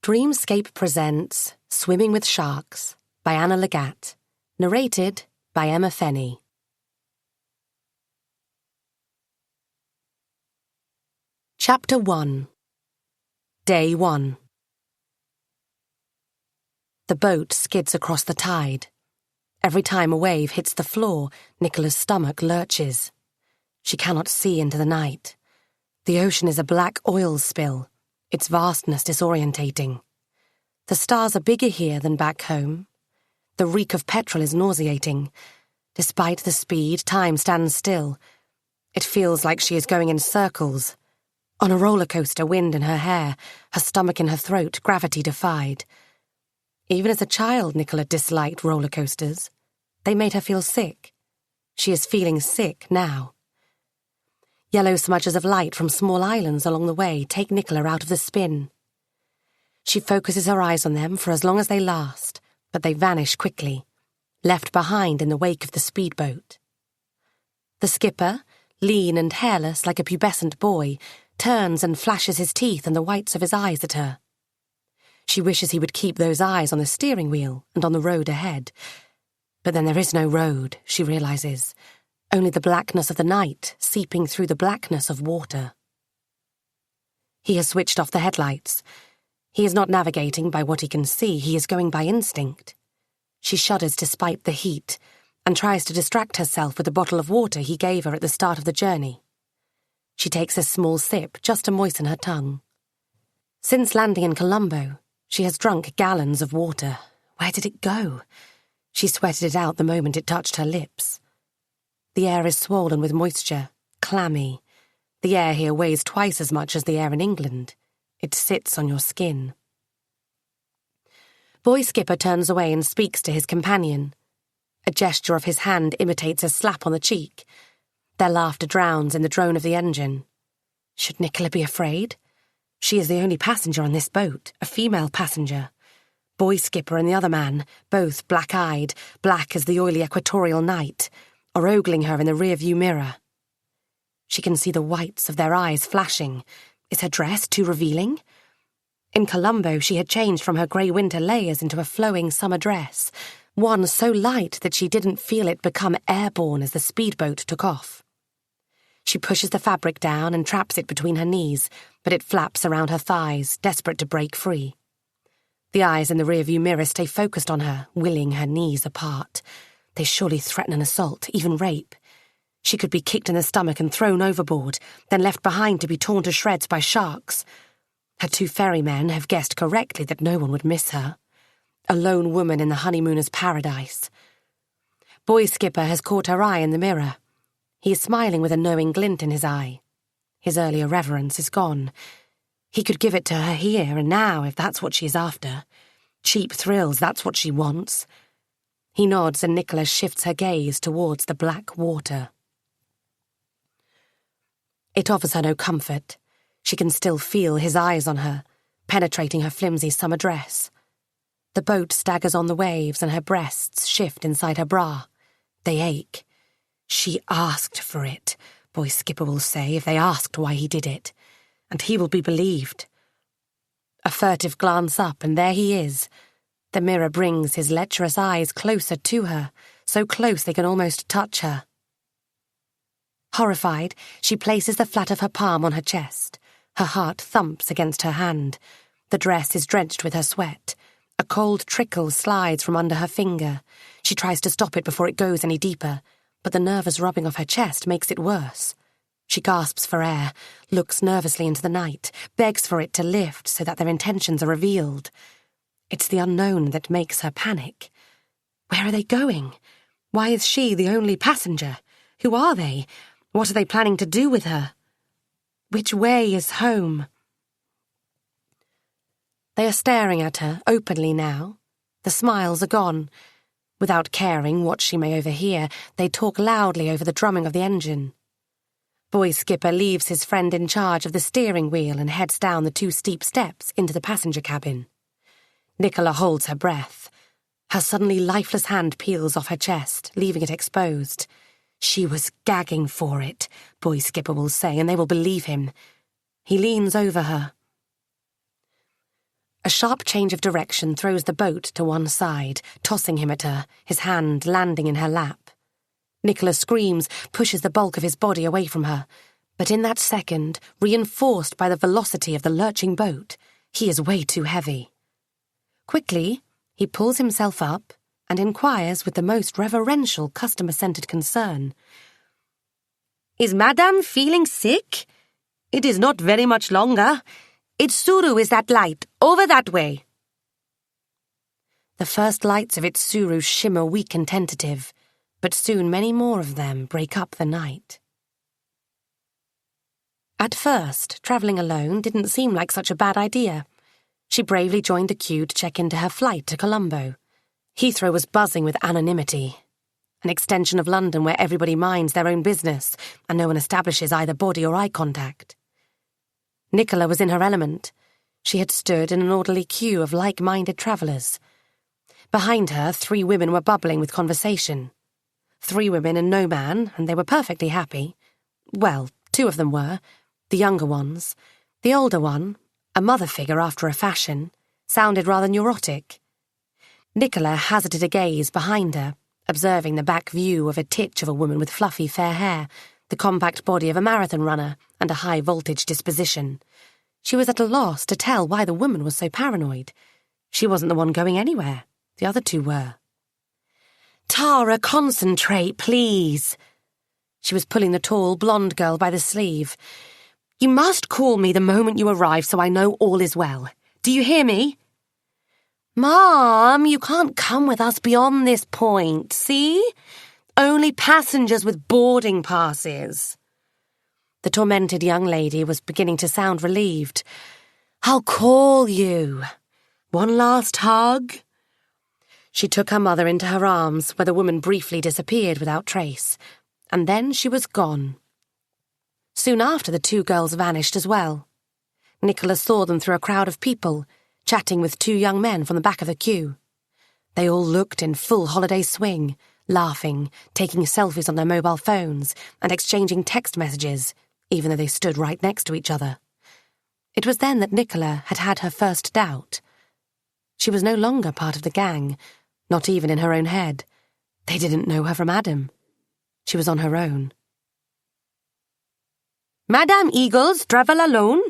Dreamscape presents Swimming with Sharks by Anna Legat, narrated by Emma Fenney. Chapter 1. Day 1. The boat skids across the tide. Every time a wave hits the floor, Nicola's stomach lurches. She cannot see into the night. The ocean is a black oil spill, its vastness disorientating. The stars are bigger here than back home. The reek of petrol is nauseating. Despite the speed, time stands still. It feels like she is going in circles. On a roller coaster, wind in her hair, her stomach in her throat, gravity defied. Even as a child, Nicola disliked roller coasters. They made her feel sick. She is feeling sick now. Yellow smudges of light from small islands along the way take Nicola out of the spin. She focuses her eyes on them for as long as they last, but they vanish quickly, left behind in the wake of the speedboat. The skipper, lean and hairless like a pubescent boy, turns and flashes his teeth and the whites of his eyes at her. She wishes he would keep those eyes on the steering wheel and on the road ahead. But then there is no road, she realizes. Only the blackness of the night seeping through the blackness of water. He has switched off the headlights. He is not navigating by what he can see, he is going by instinct. She shudders despite the heat and tries to distract herself with the bottle of water he gave her at the start of the journey. She takes a small sip just to moisten her tongue. Since landing in Colombo, she has drunk gallons of water. Where did it go? She sweated it out the moment it touched her lips. The air is swollen with moisture, clammy. The air here weighs twice as much as the air in England. It sits on your skin. Boy Skipper turns away and speaks to his companion. A gesture of his hand imitates a slap on the cheek. Their laughter drowns in the drone of the engine. Should Nicola be afraid? She is the only passenger on this boat, a female passenger. Boy Skipper and the other man, both black-eyed, black as the oily equatorial night, are ogling her in the rear-view mirror. She can see the whites of their eyes flashing. Is her dress too revealing? In Colombo, she had changed from her grey winter layers into a flowing summer dress, one so light that she didn't feel it become airborne as the speedboat took off. She pushes the fabric down and traps it between her knees, but it flaps around her thighs, desperate to break free. The eyes in the rearview mirror stay focused on her, willing her knees apart. They surely threaten an assault, even rape. She could be kicked in the stomach and thrown overboard, then left behind to be torn to shreds by sharks. Her two ferrymen have guessed correctly that no one would miss her. A lone woman in the honeymooner's paradise. Boy Skipper has caught her eye in the mirror. He is smiling with a knowing glint in his eye. His earlier reverence is gone. He could give it to her here and now if that's what she is after. Cheap thrills, that's what she wants. He nods and Nicola shifts her gaze towards the black water. It offers her no comfort. She can still feel his eyes on her, penetrating her flimsy summer dress. The boat staggers on the waves and her breasts shift inside her bra. They ache. She asked for it, Boy Skipper will say if they asked why he did it. And he will be believed. A furtive glance up and there he is. The mirror brings his lecherous eyes closer to her, so close they can almost touch her. Horrified, she places the flat of her palm on her chest. Her heart thumps against her hand. The dress is drenched with her sweat. A cold trickle slides from under her finger. She tries to stop it before it goes any deeper, but the nervous rubbing of her chest makes it worse. She gasps for air, looks nervously into the night, begs for it to lift so that their intentions are revealed. It's the unknown that makes her panic. Where are they going? Why is she the only passenger? Who are they? What are they planning to do with her? Which way is home? They are staring at her openly now. The smiles are gone. Without caring what she may overhear, they talk loudly over the drumming of the engine. Boy Skipper leaves his friend in charge of the steering wheel and heads down the 2 steep steps into the passenger cabin. Nicola holds her breath. Her suddenly lifeless hand peels off her chest, leaving it exposed. She was gagging for it, Boy Skipper will say, and they will believe him. He leans over her. A sharp change of direction throws the boat to one side, tossing him at her, his hand landing in her lap. Nicola screams, pushes the bulk of his body away from her, but in that second, reinforced by the velocity of the lurching boat, he is way too heavy. Quickly, he pulls himself up and inquires with the most reverential customer-centered concern. "Is Madame feeling sick? It is not very much longer. Itsuru is that light, over that way." The first lights of Itsuru shimmer weak and tentative, but soon many more of them break up the night. At first, travelling alone didn't seem like such a bad idea. She bravely joined the queue to check into her flight to Colombo. Heathrow was buzzing with anonymity, an extension of London where everybody minds their own business and no one establishes either body or eye contact. Nicola was in her element. She had stood in an orderly queue of like-minded travellers. Behind her, 3 women were bubbling with conversation. 3 women and no man, and they were perfectly happy. Well, 2 of them were, the younger ones. The older one, a mother figure after a fashion, sounded rather neurotic. Nicola hazarded a gaze behind her, observing the back view of a titch of a woman with fluffy fair hair, the compact body of a marathon runner, and a high-voltage disposition. She was at a loss to tell why the woman was so paranoid. She wasn't the one going anywhere. The other 2 were. "Tara, concentrate, please." She was pulling the tall, blonde girl by the sleeve. "You must call me the moment you arrive so I know all is well. Do you hear me?" "Mom, you can't come with us beyond this point, see? Only passengers with boarding passes." The tormented young lady was beginning to sound relieved. "I'll call you. One last hug?" She took her mother into her arms, where the woman briefly disappeared without trace, and then she was gone. Soon after, the 2 girls vanished as well. Nicola saw them through a crowd of people, chatting with 2 young men from the back of the queue. They all looked in full holiday swing, laughing, taking selfies on their mobile phones, and exchanging text messages, even though they stood right next to each other. It was then that Nicola had had her first doubt. She was no longer part of the gang, not even in her own head. They didn't know her from Adam. She was on her own. "Madame Eagles travel alone?"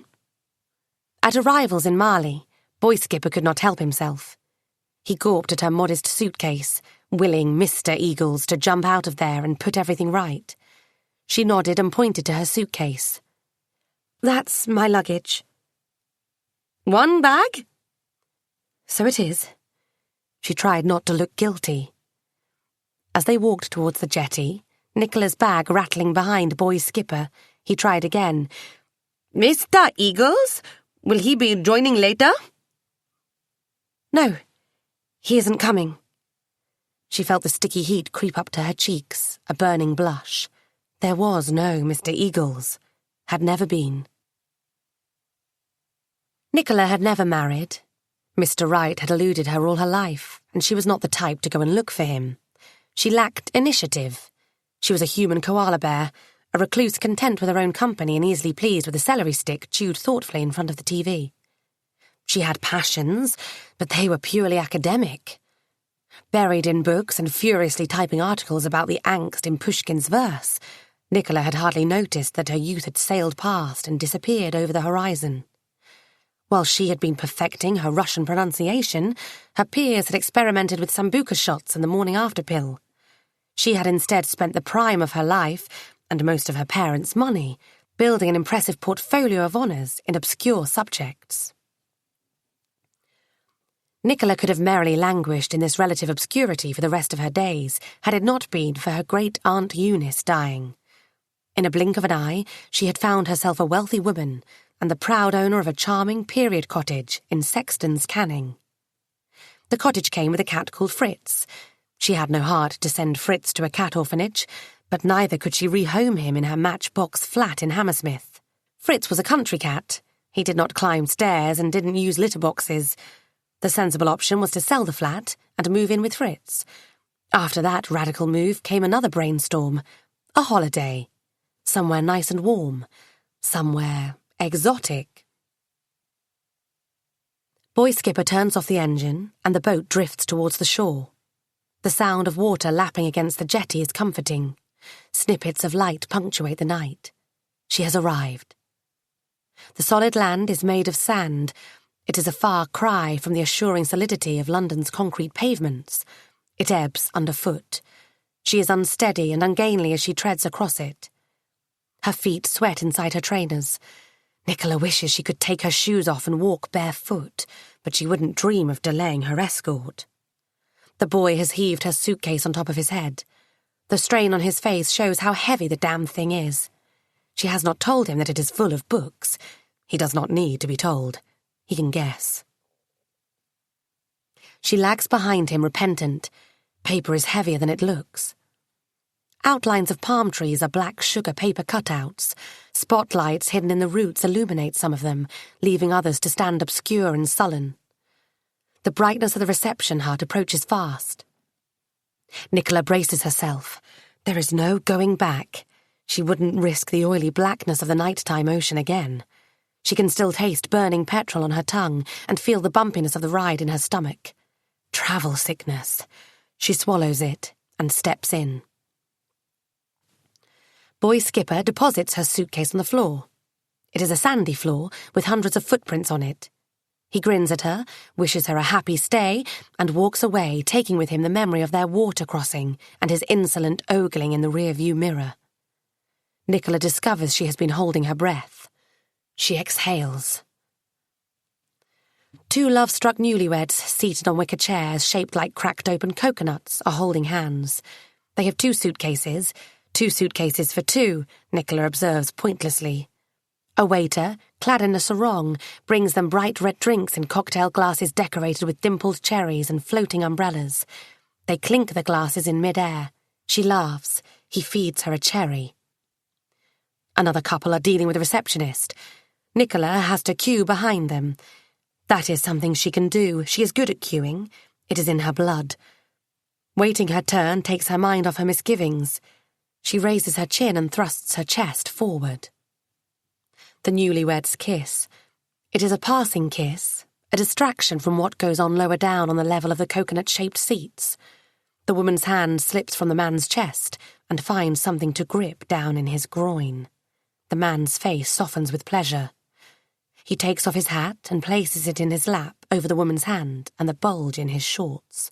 At arrivals in Mali, Boy Skipper could not help himself. He gawped at her modest suitcase, willing Mr. Eagles to jump out of there and put everything right. She nodded and pointed to her suitcase. "That's my luggage." "One bag?" "So it is." She tried not to look guilty. As they walked towards the jetty, Nicola's bag rattling behind Boy Skipper, he tried again. "Mr. Eagles? Will he be joining later?" "No, he isn't coming." She felt the sticky heat creep up to her cheeks, a burning blush. There was no Mr. Eagles. Had never been. Nicola had never married. Mr. Wright had eluded her all her life, and she was not the type to go and look for him. She lacked initiative. She was a human koala bear, a recluse content with her own company and easily pleased with a celery stick chewed thoughtfully in front of the TV. She had passions, but they were purely academic. Buried in books and furiously typing articles about the angst in Pushkin's verse, Nicola had hardly noticed that her youth had sailed past and disappeared over the horizon. While she had been perfecting her Russian pronunciation, her peers had experimented with sambuca shots and the morning after pill. She had instead spent the prime of her life, and most of her parents' money, building an impressive portfolio of honours in obscure subjects. Nicola could have merrily languished in this relative obscurity for the rest of her days, had it not been for her great-aunt Eunice dying. In a blink of an eye, she had found herself a wealthy woman, and the proud owner of a charming period cottage in Sexton's Canning. The cottage came with a cat called Fritz. She had no heart to send Fritz to a cat orphanage, but neither could she rehome him in her matchbox flat in Hammersmith. Fritz was a country cat. He did not climb stairs and didn't use litter boxes. The sensible option was to sell the flat and move in with Fritz. After that radical move came another brainstorm. A holiday. Somewhere nice and warm. Somewhere exotic. Boy Skipper turns off the engine and the boat drifts towards the shore. The sound of water lapping against the jetty is comforting. Snippets of light punctuate the night. She has arrived. The solid land is made of sand. It is a far cry from the assuring solidity of London's concrete pavements. It ebbs underfoot. She is unsteady and ungainly as she treads across it. Her feet sweat inside her trainers. Nicola wishes she could take her shoes off and walk barefoot, but she wouldn't dream of delaying her escort. The boy has heaved her suitcase on top of his head. The strain on his face shows how heavy the damn thing is. She has not told him that it is full of books. He does not need to be told. He can guess. She lags behind him, repentant. Paper is heavier than it looks. Outlines of palm trees are black sugar paper cutouts. Spotlights hidden in the roots illuminate some of them, leaving others to stand obscure and sullen. The brightness of the reception hut approaches fast. Nicola braces herself. There is no going back. She wouldn't risk the oily blackness of the nighttime ocean again. She can still taste burning petrol on her tongue and feel the bumpiness of the ride in her stomach. Travel sickness. She swallows it and steps in. Boy Skipper deposits her suitcase on the floor. It is a sandy floor with hundreds of footprints on it. He grins at her, wishes her a happy stay, and walks away, taking with him the memory of their water crossing and his insolent ogling in the rear-view mirror. Nicola discovers she has been holding her breath. She exhales. Two love-struck newlyweds, seated on wicker chairs shaped like cracked-open coconuts, are holding hands. They have two suitcases for two, Nicola observes pointlessly. A waiter, clad in a sarong, brings them bright red drinks in cocktail glasses decorated with dimpled cherries and floating umbrellas. They clink the glasses in mid-air. She laughs. He feeds her a cherry. Another couple are dealing with a receptionist. Nicola has to queue behind them. That is something she can do. She is good at queuing. It is in her blood. Waiting her turn takes her mind off her misgivings. She raises her chin and thrusts her chest forward. The newlyweds kiss. It is a passing kiss, a distraction from what goes on lower down on the level of the coconut-shaped seats. The woman's hand slips from the man's chest and finds something to grip down in his groin. The man's face softens with pleasure. He takes off his hat and places it in his lap over the woman's hand and the bulge in his shorts.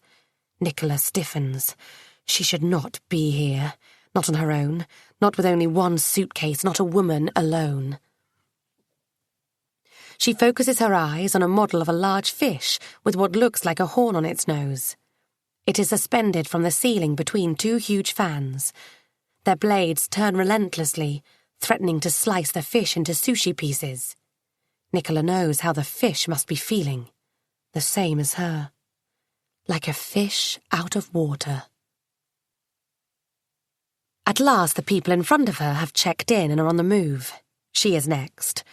Nicola stiffens. She should not be here. Not on her own. Not with only one suitcase. Not a woman alone. She focuses her eyes on a model of a large fish with what looks like a horn on its nose. It is suspended from the ceiling between two huge fans. Their blades turn relentlessly, threatening to slice the fish into sushi pieces. Nicola knows how the fish must be feeling. The same as her. Like a fish out of water. At last the people in front of her have checked in and are on the move. She is next.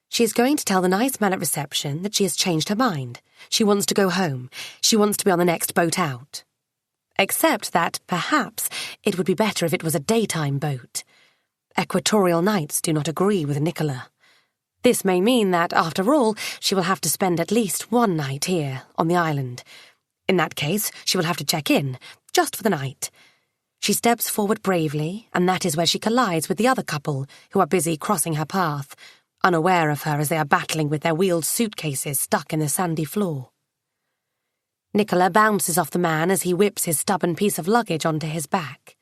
She is going to tell the nice man at reception that she has changed her mind. She wants to go home. She wants to be on the next boat out. Except that, perhaps, it would be better if it was a daytime boat. Equatorial nights do not agree with Nicola. This may mean that, after all, she will have to spend at least one night here, on the island. In that case, she will have to check in, just for the night. She steps forward bravely, and that is where she collides with the other couple, who are busy crossing her path, unaware of her as they are battling with their wheeled suitcases stuck in the sandy floor. Nicola bounces off the man as he whips his stubborn piece of luggage onto his back.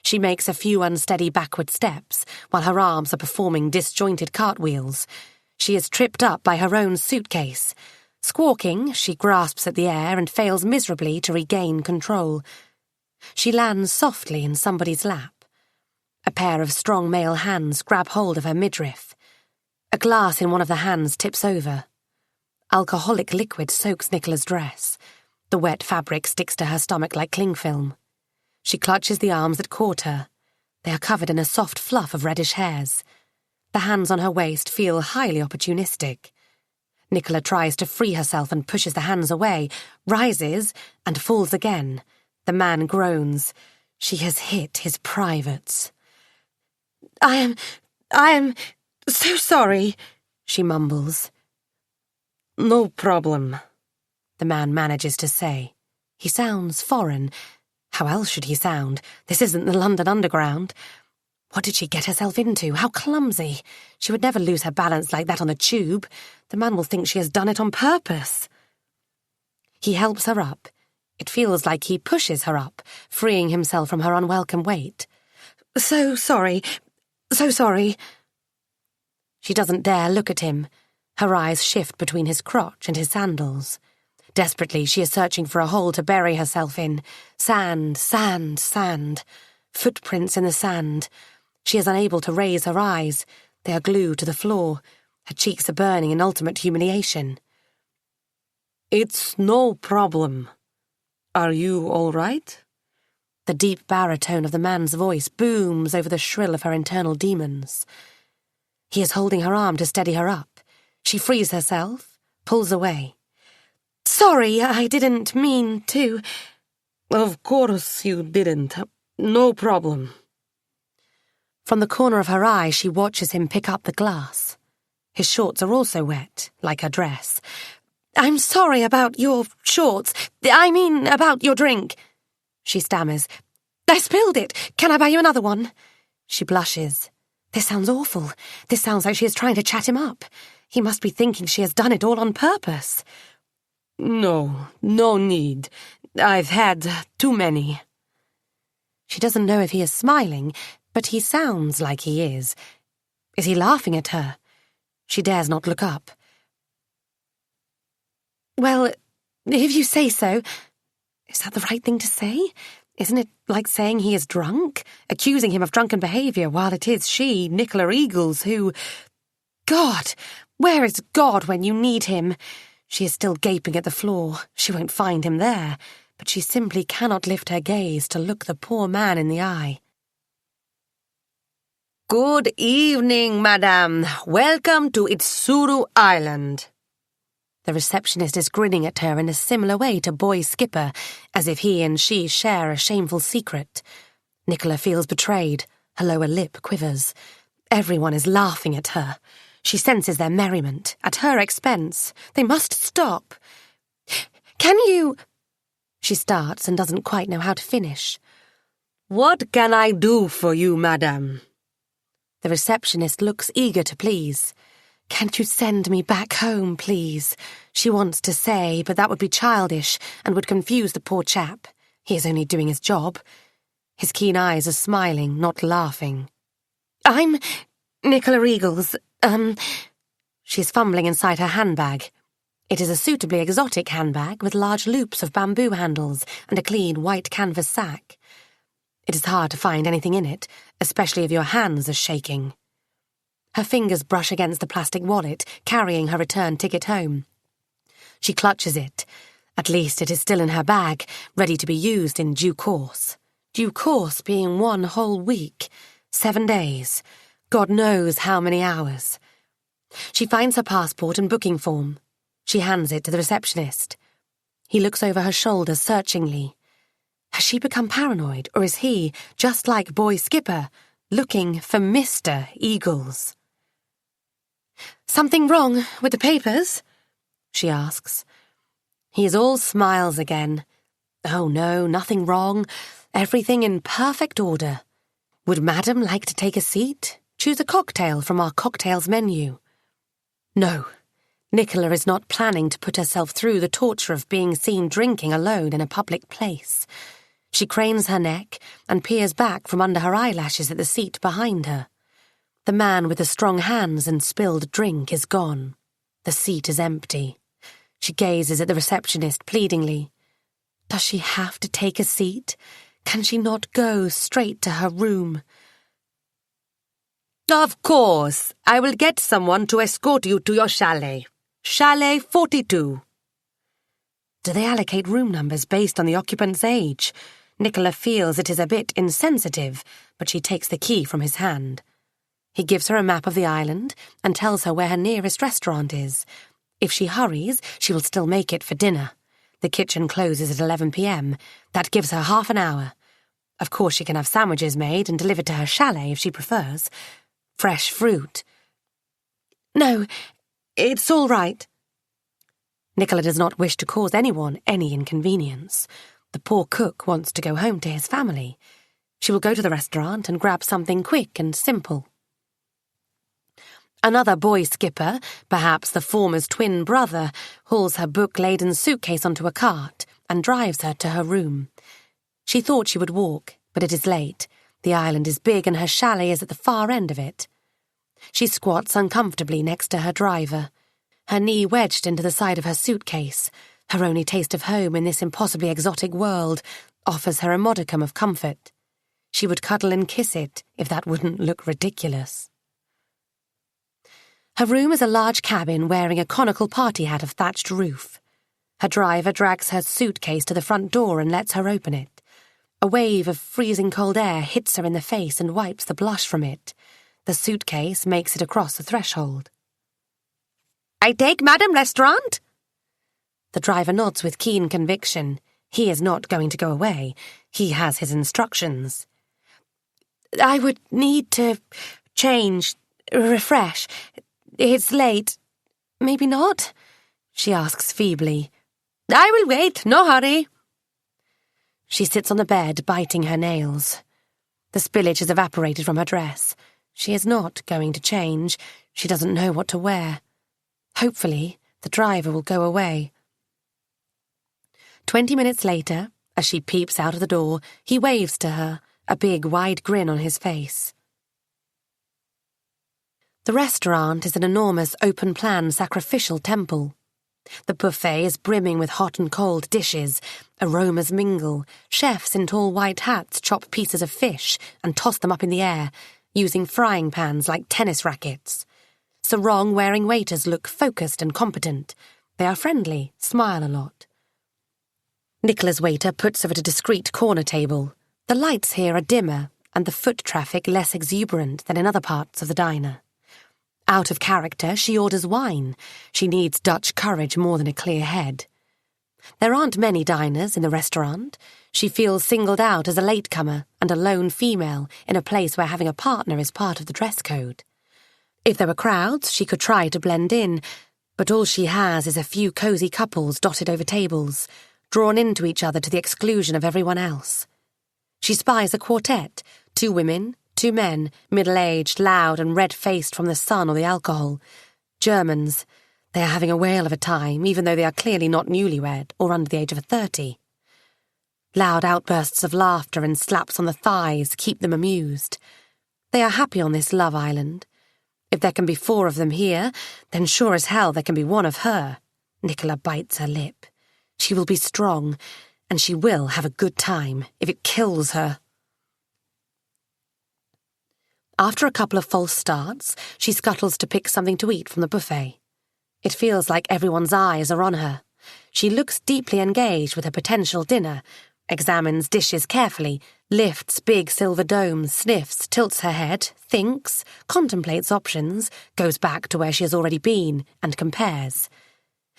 She makes a few unsteady backward steps, while her arms are performing disjointed cartwheels. She is tripped up by her own suitcase. Squawking, she grasps at the air and fails miserably to regain control. She lands softly in somebody's lap. A pair of strong male hands grab hold of her midriff. A glass in one of the hands tips over. Alcoholic liquid soaks Nicola's dress. The wet fabric sticks to her stomach like cling film. She clutches the arms that caught her. They are covered in a soft fluff of reddish hairs. The hands on her waist feel highly opportunistic. Nicola tries to free herself and pushes the hands away, rises, and falls again. The man groans. She has hit his privates. I am so sorry, she mumbles. No problem, the man manages to say. He sounds foreign. How else should he sound? This isn't the London Underground. What did she get herself into? How clumsy. She would never lose her balance like that on the tube. The man will think she has done it on purpose. He helps her up. It feels like he pushes her up, freeing himself from her unwelcome weight. So sorry. So sorry. She doesn't dare look at him. Her eyes shift between his crotch and his sandals. Desperately, she is searching for a hole to bury herself in. Sand, sand, sand. Footprints in the sand. She is unable to raise her eyes. They are glued to the floor. Her cheeks are burning in ultimate humiliation. It's no problem. Are you all right? The deep baritone of the man's voice booms over the shrill of her internal demons. He is holding her arm to steady her up. She frees herself, pulls away. Sorry, I didn't mean to. Of course you didn't. No problem. From the corner of her eye, she watches him pick up the glass. His shorts are also wet, like her dress. I'm sorry about your shorts. I mean, about your drink. She stammers. I spilled it. Can I buy you another one? She blushes. This sounds awful. This sounds like she is trying to chat him up. He must be thinking she has done it all on purpose. No need. I've had too many. She doesn't know if he is smiling, but he sounds like he is. Is he laughing at her? She dares not look up. Well, if you say so. Is that the right thing to say? Isn't it like saying he is drunk? Accusing him of drunken behaviour while it is she, Nicola Eagles, who... God! Where is God when you need him? She is still gaping at the floor. She won't find him there, but she simply cannot lift her gaze to look the poor man in the eye. Good evening, madame. Welcome to Itsuru Island. The receptionist is grinning at her in a similar way to Boy Skipper, as if he and she share a shameful secret. Nicola feels betrayed. Her lower lip quivers. Everyone is laughing at her. She senses their merriment, at her expense. They must stop. Can you... She starts and doesn't quite know how to finish. What can I do for you, madame? The receptionist looks eager to please. Can't you send me back home, please? She wants to say, but that would be childish and would confuse the poor chap. He is only doing his job. His keen eyes are smiling, not laughing. I'm Nicola Eagles. She's fumbling inside her handbag. It is a suitably exotic handbag with large loops of bamboo handles and a clean white canvas sack. It is hard to find anything in it, especially if your hands are shaking. Her fingers brush against the plastic wallet, carrying her return ticket home. She clutches it. At least it is still in her bag, ready to be used in due course. Due course being 1 whole week, 7 days, God knows how many hours. She finds her passport and booking form. She hands it to the receptionist. He looks over her shoulder searchingly. Has she become paranoid, or is he, just like Boy Skipper, looking for Mr. Eagles? Something wrong with the papers? She asks. He is all smiles again. Oh no, nothing wrong. Everything in perfect order. Would Madam like to take a seat? Choose a cocktail from our cocktails menu. No, Nicola is not planning to put herself through the torture of being seen drinking alone in a public place. She cranes her neck and peers back from under her eyelashes at the seat behind her. The man with the strong hands and spilled drink is gone. The seat is empty. She gazes at the receptionist pleadingly. Does she have to take a seat? Can she not go straight to her room? Of course. I will get someone to escort you to your chalet. Chalet 42. Do they allocate room numbers based on the occupant's age? Nicola feels it is a bit insensitive, but she takes the key from his hand. He gives her a map of the island and tells her where her nearest restaurant is. If she hurries, she will still make it for dinner. The kitchen closes at 11 p.m. That gives her half an hour. Of course she can have sandwiches made and delivered to her chalet if she prefers. Fresh fruit. No, it's all right. Nicola does not wish to cause anyone any inconvenience. The poor cook wants to go home to his family. She will go to the restaurant and grab something quick and simple. Another boy skipper, perhaps the former's twin brother, hauls her book-laden suitcase onto a cart and drives her to her room. She thought she would walk, but it is late. The island is big and her chalet is at the far end of it. She squats uncomfortably next to her driver, her knee wedged into the side of her suitcase. Her only taste of home in this impossibly exotic world offers her a modicum of comfort. She would cuddle and kiss it if that wouldn't look ridiculous. Her room is a large cabin wearing a conical party hat of thatched roof. Her driver drags her suitcase to the front door and lets her open it. A wave of freezing cold air hits her in the face and wipes the blush from it. The suitcase makes it across the threshold. "I take Madam Restaurant?" The driver nods with keen conviction. He is not going to go away. He has his instructions. "I would need to change, refresh. It's late." "Maybe not?" she asks feebly. "I will wait, no hurry." She sits on the bed, biting her nails. The spillage has evaporated from her dress. She is not going to change. She doesn't know what to wear. Hopefully, the driver will go away. 20 minutes later, as she peeps out of the door, he waves to her, a big, wide grin on his face. The restaurant is an enormous open-plan sacrificial temple. The buffet is brimming with hot and cold dishes. Aromas mingle. Chefs in tall white hats chop pieces of fish and toss them up in the air, using frying pans like tennis rackets. Sarong-wearing waiters look focused and competent. They are friendly, smile a lot. Nicola's waiter puts her at a discreet corner table. The lights here are dimmer and the foot traffic less exuberant than in other parts of the diner. Out of character, she orders wine. She needs Dutch courage more than a clear head. There aren't many diners in the restaurant. She feels singled out as a latecomer and a lone female in a place where having a partner is part of the dress code. If there were crowds, she could try to blend in, but all she has is a few cosy couples dotted over tables, drawn into each other to the exclusion of everyone else. She spies a quartet, 2 women, 2 men, middle-aged, loud and red-faced from the sun or the alcohol. Germans. They are having a whale of a time, even though they are clearly not newlywed or under the age of 30. Loud outbursts of laughter and slaps on the thighs keep them amused. They are happy on this love island. If there can be 4 of them here, then sure as hell there can be 1 of her. Nicola bites her lip. She will be strong, and she will have a good time if it kills her. After a couple of false starts, she scuttles to pick something to eat from the buffet. It feels like everyone's eyes are on her. She looks deeply engaged with her potential dinner, examines dishes carefully, lifts big silver domes, sniffs, tilts her head, thinks, contemplates options, goes back to where she has already been, and compares.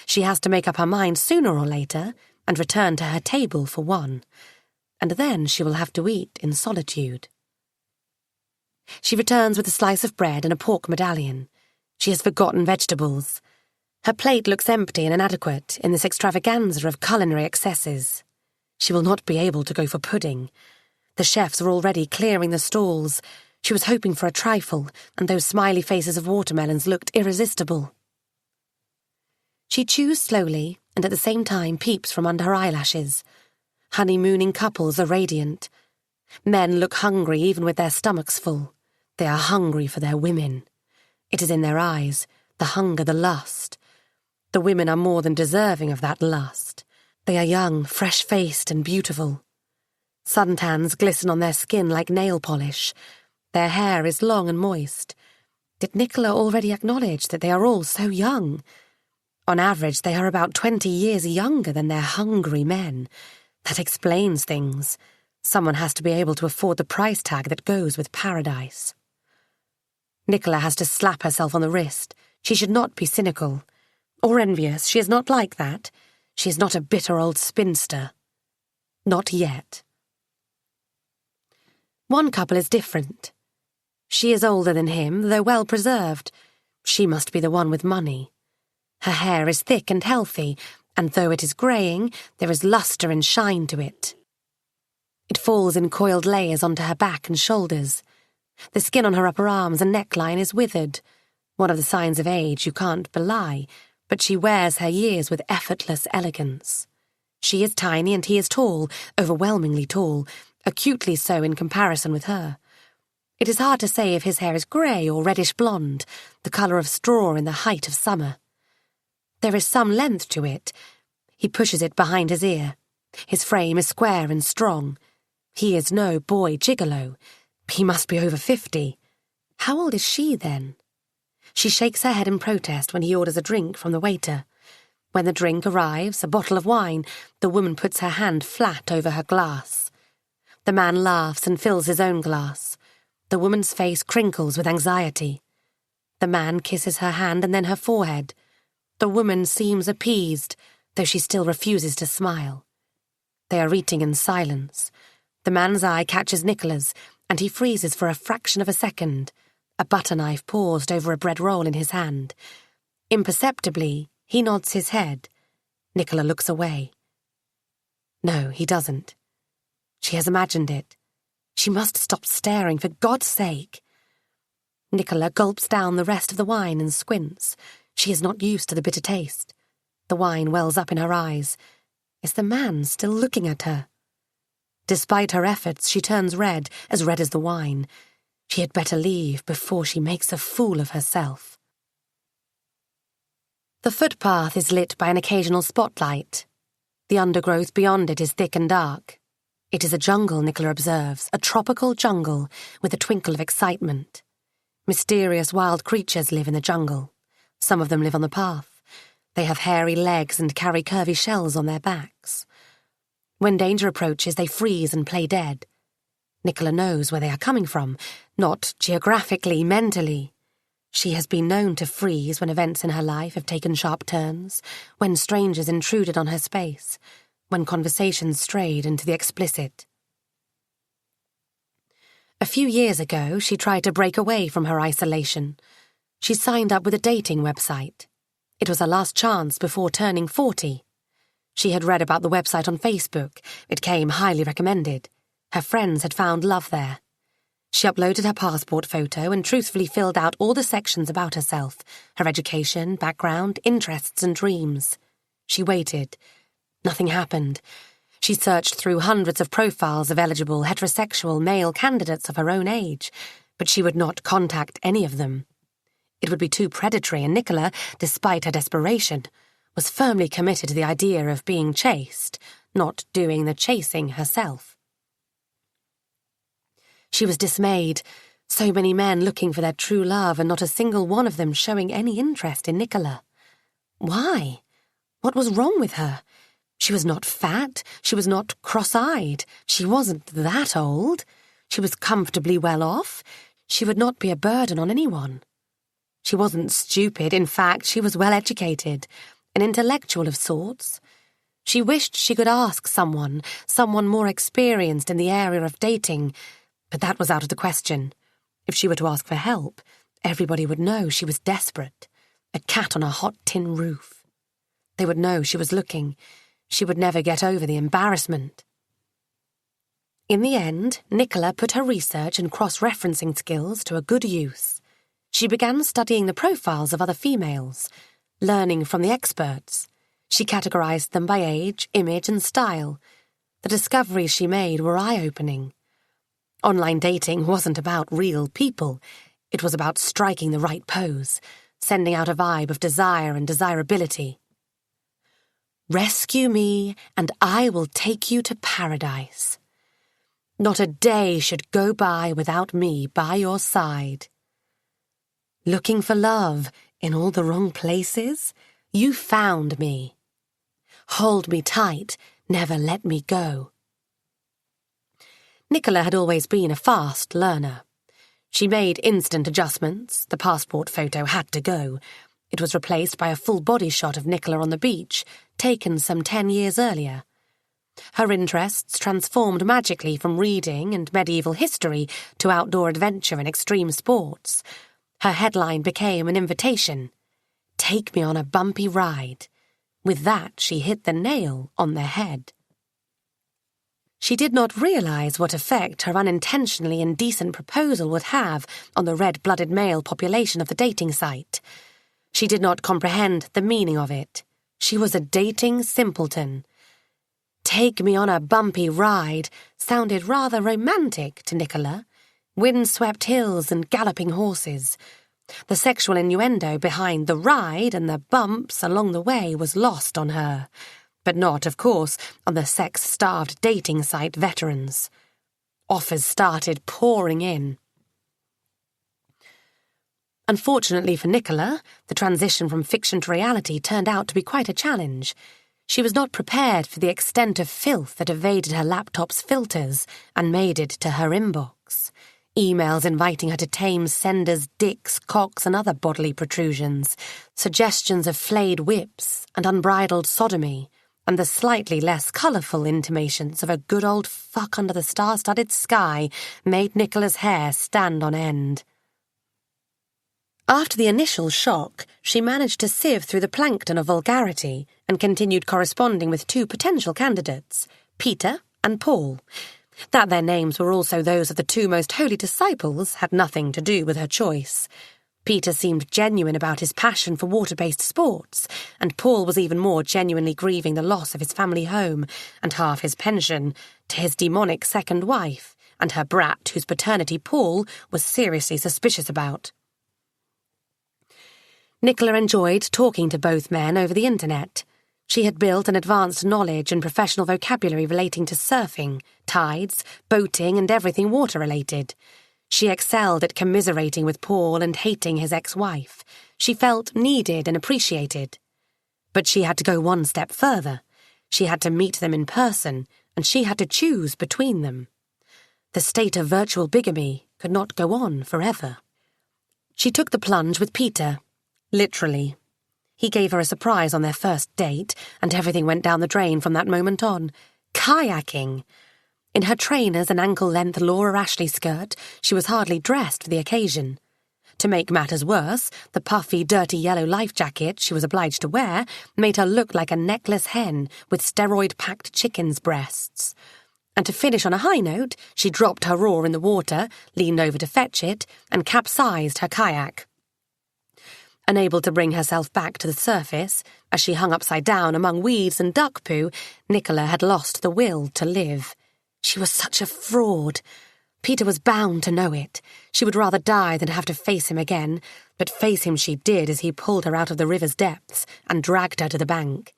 She has to make up her mind sooner or later and return to her table for one. And then she will have to eat in solitude. She returns with a slice of bread and a pork medallion. She has forgotten vegetables. Her plate looks empty and inadequate in this extravaganza of culinary excesses. She will not be able to go for pudding. The chefs are already clearing the stalls. She was hoping for a trifle, and those smiley faces of watermelons looked irresistible. She chews slowly and at the same time peeps from under her eyelashes. Honeymooning couples are radiant. Men look hungry even with their stomachs full. They are hungry for their women. It is in their eyes, the hunger, the lust. The women are more than deserving of that lust. They are young, fresh-faced and beautiful. Suntans glisten on their skin like nail polish. Their hair is long and moist. Did Nicola already acknowledge that they are all so young? On average, they are about 20 years younger than their hungry men. That explains things. Someone has to be able to afford the price tag that goes with paradise. Nicola has to slap herself on the wrist. She should not be cynical. Or envious. She is not like that. She is not a bitter old spinster. Not yet. One couple is different. She is older than him, though well preserved. She must be the one with money. Her hair is thick and healthy, and though it is greying, there is lustre and shine to it. It falls in coiled layers onto her back and shoulders. The skin on her upper arms and neckline is withered, one of the signs of age you can't belie, but she wears her years with effortless elegance. She is tiny and he is tall, overwhelmingly tall, acutely so in comparison with her. It is hard to say if his hair is grey or reddish blonde, the colour of straw in the height of summer. There is some length to it. He pushes it behind his ear. His frame is square and strong. He is no boy gigolo. He must be over 50. How old is she, then? She shakes her head in protest when he orders a drink from the waiter. When the drink arrives, a bottle of wine, the woman puts her hand flat over her glass. The man laughs and fills his own glass. The woman's face crinkles with anxiety. The man kisses her hand and then her forehead. The woman seems appeased, though she still refuses to smile. They are eating in silence. The man's eye catches Nicola's, and he freezes for a fraction of a second, a butter knife paused over a bread roll in his hand. Imperceptibly, he nods his head. Nicola looks away. No, he doesn't. She has imagined it. She must stop staring, for God's sake. Nicola gulps down the rest of the wine and squints. She is not used to the bitter taste. The wine wells up in her eyes. Is the man still looking at her? Despite her efforts, she turns red as the wine. She had better leave before she makes a fool of herself. The footpath is lit by an occasional spotlight. The undergrowth beyond it is thick and dark. It is a jungle, Nicola observes, a tropical jungle with a twinkle of excitement. Mysterious wild creatures live in the jungle. Some of them live on the path. They have hairy legs and carry curvy shells on their backs. When danger approaches, they freeze and play dead. Nicola knows where they are coming from, not geographically, mentally. She has been known to freeze when events in her life have taken sharp turns, when strangers intruded on her space, when conversations strayed into the explicit. A few years ago, she tried to break away from her isolation. She signed up with a dating website. It was her last chance before turning 40. She had read about the website on Facebook. It came highly recommended. Her friends had found love there. She uploaded her passport photo and truthfully filled out all the sections about herself, her education, background, interests and dreams. She waited. Nothing happened. She searched through hundreds of profiles of eligible heterosexual male candidates of her own age, but she would not contact any of them. It would be too predatory, and Nicola, despite her desperation, was firmly committed to the idea of being chased, not doing the chasing herself. She was dismayed. So many men looking for their true love and not a single one of them showing any interest in Nicola. Why? What was wrong with her? She was not fat. She was not cross-eyed. She wasn't that old. She was comfortably well off. She would not be a burden on anyone. She wasn't stupid. In fact, she was well educated, an intellectual of sorts. She wished she could ask someone more experienced in the area of dating, but that was out of the question. If she were to ask for help, everybody would know she was desperate, a cat on a hot tin roof. They would know she was looking. She would never get over the embarrassment. In the end, Nicola put her research and cross-referencing skills to a good use. She began studying the profiles of other females, learning from the experts. She categorized them by age, image, and style. The discoveries she made were eye-opening. Online dating wasn't about real people. It was about striking the right pose, sending out a vibe of desire and desirability. Rescue me, and I will take you to paradise. Not a day should go by without me by your side. Looking for love in all the wrong places? You found me. Hold me tight, never let me go. Nicola had always been a fast learner. She made instant adjustments. The passport photo had to go. It was replaced by a full body shot of Nicola on the beach, taken some 10 years earlier. Her interests transformed magically from reading and medieval history to outdoor adventure and extreme sports. Her headline became an invitation. Take me on a bumpy ride. With that, she hit the nail on the head. She did not realize what effect her unintentionally indecent proposal would have on the red-blooded male population of the dating site. She did not comprehend the meaning of it. She was a dating simpleton. Take me on a bumpy ride sounded rather romantic to Nicola. Wind-swept hills and galloping horses. The sexual innuendo behind the ride and the bumps along the way was lost on her, but not, of course, on the sex-starved dating site veterans. Offers started pouring in. Unfortunately for Nicola, the transition from fiction to reality turned out to be quite a challenge. She was not prepared for the extent of filth that evaded her laptop's filters and made it to her inbox. Emails inviting her to tame senders' dicks, cocks, and other bodily protrusions, suggestions of flayed whips and unbridled sodomy, and the slightly less colourful intimations of a good old fuck under the star-studded sky made Nicola's hair stand on end. After the initial shock, she managed to sieve through the plankton of vulgarity and continued corresponding with two potential candidates, Peter and Paul. That their names were also those of the two most holy disciples had nothing to do with her choice. Peter seemed genuine about his passion for water-based sports, and Paul was even more genuinely grieving the loss of his family home and half his pension to his demonic second wife and her brat whose paternity Paul was seriously suspicious about. Nicola enjoyed talking to both men over the internet. She had built an advanced knowledge and professional vocabulary relating to surfing, tides, boating, and everything water-related. She excelled at commiserating with Paul and hating his ex-wife. She felt needed and appreciated. But she had to go one step further. She had to meet them in person, and she had to choose between them. The state of virtual bigamy could not go on forever. She took the plunge with Peter, literally. He gave her a surprise on their first date, and everything went down the drain from that moment on. Kayaking! In her trainers and ankle-length Laura Ashley skirt, she was hardly dressed for the occasion. To make matters worse, the puffy, dirty yellow life jacket she was obliged to wear made her look like a necklace hen with steroid-packed chicken's breasts. And to finish on a high note, she dropped her oar in the water, leaned over to fetch it, and capsized her kayak. Unable to bring herself back to the surface, as she hung upside down among weeds and duck poo, Nicola had lost the will to live. She was such a fraud. Peter was bound to know it. She would rather die than have to face him again, but face him she did as he pulled her out of the river's depths and dragged her to the bank.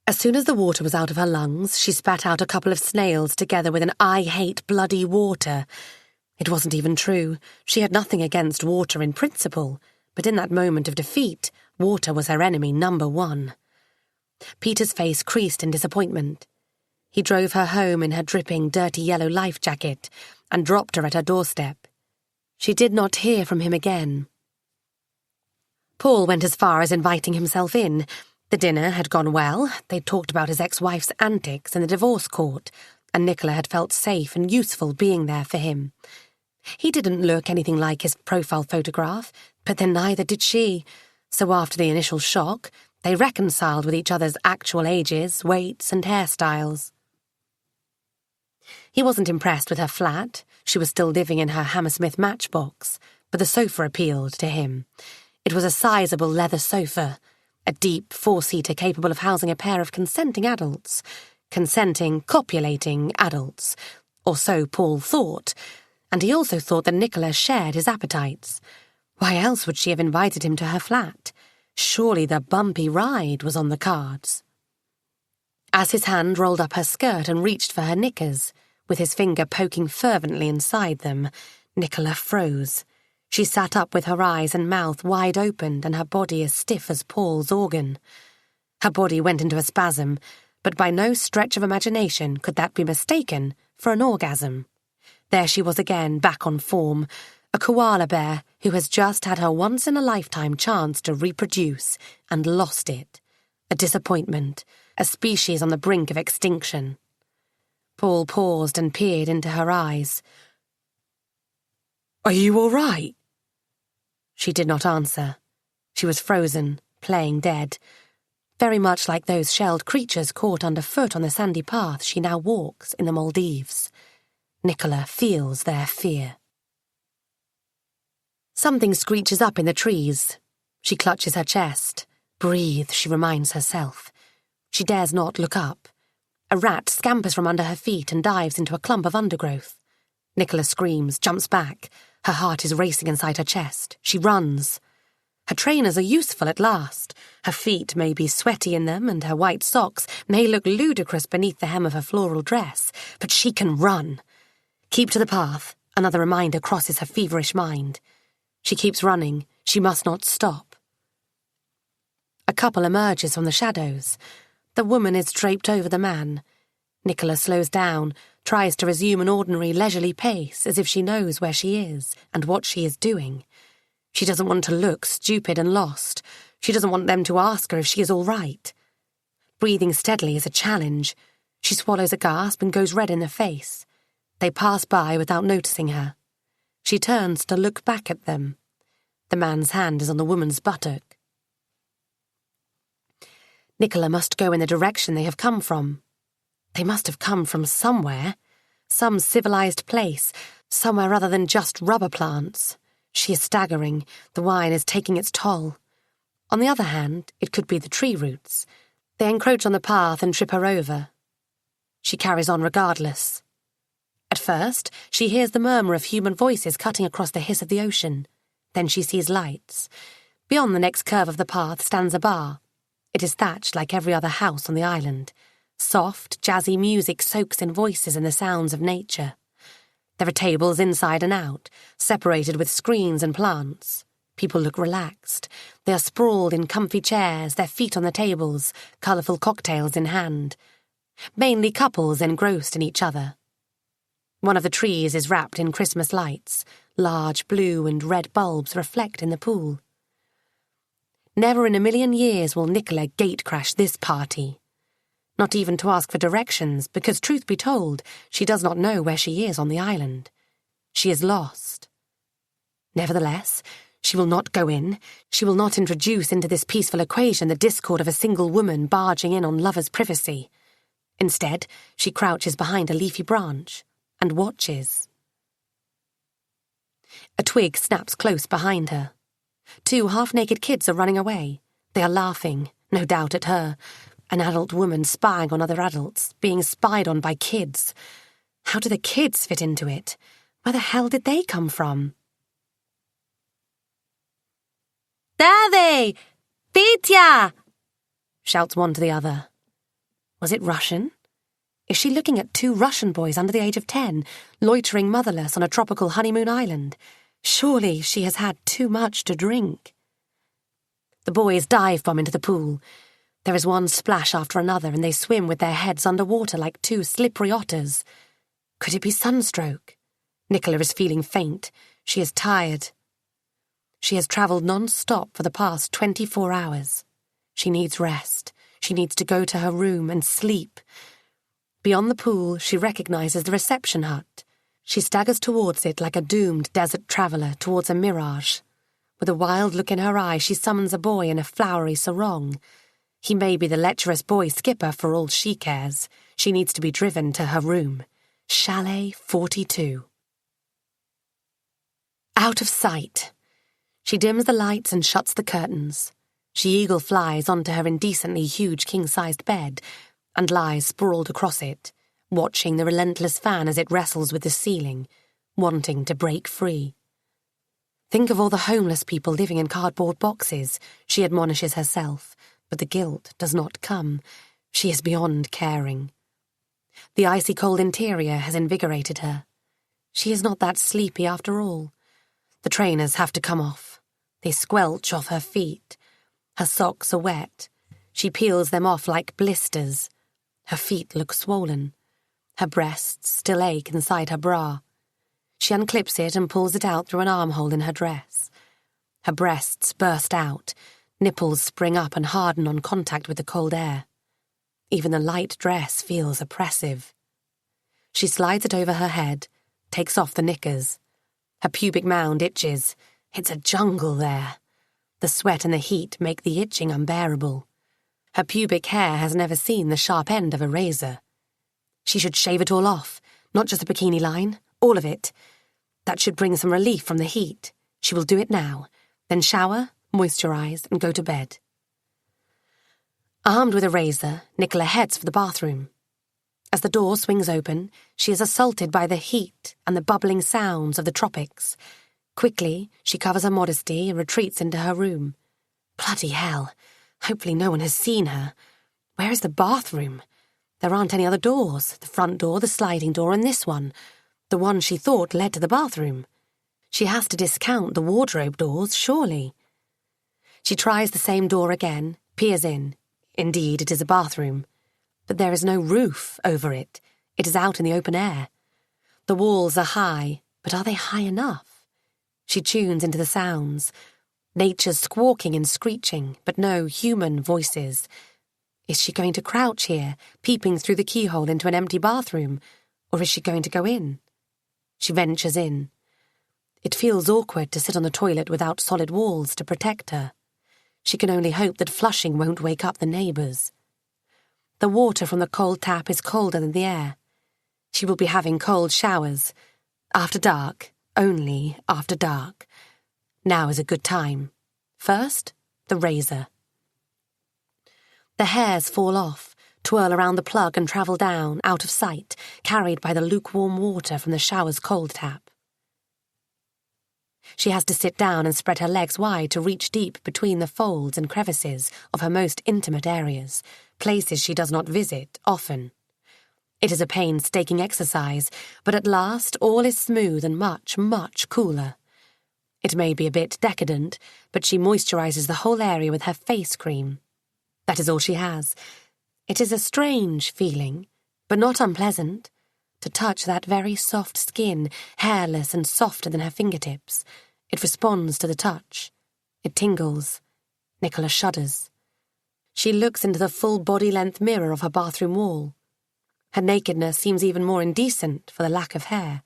As soon as the water was out of her lungs, she spat out a couple of snails together with an "I hate bloody water." It wasn't even true. She had nothing against water in principle, but in that moment of defeat, water was her enemy number one. Peter's face creased in disappointment. He drove her home in her dripping, dirty yellow life jacket and dropped her at her doorstep. She did not hear from him again. Paul went as far as inviting himself in. The dinner had gone well. They'd talked about his ex-wife's antics in the divorce court, and Nicola had felt safe and useful being there for him. He didn't look anything like his profile photograph, but then neither did she. So after the initial shock, they reconciled with each other's actual ages, weights, and hairstyles. He wasn't impressed with her flat. She was still living in her Hammersmith matchbox, but the sofa appealed to him. It was a sizable leather sofa, a deep four-seater capable of housing a pair of consenting adults. Consenting, copulating adults, or so Paul thought, and he also thought that Nicola shared his appetites. Why else would she have invited him to her flat? Surely the bumpy ride was on the cards. As his hand rolled up her skirt and reached for her knickers, with his finger poking fervently inside them, Nicola froze. She sat up with her eyes and mouth wide opened and her body as stiff as Paul's organ. Her body went into a spasm, but by no stretch of imagination could that be mistaken for an orgasm. There she was again, back on form, a koala bear who has just had her once-in-a-lifetime chance to reproduce and lost it. A disappointment, a species on the brink of extinction. Paul paused and peered into her eyes. "Are you all right?" She did not answer. She was frozen, playing dead. Very much like those shelled creatures caught underfoot on the sandy path she now walks in the Maldives. Nicola feels their fear. Something screeches up in the trees. She clutches her chest. Breathe, she reminds herself. She dares not look up. A rat scampers from under her feet and dives into a clump of undergrowth. Nicola screams, jumps back. Her heart is racing inside her chest. She runs. Her trainers are useful at last. Her feet may be sweaty in them, and her white socks may look ludicrous beneath the hem of her floral dress, but she can run. Keep to the path. Another reminder crosses her feverish mind. She keeps running. She must not stop. A couple emerges from the shadows. The woman is draped over the man. Nicola slows down, tries to resume an ordinary leisurely pace as if she knows where she is and what she is doing. She doesn't want to look stupid and lost. She doesn't want them to ask her if she is all right. Breathing steadily is a challenge. She swallows a gasp and goes red in the face. They pass by without noticing her. She turns to look back at them. The man's hand is on the woman's buttock. Nicola must go in the direction they have come from. They must have come from somewhere. Some civilized place, somewhere other than just rubber plants. She is staggering. The wine is taking its toll. On the other hand, it could be the tree roots. They encroach on the path and trip her over. She carries on regardless. At first, she hears the murmur of human voices cutting across the hiss of the ocean. Then she sees lights. Beyond the next curve of the path stands a bar. It is thatched like every other house on the island. Soft, jazzy music soaks in voices and the sounds of nature. There are tables inside and out, separated with screens and plants. People look relaxed. They are sprawled in comfy chairs, their feet on the tables, colourful cocktails in hand. Mainly couples engrossed in each other. One of the trees is wrapped in Christmas lights. Large blue and red bulbs reflect in the pool. Never in a million years will Nicola gate-crash this party. Not even to ask for directions, because, truth be told, she does not know where she is on the island. She is lost. Nevertheless, she will not go in. She will not introduce into this peaceful equation the discord of a single woman barging in on lovers' privacy. Instead, she crouches behind a leafy branch and watches. A twig snaps close behind her. 2 half-naked kids are running away. They are laughing, no doubt at her. An adult woman spying on other adults, being spied on by kids. How do the kids fit into it? Where the hell did they come from? Dave! Pitya! Shouts one to the other. Was it Russian? Is she looking at 2 Russian boys under the age of 10, loitering motherless on a tropical honeymoon island? Surely she has had too much to drink. The boys dive bomb into the pool. There is one splash after another, and they swim with their heads underwater like 2 slippery otters. Could it be sunstroke? Nicola is feeling faint. She is tired. She has travelled non-stop for the past 24 hours. She needs rest. She needs to go to her room and sleep. Beyond the pool, she recognises the reception hut. She staggers towards it like a doomed desert traveller towards a mirage. With a wild look in her eye, she summons a boy in a flowery sarong. He may be the lecherous boy skipper for all she cares. She needs to be driven to her room. Chalet 42. Out of sight. She dims the lights and shuts the curtains. She eagle flies onto her indecently huge king-sized bed and lies sprawled across it, watching the relentless fan as it wrestles with the ceiling, wanting to break free. Think of all the homeless people living in cardboard boxes, she admonishes herself, but the guilt does not come. She is beyond caring. The icy cold interior has invigorated her. She is not that sleepy after all. The trainers have to come off. They squelch off her feet. Her socks are wet. She peels them off like blisters. Her feet look swollen. Her breasts still ache inside her bra. She unclips it and pulls it out through an armhole in her dress. Her breasts burst out. Nipples spring up and harden on contact with the cold air. Even the light dress feels oppressive. She slides it over her head, takes off the knickers. Her pubic mound itches. It's a jungle there. The sweat and the heat make the itching unbearable. Her pubic hair has never seen the sharp end of a razor. She should shave it all off, not just the bikini line, all of it. That should bring some relief from the heat. She will do it now, then shower, moisturize, and go to bed. Armed with a razor, Nicola heads for the bathroom. As the door swings open, she is assaulted by the heat and the bubbling sounds of the tropics. Quickly, she covers her modesty and retreats into her room. Bloody hell. Hopefully no one has seen her. Where is the bathroom? There aren't any other doors. The front door, the sliding door, and this one. The one she thought led to the bathroom. She has to discount the wardrobe doors, surely. She tries the same door again, peers in. Indeed, it is a bathroom. But there is no roof over it. It is out in the open air. The walls are high, but are they high enough? She tunes into the sounds. Nature's squawking and screeching, but no human voices. Is she going to crouch here, peeping through the keyhole into an empty bathroom, or is she going to go in? She ventures in. It feels awkward to sit on the toilet without solid walls to protect her. She can only hope that flushing won't wake up the neighbours. The water from the cold tap is colder than the air. She will be having cold showers. After dark, only after dark. Now is a good time. First, the razor. The hairs fall off, twirl around the plug and travel down, out of sight, carried by the lukewarm water from the shower's cold tap. She has to sit down and spread her legs wide to reach deep between the folds and crevices of her most intimate areas, places she does not visit often. It is a painstaking exercise, but at last all is smooth and much, much cooler. It may be a bit decadent, but she moisturizes the whole area with her face cream. That is all she has. It is a strange feeling, but not unpleasant, to touch that very soft skin, hairless and softer than her fingertips. It responds to the touch. It tingles. Nicola shudders. She looks into the full body-length mirror of her bathroom wall. Her nakedness seems even more indecent for the lack of hair.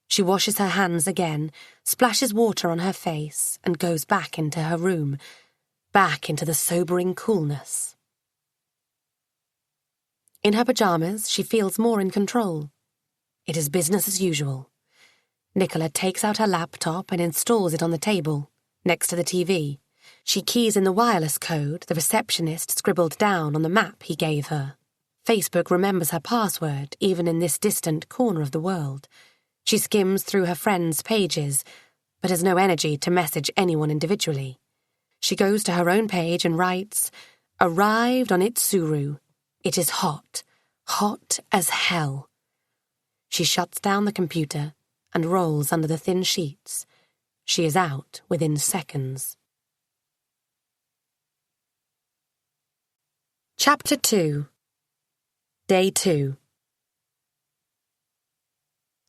She washes her hands again, splashes water on her face, and goes back into her room, back into the sobering coolness. In her pajamas, she feels more in control. It is business as usual. Nicola takes out her laptop and installs it on the table, next to the TV. She keys in the wireless code the receptionist scribbled down on the map he gave her. Facebook remembers her password, even in this distant corner of the world. She skims through her friends' pages, but has no energy to message anyone individually. She goes to her own page and writes, "Arrived on Itsuru. It is hot, hot as hell." She shuts down the computer and rolls under the thin sheets. She is out within seconds. Chapter 2. Day 2.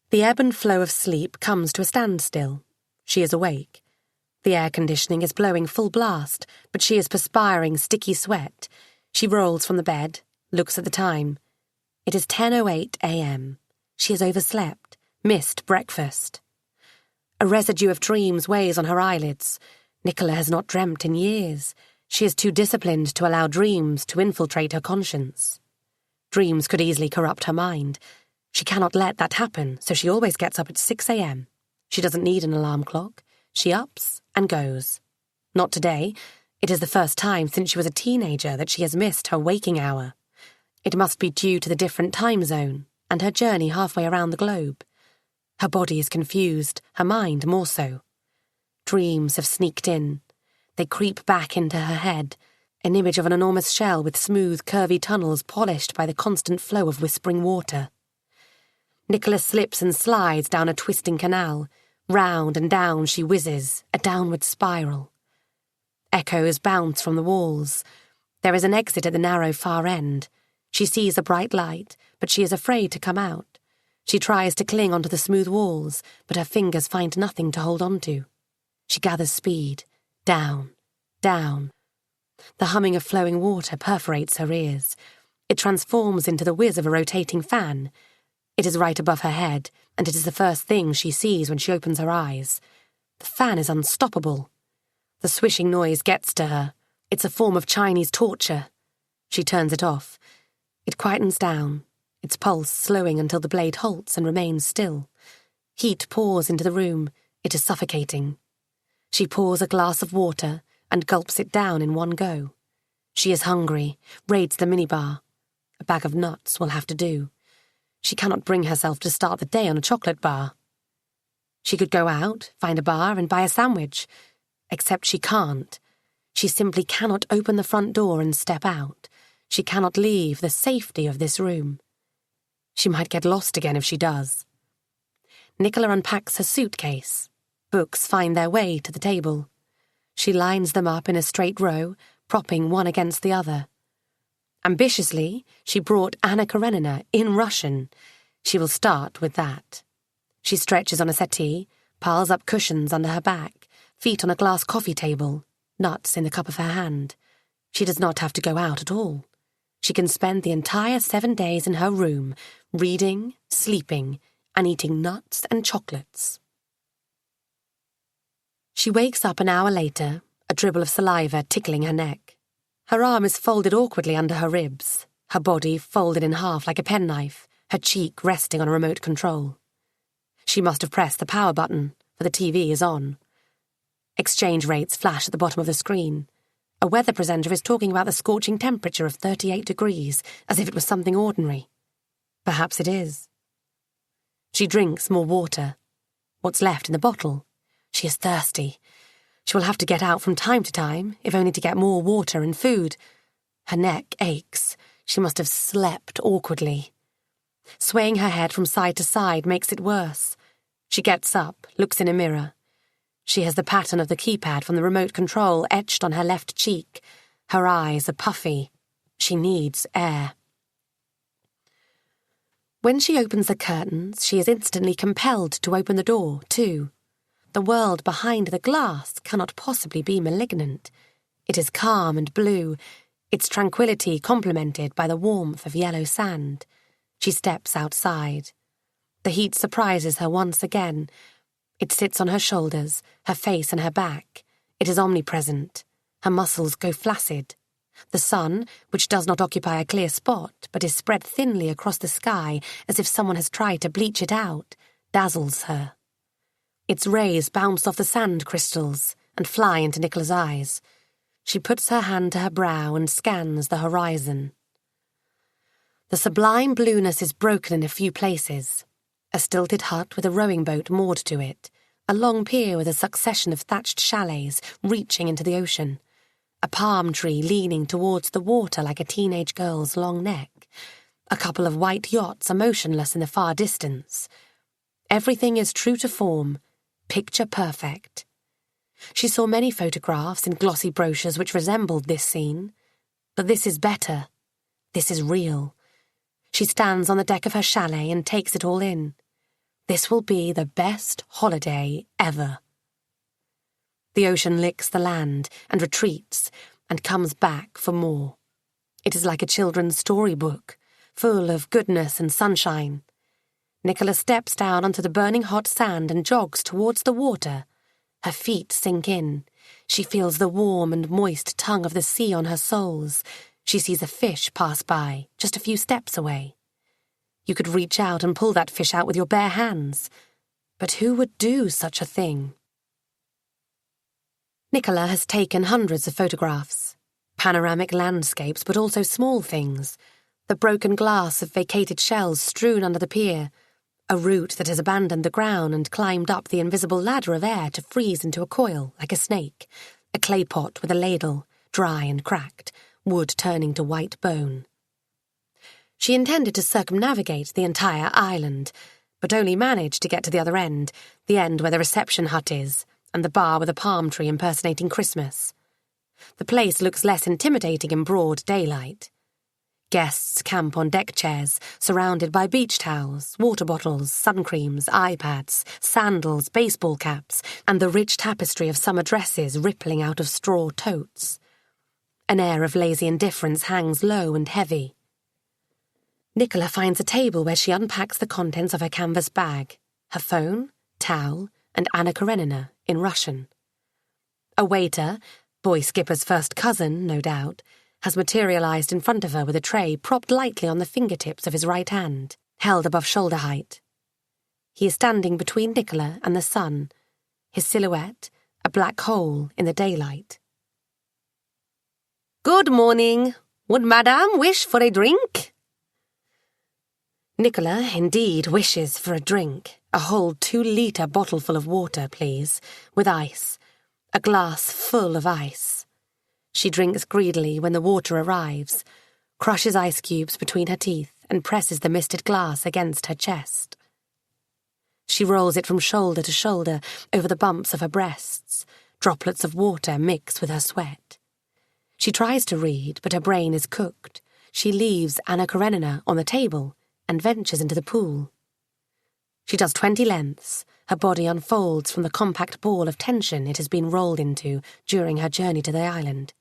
The ebb and flow of sleep comes to a standstill. She is awake. The air conditioning is blowing full blast, but she is perspiring sticky sweat. She rolls from the bed, looks at the time. It is 10:08 a.m. She has overslept, missed breakfast. A residue of dreams weighs on her eyelids. Nicola has not dreamt in years. She is too disciplined to allow dreams to infiltrate her conscience. Dreams could easily corrupt her mind. She cannot let that happen, so she always gets up at 6 a.m. She doesn't need an alarm clock. She ups and goes. Not today. It is the first time since she was a teenager that she has missed her waking hour. It must be due to the different time zone and her journey halfway around the globe. Her body is confused, her mind more so. Dreams have sneaked in. They creep back into her head, an image of an enormous shell with smooth, curvy tunnels polished by the constant flow of whispering water. Nicola slips and slides down a twisting canal. Round and down she whizzes, a downward spiral. Echoes bounce from the walls. There is an exit at the narrow far end. She sees a bright light, but she is afraid to come out. She tries to cling onto the smooth walls, but her fingers find nothing to hold on to. She gathers speed. Down, down. The humming of flowing water perforates her ears. It transforms into the whiz of a rotating fan. It is right above her head, and it is the first thing she sees when she opens her eyes. The fan is unstoppable. The swishing noise gets to her. It's a form of Chinese torture. She turns it off. It quietens down, its pulse slowing until the blade halts and remains still. Heat pours into the room. It is suffocating. She pours a glass of water and gulps it down in one go. She is hungry, raids the minibar. A bag of nuts will have to do. She cannot bring herself to start the day on a chocolate bar. She could go out, find a bar, and buy a sandwich. Except she can't. She simply cannot open the front door and step out. She cannot leave the safety of this room. She might get lost again if she does. Nicola unpacks her suitcase. Books find their way to the table. She lines them up in a straight row, propping one against the other. Ambitiously, she brought Anna Karenina in Russian. She will start with that. She stretches on a settee, piles up cushions under her back, feet on a glass coffee table, nuts in the cup of her hand. She does not have to go out at all. She can spend the entire 7 days in her room, reading, sleeping, and eating nuts and chocolates. She wakes up an hour later, a dribble of saliva tickling her neck. Her arm is folded awkwardly under her ribs, her body folded in half like a penknife, her cheek resting on a remote control. She must have pressed the power button, for the TV is on. Exchange rates flash at the bottom of the screen. A weather presenter is talking about the scorching temperature of 38 degrees, as if it was something ordinary. Perhaps it is. She drinks more water. What's left in the bottle? She is thirsty. She will have to get out from time to time, if only to get more water and food. Her neck aches. She must have slept awkwardly. Swaying her head from side to side makes it worse. She gets up, looks in a mirror. She has the pattern of the keypad from the remote control etched on her left cheek. Her eyes are puffy. She needs air. When she opens the curtains, she is instantly compelled to open the door, too. The world behind the glass cannot possibly be malignant. It is calm and blue, its tranquility complemented by the warmth of yellow sand. She steps outside. The heat surprises her once again. It sits on her shoulders, her face and her back. It is omnipresent. Her muscles go flaccid. The sun, which does not occupy a clear spot, but is spread thinly across the sky as if someone has tried to bleach it out, dazzles her. Its rays bounce off the sand crystals and fly into Nicola's eyes. She puts her hand to her brow and scans the horizon. The sublime blueness is broken in a few places. A stilted hut with a rowing boat moored to it, a long pier with a succession of thatched chalets reaching into the ocean, a palm tree leaning towards the water like a teenage girl's long neck. A couple of white yachts are motionless in the far distance. Everything is true to form, picture perfect. She saw many photographs in glossy brochures which resembled this scene. But this is better. This is real. She stands on the deck of her chalet and takes it all in. This will be the best holiday ever. The ocean licks the land and retreats and comes back for more. It is like a children's storybook, full of goodness and sunshine. Nicola steps down onto the burning hot sand and jogs towards the water. Her feet sink in. She feels the warm and moist tongue of the sea on her soles. She sees a fish pass by, just a few steps away. You could reach out and pull that fish out with your bare hands. But who would do such a thing? Nicola has taken hundreds of photographs. Panoramic landscapes, but also small things. The broken glass of vacated shells strewn under the pier. A root that has abandoned the ground and climbed up the invisible ladder of air to freeze into a coil, like a snake. A clay pot with a ladle, dry and cracked, wood turning to white bone. She intended to circumnavigate the entire island, but only managed to get to the other end, the end where the reception hut is, and the bar with a palm tree impersonating Christmas. The place looks less intimidating in broad daylight. Guests camp on deck chairs, surrounded by beach towels, water bottles, sun creams, iPads, sandals, baseball caps, and the rich tapestry of summer dresses rippling out of straw totes. An air of lazy indifference hangs low and heavy. Nicola finds a table where she unpacks the contents of her canvas bag, her phone, towel, and Anna Karenina in Russian. A waiter, boy Skipper's first cousin, no doubt, has materialized in front of her with a tray propped lightly on the fingertips of his right hand, held above shoulder height. He is standing between Nicola and the sun, his silhouette a black hole in the daylight. "Good morning. Would Madame wish for a drink?" Nicola indeed wishes for a drink, a whole 2-litre bottle full of water, please, with ice, a glass full of ice. She drinks greedily when the water arrives, crushes ice cubes between her teeth and presses the misted glass against her chest. She rolls it from shoulder to shoulder over the bumps of her breasts. Droplets of water mix with her sweat. She tries to read, but her brain is cooked. She leaves Anna Karenina on the table and ventures into the pool. She does 20 lengths. Her body unfolds from the compact ball of tension it has been rolled into during her journey to the island.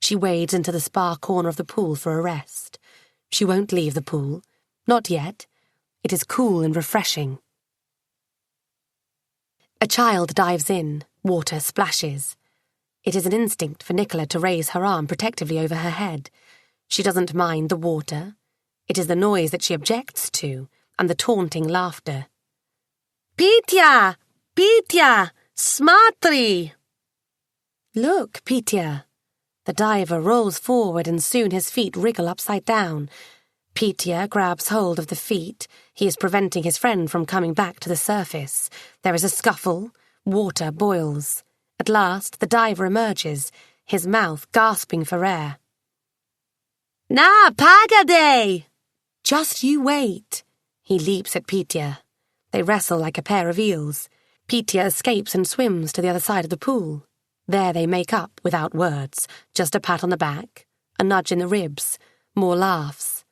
She wades into the spa corner of the pool for a rest. She won't leave the pool. Not yet. It is cool and refreshing. A child dives in. Water splashes. It is an instinct for Nicola to raise her arm protectively over her head. She doesn't mind the water. It is the noise that she objects to, and the taunting laughter. "Pitya! Pitya! Smatri!" "Look, Pitya." The diver rolls forward and soon his feet wriggle upside down. Pitya grabs hold of the feet. He is preventing his friend from coming back to the surface. There is a scuffle. Water boils. At last, the diver emerges, his mouth gasping for air. "Na, pagade!" "Just you wait." He leaps at Pitya. They wrestle like a pair of eels. Pitya escapes and swims to the other side of the pool. There they make up without words, just a pat on the back, a nudge in the ribs, more laughs.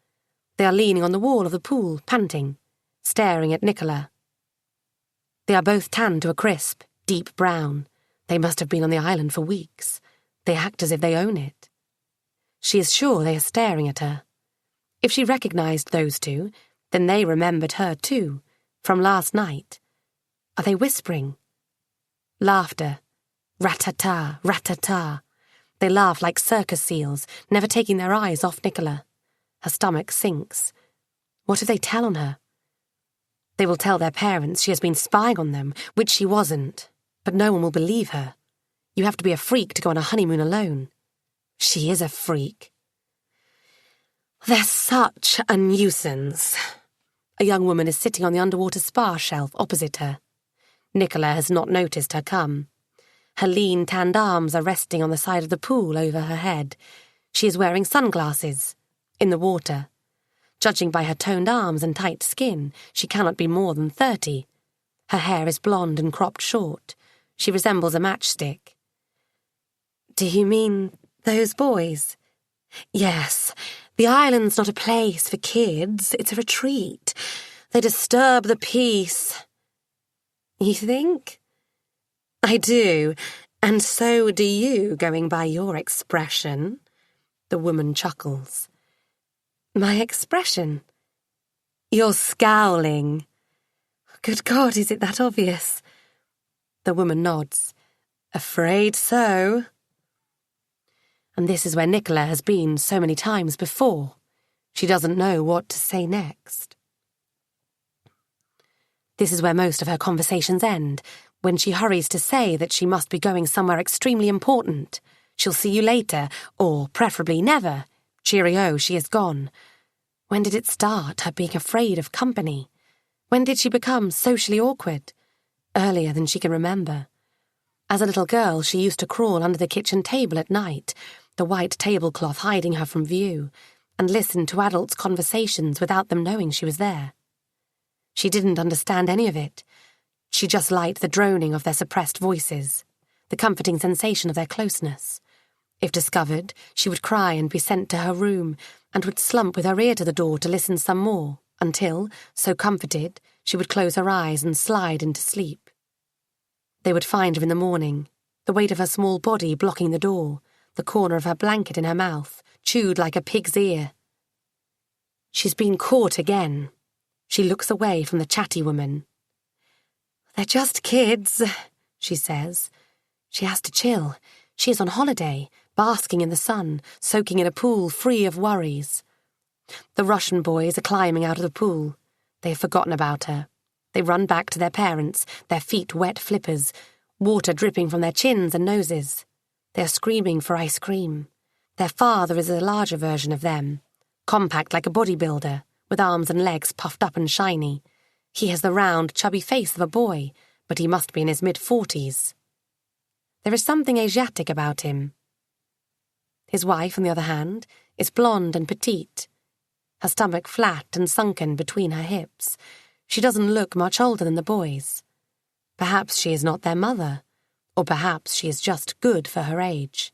They are leaning on the wall of the pool, panting, staring at Nicola. They are both tanned to a crisp, deep brown. They must have been on the island for weeks. They act as if they own it. She is sure they are staring at her. If she recognized those two, then they remembered her too, from last night. Are they whispering? Laughter. Rat-ta-ta, rat-ta-ta. They laugh like circus seals, never taking their eyes off Nicola. Her stomach sinks. What if they tell on her? They will tell their parents she has been spying on them, which she wasn't. But no one will believe her. You have to be a freak to go on a honeymoon alone. She is a freak. They're such a nuisance. A young woman is sitting on the underwater spa shelf opposite her. Nicola has not noticed her come. Her lean, tanned arms are resting on the side of the pool over her head. She is wearing sunglasses. In the water. Judging by her toned arms and tight skin, she cannot be more than 30. Her hair is blonde and cropped short. She resembles a matchstick. "Do you mean those boys?" "Yes. The island's not a place for kids. It's a retreat. They disturb the peace." "You think?" "I do. And so do you, going by your expression." The woman chuckles. "My expression?" "You're scowling." "Good God, is it that obvious?" The woman nods. "Afraid so." And this is where Nicola has been so many times before. She doesn't know what to say next. This is where most of her conversations end, when she hurries to say that she must be going somewhere extremely important. She'll see you later, or preferably never. Cheerio, she is gone. When did it start, her being afraid of company? When did she become socially awkward? Earlier than she can remember. As a little girl, she used to crawl under the kitchen table at night, the white tablecloth hiding her from view, and listen to adults' conversations without them knowing she was there. She didn't understand any of it. She just liked the droning of their suppressed voices, the comforting sensation of their closeness. If discovered, she would cry and be sent to her room, and would slump with her ear to the door to listen some more, until, so comforted, she would close her eyes and slide into sleep. They would find her in the morning, the weight of her small body blocking the door, the corner of her blanket in her mouth, chewed like a pig's ear. She's been caught again. She looks away from the chatty woman. "They're just kids," she says. She has to chill. She is on holiday, basking in the sun, soaking in a pool free of worries. The Russian boys are climbing out of the pool. They have forgotten about her. They run back to their parents, their feet wet flippers, water dripping from their chins and noses. They are screaming for ice cream. Their father is a larger version of them, compact like a bodybuilder, with arms and legs puffed up and shiny. He has the round, chubby face of a boy, but he must be in his mid-40s. There is something Asiatic about him. His wife, on the other hand, is blonde and petite, her stomach flat and sunken between her hips. She doesn't look much older than the boys. Perhaps she is not their mother, or perhaps she is just good for her age.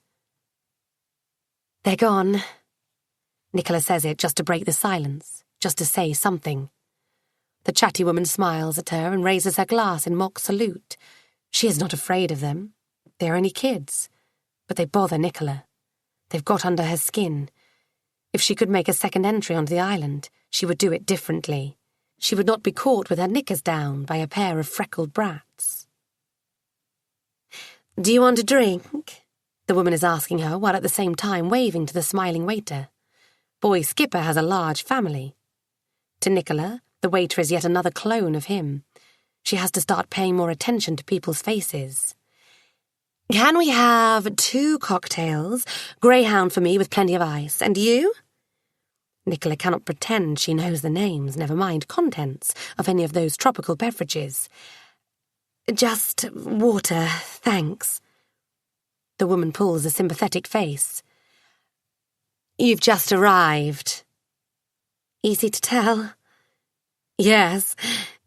They're gone. Nicola says it just to break the silence, just to say something. The chatty woman smiles at her and raises her glass in mock salute. She is not afraid of them. They are only kids, but they bother Nicola. They've got under her skin. If she could make a second entry onto the island, she would do it differently. She would not be caught with her knickers down by a pair of freckled brats. "Do you want a drink?" the woman is asking her, while at the same time waving to the smiling waiter. Boy Skipper has a large family. To Nicola, the waiter is yet another clone of him. She has to start paying more attention to people's faces. "Can we have 2 cocktails? Greyhound for me with plenty of ice. And you?" Nicola cannot pretend she knows the names, never mind contents, of any of those tropical beverages. "Just water, thanks." The woman pulls a sympathetic face. "You've just arrived." "Easy to tell." "Yes,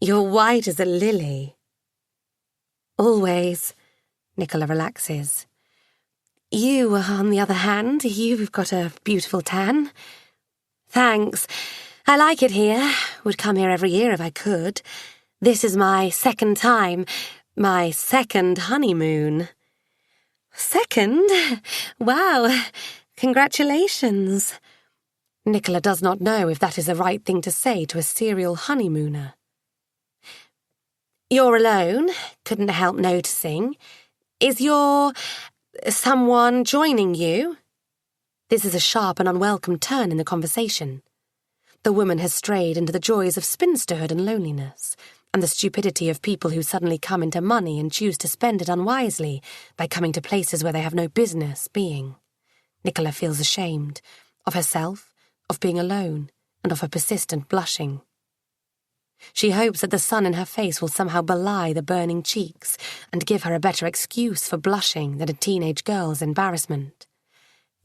you're white as a lily." "Always." Nicola relaxes. "You, on the other hand, you've got a beautiful tan." "Thanks. I like it here. Would come here every year if I could. This is my second time. My second honeymoon." "Second? Wow. Congratulations." Nicola does not know if that is the right thing to say to a serial honeymooner. "You're alone? Couldn't help noticing. Is your someone joining you?" This is a sharp and unwelcome turn in the conversation. The woman has strayed into the joys of spinsterhood and loneliness, and the stupidity of people who suddenly come into money and choose to spend it unwisely by coming to places where they have no business being. Nicola feels ashamed of herself, of being alone, and of her persistent blushing. She hopes that the sun in her face will somehow belie the burning cheeks and give her a better excuse for blushing than a teenage girl's embarrassment.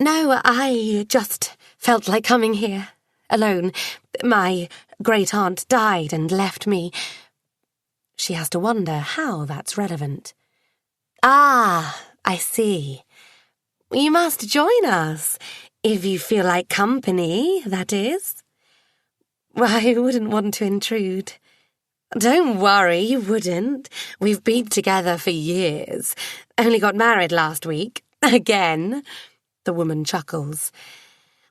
"No, I just felt like coming here, alone. My great-aunt died and left me." She has to wonder how that's relevant. "Ah, I see. You must join us, if you feel like company, that is." "I wouldn't want to intrude." "Don't worry, you wouldn't. We've been together for years. Only got married last week. Again." The woman chuckles.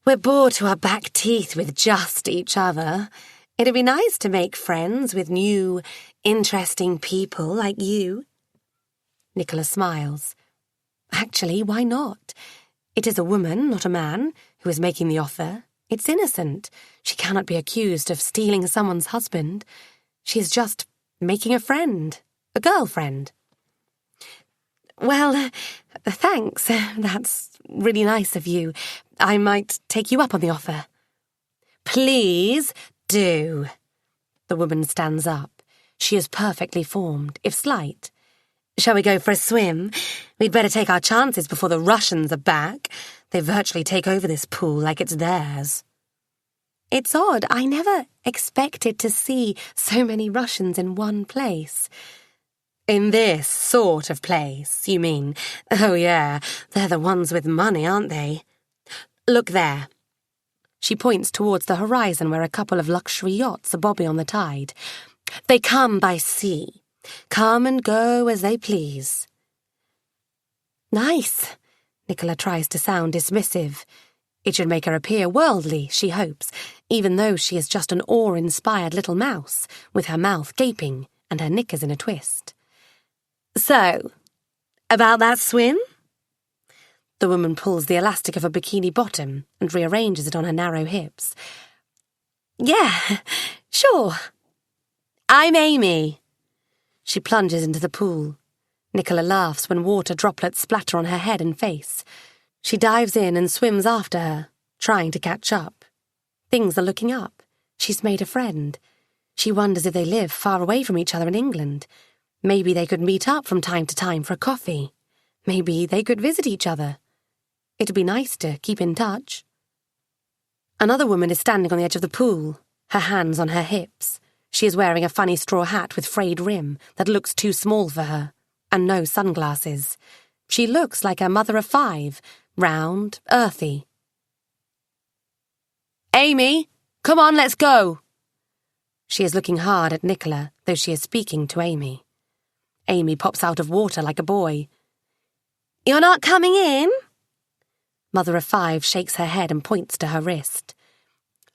"We're bored to our back teeth with just each other. It'd be nice to make friends with new, interesting people like you." Nicola smiles. Actually, why not? It is a woman, not a man, who is making the offer. It's innocent. She cannot be accused of stealing someone's husband. She is just making a friend, a girlfriend. "Well, thanks. That's really nice of you. I might take you up on the offer." "Please do." The woman stands up. She is perfectly formed, if slight. "Shall we go for a swim? We'd better take our chances before the Russians are back. They virtually take over this pool like it's theirs." It's odd. I never expected to see so many Russians in one place. "In this sort of place, you mean? Oh, yeah, they're the ones with money, aren't they? Look there." She points towards the horizon where a couple of luxury yachts are bobbing on the tide. "They come by sea. Come and go as they please." "Nice." Nicola tries to sound dismissive. It should make her appear worldly, she hopes, even though she is just an awe-inspired little mouse, with her mouth gaping and her knickers in a twist. So, about that swim? The woman pulls the elastic of her bikini bottom and rearranges it on her narrow hips. Yeah, sure. I'm Amy. She plunges into the pool. Nicola laughs when water droplets splatter on her head and face. She dives in and swims after her, trying to catch up. Things are looking up. She's made a friend. She wonders if they live far away from each other in England. Maybe they could meet up from time to time for a coffee. Maybe they could visit each other. It'd be nice to keep in touch. Another woman is standing on the edge of the pool, her hands on her hips. She is wearing a funny straw hat with frayed rim that looks too small for her, and no sunglasses. She looks like a mother of 5, round, earthy. Amy, come on, let's go. She is looking hard at Nicola, though she is speaking to Amy. Amy pops out of water like a boy. You're not coming in? Mother of 5 shakes her head and points to her wrist.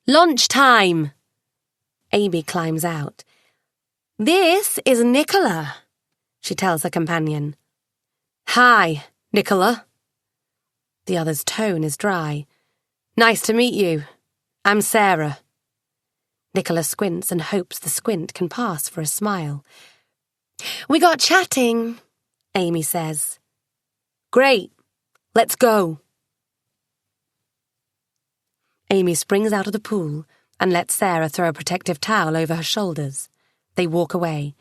Lunchtime! Amy climbs out. This is Nicola, she tells her companion. Hi, Nicola. The other's tone is dry. Nice to meet you. I'm Sarah. Nicola squints and hopes the squint can pass for a smile. We got chatting, Amy says. Great. Let's go. Amy springs out of the pool and lets Sarah throw a protective towel over her shoulders. They walk away.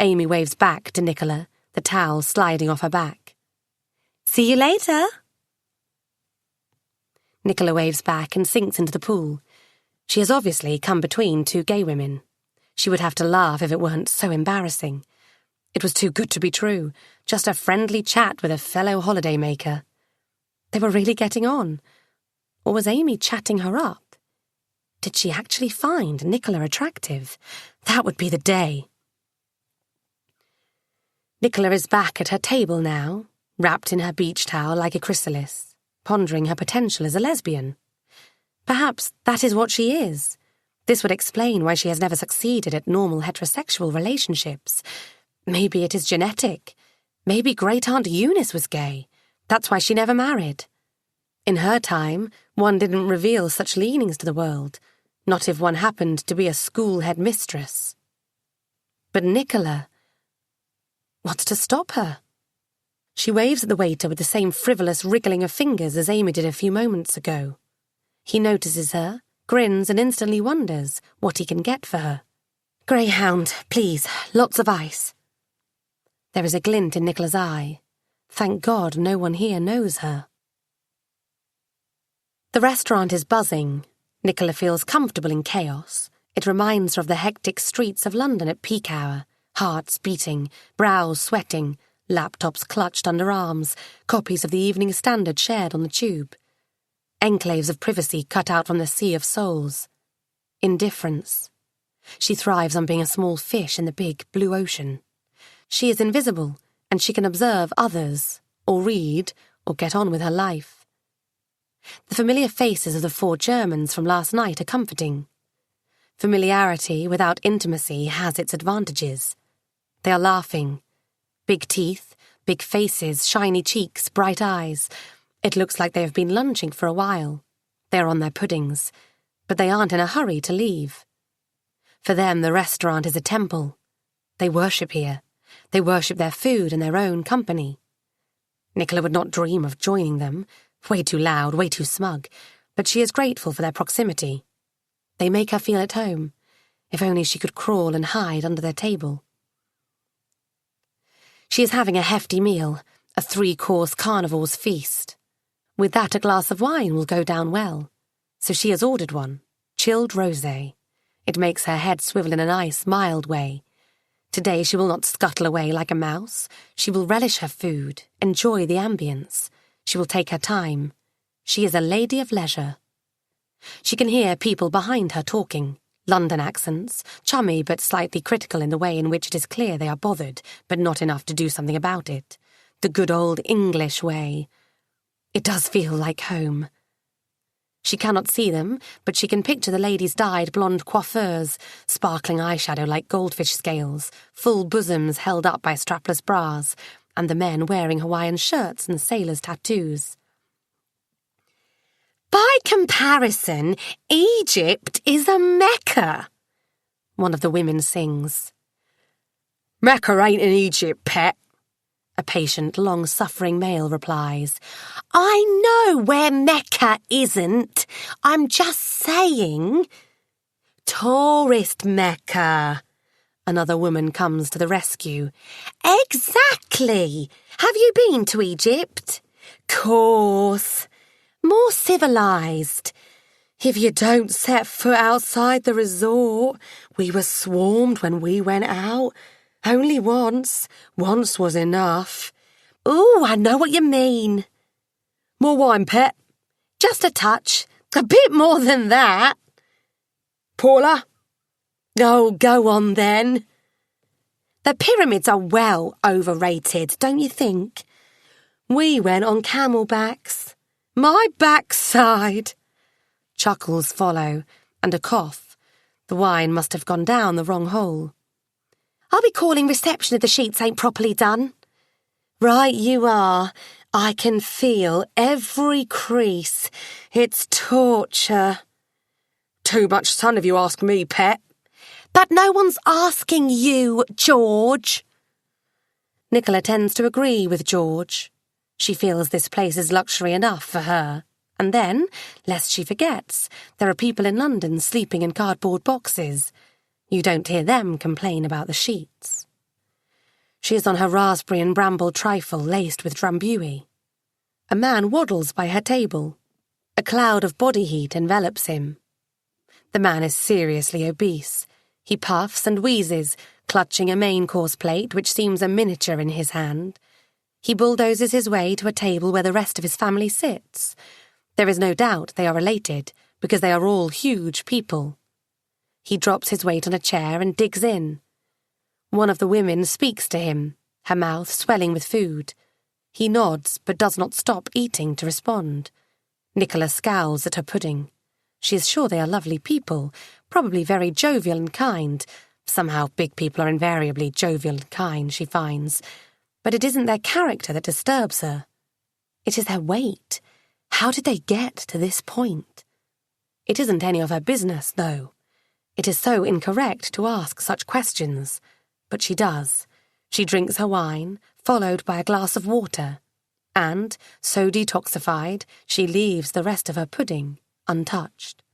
Amy waves back to Nicola, the towel sliding off her back. See you later. Nicola waves back and sinks into the pool. She has obviously come between 2 gay women. She would have to laugh if it weren't so embarrassing. It was too good to be true, just a friendly chat with a fellow holidaymaker. They were really getting on. Or was Amy chatting her up? Did she actually find Nicola attractive? That would be the day. Nicola is back at her table now, wrapped in her beach towel like a chrysalis, pondering her potential as a lesbian. Perhaps that is what she is. This would explain why she has never succeeded at normal heterosexual relationships. Maybe it is genetic. Maybe Great Aunt Eunice was gay. That's why she never married. In her time, one didn't reveal such leanings to the world, not if one happened to be a school headmistress. But Nicola... What's to stop her? She waves at the waiter with the same frivolous wriggling of fingers as Amy did a few moments ago. He notices her, grins and instantly wonders what he can get for her. Greyhound, please, lots of ice. There is a glint in Nicola's eye. Thank God no one here knows her. The restaurant is buzzing. Nicola feels comfortable in chaos. It reminds her of the hectic streets of London at peak hour, hearts beating, brows sweating, laptops clutched under arms, copies of the Evening Standard shared on the tube. Enclaves of privacy cut out from the sea of souls. Indifference. She thrives on being a small fish in the big blue ocean. She is invisible, and she can observe others, or read, or get on with her life. The familiar faces of the 4 Germans from last night are comforting. Familiarity without intimacy has its advantages. They are laughing. Big teeth, big faces, shiny cheeks, bright eyes. It looks like they have been lunching for a while. They are on their puddings, but they aren't in a hurry to leave. For them, the restaurant is a temple. They worship here. They worship their food and their own company. Nicola would not dream of joining them. Way too loud, way too smug, but she is grateful for their proximity. They make her feel at home. If only she could crawl and hide under their table. She is having a hefty meal, a 3-course carnival's feast. With that, a glass of wine will go down well. So she has ordered one, chilled rosé. It makes her head swivel in a nice, mild way. Today she will not scuttle away like a mouse. She will relish her food, enjoy the ambience. She will take her time. She is a lady of leisure. She can hear people behind her talking, London accents, chummy but slightly critical in the way in which it is clear they are bothered, but not enough to do something about it. The good old English way. It does feel like home. She cannot see them, but she can picture the ladies' dyed blonde coiffures, sparkling eyeshadow like goldfish scales, full bosoms held up by strapless bras, and the men wearing Hawaiian shirts and sailors' tattoos. By comparison, Egypt is a Mecca, one of the women sings. Mecca ain't in Egypt, pet, a patient, long-suffering male replies. I know where Mecca isn't. I'm just saying. Tourist Mecca. Another woman comes to the rescue. Exactly. Have you been to Egypt? Course. More civilised. If you don't set foot outside the resort, we were swarmed when we went out. Only once. Once was enough. Ooh, I know what you mean. More wine, pet. Just a touch. A bit more than that. Paula? Oh, go on then. The pyramids are well overrated, don't you think? We went on camelbacks. My backside. Chuckles follow, and a cough. The wine must have gone down the wrong hole. I'll be calling reception if the sheets ain't properly done. Right you are. I can feel every crease. It's torture. Too much sun if you ask me, pet. But no one's asking you, George. Nicola tends to agree with George. She feels this place is luxury enough for her. And then, lest she forgets, there are people in London sleeping in cardboard boxes. You don't hear them complain about the sheets. She is on her raspberry and bramble trifle laced with drambuie. A man waddles by her table. A cloud of body heat envelops him. The man is seriously obese. He puffs and wheezes, clutching a main course plate which seems a miniature in his hand. He bulldozes his way to a table where the rest of his family sits. There is no doubt they are related, because they are all huge people. He drops his weight on a chair and digs in. One of the women speaks to him, her mouth swelling with food. He nods, but does not stop eating to respond. Nicola scowls at her pudding. She is sure they are lovely people, probably very jovial and kind. Somehow big people are invariably jovial and kind, she finds. But it isn't their character that disturbs her. It is their weight. How did they get to this point? It isn't any of her business, though. It is so incorrect to ask such questions. But she does. She drinks her wine, followed by a glass of water. And, so detoxified, she leaves the rest of her pudding untouched.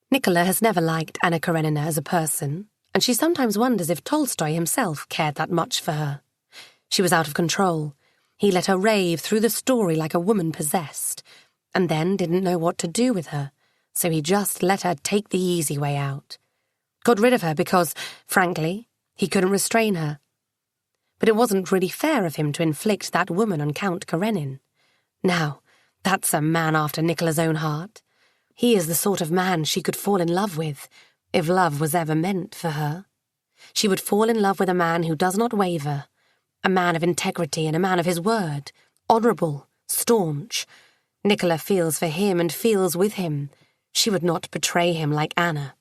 Nicola has never liked Anna Karenina as a person, and she sometimes wonders if Tolstoy himself cared that much for her. She was out of control. He let her rave through the story like a woman possessed, and then didn't know what to do with her, so he just let her take the easy way out. Got rid of her because, frankly, he couldn't restrain her. But it wasn't really fair of him to inflict that woman on Count Karenin. Now, that's a man after Nicola's own heart. He is the sort of man she could fall in love with, if love was ever meant for her. She would fall in love with a man who does not waver, a man of integrity and a man of his word, honourable, staunch. Nicola feels for him and feels with him. She would not betray him like Anna.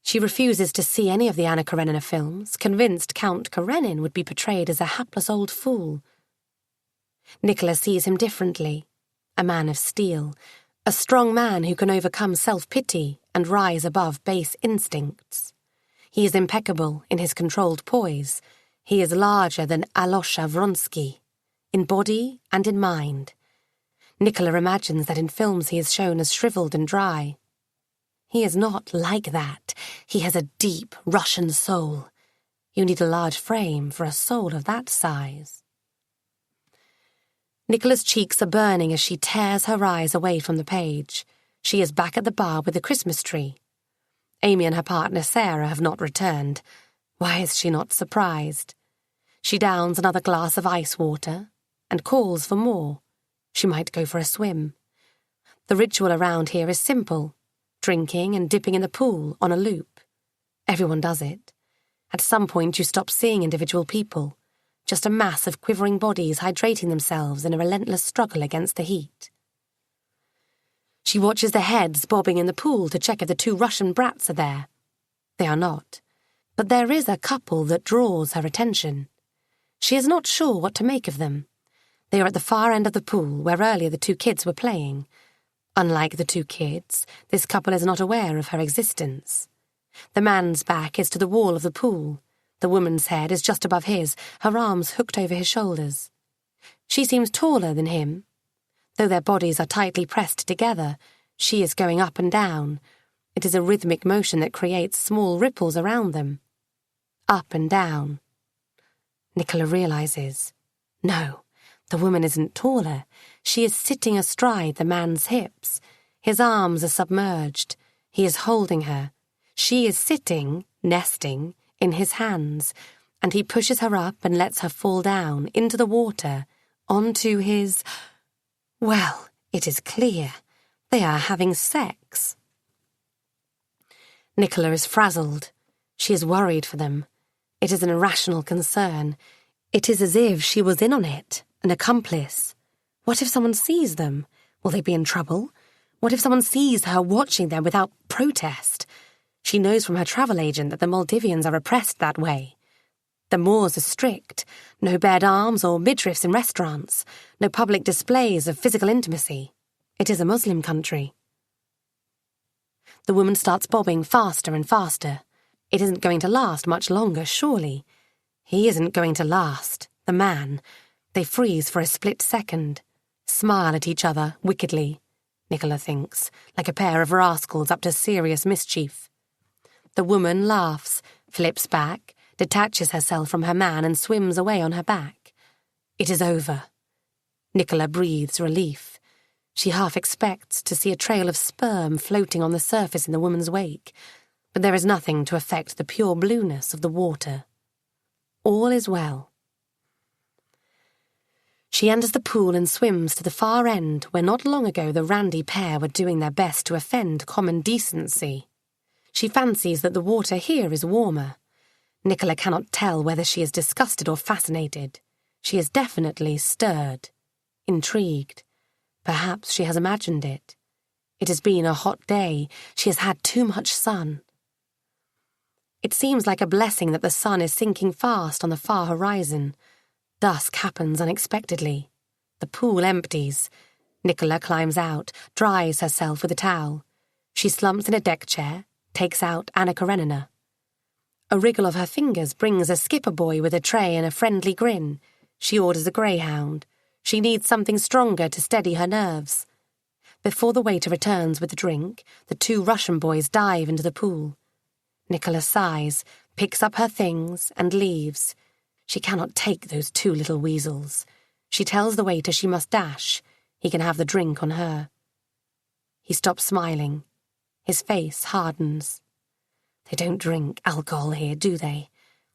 She refuses to see any of the Anna Karenina films, convinced Count Karenin would be portrayed as a hapless old fool. Nicola sees him differently, a man of steel, a strong man who can overcome self-pity and rise above base instincts. He is impeccable in his controlled poise. He is larger than Alosha Vronsky, in body and in mind. Nicola imagines that in films he is shown as shriveled and dry. He is not like that. He has a deep Russian soul. You need a large frame for a soul of that size. Nicola's cheeks are burning as she tears her eyes away from the page. She is back at the bar with the Christmas tree. Amy and her partner Sarah have not returned. Why is she not surprised? She downs another glass of ice water and calls for more. She might go for a swim. The ritual around here is simple. Drinking and dipping in the pool on a loop. Everyone does it. At some point you stop seeing individual people, just a mass of quivering bodies hydrating themselves in a relentless struggle against the heat. She watches the heads bobbing in the pool to check if the two Russian brats are there. They are not. But there is a couple that draws her attention. She is not sure what to make of them. They are at the far end of the pool where earlier the two kids were playing. Unlike the two kids, this couple is not aware of her existence. The man's back is to the wall of the pool. The woman's head is just above his, her arms hooked over his shoulders. She seems taller than him. Though their bodies are tightly pressed together, she is going up and down. It is a rhythmic motion that creates small ripples around them. Up and down. Nicola realizes. No, the woman isn't taller. She is sitting astride the man's hips. His arms are submerged. He is holding her. She is sitting, nesting, in his hands, and he pushes her up and lets her fall down into the water, onto his... Well, it is clear. They are having sex. Nicola is frazzled. She is worried for them. It is an irrational concern. It is as if she was in on it, an accomplice. What if someone sees them? Will they be in trouble? What if someone sees her watching them without protest? She knows from her travel agent that the Maldivians are oppressed that way. The Moors are strict. No bared arms or midriffs in restaurants. No public displays of physical intimacy. It is a Muslim country. The woman starts bobbing faster and faster. It isn't going to last much longer, surely. He isn't going to last, the man. They freeze for a split second. Smile at each other, wickedly, Nicola thinks, like a pair of rascals up to serious mischief. The woman laughs, flips back, detaches herself from her man and swims away on her back. It is over. Nicola breathes relief. She half expects to see a trail of sperm floating on the surface in the woman's wake, but there is nothing to affect the pure blueness of the water. All is well. She enters the pool and swims to the far end where not long ago the randy pair were doing their best to offend common decency. She fancies that the water here is warmer. Nicola cannot tell whether she is disgusted or fascinated. She is definitely stirred, intrigued. Perhaps she has imagined it. It has been a hot day. She has had too much sun. It seems like a blessing that the sun is sinking fast on the far horizon. Dusk happens unexpectedly. The pool empties. Nicola climbs out, dries herself with a towel. She slumps in a deck chair, takes out Anna Karenina. A wriggle of her fingers brings a skipper boy with a tray and a friendly grin. She orders a greyhound. She needs something stronger to steady her nerves. Before the waiter returns with the drink, the two Russian boys dive into the pool. Nicola sighs, picks up her things, and leaves. She cannot take those two little weasels. She tells the waiter she must dash. He can have the drink on her. He stops smiling. His face hardens. They don't drink alcohol here, do they?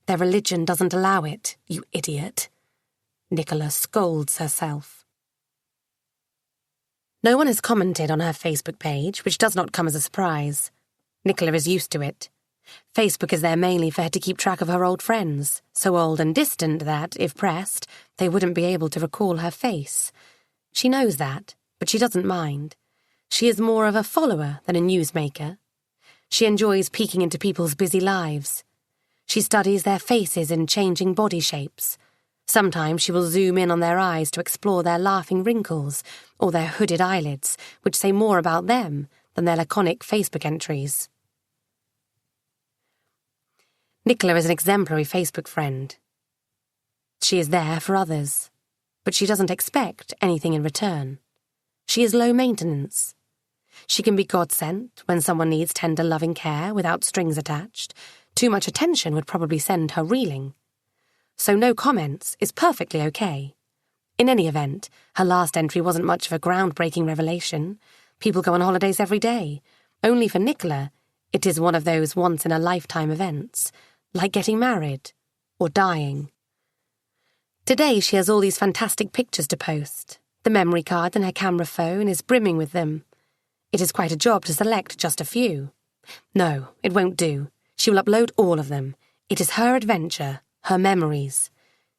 Their religion doesn't allow it, you idiot. Nicola scolds herself. No one has commented on her Facebook page, which does not come as a surprise. Nicola is used to it. Facebook is there mainly for her to keep track of her old friends, so old and distant that, if pressed, they wouldn't be able to recall her face. She knows that, but she doesn't mind. She is more of a follower than a newsmaker. She enjoys peeking into people's busy lives. She studies their faces in changing body shapes. Sometimes she will zoom in on their eyes to explore their laughing wrinkles or their hooded eyelids, which say more about them than their laconic Facebook entries. Nicola is an exemplary Facebook friend. She is there for others, but she doesn't expect anything in return. She is low maintenance. She can be God-sent when someone needs tender loving care without strings attached. Too much attention would probably send her reeling. So no comments is perfectly okay. In any event, her last entry wasn't much of a groundbreaking revelation. People go on holidays every day. Only for Nicola, it is one of those once-in-a-lifetime events, like getting married or dying. Today she has all these fantastic pictures to post. The memory card in her camera phone is brimming with them. It is quite a job to select just a few. No, it won't do. She will upload all of them. It is her adventure, her memories.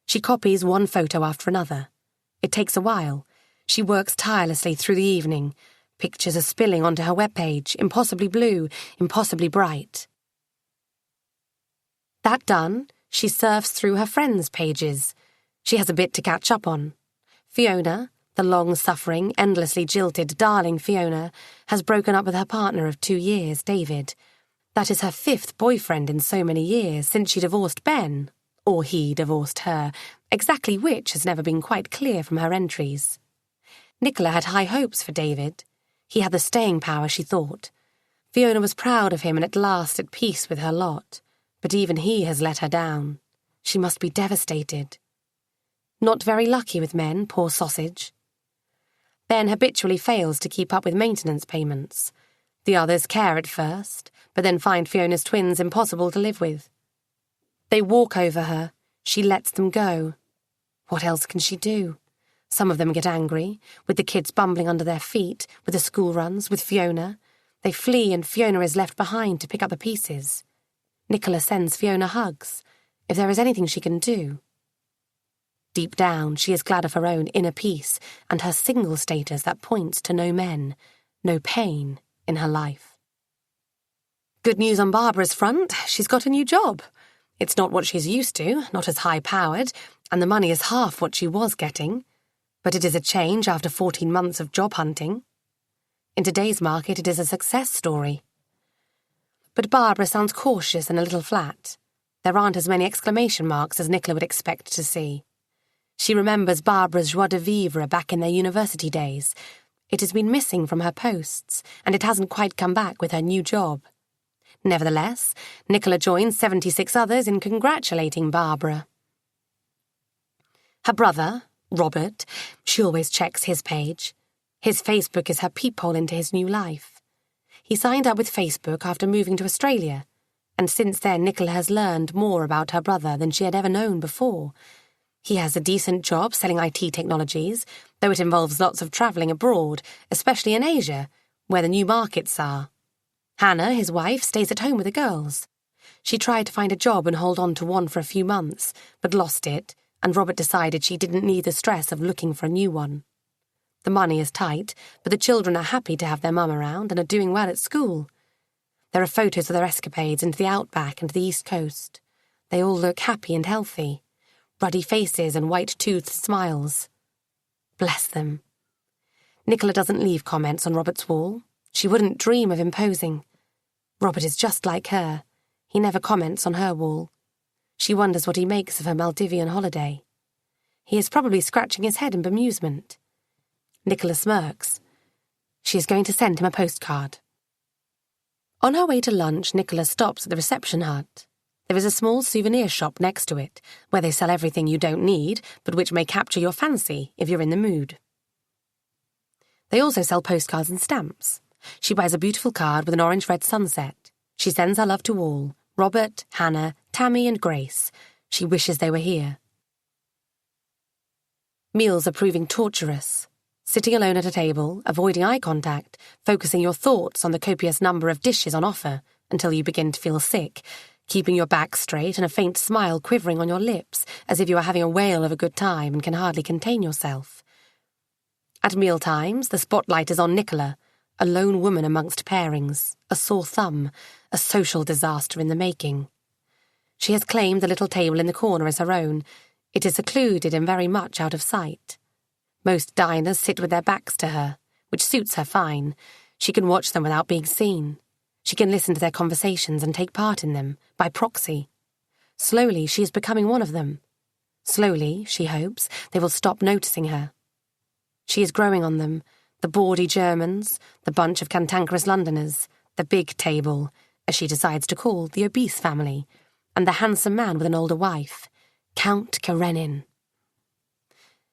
She copies one photo after another. It takes a while. She works tirelessly through the evening, Pictures are spilling onto her webpage, impossibly blue, impossibly bright. That done, she surfs through her friends' pages. She has a bit to catch up on. Fiona, the long-suffering, endlessly jilted, darling Fiona, has broken up with her partner of 2 years, David. That is her 5th boyfriend in so many years since she divorced Ben, or he divorced her, exactly which has never been quite clear from her entries. Nicola had high hopes for David. He had the staying power, she thought. Fiona was proud of him and at last at peace with her lot. But even he has let her down. She must be devastated. Not very lucky with men, poor sausage. Ben habitually fails to keep up with maintenance payments. The others care at first, but then find Fiona's twins impossible to live with. They walk over her. She lets them go. What else can she do? Some of them get angry, with the kids bumbling under their feet, with the school runs, with Fiona. They flee and Fiona is left behind to pick up the pieces. Nicola sends Fiona hugs, if there is anything she can do. Deep down, she is glad of her own inner peace and her single status that points to no men, no pain in her life. Good news on Barbara's front, she's got a new job. It's not what she's used to, not as high-powered, and the money is half what she was getting. But it is a change after 14 months of job hunting. In today's market, it is a success story. But Barbara sounds cautious and a little flat. There aren't as many exclamation marks as Nicola would expect to see. She remembers Barbara's joie de vivre back in their university days. It has been missing from her posts, and it hasn't quite come back with her new job. Nevertheless, Nicola joins 76 others in congratulating Barbara. Her brother, Robert, she always checks his page. His Facebook is her peephole into his new life. He signed up with Facebook after moving to Australia, and since then Nicola has learned more about her brother than she had ever known before. He has a decent job selling IT technologies, though it involves lots of travelling abroad, especially in Asia, where the new markets are. Hannah, his wife, stays at home with the girls. She tried to find a job and hold on to one for a few months, but lost it, and Robert decided she didn't need the stress of looking for a new one. The money is tight, but the children are happy to have their mum around and are doing well at school. There are photos of their escapades into the outback and the East Coast. They all look happy and healthy. Ruddy faces and white-toothed smiles. Bless them. Nicola doesn't leave comments on Robert's wall. She wouldn't dream of imposing. Robert is just like her. He never comments on her wall. She wonders what he makes of her Maldivian holiday. He is probably scratching his head in bemusement. Nicola smirks. She is going to send him a postcard. On her way to lunch, Nicola stops at the reception hut. There is a small souvenir shop next to it, where they sell everything you don't need, but which may capture your fancy if you're in the mood. They also sell postcards and stamps. She buys a beautiful card with an orange-red sunset. She sends her love to all, Robert, Hannah, Tammy and Grace. She wishes they were here. Meals are proving torturous. Sitting alone at a table, avoiding eye contact, focusing your thoughts on the copious number of dishes on offer until you begin to feel sick, keeping your back straight and a faint smile quivering on your lips as if you are having a whale of a good time and can hardly contain yourself. At mealtimes, the spotlight is on Nicola, a lone woman amongst pairings, a sore thumb, a social disaster in the making. She has claimed the little table in the corner as her own. It is secluded and very much out of sight. Most diners sit with their backs to her, which suits her fine. She can watch them without being seen. She can listen to their conversations and take part in them, by proxy. Slowly, she is becoming one of them. Slowly, she hopes, they will stop noticing her. She is growing on them, the bawdy Germans, the bunch of cantankerous Londoners, the big table, as she decides to call the obese family, and the handsome man with an older wife, Count Karenin.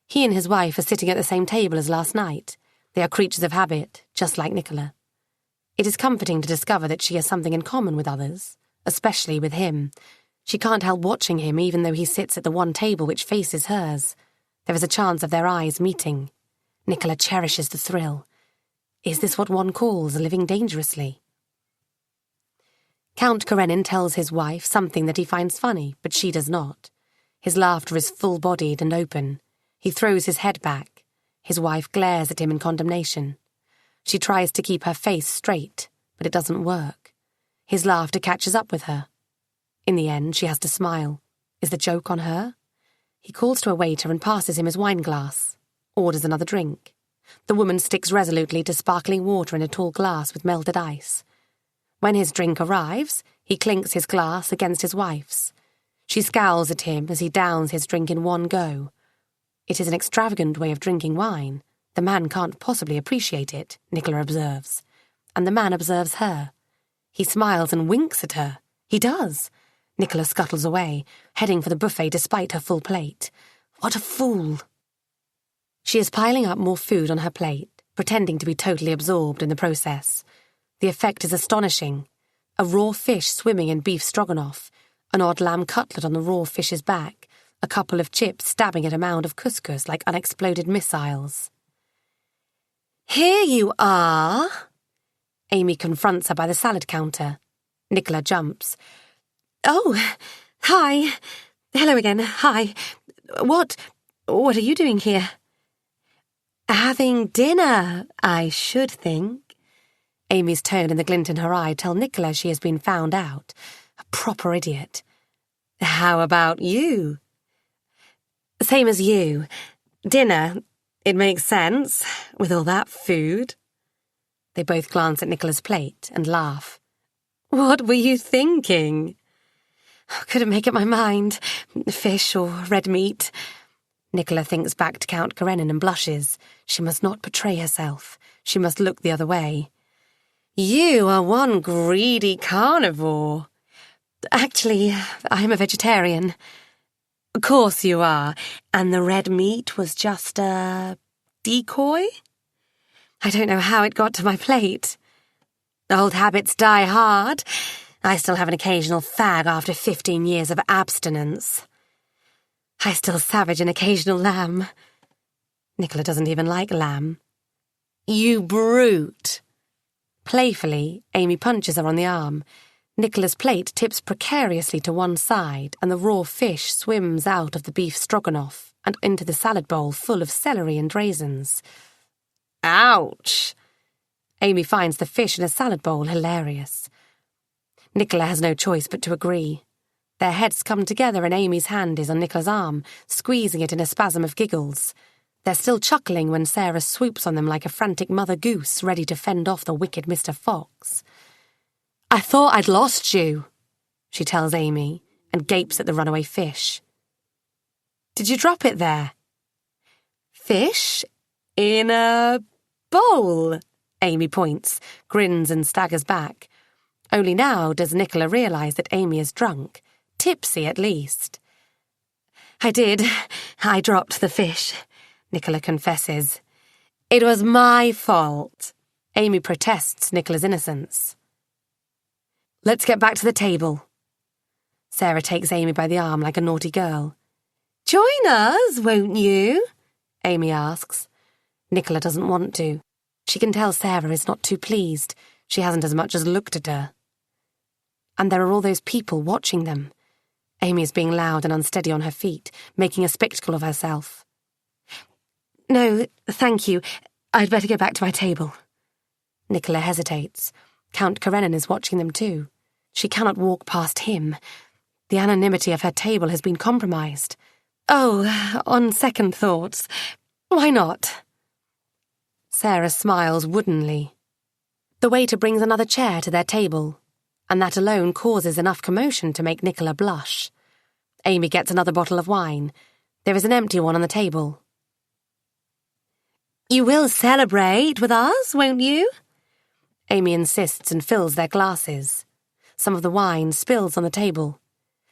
He and his wife are sitting at the same table as last night. They are creatures of habit, just like Nicola. It is comforting to discover that she has something in common with others, especially with him. She can't help watching him even though he sits at the one table which faces hers. There is a chance of their eyes meeting. Nicola cherishes the thrill. Is this what one calls living dangerously? Count Karenin tells his wife something that he finds funny, but she does not. His laughter is full-bodied and open. He throws his head back. His wife glares at him in condemnation. She tries to keep her face straight, but it doesn't work. His laughter catches up with her. In the end, she has to smile. Is the joke on her? He calls to a waiter and passes him his wine glass, orders another drink. The woman sticks resolutely to sparkling water in a tall glass with melted ice. When his drink arrives, he clinks his glass against his wife's. She scowls at him as he downs his drink in one go. It is an extravagant way of drinking wine. The man can't possibly appreciate it, Nicola observes. And the man observes her. He smiles and winks at her. He does. Nicola scuttles away, heading for the buffet despite her full plate. What a fool! She is piling up more food on her plate, pretending to be totally absorbed in the process. The effect is astonishing. A raw fish swimming in beef stroganoff, an odd lamb cutlet on the raw fish's back, a couple of chips stabbing at a mound of couscous like unexploded missiles. "Here you are!" Amy confronts her by the salad counter. Nicola jumps. "Oh, hi. Hello again, hi. What are you doing here?" "Having dinner, I should think." Amy's tone and the glint in her eye tell Nicola she has been found out. A proper idiot. "How about you?" "Same as you. Dinner. It makes sense, with all that food." They both glance at Nicola's plate and laugh. "What were you thinking?" "Couldn't make up my mind. Fish or red meat." Nicola thinks back to Count Karenin and blushes. She must not betray herself. She must look the other way. "You are one greedy carnivore." "Actually, I'm a vegetarian." "Of course you are. And the red meat was just a decoy?" "I don't know how it got to my plate." "Old habits die hard. I still have an occasional fag after 15 years of abstinence." "I still savage an occasional lamb." Nicola doesn't even like lamb. "You brute." Playfully, Amy punches her on the arm. Nicola's plate tips precariously to one side and the raw fish swims out of the beef stroganoff and into the salad bowl full of celery and raisins. "Ouch!" Amy finds the fish in a salad bowl hilarious. Nicola has no choice but to agree. Their heads come together and Amy's hand is on Nicola's arm, squeezing it in a spasm of giggles. They're still chuckling when Sarah swoops on them like a frantic mother goose ready to fend off the wicked Mr. Fox. "I thought I'd lost you," she tells Amy, and gapes at the runaway fish. "Did you drop it there?" "Fish? In a bowl?" Amy points, grins and staggers back. Only now does Nicola realise that Amy is drunk, tipsy at least. "I did. I dropped the fish," Nicola confesses. "It was my fault." Amy protests Nicola's innocence. "Let's get back to the table." Sarah takes Amy by the arm like a naughty girl. "Join us, won't you?" Amy asks. Nicola doesn't want to. She can tell Sarah is not too pleased. She hasn't as much as looked at her. And there are all those people watching them. Amy is being loud and unsteady on her feet, making a spectacle of herself. "No, thank you. I'd better go back to my table." Nicola hesitates. Count Karenin is watching them too. She cannot walk past him. The anonymity of her table has been compromised. "Oh, on second thoughts, why not?" Sarah smiles woodenly. The waiter brings another chair to their table, and that alone causes enough commotion to make Nicola blush. Amy gets another bottle of wine. There is an empty one on the table. "You will celebrate with us, won't you?" Amy insists and fills their glasses. Some of the wine spills on the table.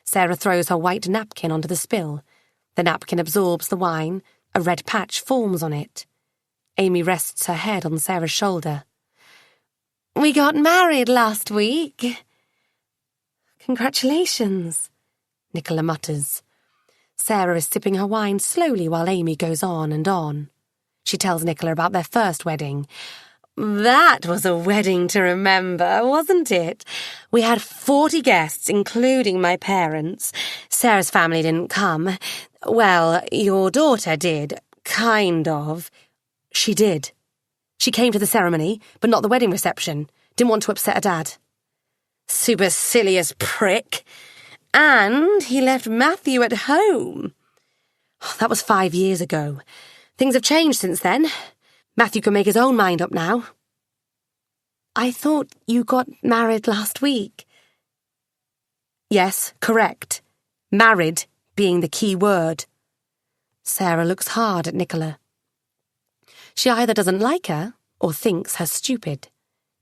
Sarah throws her white napkin onto the spill. The napkin absorbs the wine. A red patch forms on it. Amy rests her head on Sarah's shoulder. "We got married last week." "Congratulations," Nicola mutters. Sarah is sipping her wine slowly while Amy goes on and on. She tells Nicola about their first wedding. "That was a wedding to remember, wasn't it? We had 40 guests, including my parents. Sarah's family didn't come. Well, your daughter did, kind of." "She did," She came to the ceremony, but not the wedding reception. Didn't want to upset her dad. Supercilious prick. And he left Matthew at home. Oh, that was 5 years ago. Things have changed since then. Matthew can make his own mind up now. I thought you got married last week. Yes, correct. Married being the key word. Sarah looks hard at Nicola. She either doesn't like her or thinks her stupid.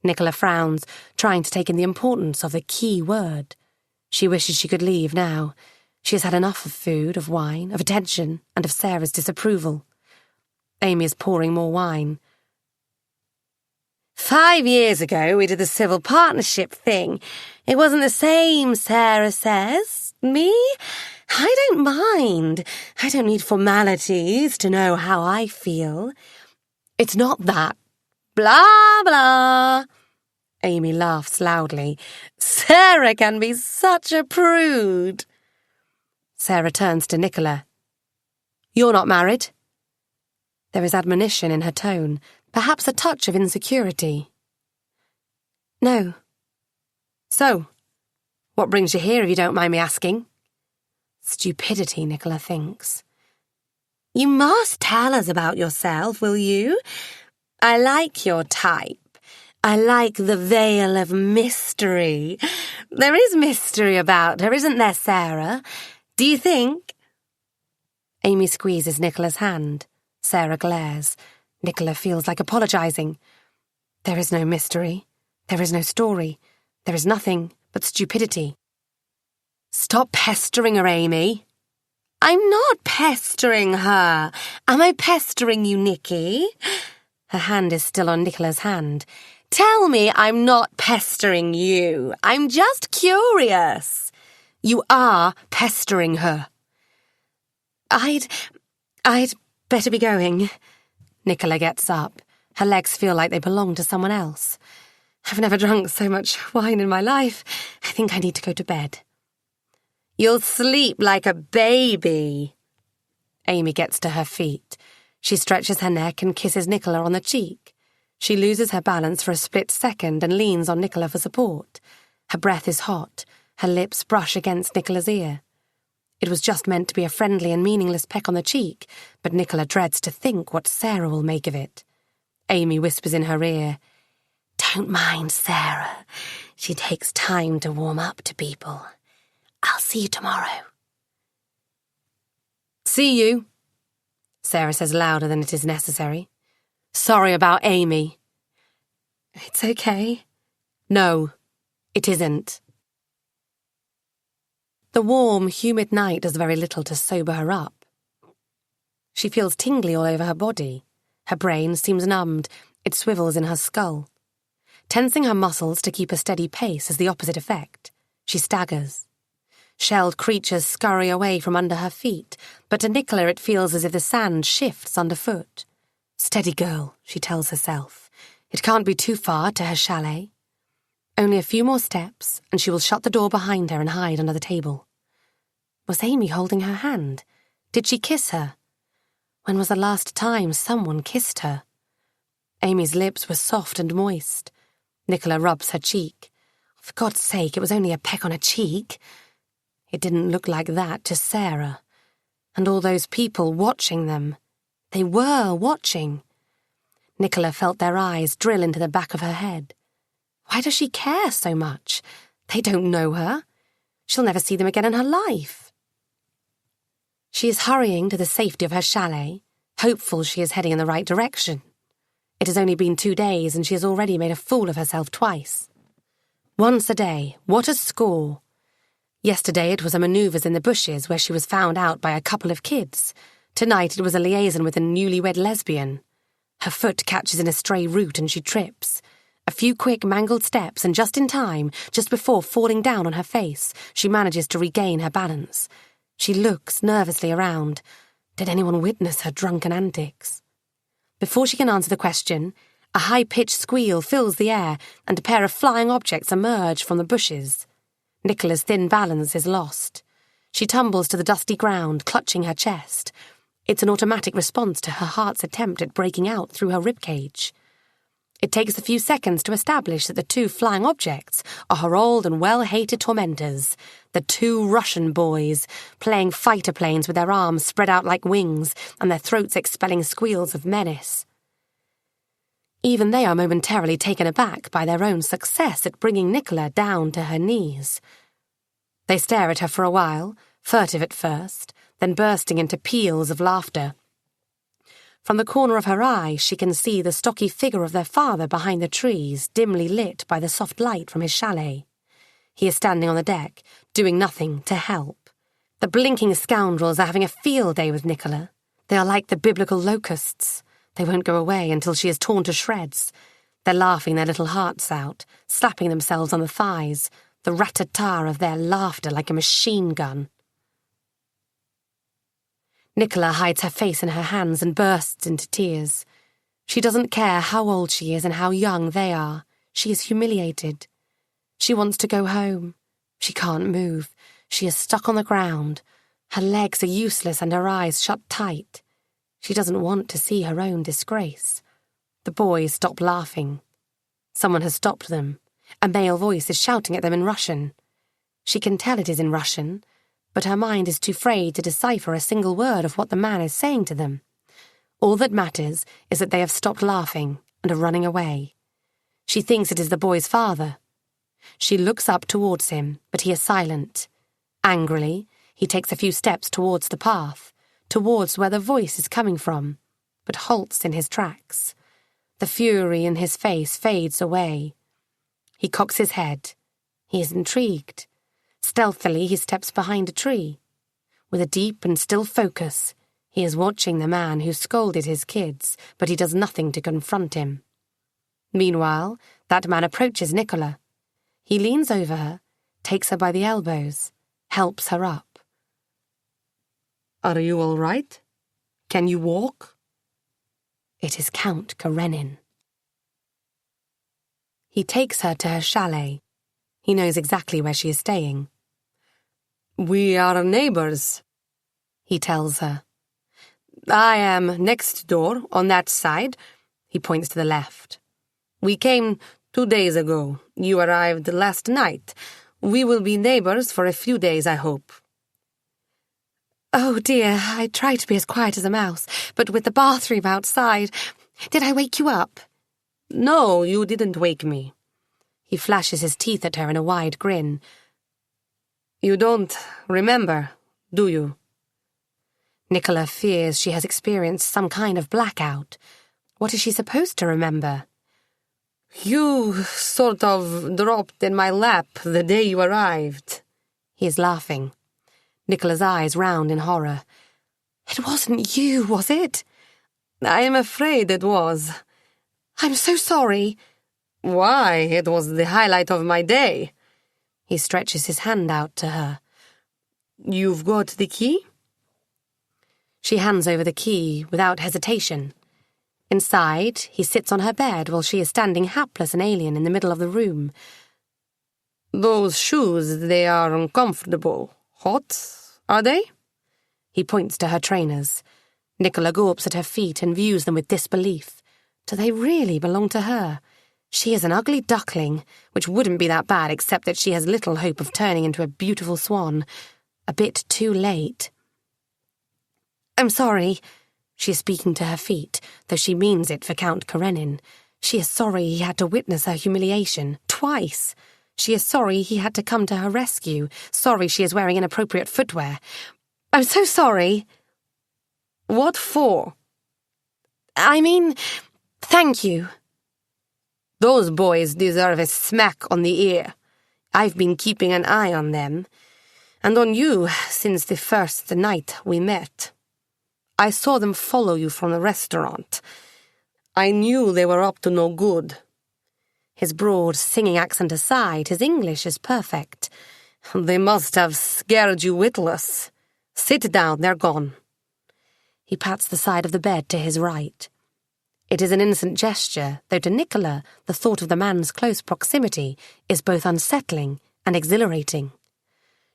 Nicola frowns, trying to take in the importance of the key word. She wishes she could leave now. She has had enough of food, of wine, of attention, and of Sarah's disapproval. Amy is pouring more wine. 5 years ago, we did the civil partnership thing. It wasn't the same, Sarah says. Me? I don't mind. I don't need formalities to know how I feel. It's not that. Blah, blah. Amy laughs loudly. Sarah can be such a prude. Sarah turns to Nicola. You're not married? There is admonition in her tone, perhaps a touch of insecurity. No. So, what brings you here if you don't mind me asking? Stupidity, Nicola thinks. You must tell us about yourself, will you? I like your type. I like the veil of mystery. There is mystery about her, isn't there, Sarah? Do you think? Amy squeezes Nicola's hand. Sarah glares. Nicola feels like apologising. There is no mystery. There is no story. There is nothing but stupidity. Stop pestering her, Amy. I'm not pestering her. Am I pestering you, Nicky? Her hand is still on Nicola's hand. Tell me I'm not pestering you. I'm just curious. You are pestering her. I'd better be going. Nicola gets up. Her legs feel like they belong to someone else. I've never drunk so much wine in my life. I think I need to go to bed. You'll sleep like a baby. Amy gets to her feet. She stretches her neck and kisses Nicola on the cheek. She loses her balance for a split second and leans on Nicola for support. Her breath is hot. Her lips brush against Nicola's ear. It was just meant to be a friendly and meaningless peck on the cheek, but Nicola dreads to think what Sarah will make of it. Amy whispers in her ear, Don't mind Sarah. She takes time to warm up to people. I'll see you tomorrow. See you, Sarah says louder than it is necessary. Sorry about Amy. It's okay. No, it isn't. The warm, humid night does very little to sober her up. She feels tingly all over her body. Her brain seems numbed. It swivels in her skull. Tensing her muscles to keep a steady pace has the opposite effect. She staggers. Shelled creatures scurry away from under her feet, but to Nicola it feels as if the sand shifts underfoot. Steady girl, she tells herself. It can't be too far to her chalet. Only a few more steps, and she will shut the door behind her and hide under the table. Was Amy holding her hand? Did she kiss her? When was the last time someone kissed her? Amy's lips were soft and moist. Nicola rubs her cheek. For God's sake, it was only a peck on her cheek. It didn't look like that to Sarah. And all those people watching them. They were watching. Nicola felt their eyes drill into the back of her head. Why does she care so much? They don't know her. She'll never see them again in her life. She is hurrying to the safety of her chalet, hopeful she is heading in the right direction. It has only been 2 days and she has already made a fool of herself twice. Once a day, what a score! Yesterday it was a manoeuvres in the bushes where she was found out by a couple of kids. Tonight it was a liaison with a newlywed lesbian. Her foot catches in a stray root and she trips. A few quick mangled steps and just in time, just before falling down on her face, she manages to regain her balance. She looks nervously around. Did anyone witness her drunken antics? Before she can answer the question, a high-pitched squeal fills the air and a pair of flying objects emerge from the bushes. Nicola's thin balance is lost. She tumbles to the dusty ground, clutching her chest. It's an automatic response to her heart's attempt at breaking out through her ribcage. It takes a few seconds to establish that the two flying objects are her old and well-hated tormentors, the two Russian boys, playing fighter planes with their arms spread out like wings and their throats expelling squeals of menace. Even they are momentarily taken aback by their own success at bringing Nicola down to her knees. They stare at her for a while, furtive at first, then bursting into peals of laughter. From the corner of her eye, she can see the stocky figure of their father behind the trees, dimly lit by the soft light from his chalet. He is standing on the deck, doing nothing to help. The blinking scoundrels are having a field day with Nicola. They are like the biblical locusts. They won't go away until she is torn to shreds. They're laughing their little hearts out, slapping themselves on the thighs, the rat-a-tat of their laughter like a machine gun. Nicola hides her face in her hands and bursts into tears. She doesn't care how old she is and how young they are. She is humiliated. She wants to go home. She can't move. She is stuck on the ground. Her legs are useless and her eyes shut tight. She doesn't want to see her own disgrace. The boys stop laughing. Someone has stopped them. A male voice is shouting at them in Russian. She can tell it is in Russian, but her mind is too frayed to decipher a single word of what the man is saying to them. All that matters is that they have stopped laughing and are running away. She thinks it is the boy's father. She looks up towards him, but he is silent. Angrily, he takes a few steps towards the path, towards where the voice is coming from, but halts in his tracks. The fury in his face fades away. He cocks his head. He is intrigued. Stealthily, he steps behind a tree. With a deep and still focus, he is watching the man who scolded his kids, but he does nothing to confront him. Meanwhile, that man approaches Nicola. He leans over her, takes her by the elbows, helps her up. "Are you all right? Can you walk?" It is Count Karenin. He takes her to her chalet. He knows exactly where she is staying. "We are neighbors," he tells her. "I am next door, on that side." He points to the left. "We came 2 days ago. You arrived last night. We will be neighbors for a few days, I hope." "Oh, dear, I try to be as quiet as a mouse, but with the bathroom outside... Did I wake you up?" "No, you didn't wake me." He flashes his teeth at her in a wide grin. "You don't remember, do you?" Nicola fears she has experienced some kind of blackout. What is she supposed to remember? "You sort of dropped in my lap the day you arrived." He is laughing. Nicola's eyes round in horror. "It wasn't you, was it?" "I am afraid it was." "I'm so sorry." "Why, it was the highlight of my day." He stretches his hand out to her. "You've got the key?" She hands over the key without hesitation. Inside, he sits on her bed while she is standing hapless and alien in the middle of the room. "Those shoes, they are uncomfortable. Hot, are they?" He points to her trainers. Nicola gawps at her feet and views them with disbelief. Do they really belong to her? She is an ugly duckling, which wouldn't be that bad except that she has little hope of turning into a beautiful swan. A bit too late. "I'm sorry." She is speaking to her feet, though she means it for Count Karenin. She is sorry he had to witness her humiliation, twice. She is sorry he had to come to her rescue, sorry she is wearing inappropriate footwear. "I'm so sorry." "What for?" "I mean, thank you." "Those boys deserve a smack on the ear. I've been keeping an eye on them, and on you since the first night we met. I saw them follow you from the restaurant. I knew they were up to no good." His broad, singing accent aside, his English is perfect. "They must have scared you witless. Sit down, they're gone." He pats the side of the bed to his right. It is an innocent gesture, though to Nicola the thought of the man's close proximity is both unsettling and exhilarating.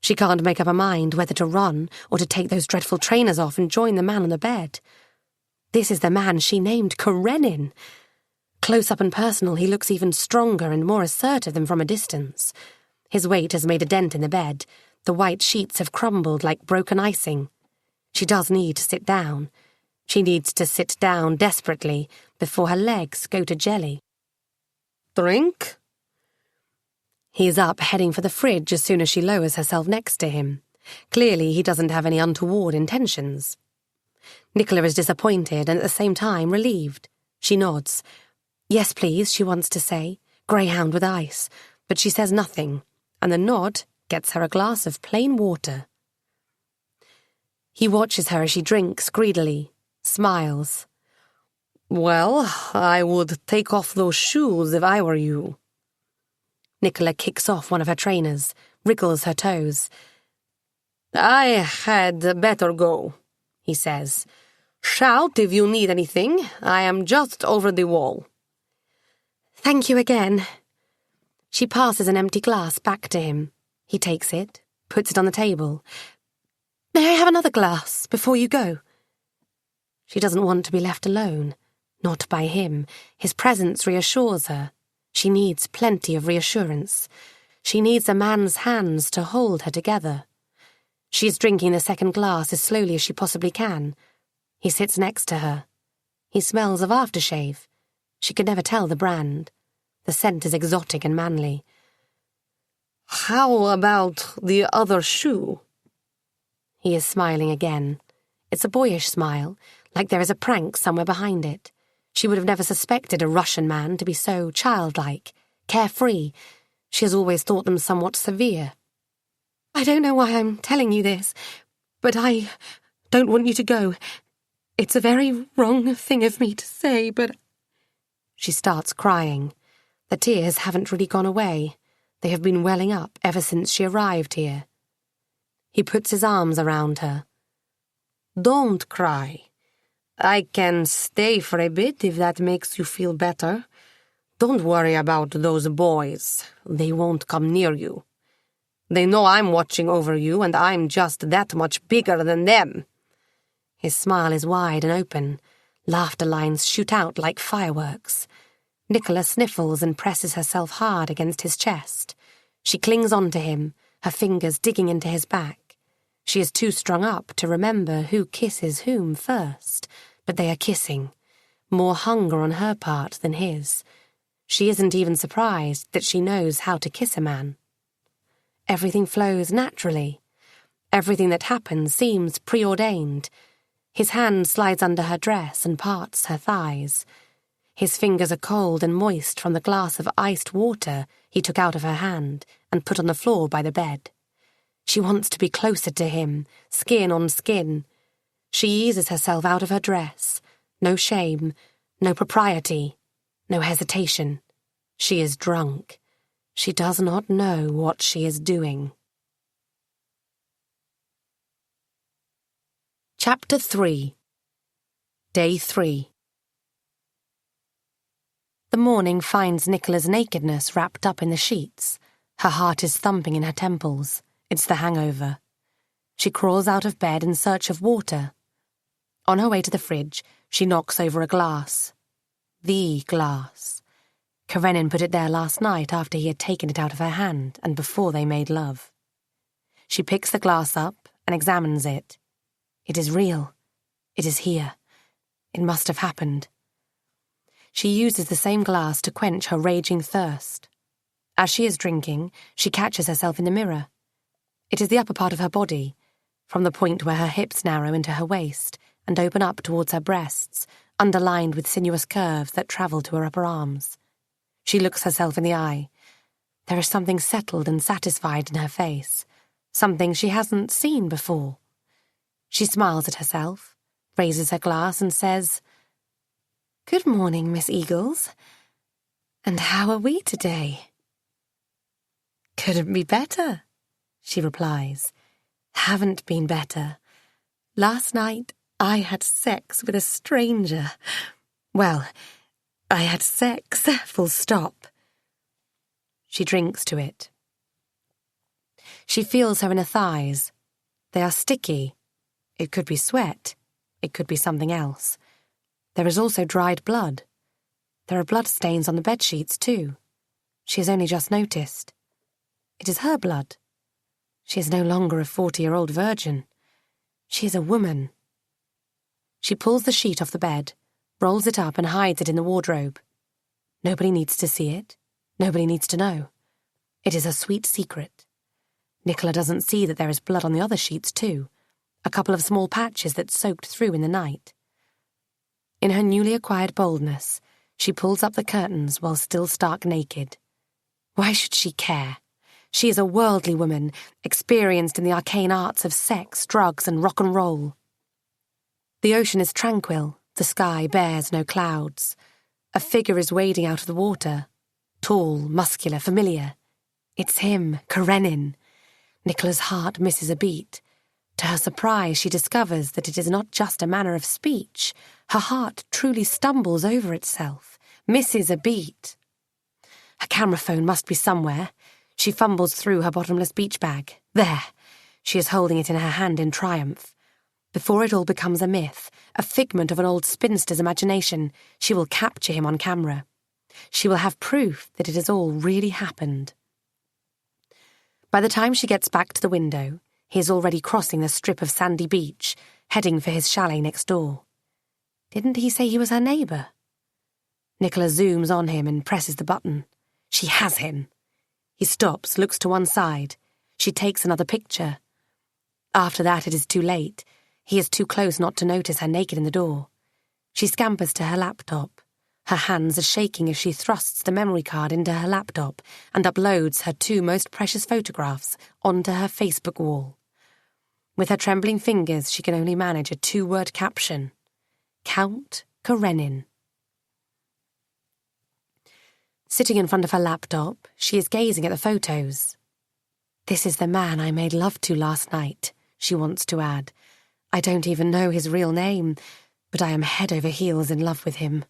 She can't make up her mind whether to run or to take those dreadful trainers off and join the man on the bed. This is the man she named Karenin. Close up and personal, he looks even stronger and more assertive than from a distance. His weight has made a dent in the bed. The white sheets have crumbled like broken icing. She does need to sit down. She needs to sit down desperately before her legs go to jelly. Drink? He is up, heading for the fridge as soon as she lowers herself next to him. Clearly, he doesn't have any untoward intentions. Nicola is disappointed and at the same time relieved. She nods. Yes, please, she wants to say. Greyhound with ice. But she says nothing, and the nod gets her a glass of plain water. He watches her as she drinks greedily, smiles. Well, I would take off those shoes if I were you. Nicola kicks off one of her trainers, wriggles her toes. I had better go, he says. Shout if you need anything. I am just over the wall. Thank you again. She passes an empty glass back to him. He takes it, puts it on the table. May I have another glass before you go? She doesn't want to be left alone. Not by him. His presence reassures her. She needs plenty of reassurance. She needs a man's hands to hold her together. She is drinking the second glass as slowly as she possibly can. He sits next to her. He smells of aftershave. She could never tell the brand. The scent is exotic and manly. How about the other shoe? He is smiling again. It's a boyish smile, like there is a prank somewhere behind it. She would have never suspected a Russian man to be so childlike, carefree. She has always thought them somewhat severe. I don't know why I'm telling you this, but I don't want you to go. It's a very wrong thing of me to say, but... She starts crying. The tears haven't really gone away. They have been welling up ever since she arrived here. He puts his arms around her. Don't cry. I can stay for a bit if that makes you feel better. Don't worry about those boys. They won't come near you. They know I'm watching over you, and I'm just that much bigger than them. His smile is wide and open. Laughter lines shoot out like fireworks. Nicola sniffles and presses herself hard against his chest. She clings on to him, her fingers digging into his back. She is too strung up to remember who kisses whom first, but they are kissing. More hunger on her part than his. She isn't even surprised that she knows how to kiss a man. Everything flows naturally. Everything that happens seems preordained. His hand slides under her dress and parts her thighs. His fingers are cold and moist from the glass of iced water he took out of her hand and put on the floor by the bed. She wants to be closer to him, skin on skin. She eases herself out of her dress. No shame, no propriety, no hesitation. She is drunk. She does not know what she is doing. Chapter 3. Day 3. The morning finds Nicola's nakedness wrapped up in the sheets. Her heart is thumping in her temples. It's the hangover. She crawls out of bed in search of water. On her way to the fridge, she knocks over a glass. The glass. Karenin put it there last night after he had taken it out of her hand and before they made love. She picks the glass up and examines it. It is real. It is here. It must have happened. She uses the same glass to quench her raging thirst. As she is drinking, she catches herself in the mirror. It is the upper part of her body, from the point where her hips narrow into her waist and open up towards her breasts, underlined with sinuous curves that travel to her upper arms. She looks herself in the eye. There is something settled and satisfied in her face, something she hasn't seen before. She smiles at herself, raises her glass and says, "Good morning, Miss Eagles. And how are we today?" "Couldn't be better," she replies. "Haven't been better. Last night I had sex with a stranger. Well, I had sex, full stop." She drinks to it. She feels her inner thighs. They are sticky. It could be sweat. It could be something else. There is also dried blood. There are blood stains on the bedsheets too. She has only just noticed. It is her blood. She is no longer a 40-year-old virgin. She is a woman. She pulls the sheet off the bed, rolls it up and hides it in the wardrobe. Nobody needs to see it. Nobody needs to know. It is a sweet secret. Nicola doesn't see that there is blood on the other sheets too, a couple of small patches that soaked through in the night. In her newly acquired boldness, she pulls up the curtains while still stark naked. Why should she care? She is a worldly woman, experienced in the arcane arts of sex, drugs, and rock and roll. The ocean is tranquil, the sky bears no clouds. A figure is wading out of the water. Tall, muscular, familiar. It's him, Karenin. Nicola's heart misses a beat. To her surprise, she discovers that it is not just a manner of speech. Her heart truly stumbles over itself, misses a beat. Her camera phone must be somewhere. She fumbles through her bottomless beach bag. There! She is holding it in her hand in triumph. Before it all becomes a myth, a figment of an old spinster's imagination, she will capture him on camera. She will have proof that it has all really happened. By the time she gets back to the window, he is already crossing the strip of sandy beach, heading for his chalet next door. Didn't he say he was her neighbour? Nicola zooms on him and presses the button. She has him. He stops, looks to one side. She takes another picture. After that, it is too late. He is too close not to notice her naked in the door. She scampers to her laptop. Her hands are shaking as she thrusts the memory card into her laptop and uploads her 2 most precious photographs onto her Facebook wall. With her trembling fingers, she can only manage a 2-word caption. Count Karenin. Sitting in front of her laptop, she is gazing at the photos. This is the man I made love to last night, she wants to add. I don't even know his real name, but I am head over heels in love with him.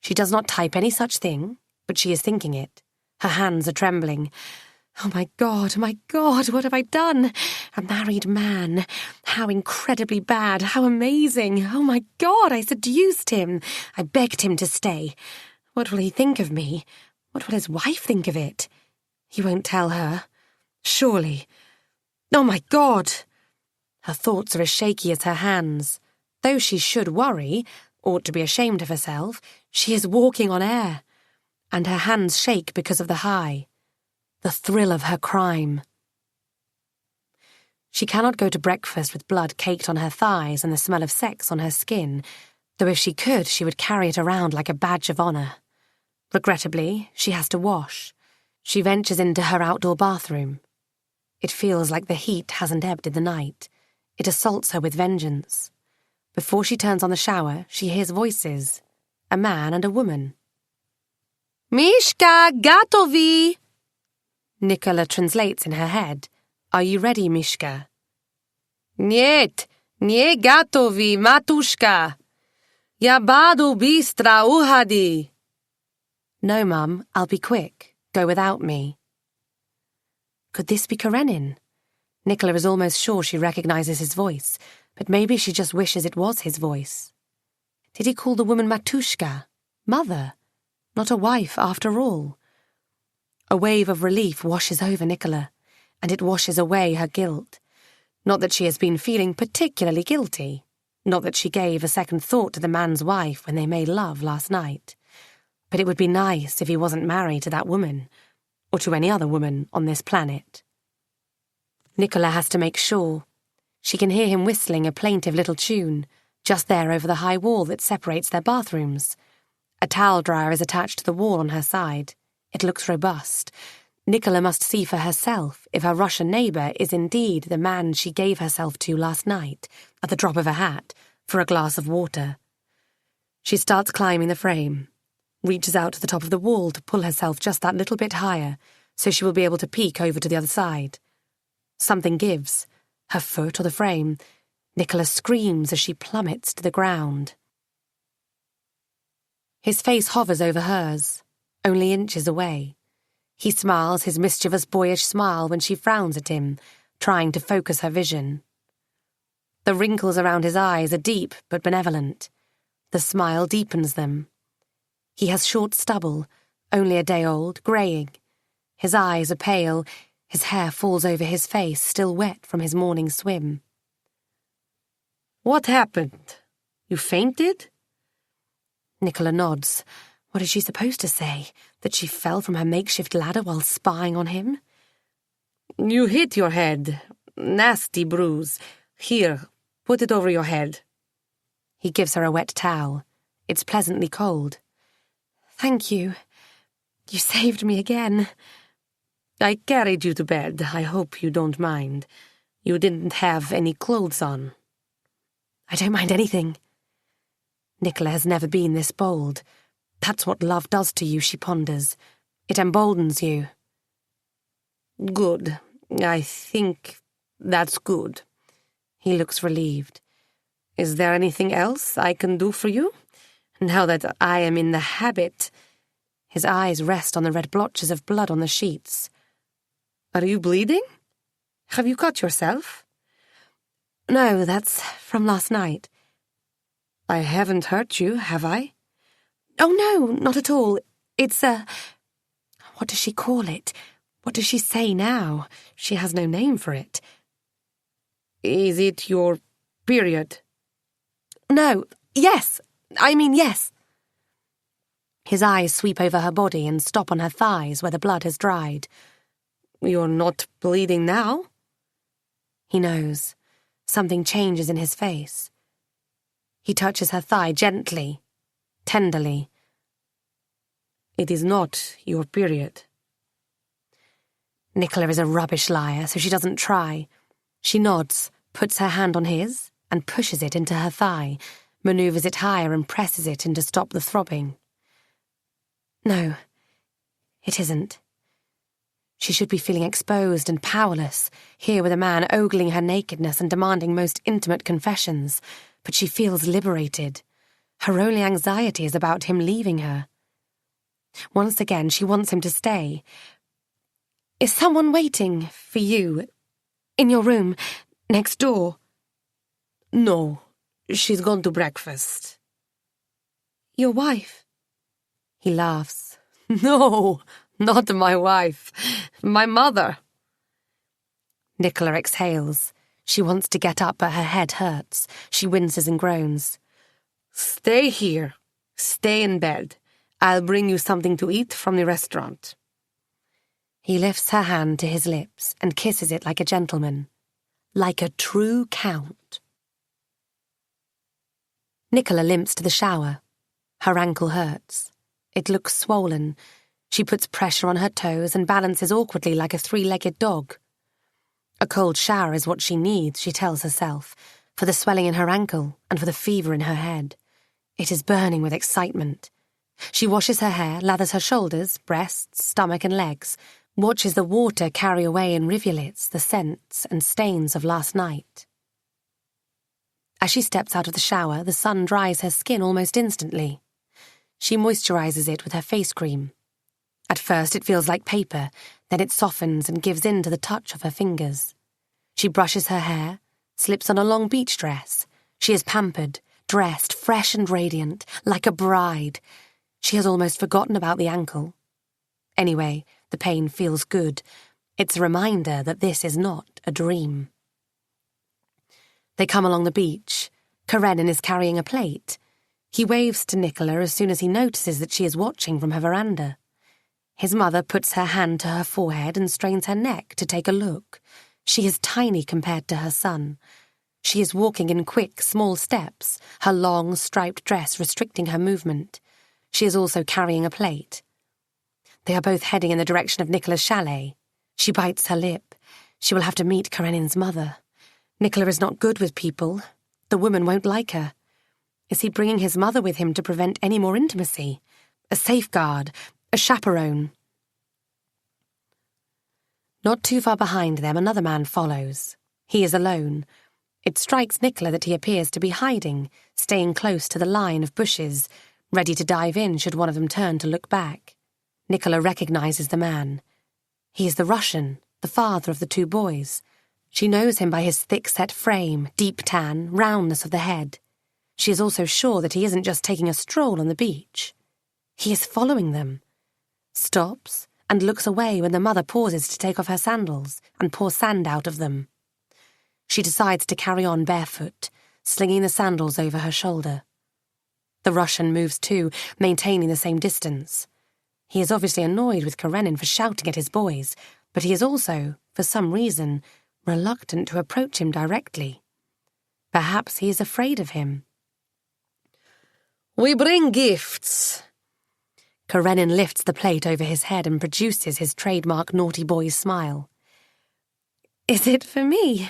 She does not type any such thing, but she is thinking it. Her hands are trembling. Oh my God, what have I done? A married man. How incredibly bad, how amazing. Oh my God, I seduced him. I begged him to stay. What will he think of me? What will his wife think of it? He won't tell her. Surely. Oh my God! Her thoughts are as shaky as her hands. Though she should worry, ought to be ashamed of herself, she is walking on air. And her hands shake because of the high. The thrill of her crime. She cannot go to breakfast with blood caked on her thighs and the smell of sex on her skin, though if she could, she would carry it around like a badge of honour. Regrettably, she has to wash. She ventures into her outdoor bathroom. It feels like the heat hasn't ebbed in the night. It assaults her with vengeance. Before she turns on the shower, she hears voices. A man and a woman. Mishka, gatovi! Nicola translates in her head. Are you ready, Mishka? Niet, nie gatovi, matushka. Ja badu bistra uhadi. No, Mum, I'll be quick. Go without me. Could this be Karenin? Nicola is almost sure she recognises his voice, but maybe she just wishes it was his voice. Did he call the woman Matushka? Mother? Not a wife after all? A wave of relief washes over Nicola, and it washes away her guilt. Not that she has been feeling particularly guilty. Not that she gave a second thought to the man's wife when they made love last night. But it would be nice if he wasn't married to that woman, or to any other woman on this planet. Nicola has to make sure. She can hear him whistling a plaintive little tune, just there over the high wall that separates their bathrooms. A towel dryer is attached to the wall on her side. It looks robust. Nicola must see for herself if her Russian neighbour is indeed the man she gave herself to last night, at the drop of a hat, for a glass of water. She starts climbing the frame, reaches out to the top of the wall to pull herself just that little bit higher, so she will be able to peek over to the other side. Something gives, her foot or the frame. Nicola screams as she plummets to the ground. His face hovers over hers, only inches away. He smiles his mischievous boyish smile when she frowns at him, trying to focus her vision. The wrinkles around his eyes are deep but benevolent. The smile deepens them, He has short stubble, only a day old, greying. His eyes are pale, his hair falls over his face, still wet from his morning swim. What happened? You fainted? Nicola nods. What is she supposed to say? That she fell from her makeshift ladder while spying on him? You hit your head. Nasty bruise. Here, put it over your head. He gives her a wet towel. It's pleasantly cold. Thank you. You saved me again. I carried you to bed. I hope you don't mind. You didn't have any clothes on. I don't mind anything. Nicola has never been this bold. That's what love does to you, she ponders. It emboldens you. Good. I think that's good. He looks relieved. Is there anything else I can do for you? Now that I am in the habit... His eyes rest on the red blotches of blood on the sheets. Are you bleeding? Have you cut yourself? No, that's from last night. I haven't hurt you, have I? Oh, no, not at all. It's what does she call it? What does she say now? She has no name for it. Is it your period? No, yes. I mean, yes. His eyes sweep over her body and stop on her thighs where the blood has dried. You're not bleeding now? He knows. Something changes in his face. He touches her thigh gently, tenderly. It is not your period. Nicola is a rubbish liar, so she doesn't try. She nods, puts her hand on his, and pushes it into her thigh, manoeuvres it higher and presses it in to stop the throbbing. No, it isn't. She should be feeling exposed and powerless, here with a man ogling her nakedness and demanding most intimate confessions, but she feels liberated. Her only anxiety is about him leaving her. Once again, she wants him to stay. Is someone waiting for you? In your room, next door? No, she's gone to breakfast. Your wife? He laughs. No, not my wife. My mother. Nicola exhales. She wants to get up, but her head hurts. She winces and groans. Stay here. Stay in bed. I'll bring you something to eat from the restaurant. He lifts her hand to his lips and kisses it like a gentleman. Like a true count. Nicola limps to the shower. Her ankle hurts. It looks swollen. She puts pressure on her toes and balances awkwardly like a three-legged dog. A cold shower is what she needs, she tells herself, for the swelling in her ankle and for the fever in her head. It is burning with excitement. She washes her hair, lathers her shoulders, breasts, stomach and legs, watches the water carry away in rivulets the scents and stains of last night. As she steps out of the shower, the sun dries her skin almost instantly. She moisturizes it with her face cream. At first it feels like paper, then it softens and gives in to the touch of her fingers. She brushes her hair, slips on a long beach dress. She is pampered, dressed, fresh and radiant, like a bride. She has almost forgotten about the ankle. Anyway, the pain feels good. It's a reminder that this is not a dream. They come along the beach. Karenin is carrying a plate. He waves to Nicola as soon as he notices that she is watching from her veranda. His mother puts her hand to her forehead and strains her neck to take a look. She is tiny compared to her son. She is walking in quick, small steps, her long, striped dress restricting her movement. She is also carrying a plate. They are both heading in the direction of Nicola's chalet. She bites her lip. She will have to meet Karenin's mother. Nicola is not good with people. The woman won't like her. Is he bringing his mother with him to prevent any more intimacy? A safeguard, a chaperone. Not too far behind them, another man follows. He is alone. It strikes Nicola that he appears to be hiding, staying close to the line of bushes, ready to dive in should one of them turn to look back. Nicola recognizes the man. He is the Russian, the father of the two boys. She knows him by his thick-set frame, deep tan, roundness of the head. She is also sure that he isn't just taking a stroll on the beach. He is following them. Stops and looks away when the mother pauses to take off her sandals and pour sand out of them. She decides to carry on barefoot, slinging the sandals over her shoulder. The Russian moves too, maintaining the same distance. He is obviously annoyed with Karenin for shouting at his boys, but he is also, for some reason, reluctant to approach him directly. Perhaps he is afraid of him. We bring gifts. Karenin lifts the plate over his head and produces his trademark naughty boy smile. Is it for me?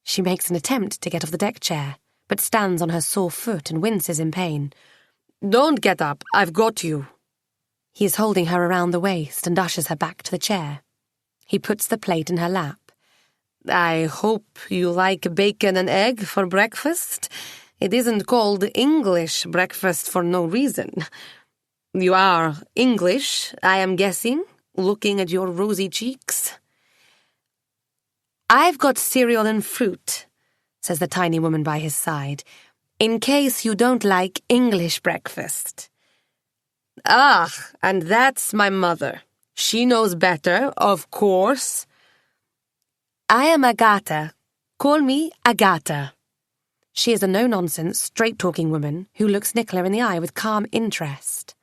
She makes an attempt to get off the deck chair, but stands on her sore foot and winces in pain. Don't get up, I've got you. He is holding her around the waist and ushers her back to the chair. He puts the plate in her lap. I hope you like bacon and egg for breakfast. It isn't called English breakfast for no reason. You are English, I am guessing, looking at your rosy cheeks. I've got cereal and fruit, says the tiny woman by his side, in case you don't like English breakfast. Ah, and that's my mother. She knows better, of course. I am Agata. Call me Agata. She is a no-nonsense, straight-talking woman who looks Nicola in the eye with calm interest.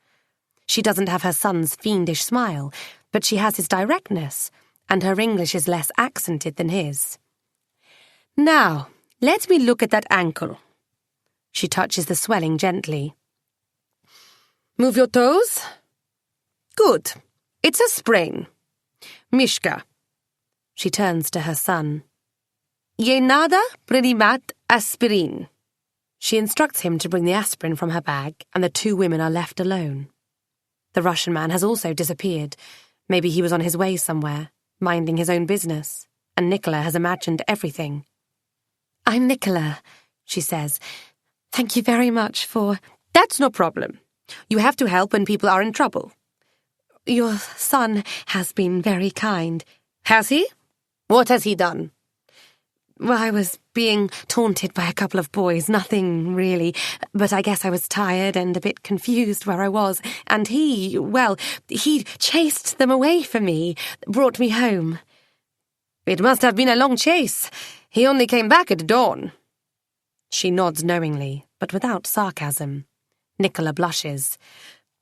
She doesn't have her son's fiendish smile, but she has his directness, and her English is less accented than his. Now, let me look at that ankle. She touches the swelling gently. Move your toes. Good. It's a sprain. Mishka. She turns to her son. Ye nada primat aspirin. She instructs him to bring the aspirin from her bag, and the two women are left alone. The Russian man has also disappeared. Maybe he was on his way somewhere, minding his own business, and Nicola has imagined everything. I'm Nicola, she says. Thank you very much for... That's no problem. You have to help when people are in trouble. Your son has been very kind. Has he? What has he done? Well, I was being taunted by a couple of boys, nothing really, but I guess I was tired and a bit confused where I was, and he chased them away from me, brought me home. It must have been a long chase. He only came back at dawn. She nods knowingly, but without sarcasm. Nicola blushes.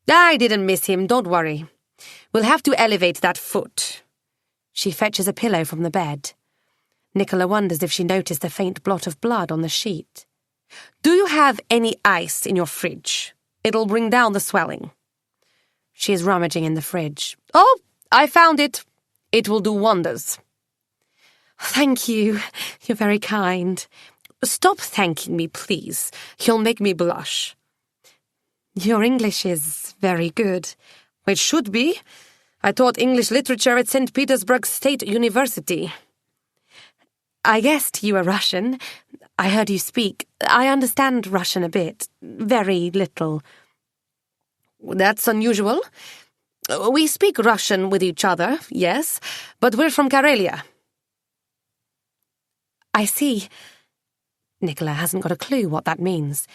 I didn't miss him, don't worry. We'll have to elevate that foot. She fetches a pillow from the bed. Nicola wonders if she noticed a faint blot of blood on the sheet. Do you have any ice in your fridge? It'll bring down the swelling. She is rummaging in the fridge. Oh, I found it. It will do wonders. Thank you. You're very kind. Stop thanking me, please. You'll make me blush. Your English is very good. It should be. I taught English literature at St. Petersburg State University. I guessed you were Russian. I heard you speak. I understand Russian a bit. Very little. That's unusual. We speak Russian with each other, yes, but we're from Karelia. I see. Nicola hasn't got a clue what that means.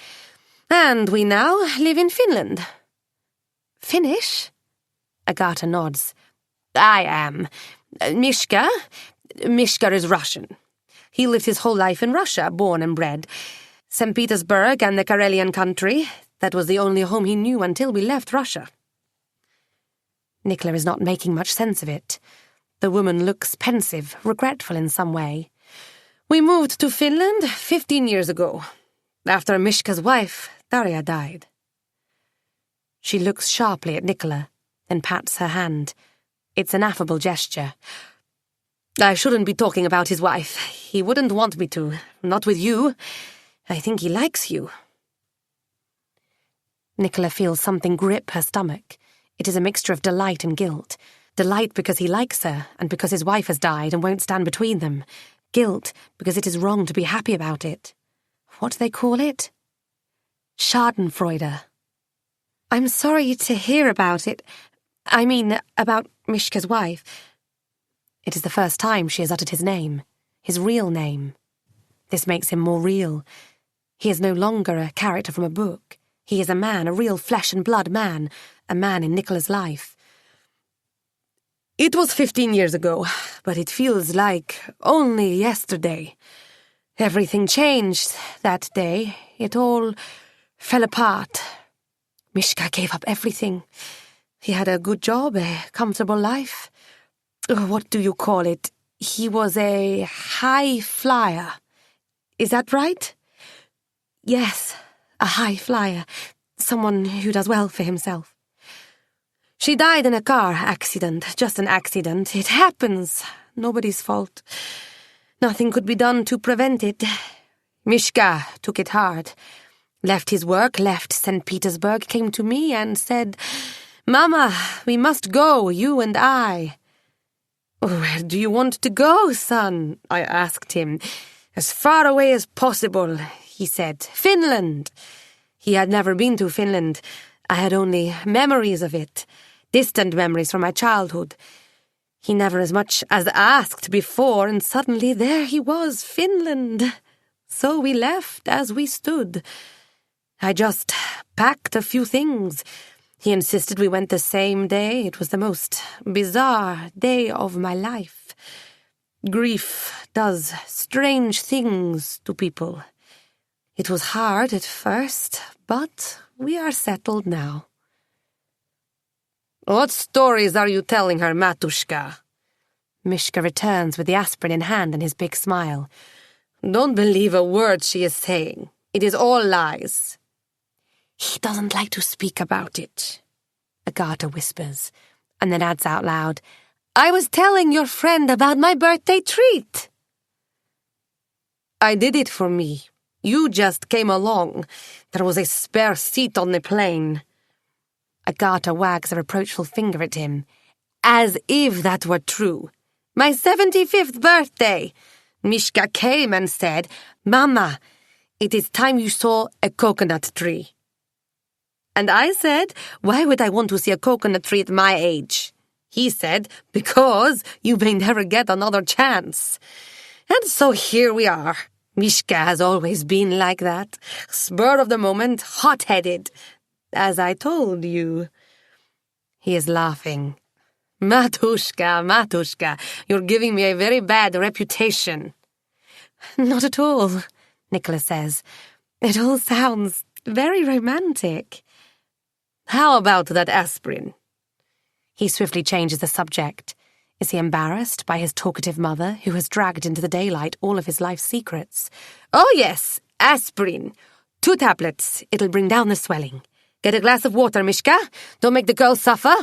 And we now live in Finland. Finnish? Agata nods. I am. Mishka is Russian. He lived his whole life in Russia, born and bred. St. Petersburg and the Karelian country, that was the only home he knew until we left Russia. Nicola is not making much sense of it. The woman looks pensive, regretful in some way. We moved to Finland 15 years ago, after Mishka's wife, Darya, died. She looks sharply at Nicola, then pats her hand. It's an affable gesture. I shouldn't be talking about his wife. He wouldn't want me to. Not with you. I think he likes you. Nicola feels something grip her stomach. It is a mixture of delight and guilt. Delight because he likes her, and because his wife has died and won't stand between them. Guilt because it is wrong to be happy about it. What do they call it? Schadenfreude. I'm sorry to hear about it. I mean, about Mishka's wife. It is the first time she has uttered his name, his real name. This makes him more real. He is no longer a character from a book. He is a man, a real flesh-and-blood man, a man in Nicola's life. It was 15 years ago, but it feels like only yesterday. Everything changed that day. It all fell apart. Mishka gave up everything. He had a good job, a comfortable life. What do you call it? He was a high flyer. Is that right? Yes, a high flyer. Someone who does well for himself. She died in a car accident, just an accident. It happens. Nobody's fault. Nothing could be done to prevent it. Mishka took it hard. Left his work, left St. Petersburg, came to me and said, "Mama, we must go, you and I." "Where do you want to go, son?" I asked him. "As far away as possible," he said. "Finland." He had never been to Finland. I had only memories of it, distant memories from my childhood. He never as much as asked before, and suddenly there he was, Finland. So we left as we stood. I just packed a few things. He insisted we went the same day. It was the most bizarre day of my life. Grief does strange things to people. It was hard at first, but we are settled now. "What stories are you telling her, Matushka?" Mishka returns with the aspirin in hand and his big smile. "Don't believe a word she is saying. It is all lies." "He doesn't like to speak about it," Agatha whispers, and then adds out loud, "I was telling your friend about my birthday treat." "I did it for me. You just came along. There was a spare seat on the plane." Agatha wags a reproachful finger at him. "As if that were true. My 75th birthday. Mishka came and said, 'Mama, it is time you saw a coconut tree.' And I said, 'Why would I want to see a coconut tree at my age?' He said, 'Because you may never get another chance.' And so here we are. Mishka has always been like that. Spur of the moment, hot-headed. As I told you." He is laughing. Matushka, you're giving me a very bad reputation." "Not at all," Nicola says. "It all sounds very romantic." "How about that aspirin?" He swiftly changes the subject. Is he embarrassed by his talkative mother, who has dragged into the daylight all of his life's secrets? "Oh yes, aspirin. 2 tablets. It'll bring down the swelling. Get a glass of water, Mishka. Don't make the girl suffer."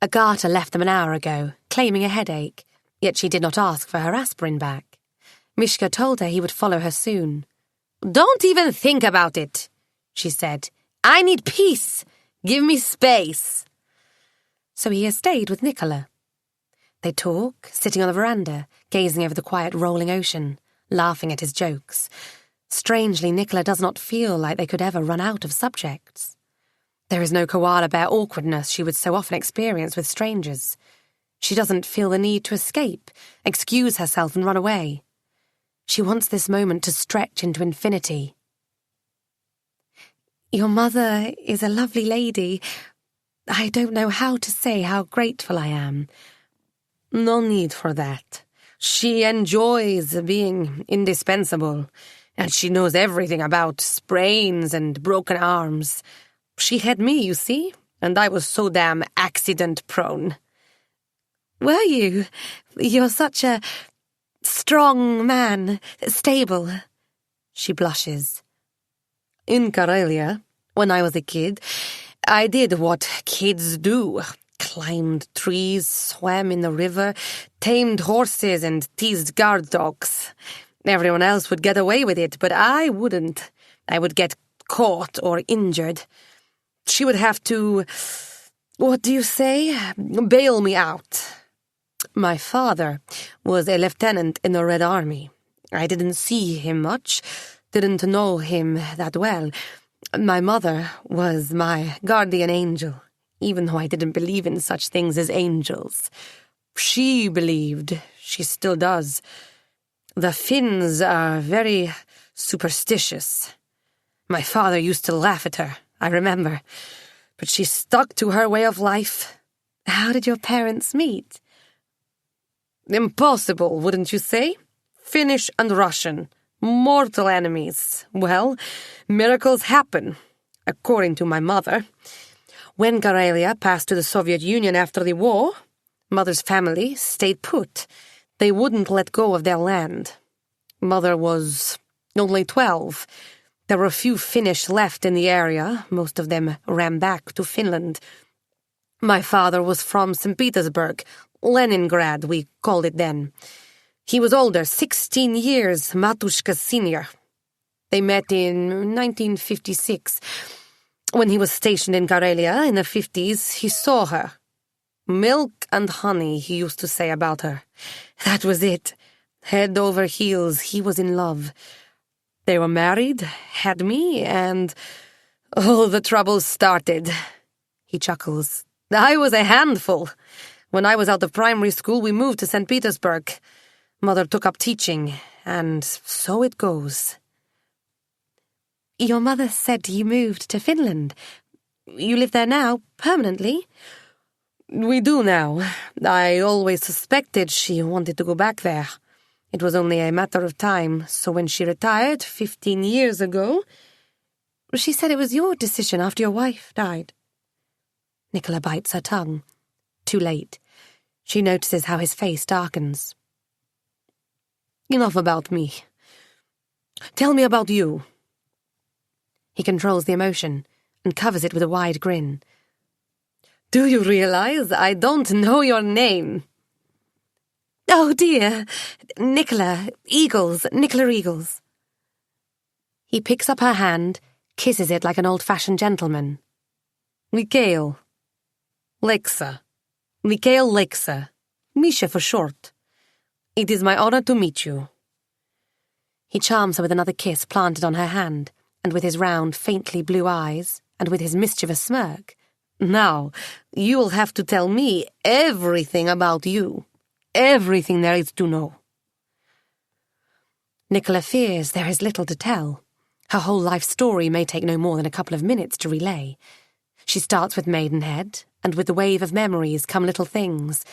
Agatha left them an hour ago, claiming a headache, yet she did not ask for her aspirin back. Mishka told her he would follow her soon. "Don't even think about it," she said. "I need peace. Give me space." So he has stayed with Nicola. They talk, sitting on the veranda, gazing over the quiet rolling ocean, laughing at his jokes. Strangely, Nicola does not feel like they could ever run out of subjects. There is no koala bear awkwardness she would so often experience with strangers. She doesn't feel the need to escape, excuse herself and run away. She wants this moment to stretch into infinity. "Your mother is a lovely lady. I don't know how to say how grateful I am." "No need for that. She enjoys being indispensable, and she knows everything about sprains and broken arms. She had me, you see, and I was so damn accident-prone." "Were you? You're such a strong man, stable." She blushes. "In Karelia, when I was a kid, I did what kids do. Climbed trees, swam in the river, tamed horses and teased guard dogs. Everyone else would get away with it, but I wouldn't. I would get caught or injured. She would have to, what do you say, bail me out. My father was a lieutenant in the Red Army. I didn't see him much, didn't know him that well. My mother was my guardian angel, even though I didn't believe in such things as angels. She believed, she still does. The Finns are very superstitious. My father used to laugh at her, I remember. But she stuck to her way of life. How did your parents meet? Impossible, wouldn't you say? Finnish and Russian. Mortal enemies. Well, miracles happen, according to my mother. When Karelia passed to the Soviet Union after the war, Mother's family stayed put. They wouldn't let go of their land. Mother was only 12. There were a few Finnish left in the area. Most of them ran back to Finland. My father was from St. Petersburg, Leningrad, we called it then. He was older, 16 years, Matushka's senior. They met in 1956. When he was stationed in Karelia in the 50s, he saw her. Milk and honey, he used to say about her. That was it. Head over heels, he was in love. They were married, had me, and the troubles started. He chuckles. I was a handful. When I was out of primary school, we moved to St. Petersburg. Mother took up teaching, and so it goes. Your mother said you moved to Finland. You live there now, permanently? We do now. I always suspected she wanted to go back there. It was only a matter of time, so when she retired 15 years ago... She said it was your decision after your wife died. Nicola bites her tongue. Too late. She notices how his face darkens. Enough about me. Tell me about you. He controls the emotion and covers it with a wide grin. Do you realize I don't know your name? Oh, dear. Nicola Eagles. He picks up her hand, kisses it like an old-fashioned gentleman. Mikhail Lexa. Misha for short. It is my honor to meet you. He charms her with another kiss planted on her hand, and with his round, faintly blue eyes, and with his mischievous smirk. Now, you will have to tell me everything about you. Everything there is to know. Nicola fears there is little to tell. Her whole life story may take no more than a couple of minutes to relay. She starts with Maidenhead, and with the wave of memories come little things.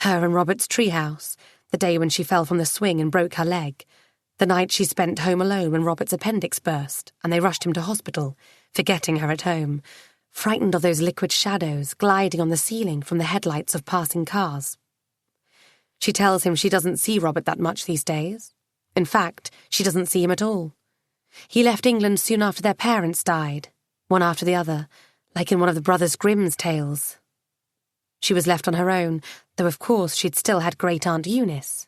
Her and Robert's treehouse, the day when she fell from the swing and broke her leg, the night she spent home alone when Robert's appendix burst and they rushed him to hospital, forgetting her at home, frightened of those liquid shadows gliding on the ceiling from the headlights of passing cars. She tells him she doesn't see Robert that much these days. In fact, she doesn't see him at all. He left England soon after their parents died, one after the other, like in one of the Brothers Grimm's tales. She was left on her own, though of course she'd still had Great-Aunt Eunice,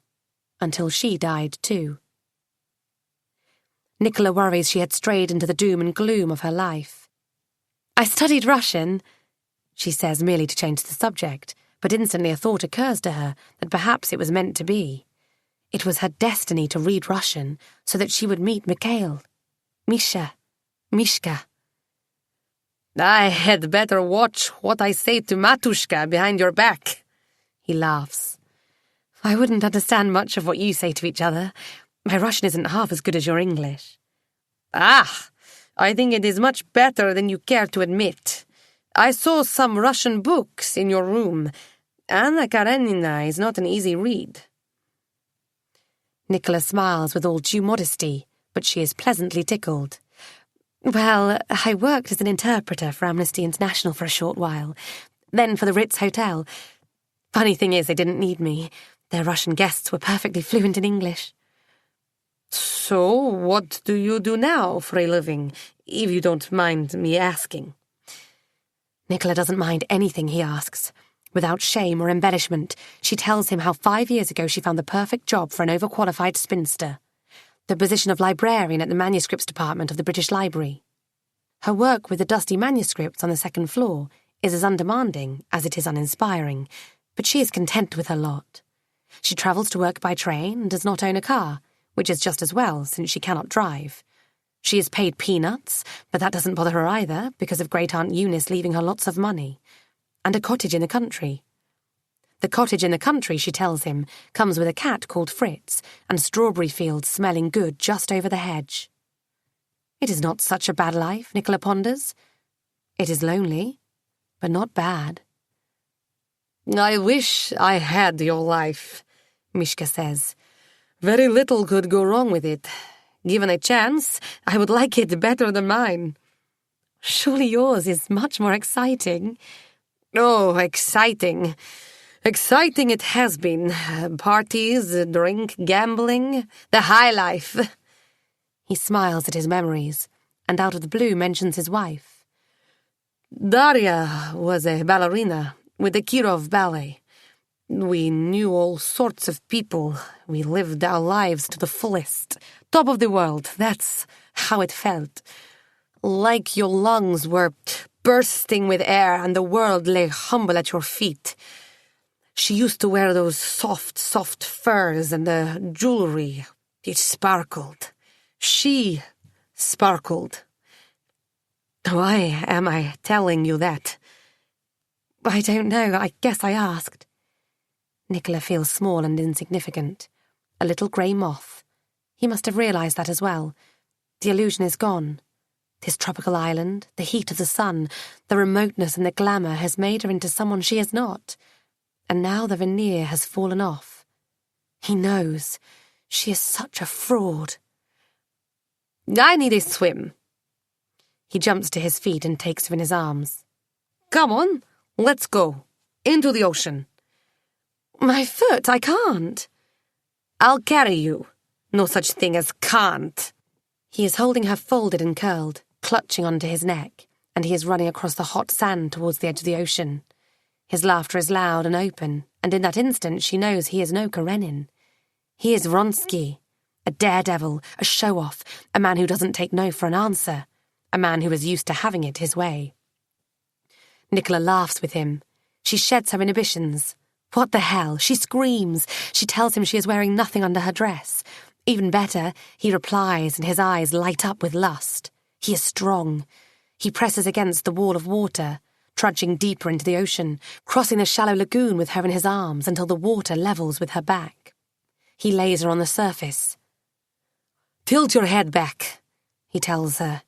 until she died too. Nicola worries she had strayed into the doom and gloom of her life. I studied Russian, she says merely to change the subject, but instantly a thought occurs to her that perhaps it was meant to be. It was her destiny to read Russian so that she would meet Mikhail, Mishka. I had better watch what I say to Matushka behind your back. He laughs. I wouldn't understand much of what you say to each other. My Russian isn't half as good as your English. Ah, I think it is much better than you care to admit. I saw some Russian books in your room. Anna Karenina is not an easy read. Nicola smiles with all due modesty, but she is pleasantly tickled. Well, I worked as an interpreter for Amnesty International for a short while, then for the Ritz Hotel. Funny thing is, they didn't need me. Their Russian guests were perfectly fluent in English. So, what do you do now for a living, if you don't mind me asking? Nicola doesn't mind anything he asks. Without shame or embellishment, she tells him how 5 years ago she found the perfect job for an overqualified spinster, the position of librarian at the manuscripts department of the British Library. Her work with the dusty manuscripts on the second floor is as undemanding as it is uninspiring, but she is content with her lot. She travels to work by train and does not own a car, which is just as well since she cannot drive. She is paid peanuts, but that doesn't bother her either because of Great-Aunt Eunice leaving her lots of money. And a cottage in the country. The cottage in the country, she tells him, comes with a cat called Fritz and strawberry fields smelling good just over the hedge. It is not such a bad life, Nicola ponders. It is lonely, but not bad. I wish I had your life, Mishka says. Very little could go wrong with it. Given a chance, I would like it better than mine. Surely yours is much more exciting. Oh, exciting. Exciting it has been. Parties, drink, gambling, the high life. He smiles at his memories, and out of the blue mentions his wife. Daria was a ballerina with the Kirov Ballet. We knew all sorts of people. We lived our lives to the fullest. Top of the world, that's how it felt. Like your lungs were bursting with air and the world lay humble at your feet. She used to wear those soft furs and the jewelry. It sparkled. She sparkled. Why am I telling you that? I don't know. I guess I asked. Nicola feels small and insignificant. A little grey moth. He must have realised that as well. The illusion is gone. This tropical island, the heat of the sun, the remoteness and the glamour has made her into someone she is not. And now the veneer has fallen off. He knows. She is such a fraud. I need a swim. He jumps to his feet and takes her in his arms. Come on, let's go. Into the ocean. My foot, I can't. I'll carry you. No such thing as can't. He is holding her folded and curled, clutching onto his neck, and he is running across the hot sand towards the edge of the ocean. His laughter is loud and open, and in that instant she knows he is no Karenin. He is Vronsky, a daredevil, a show-off, a man who doesn't take no for an answer, a man who is used to having it his way. Nicola laughs with him. She sheds her inhibitions. What the hell? She screams. She tells him she is wearing nothing under her dress. Even better, he replies and his eyes light up with lust. He is strong. He presses against the wall of water, trudging deeper into the ocean, crossing the shallow lagoon with her in his arms until the water levels with her back. He lays her on the surface. Tilt your head back, he tells her.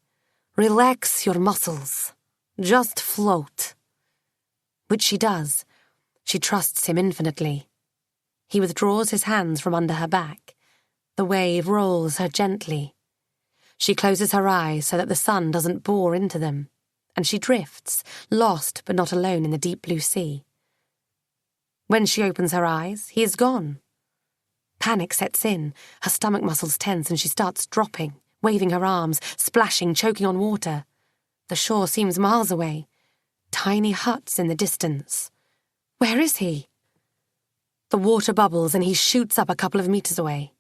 Relax your muscles. Just float. Which she does. She trusts him infinitely. He withdraws his hands from under her back. The wave rolls her gently. She closes her eyes so that the sun doesn't bore into them, and she drifts, lost but not alone in the deep blue sea. When she opens her eyes, he is gone. Panic sets in, her stomach muscles tense and she starts dropping, waving her arms, splashing, choking on water. The shore seems miles away. Tiny huts in the distance. Where is he? The water bubbles and he shoots up a couple of meters away.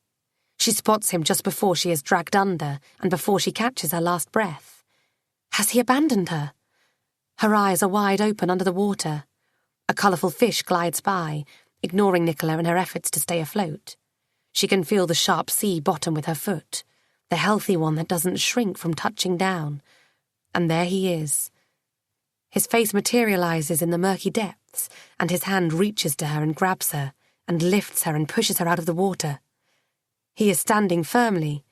She spots him just before she is dragged under and before she catches her last breath. Has he abandoned her? Her eyes are wide open under the water. A colourful fish glides by, ignoring Nicola in her efforts to stay afloat. She can feel the sharp sea bottom with her foot, the healthy one that doesn't shrink from touching down. And there he is. His face materializes in the murky depths, and his hand reaches to her and grabs her, and lifts her and pushes her out of the water. He is standing firmly,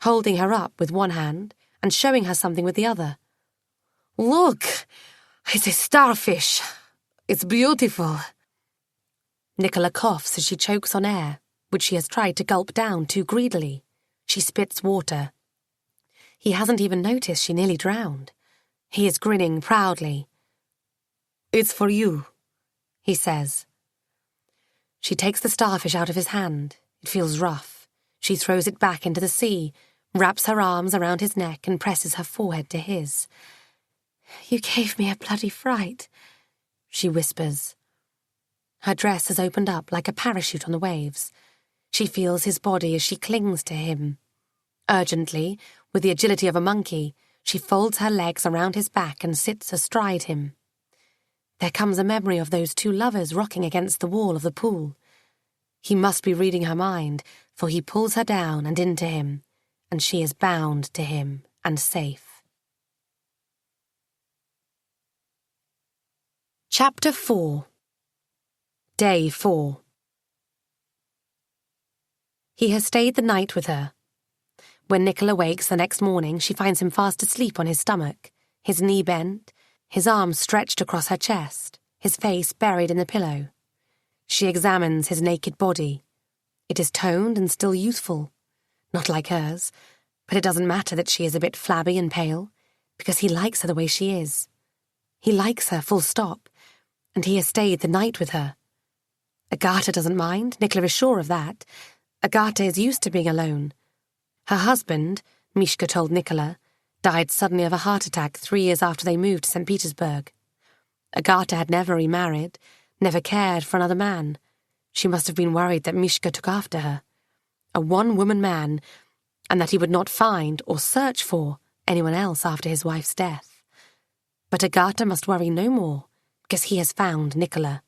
holding her up with one hand and showing her something with the other. Look, it's a starfish. It's beautiful. Nicola coughs as she chokes on air, which she has tried to gulp down too greedily. She spits water. He hasn't even noticed she nearly drowned. He is grinning proudly. It's for you, he says. She takes the starfish out of his hand. It feels rough. She throws it back into the sea, wraps her arms around his neck and presses her forehead to his. You gave me a bloody fright, she whispers. Her dress has opened up like a parachute on the waves. She feels his body as she clings to him. Urgently, with the agility of a monkey, she folds her legs around his back and sits astride him. There comes a memory of those two lovers rocking against the wall of the pool. He must be reading her mind, for he pulls her down and into him, and she is bound to him and safe. Chapter 4. Day 4. He has stayed the night with her. When Nicola wakes the next morning, she finds him fast asleep on his stomach, his knee bent, His arms stretched across her chest, his face buried in the pillow. She examines his naked body. It is toned and still youthful. Not like hers, but it doesn't matter that she is a bit flabby and pale, because he likes her the way she is. He likes her, full stop, and he has stayed the night with her. Agatha doesn't mind, Nicola is sure of that. Agatha is used to being alone. Her husband, Mishka told Nicola, died suddenly of a heart attack 3 years after they moved to St. Petersburg. Agatha had never remarried, never cared for another man. She must have been worried that Mishka took after her. A one-woman man, and that he would not find or search for anyone else after his wife's death. But Agatha must worry no more, because he has found Nicola.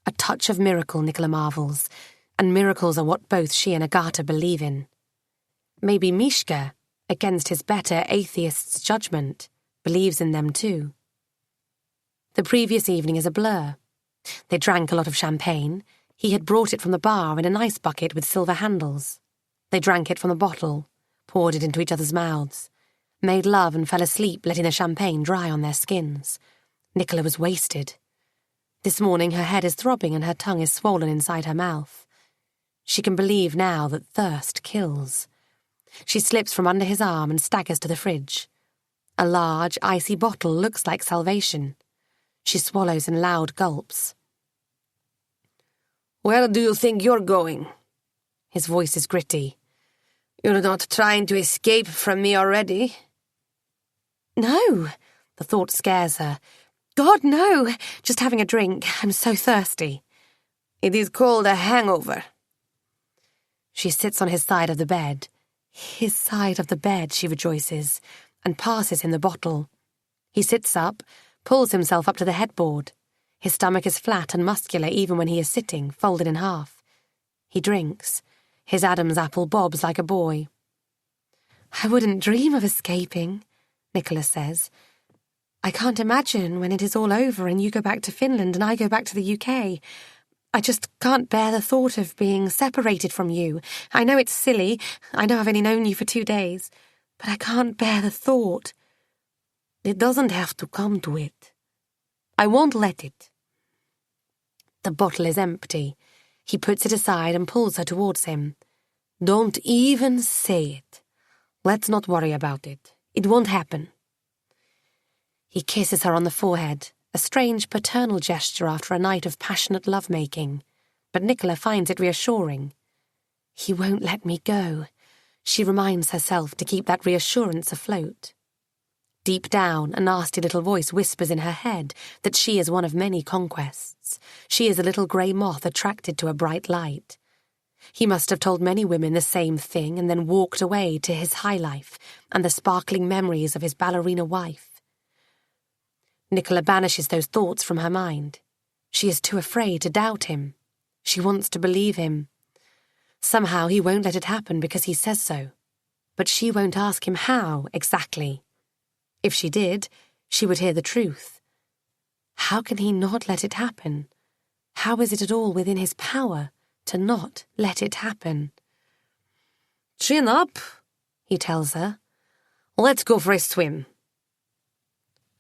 A touch of miracle, Nicola marvels, and miracles are what both she and Agatha believe in. Maybe Mishka, against his better atheist's judgment, believes in them too. The previous evening is a blur. They drank a lot of champagne. He had brought it from the bar in an ice bucket with silver handles. They drank it from the bottle, poured it into each other's mouths, made love and fell asleep, letting the champagne dry on their skins. Nicola was wasted. This morning her head is throbbing and her tongue is swollen inside her mouth. She can believe now that thirst kills. She slips from under his arm and staggers to the fridge. A large, icy bottle looks like salvation. She swallows in loud gulps. "Where do you think you're going?" His voice is gritty. "You're not trying to escape from me already?" No, the thought scares her. God, no! Just having a drink. I'm so thirsty. "It is called a hangover." She sits on his side of the bed. His side of the bed, she rejoices, and passes him the bottle. He sits up, pulls himself up to the headboard. His stomach is flat and muscular even when he is sitting, folded in half. He drinks. His Adam's apple bobs like a boy. I wouldn't dream of escaping, Nicola says. I can't imagine when it is all over and you go back to Finland and I go back to the UK. I just can't bear the thought of being separated from you. I know it's silly. I know I've only known you for 2 days. But I can't bear the thought. It doesn't have to come to it. I won't let it. The bottle is empty. He puts it aside and pulls her towards him. Don't even say it. Let's not worry about it. It won't happen. He kisses her on the forehead, a strange paternal gesture after a night of passionate lovemaking, but Nicola finds it reassuring. He won't let me go. She reminds herself to keep that reassurance afloat. Deep down, a nasty little voice whispers in her head that she is one of many conquests. She is a little grey moth attracted to a bright light. He must have told many women the same thing and then walked away to his high life and the sparkling memories of his ballerina wife. Nicola banishes those thoughts from her mind. She is too afraid to doubt him. She wants to believe him. Somehow he won't let it happen because he says so. But she won't ask him how, exactly. If she did, she would hear the truth. How can he not let it happen? How is it at all within his power to not let it happen? Chin up, he tells her. Let's go for a swim.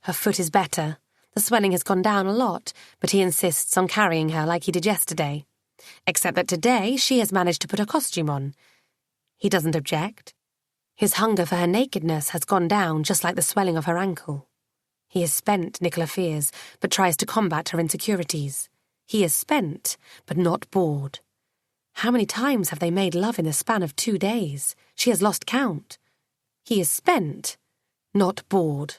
Her foot is better. The swelling has gone down a lot, but he insists on carrying her like he did yesterday. Except that today she has managed to put her costume on. He doesn't object. His hunger for her nakedness has gone down just like the swelling of her ankle. He is spent, Nicola fears, but tries to combat her insecurities. He is spent, but not bored. How many times have they made love in the span of 2 days? She has lost count. He is spent, not bored.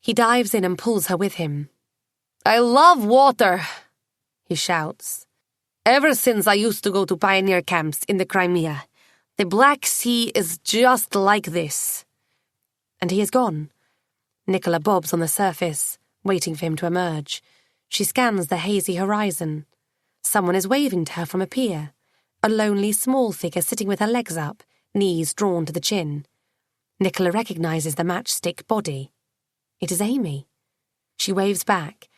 He dives in and pulls her with him. I love water, he shouts. Ever since I used to go to pioneer camps in the Crimea, the Black Sea is just like this. And he is gone. Nicola bobs on the surface, waiting for him to emerge. She scans the hazy horizon. Someone is waving to her from a pier. A lonely, small figure sitting with her legs up, knees drawn to the chin. Nicola recognizes the matchstick body. It is Amy. She waves back.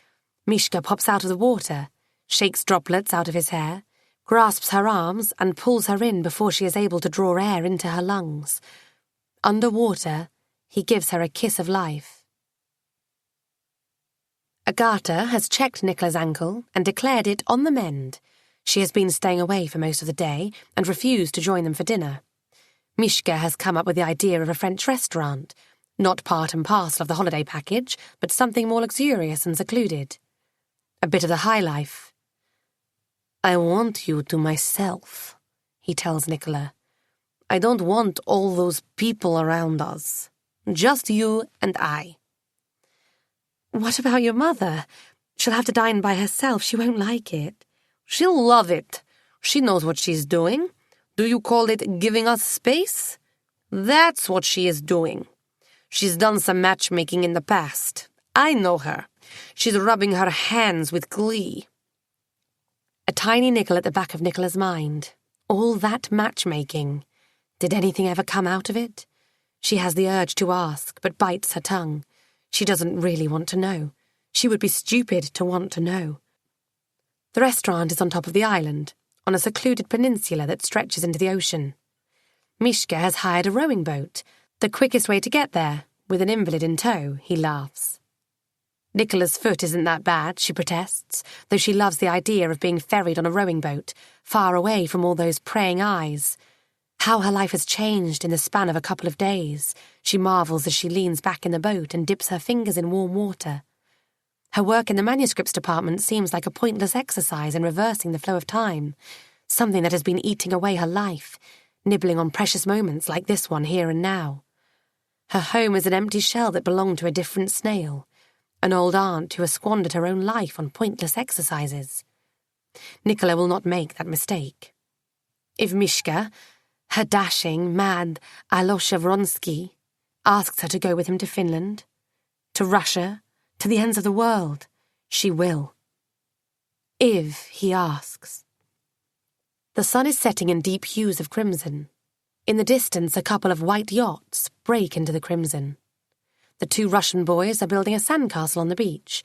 Mishka pops out of the water, shakes droplets out of his hair, grasps her arms and pulls her in before she is able to draw air into her lungs. Underwater, he gives her a kiss of life. Agata has checked Nicola's ankle and declared it on the mend. She has been staying away for most of the day and refused to join them for dinner. Mishka has come up with the idea of a French restaurant, not part and parcel of the holiday package, but something more luxurious and secluded. A bit of the high life. "I want you to myself," he tells Nicola. "I don't want all those people around us. Just you and I." "What about your mother? She'll have to dine by herself. She won't like it." "She'll love it. She knows what she's doing. Do you call it giving us space? That's what she is doing. She's done some matchmaking in the past. I know her. She's rubbing her hands with glee." A tiny niggle at the back of Nicola's mind. All that matchmaking. Did anything ever come out of it? She has the urge to ask, but bites her tongue. She doesn't really want to know. She would be stupid to want to know. The restaurant is on top of the island, on a secluded peninsula that stretches into the ocean. Mishka has hired a rowing boat, the quickest way to get there, with an invalid in tow, he laughs. Nicola's foot isn't that bad, she protests, though she loves the idea of being ferried on a rowing boat, far away from all those praying eyes. How her life has changed in the span of a couple of days, she marvels as she leans back in the boat and dips her fingers in warm water. Her work in the manuscripts department seems like a pointless exercise in reversing the flow of time, something that has been eating away her life, nibbling on precious moments like this one here and now. Her home is an empty shell that belonged to a different snail, an old aunt who has squandered her own life on pointless exercises. Nicola will not make that mistake. If Mishka, her dashing, mad Alosha Vronsky, asks her to go with him to Finland, to Russia, to the ends of the world, she will. If he asks. The sun is setting in deep hues of crimson. In the distance, a couple of white yachts break into the crimson. The two Russian boys are building a sandcastle on the beach.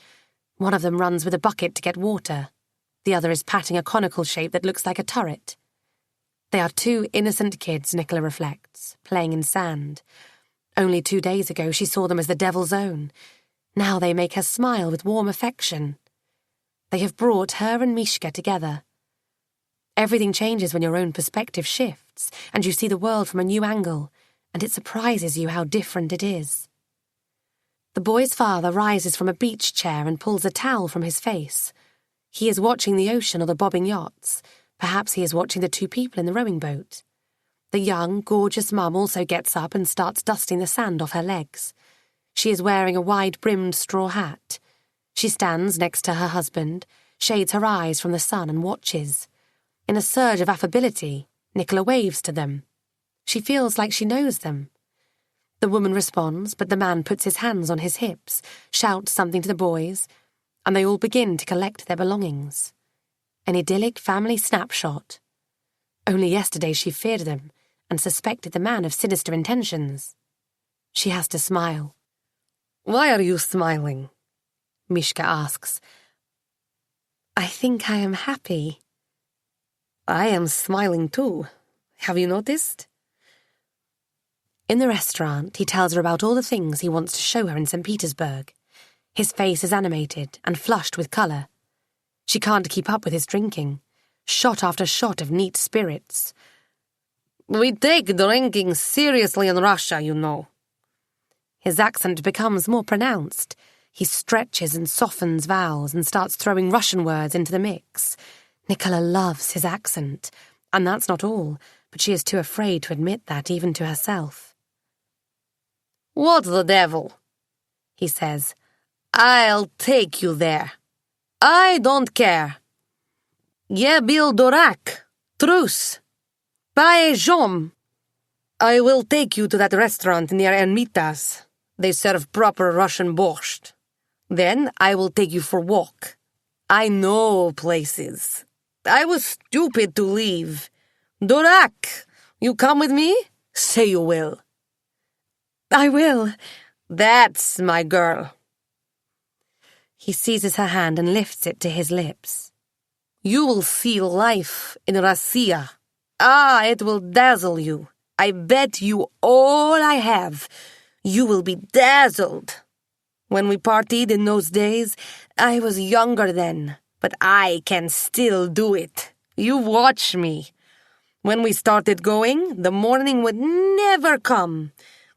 One of them runs with a bucket to get water. The other is patting a conical shape that looks like a turret. They are two innocent kids, Nicola reflects, playing in sand. Only 2 days ago she saw them as the devil's own. Now they make her smile with warm affection. They have brought her and Mishka together. Everything changes when your own perspective shifts, and you see the world from a new angle, and it surprises you how different it is. The boy's father rises from a beach chair and pulls a towel from his face. He is watching the ocean or the bobbing yachts. Perhaps he is watching the two people in the rowing boat. The young, gorgeous mum also gets up and starts dusting the sand off her legs. She is wearing a wide-brimmed straw hat. She stands next to her husband, shades her eyes from the sun and watches. In a surge of affability, Nicola waves to them. She feels like she knows them. The woman responds, but the man puts his hands on his hips, shouts something to the boys, and they all begin to collect their belongings. An idyllic family snapshot. Only yesterday she feared them and suspected the man of sinister intentions. She has to smile. "Why are you smiling?" Mishka asks. "I think I am happy." "I am smiling too. Have you noticed?" In the restaurant, he tells her about all the things he wants to show her in St. Petersburg. His face is animated and flushed with colour. She can't keep up with his drinking. Shot after shot of neat spirits. "We take drinking seriously in Russia, you know." His accent becomes more pronounced. He stretches and softens vowels and starts throwing Russian words into the mix. Nicola loves his accent, and that's not all, but she is too afraid to admit that even to herself. "What the devil?" he says. "I'll take you there. I don't care. Ye bil dorak, trus, paejom. I will take you to that restaurant near Ermitas. They serve proper Russian borscht. Then I will take you for a walk. I know places. I was stupid to leave. Dorak, you come with me? Say you will." "I will." "That's my girl." He seizes her hand and lifts it to his lips. "You will see life in Russia. Ah, it will dazzle you. I bet you all I have. You will be dazzled." When we partied in those days, I was younger then, but I can still do it. You watch me. When we started going, the morning would never come.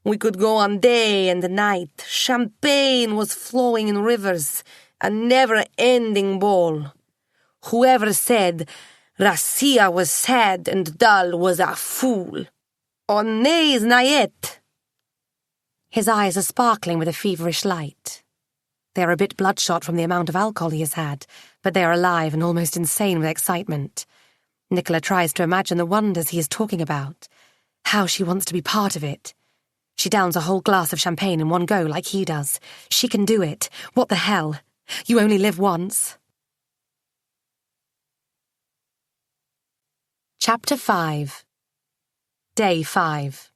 We could go on day and night. Champagne was flowing in rivers, a never-ending ball. Whoever said Rassia was sad and dull was a fool. Honnez nayet. His eyes are sparkling with a feverish light. They are a bit bloodshot from the amount of alcohol he has had, but they are alive and almost insane with excitement. Nicola tries to imagine the wonders he is talking about, how she wants to be part of it. She downs a whole glass of champagne in one go like he does. She can do it. What the hell? You only live once. Chapter 5. Day 5.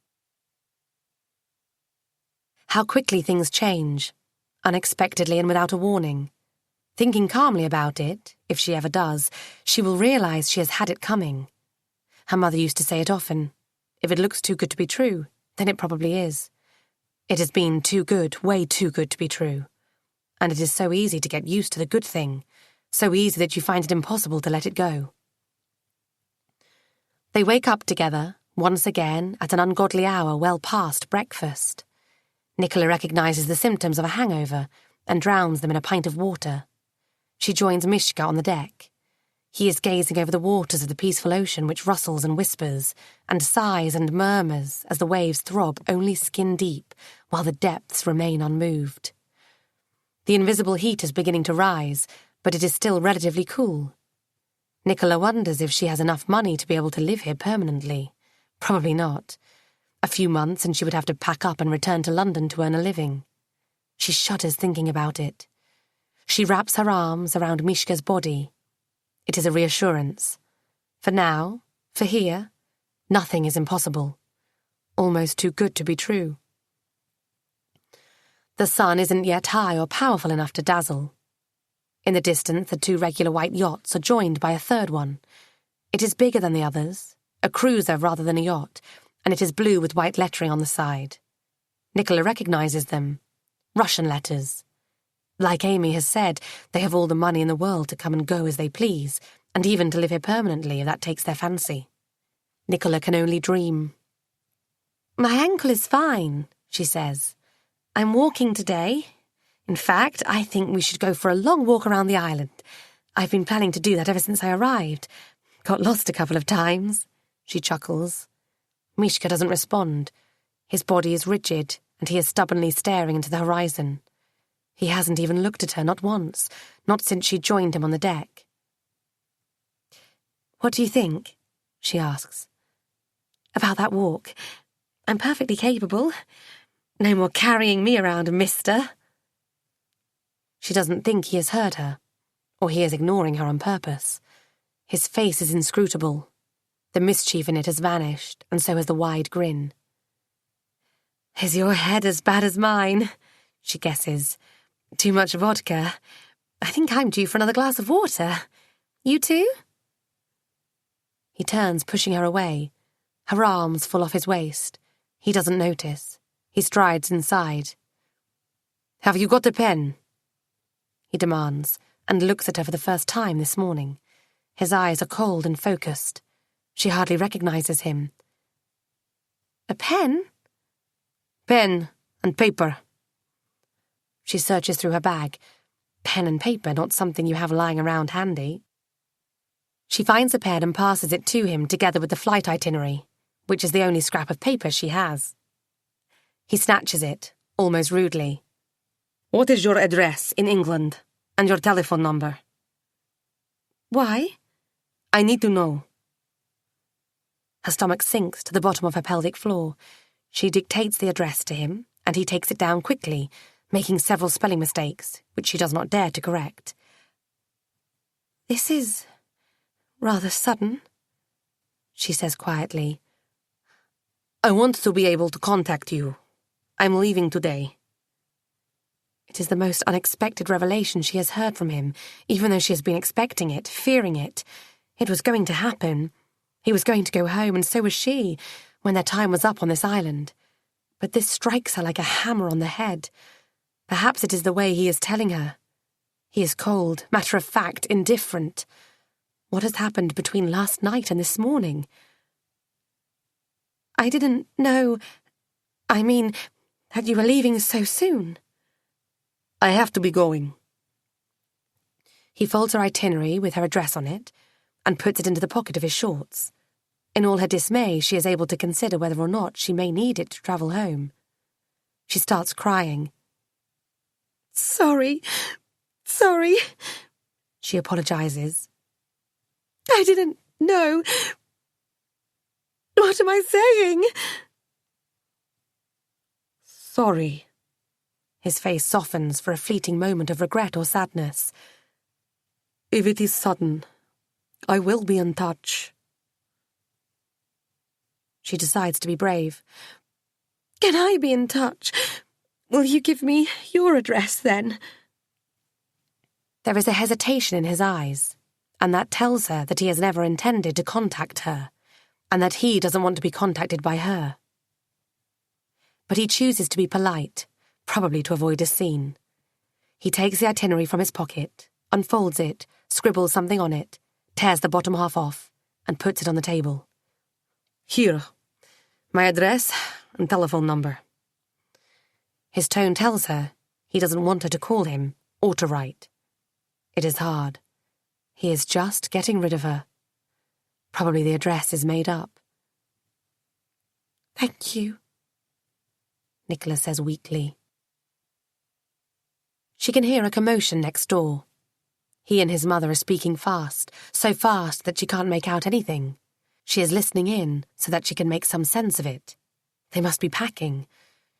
How quickly things change, unexpectedly and without a warning. Thinking calmly about it, if she ever does, she will realise she has had it coming. Her mother used to say it often. If it looks too good to be true, then it probably is. It has been too good, way too good to be true. And it is so easy to get used to the good thing, so easy that you find it impossible to let it go. They wake up together, once again, at an ungodly hour well past breakfast. Nicola recognises the symptoms of a hangover and drowns them in a pint of water. She joins Mishka on the deck. He is gazing over the waters of the peaceful ocean which rustles and whispers, and sighs and murmurs as the waves throb only skin deep, while the depths remain unmoved. The invisible heat is beginning to rise, but it is still relatively cool. Nicola wonders if she has enough money to be able to live here permanently. Probably not. A few months and she would have to pack up and return to London to earn a living. She shudders thinking about it. She wraps her arms around Mishka's body. It is a reassurance. For now, for here, nothing is impossible. Almost too good to be true. The sun isn't yet high or powerful enough to dazzle. In the distance, the two regular white yachts are joined by a third one. It is bigger than the others, a cruiser rather than a yacht, and it is blue with white lettering on the side. Nicola recognises them. Russian letters. Like Amy has said, they have all the money in the world to come and go as they please, and even to live here permanently if that takes their fancy. Nicola can only dream. "My ankle is fine," she says. "I'm walking today. In fact, I think we should go for a long walk around the island. I've been planning to do that ever since I arrived. Got lost a couple of times." She chuckles. Mishka doesn't respond. His body is rigid, and he is stubbornly staring into the horizon. He hasn't even looked at her, not once, not since she joined him on the deck. "What do you think?" she asks. "About that walk? I'm perfectly capable. No more carrying me around, mister." She doesn't think he has heard her, or he is ignoring her on purpose. His face is inscrutable. The mischief in it has vanished, and so has the wide grin. "Is your head as bad as mine?" she guesses. "Too much vodka? I think I'm due for another glass of water. You too?" He turns, pushing her away. Her arms fall off his waist. He doesn't notice. He strides inside. "Have you got a pen?" he demands, and looks at her for the first time this morning. His eyes are cold and focused. She hardly recognises him. "A pen?" "Pen and paper." She searches through her bag. Pen and paper, not something you have lying around handy. She finds a pen and passes it to him together with the flight itinerary, which is the only scrap of paper she has. He snatches it, almost rudely. "What is your address in England and your telephone number?" "Why?" "I need to know." Her stomach sinks to the bottom of her pelvic floor. She dictates the address to him, and he takes it down quickly, making several spelling mistakes, which she does not dare to correct. "This is rather sudden," she says quietly. "I want to be able to contact you. I'm leaving today." It is the most unexpected revelation she has heard from him, even though she has been expecting it, fearing it. It was going to happen. He was going to go home, and so was she, when their time was up on this island. But this strikes her like a hammer on the head. Perhaps it is the way he is telling her. He is cold, matter-of-fact, indifferent. What has happened between last night and this morning? I didn't know... I mean, that you were leaving so soon. I have to be going. He folds her itinerary with her address on it and puts it into the pocket of his shorts. In all her dismay, she is able to consider whether or not she may need it to travel home. She starts crying. Sorry, she apologizes. I didn't know. What am I saying? Sorry. His face softens for a fleeting moment of regret or sadness. If it is sudden, I will be in touch. She decides to be brave. Can I be in touch? Will you give me your address, then? There is a hesitation in his eyes, and that tells her that he has never intended to contact her, and that he doesn't want to be contacted by her. But he chooses to be polite, probably to avoid a scene. He takes the itinerary from his pocket, unfolds it, scribbles something on it, tears the bottom half off, and puts it on the table. Here, my address and telephone number. His tone tells her he doesn't want her to call him or to write. It is hard. He is just getting rid of her. Probably the address is made up. Thank you, Nicola says weakly. She can hear a commotion next door. He and his mother are speaking fast, so fast that she can't make out anything. She is listening in so that she can make some sense of it. They must be packing.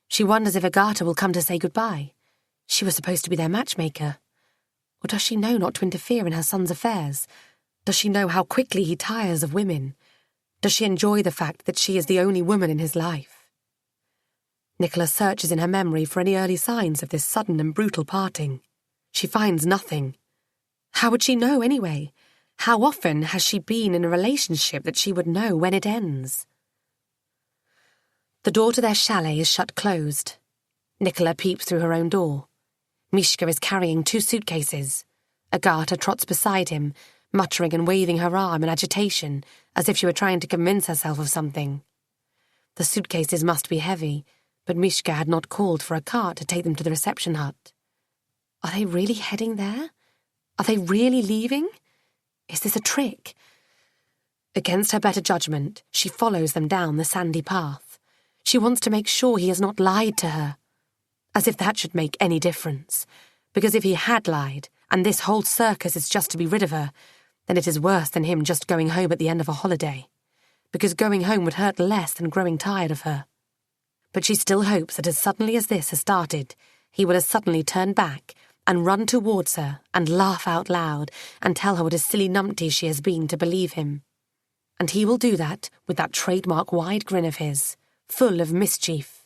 She wonders if Agata will come to say goodbye. She was supposed to be their matchmaker. Or does she know not to interfere in her son's affairs? Does she know how quickly he tires of women? Does she enjoy the fact that she is the only woman in his life? Nicola searches in her memory for any early signs of this sudden and brutal parting. She finds nothing. How would she know anyway? How often has she been in a relationship that she would know when it ends? The door to their chalet is shut closed. Nicola peeps through her own door. Mishka is carrying 2 suitcases. Agata trots beside him, muttering and waving her arm in agitation, as if she were trying to convince herself of something. The suitcases must be heavy, but Mishka had not called for a cart to take them to the reception hut. Are they really heading there? Are they really leaving? Is this a trick? Against her better judgment, she follows them down the sandy path. She wants to make sure he has not lied to her. As if that should make any difference. Because if he had lied, and this whole circus is just to be rid of her, then it is worse than him just going home at the end of a holiday. Because going home would hurt less than growing tired of her. But she still hopes that as suddenly as this has started, he will as suddenly turn back and run towards her and laugh out loud and tell her what a silly numpty she has been to believe him. And he will do that with that trademark wide grin of his, full of mischief.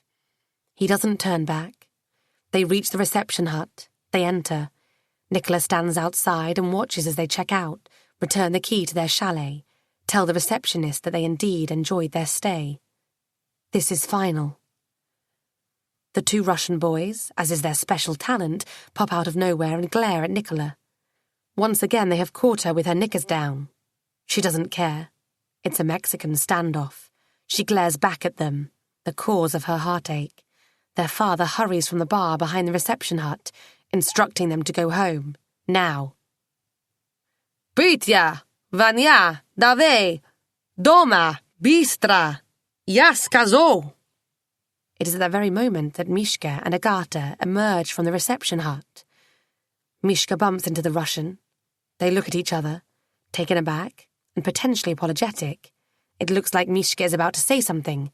He doesn't turn back. They reach the reception hut. They enter. Nicola stands outside and watches as they check out, return the key to their chalet, tell the receptionist that they indeed enjoyed their stay. This is final. The 2 Russian boys, as is their special talent, pop out of nowhere and glare at Nicola. Once again they have caught her with her knickers down. She doesn't care. It's a Mexican standoff. She glares back at them, the cause of her heartache. Their father hurries from the bar behind the reception hut, instructing them to go home, now. Pitya, Vanya, Dave, Doma, Bistra, Yaskazo. It is at that very moment that Mishka and Agata emerge from the reception hut. Mishka bumps into the Russian. They look at each other, taken aback and potentially apologetic. It looks like Mishka is about to say something,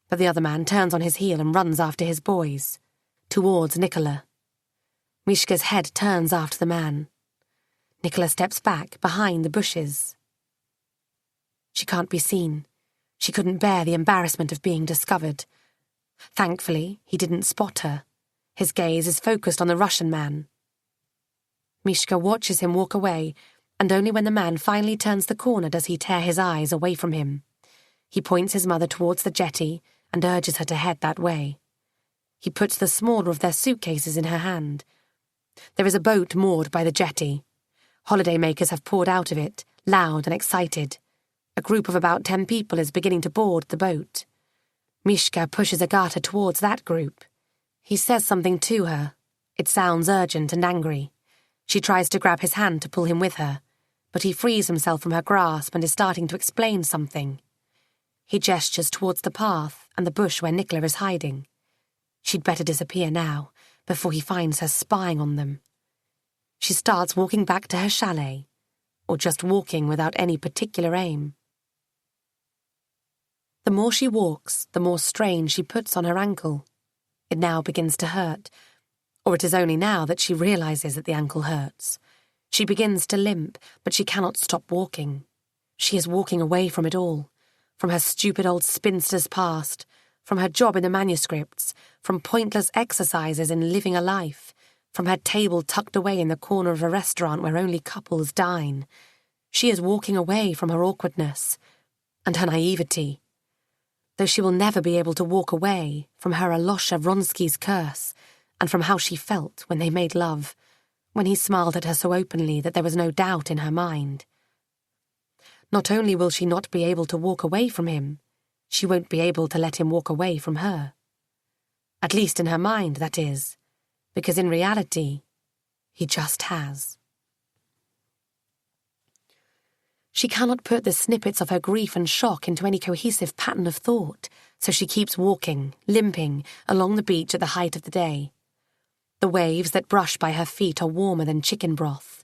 but the other man turns on his heel and runs after his boys, towards Nicola. Mishka's head turns after the man. Nicola steps back behind the bushes. She can't be seen. She couldn't bear the embarrassment of being discovered. Thankfully, he didn't spot her. His gaze is focused on the Russian man. Mishka watches him walk away, and only when the man finally turns the corner does he tear his eyes away from him. He points his mother towards the jetty and urges her to head that way. He puts the smaller of their suitcases in her hand. There is a boat moored by the jetty. Holidaymakers have poured out of it, loud and excited. A group of about 10 people is beginning to board the boat. Mishka pushes Agata towards that group. He says something to her. It sounds urgent and angry. She tries to grab his hand to pull him with her, but he frees himself from her grasp and is starting to explain something. He gestures towards the path and the bush where Nicola is hiding. She'd better disappear now, before he finds her spying on them. She starts walking back to her chalet, or just walking without any particular aim. The more she walks, the more strain she puts on her ankle. It now begins to hurt, or it is only now that she realizes that the ankle hurts. She begins to limp, but she cannot stop walking. She is walking away from it all, from her stupid old spinster's past, from her job in the manuscripts, from pointless exercises in living a life, from her table tucked away in the corner of a restaurant where only couples dine. She is walking away from her awkwardness and her naivety. Though she will never be able to walk away from her Alosha Vronsky's curse and from how she felt when they made love, when he smiled at her so openly that there was no doubt in her mind. Not only will she not be able to walk away from him, she won't be able to let him walk away from her. At least in her mind, that is, because in reality, he just has. She cannot put the snippets of her grief and shock into any cohesive pattern of thought, so she keeps walking, limping, along the beach at the height of the day. The waves that brush by her feet are warmer than chicken broth.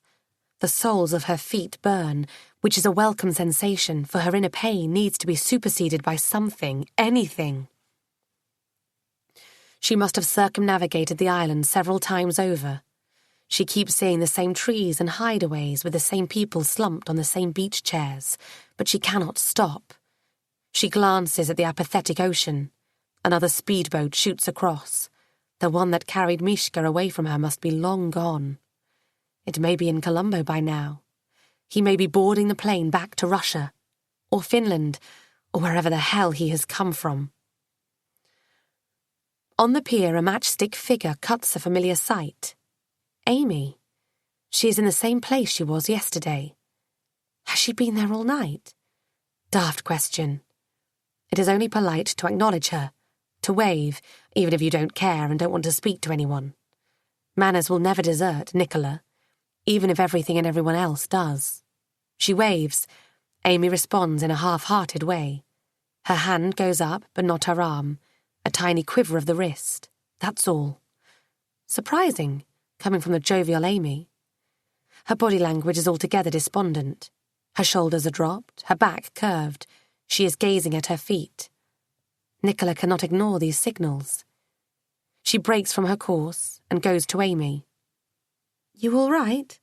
The soles of her feet burn, which is a welcome sensation, for her inner pain needs to be superseded by something, anything. She must have circumnavigated the island several times over. She keeps seeing the same trees and hideaways with the same people slumped on the same beach chairs, but she cannot stop. She glances at the apathetic ocean. Another speedboat shoots across. The one that carried Mishka away from her must be long gone. It may be in Colombo by now. He may be boarding the plane back to Russia, or Finland, or wherever the hell he has come from. On the pier, a matchstick figure cuts a familiar sight. Amy. She is in the same place she was yesterday. Has she been there all night? Daft question. It is only polite to acknowledge her, to wave, even if you don't care and don't want to speak to anyone. Manners will never desert Nicola, even if everything and everyone else does. She waves. Amy responds in a half-hearted way. Her hand goes up, but not her arm. A tiny quiver of the wrist. That's all. Surprising, coming from the jovial Amy. Her body language is altogether despondent. Her shoulders are dropped, her back curved. She is gazing at her feet. Nicola cannot ignore these signals. She breaks from her course and goes to Amy. You all right?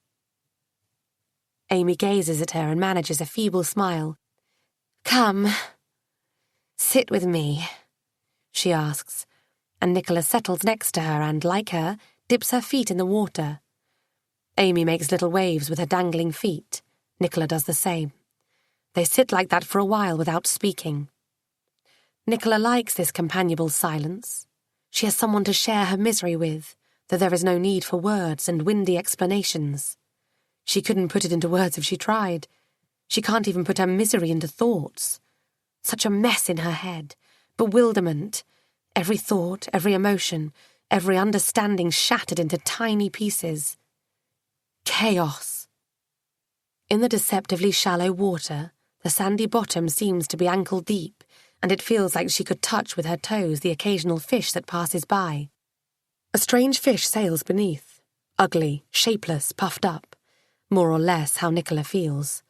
Amy gazes at her and manages a feeble smile. Come. Sit with me, she asks, and Nicola settles next to her and, like her, dips her feet in the water. Amy makes little waves with her dangling feet. Nicola does the same. They sit like that for a while without speaking. Nicola likes this companionable silence. She has someone to share her misery with, though there is no need for words and windy explanations. She couldn't put it into words if she tried. She can't even put her misery into thoughts. Such a mess in her head. Bewilderment. Every thought, every emotion, every understanding shattered into tiny pieces. Chaos. In the deceptively shallow water, the sandy bottom seems to be ankle deep, and it feels like she could touch with her toes the occasional fish that passes by. A strange fish sails beneath, ugly, shapeless, puffed up, more or less how Nicola feels.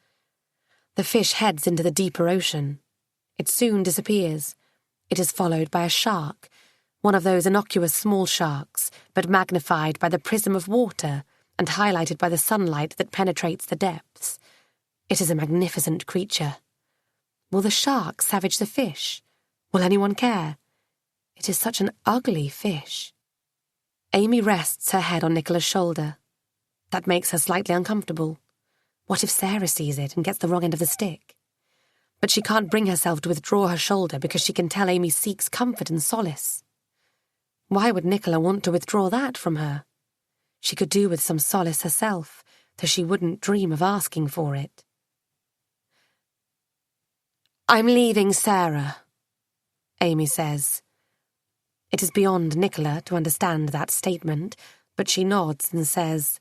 The fish heads into the deeper ocean. It soon disappears. It is followed by a shark, one of those innocuous small sharks, but magnified by the prism of water and highlighted by the sunlight that penetrates the depths. It is a magnificent creature. Will the shark savage the fish? Will anyone care? It is such an ugly fish. Amy rests her head on Nicola's shoulder. That makes her slightly uncomfortable. What if Sarah sees it and gets the wrong end of the stick? But she can't bring herself to withdraw her shoulder because she can tell Amy seeks comfort and solace. Why would Nicola want to withdraw that from her? She could do with some solace herself, though she wouldn't dream of asking for it. "I'm leaving Sarah," Amy says. It is beyond Nicola to understand that statement, but she nods and says,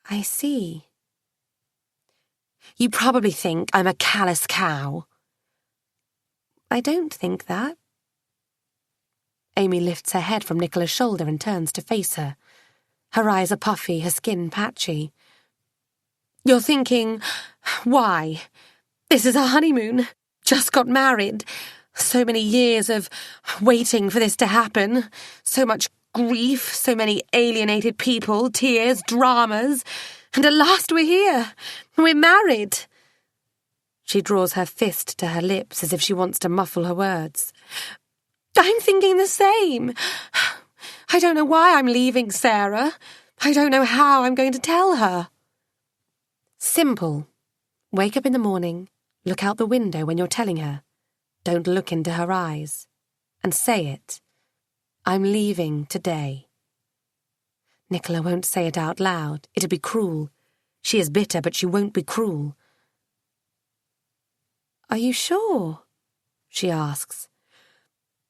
"I see." "You probably think I'm a callous cow." "I don't think that." Amy lifts her head from Nicola's shoulder and turns to face her. Her eyes are puffy, her skin patchy. "You're thinking, why? This is our honeymoon. Just got married. So many years of waiting for this to happen. So much grief, so many alienated people, tears, dramas. And at last we're here. We're married." She draws her fist to her lips as if she wants to muffle her words. "I'm thinking the same. I don't know why I'm leaving Sarah. I don't know how I'm going to tell her." Simple. Wake up in the morning, look out the window when you're telling her. Don't look into her eyes. And say it. "I'm leaving today." Nicola won't say it out loud. It'd be cruel. She is bitter, but she won't be cruel. "Are you sure?" she asks.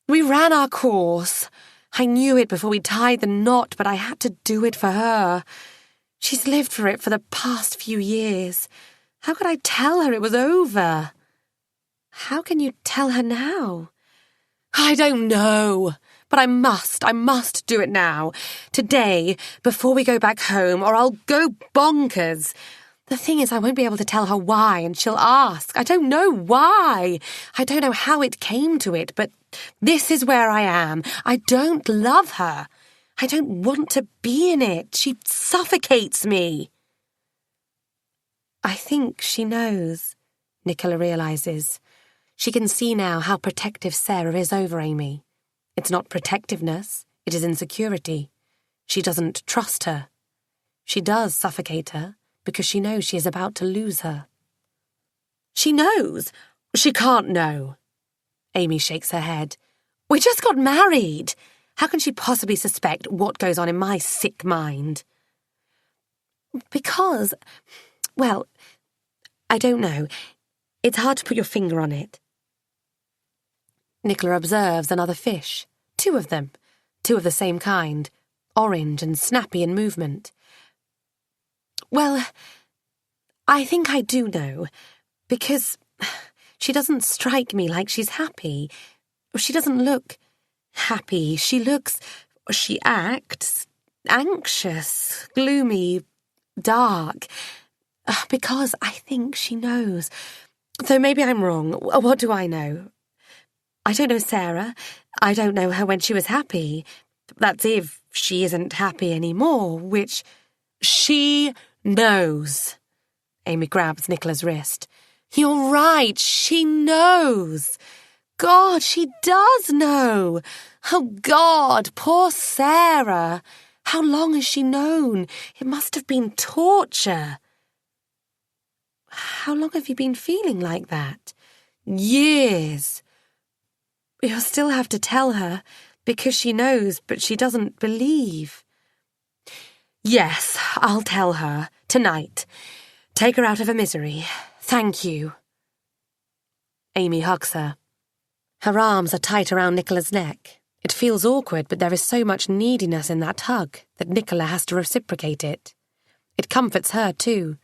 "We ran our course. I knew it before we tied the knot, but I had to do it for her. She's lived for it for the past few years. How could I tell her it was over?" "How can you tell her now?" "I don't know, but I must do it now. Today, before we go back home, or I'll go bonkers. The thing is, I won't be able to tell her why, and she'll ask. I don't know why. I don't know how it came to it, but this is where I am. I don't love her. I don't want to be in it. She suffocates me." I think she knows, Nicola realises. She can see now how protective Sarah is over Amy. It's not protectiveness, it is insecurity. She doesn't trust her. She does suffocate her because she knows she is about to lose her. "She knows. She can't know." Amy shakes her head. "We just got married. How can she possibly suspect what goes on in my sick mind?" "Because, well, I don't know. It's hard to put your finger on it." Nicola observes another fish. 2 of them. 2 of the same kind. Orange and snappy in movement. "Well, I think I do know. Because she doesn't strike me like she's happy. She doesn't look happy. She acts anxious, gloomy, dark. Because I think she knows. Though maybe I'm wrong. What do I know? I don't know Sarah. I don't know her when she was happy. That's if she isn't happy anymore, which she knows." Amy grabs Nicola's wrist. "You're right, she knows. God, she does know. Oh, God, poor Sarah. How long has she known? It must have been torture." "How long have you been feeling like that?" "Years." "You'll still have to tell her, because she knows, but she doesn't believe." "Yes, I'll tell her. Tonight. Take her out of her misery. Thank you." Amy hugs her. Her arms are tight around Nicola's neck. It feels awkward, but there is so much neediness in that hug that Nicola has to reciprocate it. It comforts her, too.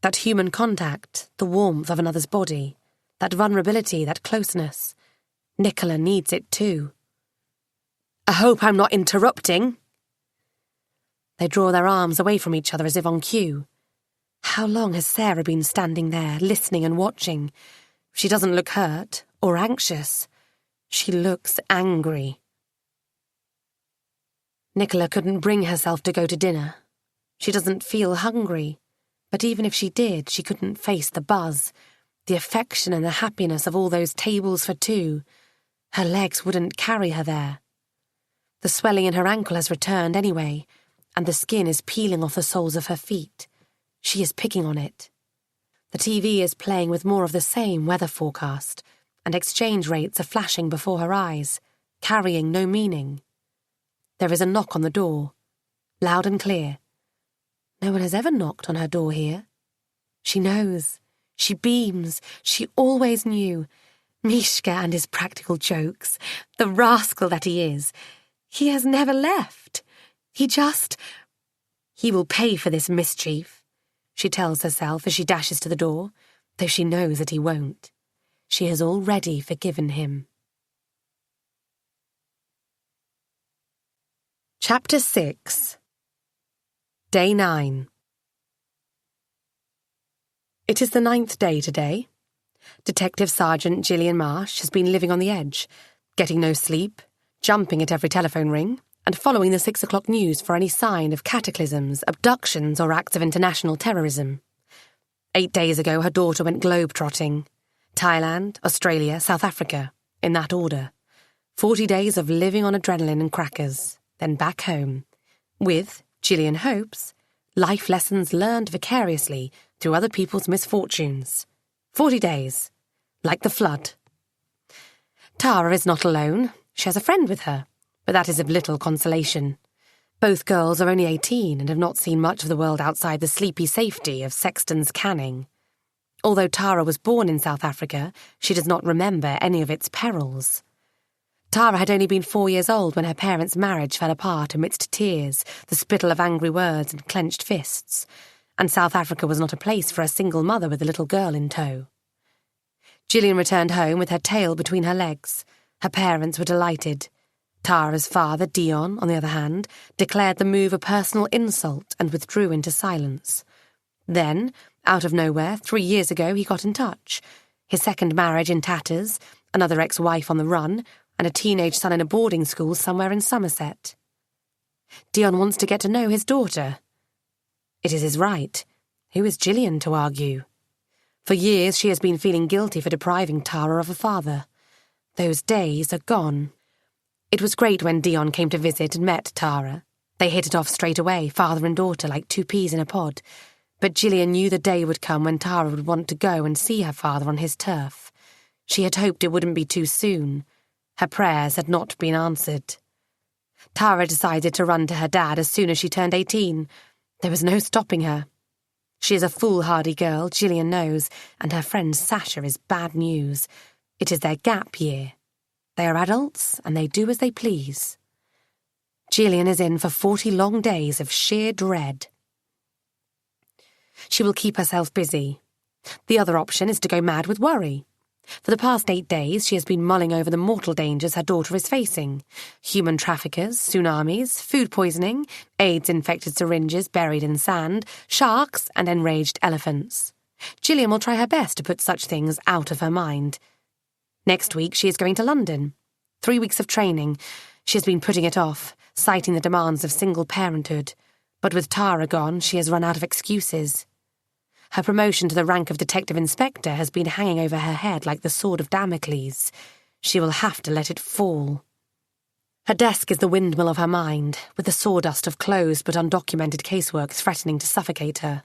That human contact, the warmth of another's body, that vulnerability, that closeness. Nicola needs it, too. "I hope I'm not interrupting." They draw their arms away from each other as if on cue. How long has Sarah been standing there, listening and watching? She doesn't look hurt or anxious. She looks angry. Nicola couldn't bring herself to go to dinner. She doesn't feel hungry, but even if she did, she couldn't face the buzz, the affection and the happiness of all those tables for 2. Her legs wouldn't carry her there. The swelling in her ankle has returned anyway, and the skin is peeling off the soles of her feet. She is picking on it. The TV is playing with more of the same weather forecast, and exchange rates are flashing before her eyes. carrying no meaning. There is a knock on the door, loud and clear. No one has ever knocked on her door here. She knows. She beams. She always knew. Mishka and his practical jokes. The rascal that he is. He has never left. He will pay for this mischief, she tells herself as she dashes to the door, though she knows that he won't. She has already forgiven him. Chapter 6. Day 9. It is the 9th day today. Detective Sergeant Gillian Marsh has been living on the edge, getting no sleep, jumping at every telephone ring, and following the 6 o'clock news for any sign of cataclysms, abductions, or acts of international terrorism. 8 days ago, her daughter went globe-trotting. Thailand, Australia, South Africa, in that order. 40 days of living on adrenaline and crackers, then back home, with, Gillian hopes, life lessons learned vicariously through other people's misfortunes. 40 days, like the flood. Tara is not alone. She has a friend with her, but that is of little consolation. Both girls are only 18 and have not seen much of the world outside the sleepy safety of Sexton's Canning. Although Tara was born in South Africa, she does not remember any of its perils. Tara had only been 4 years old when her parents' marriage fell apart amidst tears, the spittle of angry words and clenched fists, and South Africa was not a place for a single mother with a little girl in tow. Gillian returned home with her tail between her legs. Her parents were delighted. Tara's father, Dion, on the other hand, declared the move a personal insult and withdrew into silence. Then, out of nowhere, 3 years ago, he got in touch. His second marriage in tatters, another ex-wife on the run, and a teenage son in a boarding school somewhere in Somerset. Dion wants to get to know his daughter. It is his right. Who is Gillian to argue? For years she has been feeling guilty for depriving Tara of a father. Those days are gone. It was great when Dion came to visit and met Tara. They hit it off straight away, father and daughter, like 2 peas in a pod. But Gillian knew the day would come when Tara would want to go and see her father on his turf. She had hoped it wouldn't be too soon. Her prayers had not been answered. Tara decided to run to her dad as soon as she turned 18. There was no stopping her. She is a foolhardy girl, Gillian knows, and her friend Sasha is bad news. It is their gap year. They are adults, and they do as they please. Gillian is in for 40 long days of sheer dread. She will keep herself busy. The other option is to go mad with worry. For the past 8 days, she has been mulling over the mortal dangers her daughter is facing. Human traffickers, tsunamis, food poisoning, AIDS-infected syringes buried in sand, sharks, and enraged elephants. Gillian will try her best to put such things out of her mind. Next week, she is going to London. 3 weeks of training. She has been putting it off, citing the demands of single parenthood. But with Tara gone, she has run out of excuses. Her promotion to the rank of detective inspector has been hanging over her head like the sword of Damocles. She will have to let it fall. Her desk is the windmill of her mind, with the sawdust of closed but undocumented casework threatening to suffocate her.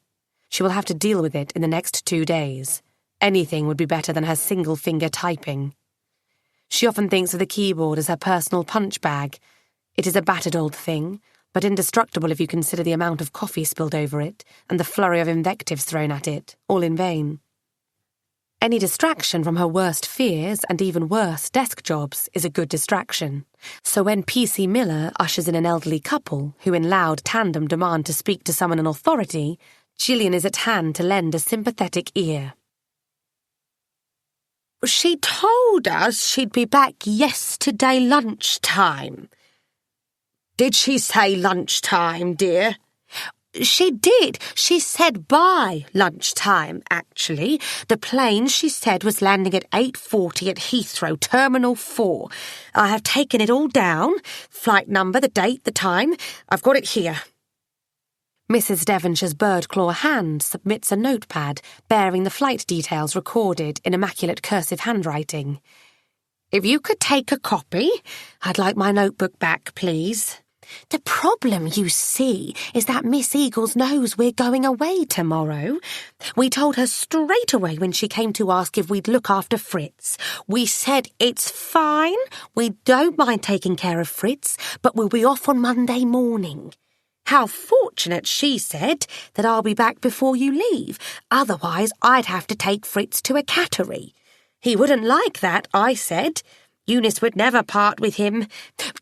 She will have to deal with it in the next 2 days. Anything would be better than her single-finger typing. She often thinks of the keyboard as her personal punch bag. It is a battered old thing, but indestructible if you consider the amount of coffee spilled over it and the flurry of invectives thrown at it, all in vain. Any distraction from her worst fears and even worse desk jobs is a good distraction. So when P.C. Miller ushers in an elderly couple who in loud tandem demand to speak to someone in authority, Gillian is at hand to lend a sympathetic ear. She told us she'd be back yesterday lunchtime. Did she say lunchtime, dear? She did. She said by lunchtime, actually. The plane, she said, was landing at 8:40 at Heathrow, Terminal 4. I have taken it all down. Flight number, the date, the time. I've got it here. Mrs. Devonshire's bird-claw hand submits a notepad bearing the flight details recorded in immaculate cursive handwriting. If you could take a copy, I'd like my notebook back, please. The problem, you see, is that Miss Eagles knows we're going away tomorrow. We told her straight away when she came to ask if we'd look after Fritz. We said it's fine, we don't mind taking care of Fritz, but we'll be off on Monday morning. How fortunate, she said, that I'll be back before you leave. Otherwise, I'd have to take Fritz to a cattery. He wouldn't like that, I said. Eunice would never part with him.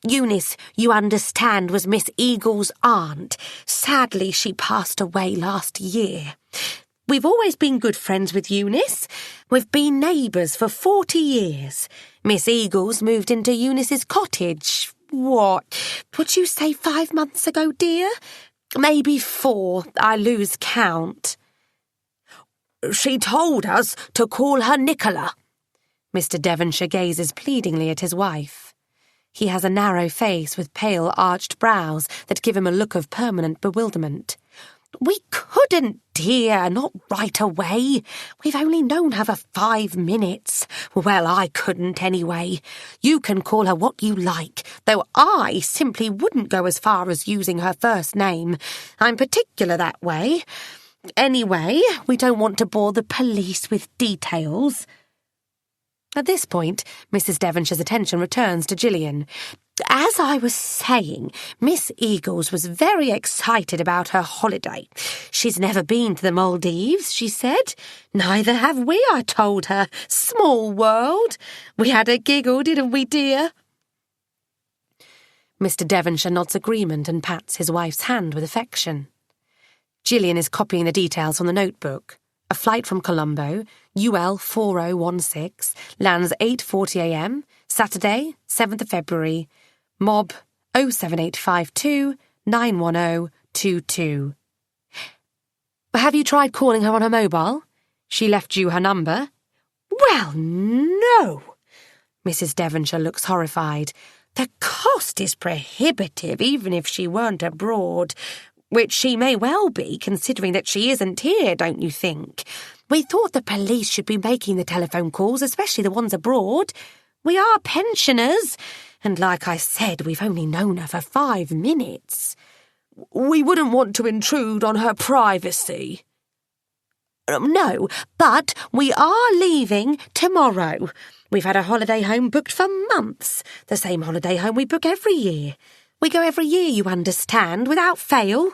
Eunice, you understand, was Miss Eagle's aunt. Sadly, she passed away last year. We've always been good friends with Eunice. We've been neighbours for 40 years. Miss Eagles moved into Eunice's cottage. Would you say 5 months ago, dear? Maybe 4. I lose count. She told us to call her Nicola. Mr. Devonshire gazes pleadingly at his wife. He has a narrow face with pale, arched brows that give him a look of permanent bewilderment. We couldn't, dear, not right away. We've only known her for 5 minutes. Well, I couldn't anyway. You can call her what you like, though I simply wouldn't go as far as using her first name. I'm particular that way. Anyway, we don't want to bore the police with details. At this point, Mrs. Devonshire's attention returns to Gillian. As I was saying, Miss Eagles was very excited about her holiday. She's never been to the Maldives, she said. Neither have we, I told her. Small world. We had a giggle, didn't we, dear? Mr. Devonshire nods agreement and pats his wife's hand with affection. Gillian is copying the details from the notebook. A flight from Colombo, UL 4016, lands 8:40 a.m, Saturday, 7th of February, Mob 07852 910 22. Have you tried calling her on her mobile? She left you her number? Well, no. Mrs. Devonshire looks horrified. The cost is prohibitive, even if she weren't abroad. Which she may well be, considering that she isn't here, don't you think? We thought the police should be making the telephone calls, especially the ones abroad. We are pensioners, and like I said, we've only known her for 5 minutes. We wouldn't want to intrude on her privacy. No, but we are leaving tomorrow. We've had a holiday home booked for months, the same holiday home we book every year. We go every year, you understand, without fail.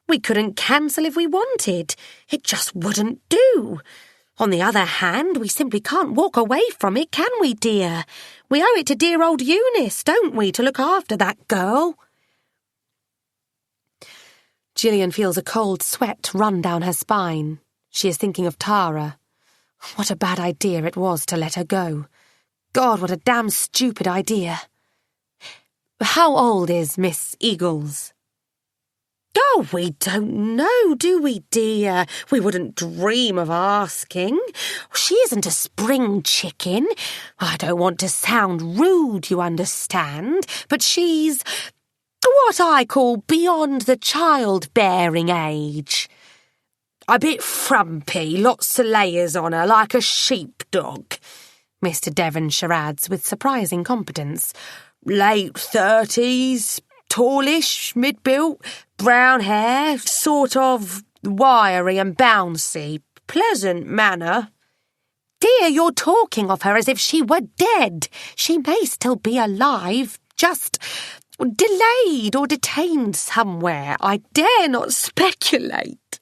We couldn't cancel if we wanted. It just wouldn't do. On the other hand, we simply can't walk away from it, can we, dear? We owe it to dear old Eunice, don't we, to look after that girl? Gillian feels a cold sweat run down her spine. She is thinking of Tara. What a bad idea it was to let her go. God, what a damn stupid idea. How old is Miss Eagles? Oh, we don't know, do we, dear? We wouldn't dream of asking. She isn't a spring chicken. I don't want to sound rude, you understand, but she's what I call beyond the childbearing age. A bit frumpy, lots of layers on her, like a sheepdog, Mr. Devonshire adds with surprising competence. Late 30s, tallish, mid-built, brown hair, sort of wiry and bouncy, pleasant manner. Dear, you're talking of her as if she were dead. She may still be alive, just delayed or detained somewhere. I dare not speculate.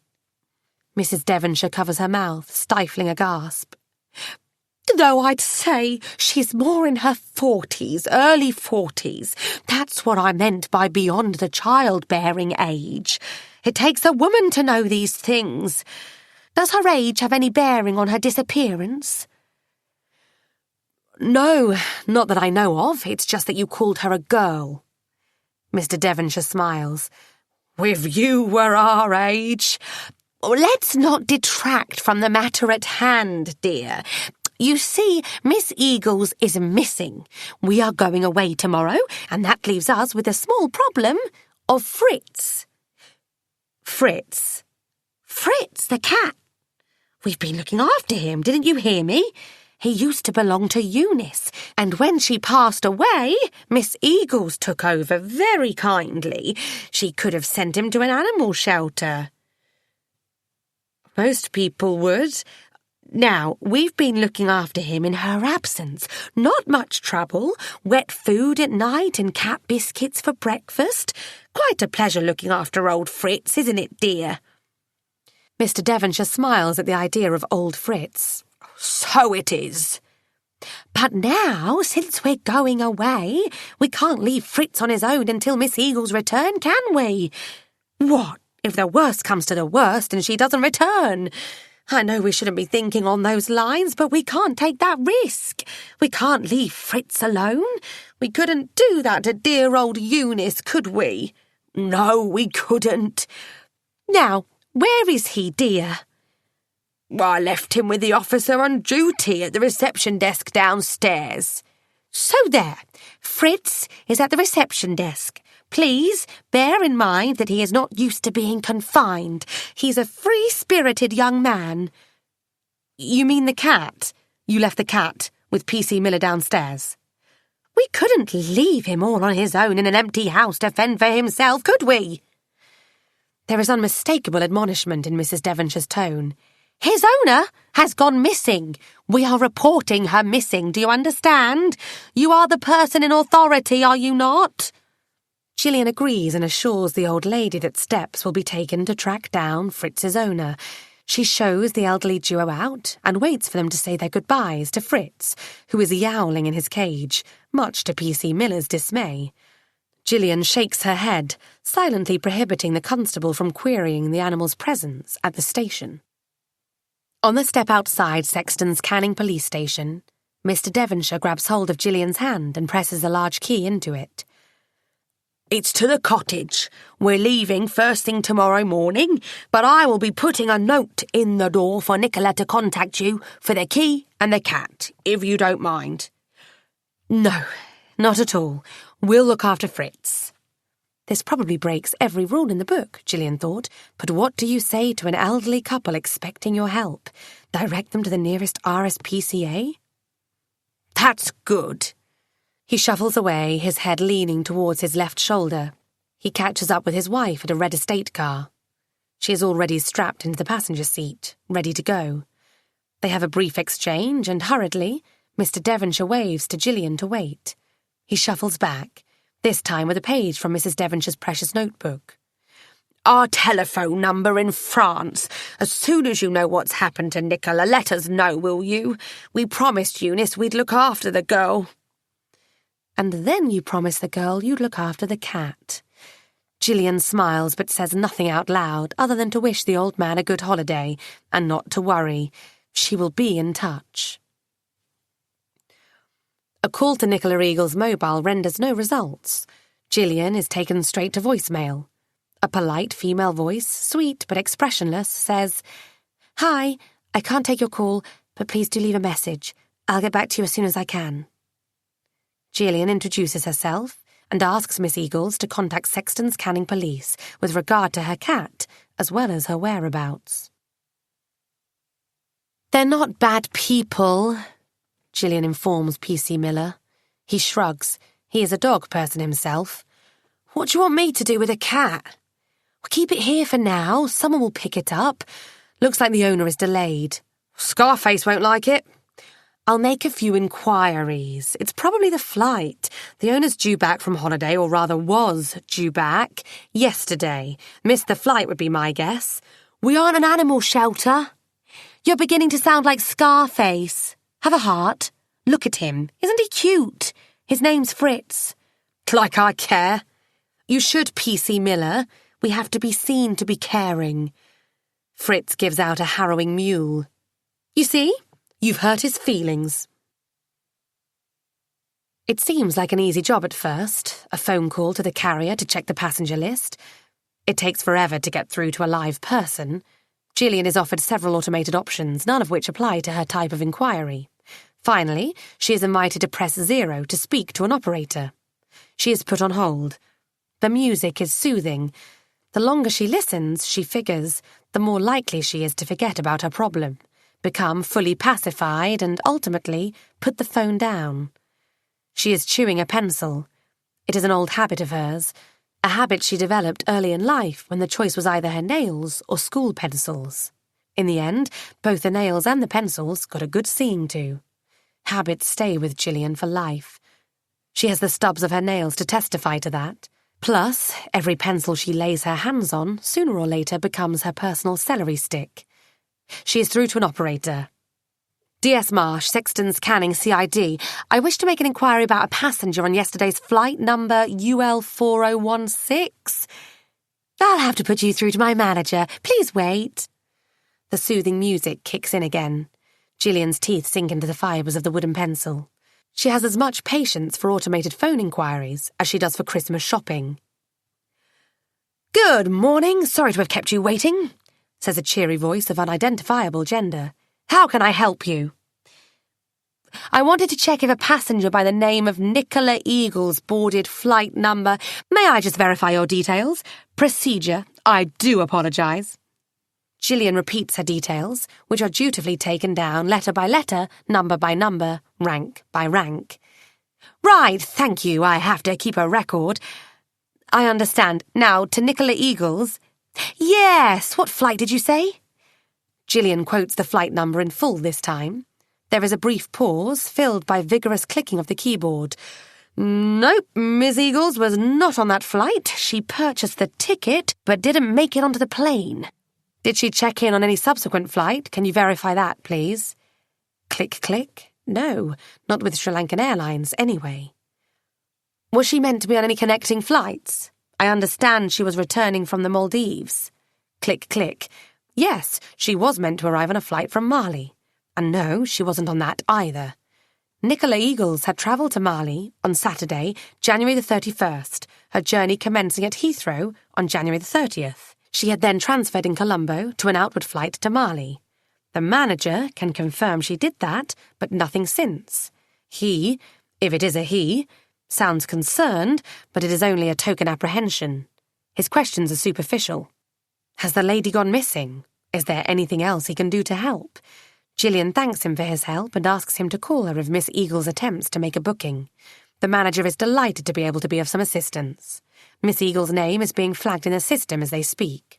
Mrs. Devonshire covers her mouth, stifling a gasp. Though I'd say she's more in her 40s, early 40s. That's what I meant by beyond the childbearing age. It takes a woman to know these things. Does her age have any bearing on her disappearance? No, not that I know of. It's just that you called her a girl. Mr. Devonshire smiles. If you were our age. Let's not detract from the matter at hand, dear. You see, Miss Eagles is missing. We are going away tomorrow, and that leaves us with a small problem of Fritz. Fritz? Fritz, the cat. We've been looking after him, didn't you hear me? He used to belong to Eunice, and when she passed away, Miss Eagles took over very kindly. She could have sent him to an animal shelter. Most people would. Now, we've been looking after him in her absence. Not much trouble. Wet food at night and cat biscuits for breakfast. Quite a pleasure looking after old Fritz, isn't it, dear? Mr. Devonshire smiles at the idea of old Fritz. So it is. But now, since we're going away, we can't leave Fritz on his own until Miss Eagles' return, can we? What if the worst comes to the worst and she doesn't return? I know we shouldn't be thinking on those lines, but we can't take that risk. We can't leave Fritz alone. We couldn't do that to dear old Eunice, could we? No, we couldn't. Now, where is he, dear? I left him with the officer on duty at the reception desk downstairs. So there, Fritz is at the reception desk. Please bear in mind that he is not used to being confined. He's a free-spirited young man. You mean the cat? You left the cat with P.C. Miller downstairs? We couldn't leave him all on his own in an empty house to fend for himself, could we? There is unmistakable admonishment in Mrs. Devonshire's tone. His owner has gone missing. We are reporting her missing, do you understand? You are the person in authority, are you not? Gillian agrees and assures the old lady that steps will be taken to track down Fritz's owner. She shows the elderly duo out and waits for them to say their goodbyes to Fritz, who is yowling in his cage, much to P.C. Miller's dismay. Gillian shakes her head, silently prohibiting the constable from querying the animal's presence at the station. On the step outside Sexton's Canning police station, Mr. Devonshire grabs hold of Gillian's hand and presses a large key into it. It's to the cottage. We're leaving first thing tomorrow morning, but I will be putting a note in the door for Nicola to contact you for the key and the cat, if you don't mind. No, not at all. We'll look after Fritz. This probably breaks every rule in the book, Gillian thought, but what do you say to an elderly couple expecting your help? Direct them to the nearest RSPCA? That's good. He shuffles away, his head leaning towards his left shoulder. He catches up with his wife at a red estate car. She is already strapped into the passenger seat, ready to go. They have a brief exchange, and hurriedly, Mr. Devonshire waves to Gillian to wait. He shuffles back, this time with a page from Mrs. Devonshire's precious notebook. Our telephone number in France. As soon as you know what's happened to Nicola, let us know, will you? We promised Eunice we'd look after the girl. And then you promised the girl you'd look after the cat. Gillian smiles but says nothing out loud other than to wish the old man a good holiday and not to worry. She will be in touch. A call to Nicola Eagle's mobile renders no results. Gillian is taken straight to voicemail. A polite female voice, sweet but expressionless, says, "Hi, I can't take your call, but please do leave a message. I'll get back to you as soon as I can." Gillian introduces herself and asks Miss Eagles to contact Sexton's Canning Police with regard to her cat, as well as her whereabouts. "They're not bad people," Gillian informs P.C. Miller. He shrugs. He is a dog person himself. "What do you want me to do with a cat?" "Well, keep it here for now. Someone will pick it up. Looks like the owner is delayed." "Scarface won't like it." "I'll make a few inquiries. It's probably the flight. The owner's due back from holiday, or rather was due back, yesterday. Missed the flight would be my guess." "We aren't an animal shelter." "You're beginning to sound like Scarface. Have a heart. Look at him. Isn't he cute? His name's Fritz." "Like I care." "You should, P.C. Miller. We have to be seen to be caring." Fritz gives out a harrowing mew. "You see? You've hurt his feelings." It seems like an easy job at first, a phone call to the carrier to check the passenger list. It takes forever to get through to a live person. Gillian is offered several automated options, none of which apply to her type of inquiry. Finally, she is invited to press 0 to speak to an operator. She is put on hold. The music is soothing. The longer she listens, she figures, the more likely she is to forget about her problem. become fully pacified, and ultimately put the phone down. She is chewing a pencil. It is an old habit of hers, a habit she developed early in life when the choice was either her nails or school pencils. In the end, both the nails and the pencils got a good seeing to. Habits stay with Gillian for life. She has the stubs of her nails to testify to that. Plus, every pencil she lays her hands on sooner or later becomes her personal celery stick. She is through to an operator. DS Marsh, Sexton's Canning CID. I wish to make an inquiry about a passenger on yesterday's flight number UL4016. I'll have to put you through to my manager. Please wait. The soothing music kicks in again. Gillian's teeth sink into the fibres of the wooden pencil. She has as much patience for automated phone inquiries as she does for Christmas shopping. Good morning. Sorry to have kept you waiting, says a cheery voice of unidentifiable gender. How can I help you? I wanted to check if a passenger by the name of Nicola Eagles boarded flight number. May I just verify your details? Procedure. I do apologise. Gillian repeats her details, which are dutifully taken down letter by letter, number by number, rank by rank. Right, thank you. I have to keep a record. I understand. Now, to Nicola Eagles. Yes, what flight did you say? Gillian quotes the flight number in full this time. There is a brief pause, filled by vigorous clicking of the keyboard. Nope, Miss Eagles was not on that flight. She purchased the ticket, but didn't make it onto the plane. Did she check in on any subsequent flight? Can you verify that, please? Click, click. No, not with Sri Lankan Airlines, anyway. Was she meant to be on any connecting flights? I understand she was returning from the Maldives. Click, click. Yes, she was meant to arrive on a flight from Mali. And no, she wasn't on that either. Nicola Eagles had travelled to Mali on Saturday, January the 31st, her journey commencing at Heathrow on January the 30th. She had then transferred in Colombo to an outward flight to Mali. The manager can confirm she did that, but nothing since. He, if it is a he, sounds concerned, but it is only a token apprehension. His questions are superficial. Has the lady gone missing? Is there anything else he can do to help? Gillian thanks him for his help and asks him to call her if Miss Eagles attempts to make a booking. The manager is delighted to be able to be of some assistance. Miss Eagles' name is being flagged in the system as they speak.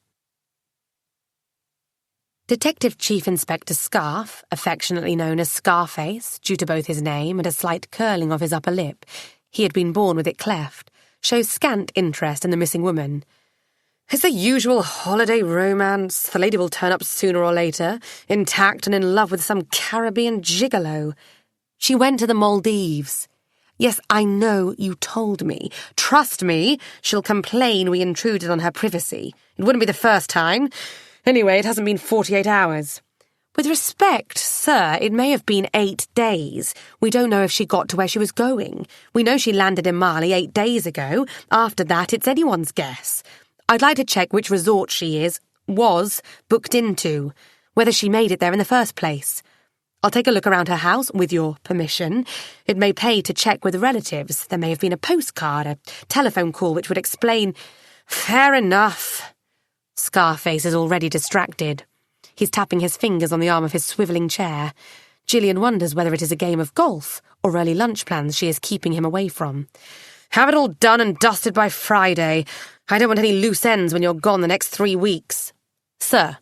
Detective Chief Inspector Scarf, affectionately known as Scarface, due to both his name and a slight curling of his upper lip, he had been born with it cleft, shows scant interest in the missing woman. It's the usual holiday romance. The lady will turn up sooner or later, intact and in love with some Caribbean gigolo. She went to the Maldives. Yes, I know you told me. Trust me, she'll complain we intruded on her privacy. It wouldn't be the first time. Anyway, it hasn't been 48 hours. With respect, sir, it may have been 8 days. We don't know if she got to where she was going. We know she landed in Mali 8 days ago. After that, it's anyone's guess. I'd like to check which resort she was booked into, whether she made it there in the first place. I'll take a look around her house, with your permission. It may pay to check with relatives. There may have been a postcard, a telephone call which would explain... Fair enough. Scarface is already distracted. He's tapping his fingers on the arm of his swivelling chair. Gillian wonders whether it is a game of golf or early lunch plans she is keeping him away from. Have it all done and dusted by Friday. I don't want any loose ends when you're gone the next 3 weeks. Sir.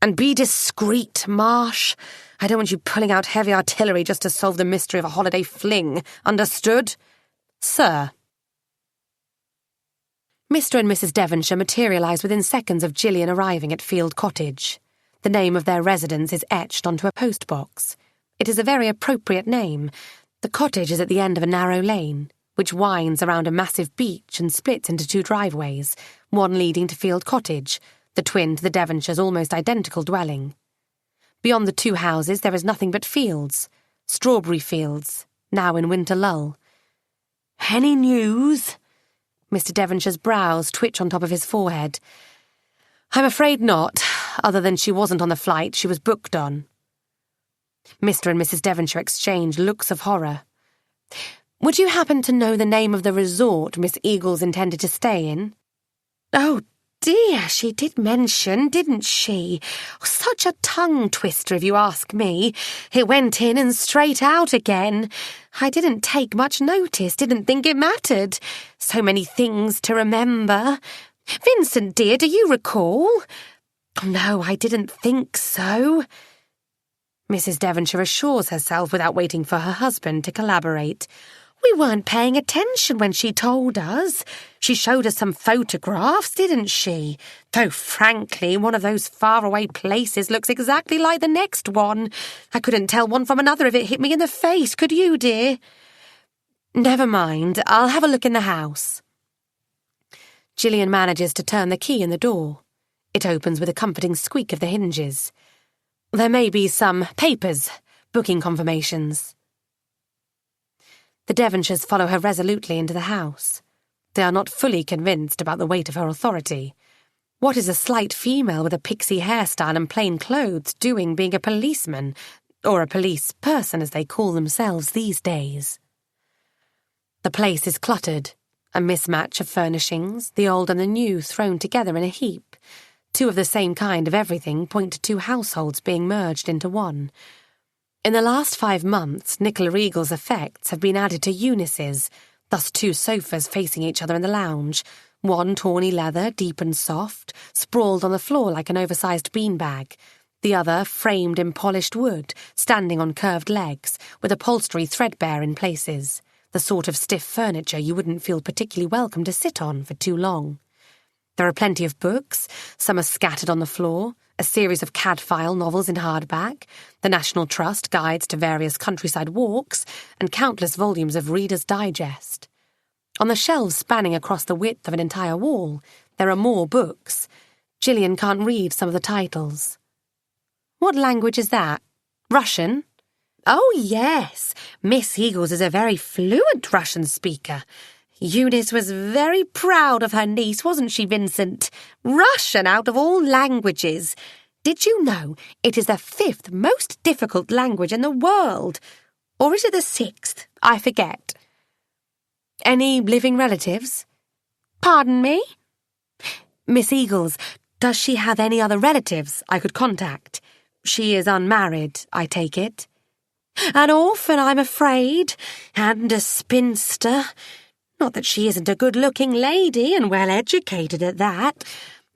And be discreet, Marsh. I don't want you pulling out heavy artillery just to solve the mystery of a holiday fling. Understood? Sir. Mr. and Mrs. Devonshire materialise within seconds of Gillian arriving at Field Cottage. The name of their residence is etched onto a postbox. It is a very appropriate name. The cottage is at the end of a narrow lane, which winds around a massive beach and splits into 2 driveways, one leading to Field Cottage, the twin to the Devonshires' almost identical dwelling. Beyond the 2 houses there is nothing but fields, strawberry fields, now in winter lull. Any news? Mr. Devonshire's brows twitch on top of his forehead. I'm afraid not, other than she wasn't on the flight she was booked on. Mr. and Mrs. Devonshire exchange looks of horror. Would you happen to know the name of the resort Miss Eagles intended to stay in? Oh, dear, she did mention, didn't she? Such a tongue twister, if you ask me. It went in and straight out again. I didn't take much notice, didn't think it mattered. So many things to remember. Vincent, dear, do you recall? No, I didn't think so. Mrs. Devonshire assures herself without waiting for her husband to collaborate. We weren't paying attention when she told us. She showed us some photographs, didn't she? Though, frankly, one of those faraway places looks exactly like the next one. I couldn't tell one from another if it hit me in the face, could you, dear? Never mind, I'll have a look in the house. Gillian manages to turn the key in the door. It opens with a comforting squeak of the hinges. There may be some papers, booking confirmations. The Devonshires follow her resolutely into the house. They are not fully convinced about the weight of her authority. What is a slight female with a pixie hairstyle and plain clothes doing being a policeman, or a police person as they call themselves these days? The place is cluttered, a mismatch of furnishings, the old and the new thrown together in a heap. Two of the same kind of everything point to two households being merged into one. In the last 5 months, Nicola Regal's effects have been added to Eunice's, thus 2 sofas facing each other in the lounge, one tawny leather, deep and soft, sprawled on the floor like an oversized beanbag, the other framed in polished wood, standing on curved legs, with upholstery threadbare in places, the sort of stiff furniture you wouldn't feel particularly welcome to sit on for too long. There are plenty of books, some are scattered on the floor, a series of Cadfile novels in hardback, the National Trust guides to various countryside walks, and countless volumes of Reader's Digest. On the shelves spanning across the width of an entire wall, there are more books. Gillian can't read some of the titles. What language is that? Russian? Oh, yes. Miss Eagles is a very fluent Russian speaker. Eunice was very proud of her niece, wasn't she, Vincent? Russian out of all languages. Did you know it is the 5th most difficult language in the world? Or is it the 6th? I forget. Any living relatives? Pardon me? Miss Eagles, does she have any other relatives I could contact? She is unmarried, I take it. An orphan, I'm afraid, and a spinster. Not that she isn't a good-looking lady and well-educated at that.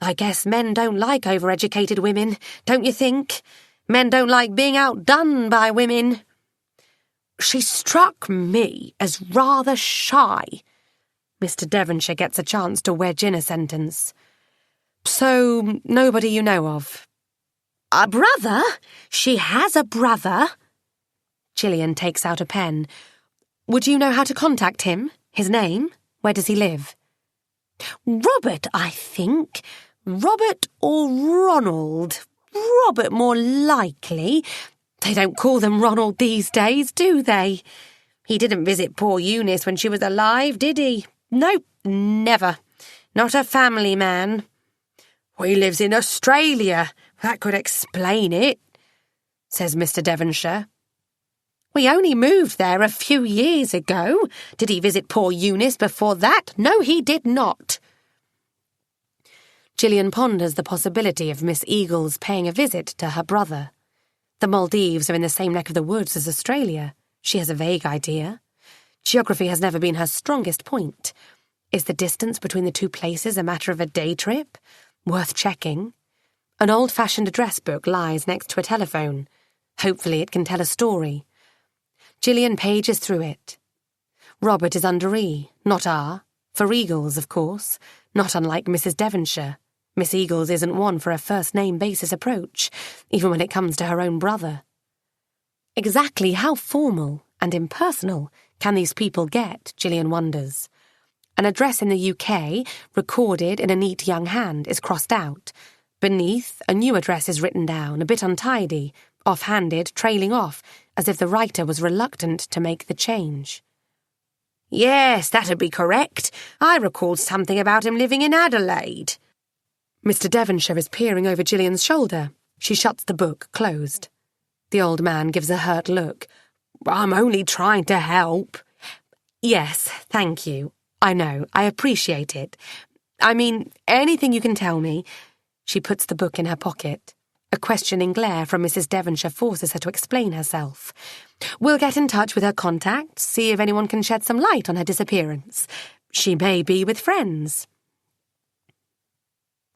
I guess men don't like over-educated women, don't you think? Men don't like being outdone by women. She struck me as rather shy. Mr. Devonshire gets a chance to wedge in a sentence. So, nobody you know of? A brother? She has a brother? Gillian takes out a pen. Would you know how to contact him? His name? Where does he live? Robert, I think. Robert or Ronald. Robert more likely. They don't call them Ronald these days, do they? He didn't visit poor Eunice when she was alive, did he? Nope, never. Not a family man. He lives in Australia. That could explain it, says Mr. Devonshire. We only moved there a few years ago. Did he visit poor Eunice before that? No, he did not. Gillian ponders the possibility of Miss Eagles paying a visit to her brother. The Maldives are in the same neck of the woods as Australia. She has a vague idea. Geography has never been her strongest point. Is the distance between the two places a matter of a day trip? Worth checking. An old-fashioned address book lies next to a telephone. Hopefully it can tell a story. Gillian pages through it. Robert is under E, not R. For Eagles, of course, not unlike Mrs. Devonshire. Miss Eagles isn't one for a first-name basis approach, even when it comes to her own brother. Exactly how formal and impersonal can these people get, Gillian wonders. An address in the UK, recorded in a neat young hand, is crossed out. Beneath, a new address is written down, a bit untidy, off-handed, trailing off, as if the writer was reluctant to make the change. Yes, that'd be correct. I recalled something about him living in Adelaide. Mr. Devonshire is peering over Gillian's shoulder. She shuts the book, closed. The old man gives a hurt look. I'm only trying to help. Yes, thank you. I know, I appreciate it. I mean, anything you can tell me. She puts the book in her pocket. A questioning glare from Mrs. Devonshire forces her to explain herself. We'll get in touch with her contacts, see if anyone can shed some light on her disappearance. She may be with friends.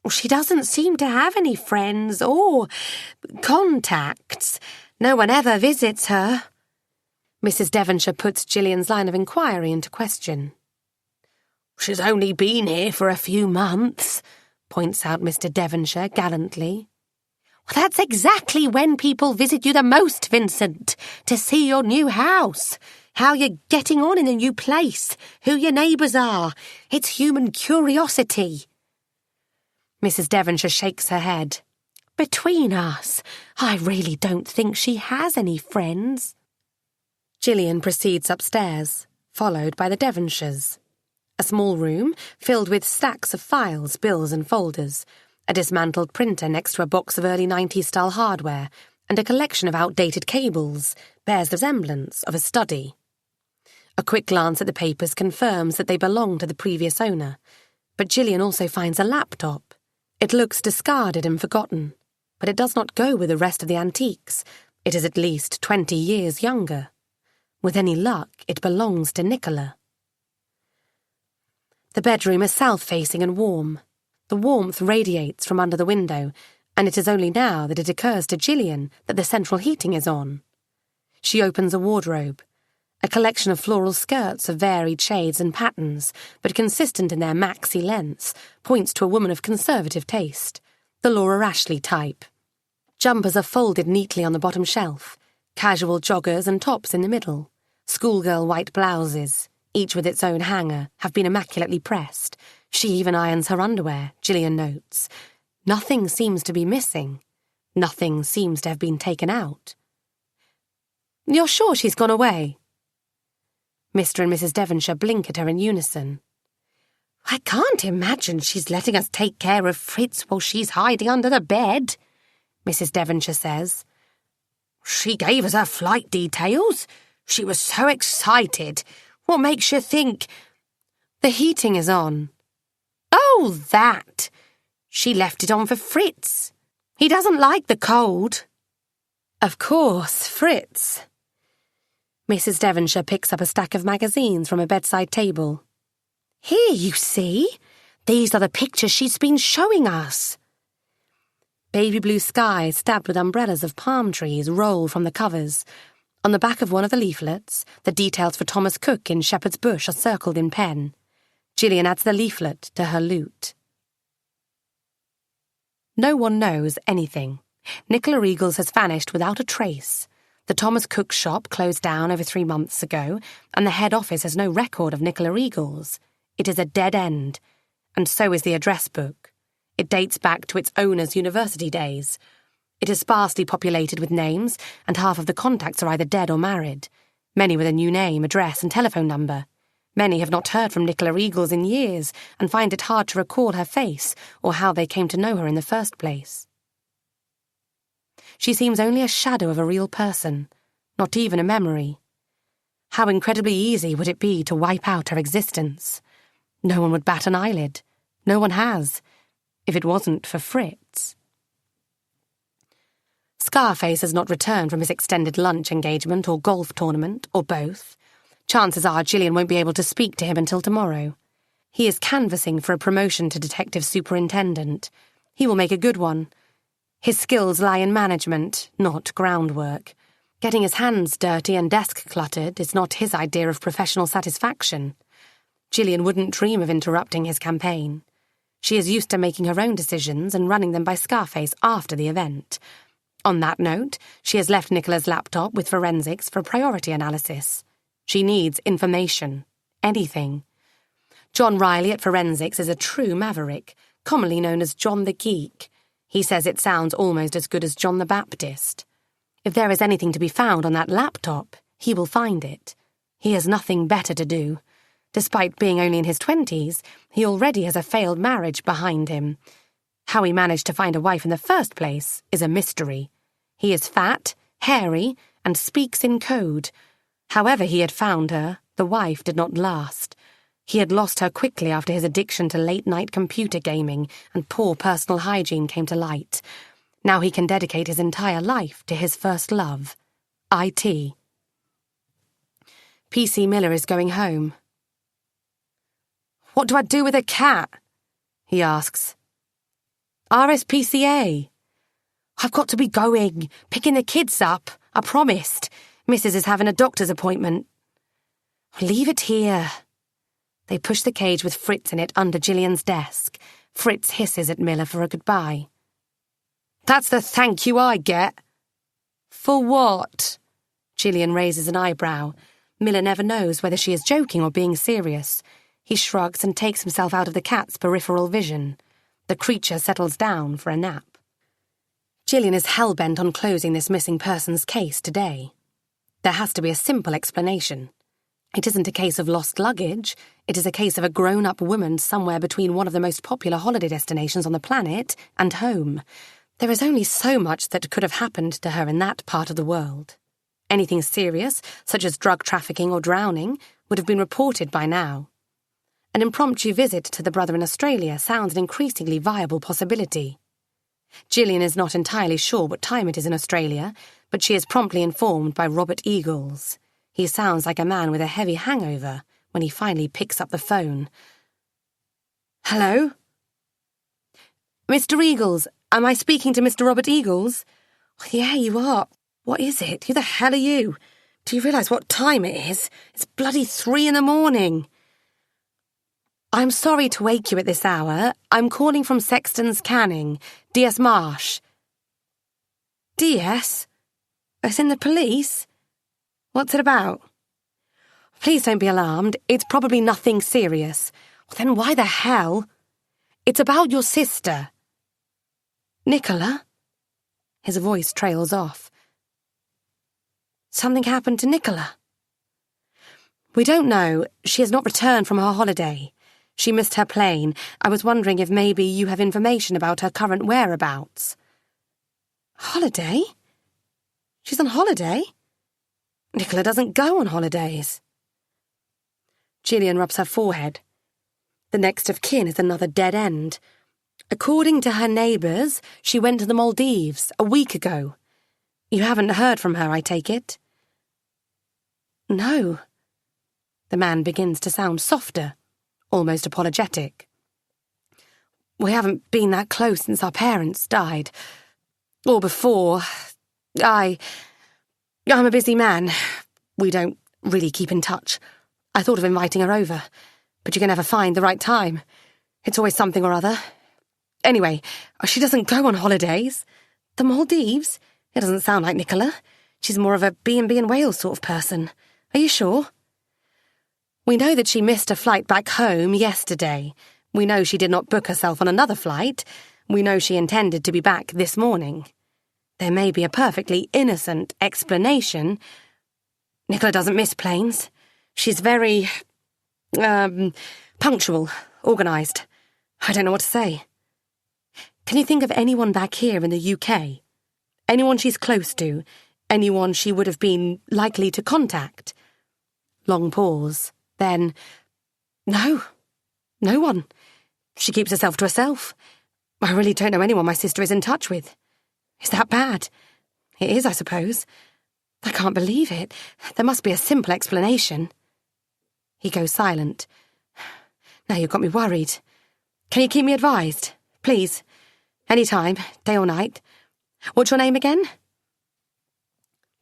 She doesn't seem to have any friends or contacts. No one ever visits her. Mrs. Devonshire puts Gillian's line of inquiry into question. She's only been here for a few months, points out Mr. Devonshire gallantly. Well, that's exactly when people visit you the most, Vincent, to see your new house, how you're getting on in a new place, who your neighbours are. It's human curiosity. Mrs. Devonshire shakes her head. Between us, I really don't think she has any friends. Gillian proceeds upstairs, followed by the Devonshires. A small room filled with stacks of files, bills and folders, a dismantled printer next to a box of early 90s-style hardware, and a collection of outdated cables bears the resemblance of a study. A quick glance at the papers confirms that they belong to the previous owner, but Gillian also finds a laptop. It looks discarded and forgotten, but it does not go with the rest of the antiques. It is at least 20 years younger. With any luck, it belongs to Nicola. The bedroom is south-facing and warm. The warmth radiates from under the window, and it is only now that it occurs to Gillian that the central heating is on. She opens a wardrobe. A collection of floral skirts of varied shades and patterns, but consistent in their maxi lengths, points to a woman of conservative taste, the Laura Ashley type. Jumpers are folded neatly on the bottom shelf, casual joggers and tops in the middle. Schoolgirl white blouses, each with its own hanger, have been immaculately pressed. She even irons her underwear, Gillian notes. Nothing seems to be missing. Nothing seems to have been taken out. You're sure she's gone away? Mr. and Mrs. Devonshire blink at her in unison. I can't imagine she's letting us take care of Fritz while she's hiding under the bed, Mrs. Devonshire says. She gave us her flight details. She was so excited. What makes you think... The heating is on. Oh, that! She left it on for Fritz. He doesn't like the cold. Of course, Fritz. Mrs. Devonshire picks up a stack of magazines from a bedside table. Here, you see. These are the pictures she's been showing us. Baby blue skies stabbed with umbrellas of palm trees roll from the covers. On the back of one of the leaflets, the details for Thomas Cook in Shepherd's Bush are circled in pen. Gillian adds the leaflet to her loot. No one knows anything. Nicola Eagles has vanished without a trace. The Thomas Cook shop closed down over 3 months ago, and the head office has no record of Nicola Eagles. It is a dead end, and so is the address book. It dates back to its owner's university days. It is sparsely populated with names, and half of the contacts are either dead or married. Many with a new name, address, and telephone number. Many have not heard from Nicola Eagles in years, and find it hard to recall her face or how they came to know her in the first place. She seems only a shadow of a real person, not even a memory. How incredibly easy would it be to wipe out her existence? No one would bat an eyelid. No one has, if it wasn't for Fritz. Scarface has not returned from his extended lunch engagement or golf tournament, or both. Chances are Gillian won't be able to speak to him until tomorrow. He is canvassing for a promotion to detective superintendent. He will make a good one. His skills lie in management, not groundwork. Getting his hands dirty and desk cluttered is not his idea of professional satisfaction. Gillian wouldn't dream of interrupting his campaign. She is used to making her own decisions and running them by Scarface after the event. On that note, she has left Nicola's laptop with forensics for priority analysis. She needs information. Anything. John Riley at Forensics is a true maverick, commonly known as John the Geek. He says it sounds almost as good as John the Baptist. If there is anything to be found on that laptop, he will find it. He has nothing better to do. Despite being only in his 20s, he already has a failed marriage behind him. How he managed to find a wife in the first place is a mystery. He is fat, hairy, and speaks in code. However he had found her, the wife did not last. He had lost her quickly after his addiction to late-night computer gaming and poor personal hygiene came to light. Now he can dedicate his entire life to his first love, IT. PC Miller is going home. "What do I do with a cat?" he asks. "RSPCA. I've got to be going, picking the kids up. I promised. Mrs. is having a doctor's appointment." "Leave it here." They push the cage with Fritz in it under Gillian's desk. Fritz hisses at Miller for a goodbye. "That's the thank you I get." "For what?" Gillian raises an eyebrow. Miller never knows whether she is joking or being serious. He shrugs and takes himself out of the cat's peripheral vision. The creature settles down for a nap. Gillian is hell-bent on closing this missing persons case today. There has to be a simple explanation. It isn't a case of lost luggage. It is a case of a grown-up woman somewhere between one of the most popular holiday destinations on the planet and home. There is only so much that could have happened to her in that part of the world. Anything serious, such as drug trafficking or drowning, would have been reported by now. An impromptu visit to the brother in Australia sounds an increasingly viable possibility. Gillian is not entirely sure what time it is in Australia, but she is promptly informed by Robert Eagles. He sounds like a man with a heavy hangover when he finally picks up the phone. "Hello?" "Mr. Eagles, am I speaking to Mr. Robert Eagles?" "Yeah, you are. What is it? Who the hell are you? Do you realise what time it is? It's bloody 3 a.m. "I'm sorry to wake you at this hour. I'm calling from Sexton's Canning, DS Marsh." "DS? As in the police? What's it about?" "Please don't be alarmed. It's probably nothing serious." "Then why the hell?" "It's about your sister." "Nicola?" His voice trails off. "Something happened to Nicola?" "We don't know. She has not returned from her holiday. She missed her plane. I was wondering if maybe you have information about her current whereabouts." "Holiday? She's on holiday? Nicola doesn't go on holidays." Gillian rubs her forehead. The next of kin is another dead end. According to her neighbours, she went to the Maldives a week ago. You haven't heard from her, I take it? "No." The man begins to sound softer, almost apologetic. "We haven't been that close since our parents died. Or before. I'm a busy man. We don't really keep in touch. I thought of inviting her over, but you can never find the right time. It's always something or other. Anyway, she doesn't go on holidays. The Maldives? It doesn't sound like Nicola. She's more of a B&B in Wales sort of person. Are you sure?" "We know that she missed a flight back home yesterday. We know she did not book herself on another flight. We know she intended to be back this morning. There may be a perfectly innocent explanation. Nicola doesn't miss planes. She's very, punctual, organised. I don't know what to say. Can you think of anyone back here in the UK? Anyone she's close to? Anyone she would have been likely to contact?" Long pause. Then, "No one. She keeps herself to herself. I really don't know anyone my sister is in touch with. Is that bad? It is, I suppose. I can't believe it. There must be a simple explanation." He goes silent. "Now you've got me worried. Can you keep me advised? Please. Any time, day or night. What's your name again?"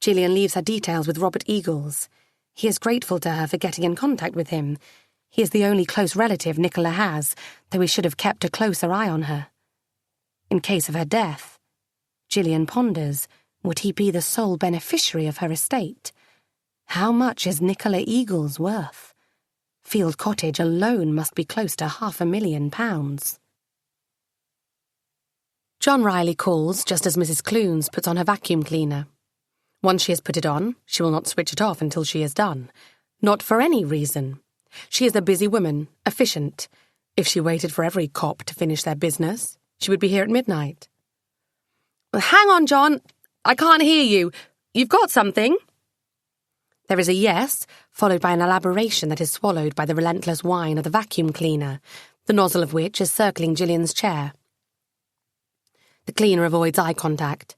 Gillian leaves her details with Robert Eagles. He is grateful to her for getting in contact with him. He is the only close relative Nicola has, though he should have kept a closer eye on her. In case of her death, Gillian ponders, would he be the sole beneficiary of her estate? How much is Nicola Eagles worth? Field Cottage alone must be close to £500,000. John Riley calls just as Mrs. Clunes puts on her vacuum cleaner. Once she has put it on, she will not switch it off until she is done. Not for any reason. She is a busy woman, efficient. If she waited for every cop to finish their business, she would be here at midnight. "Hang on, John. I can't hear you. You've got something?" There is a yes, followed by an elaboration that is swallowed by the relentless whine of the vacuum cleaner, the nozzle of which is circling Gillian's chair. The cleaner avoids eye contact.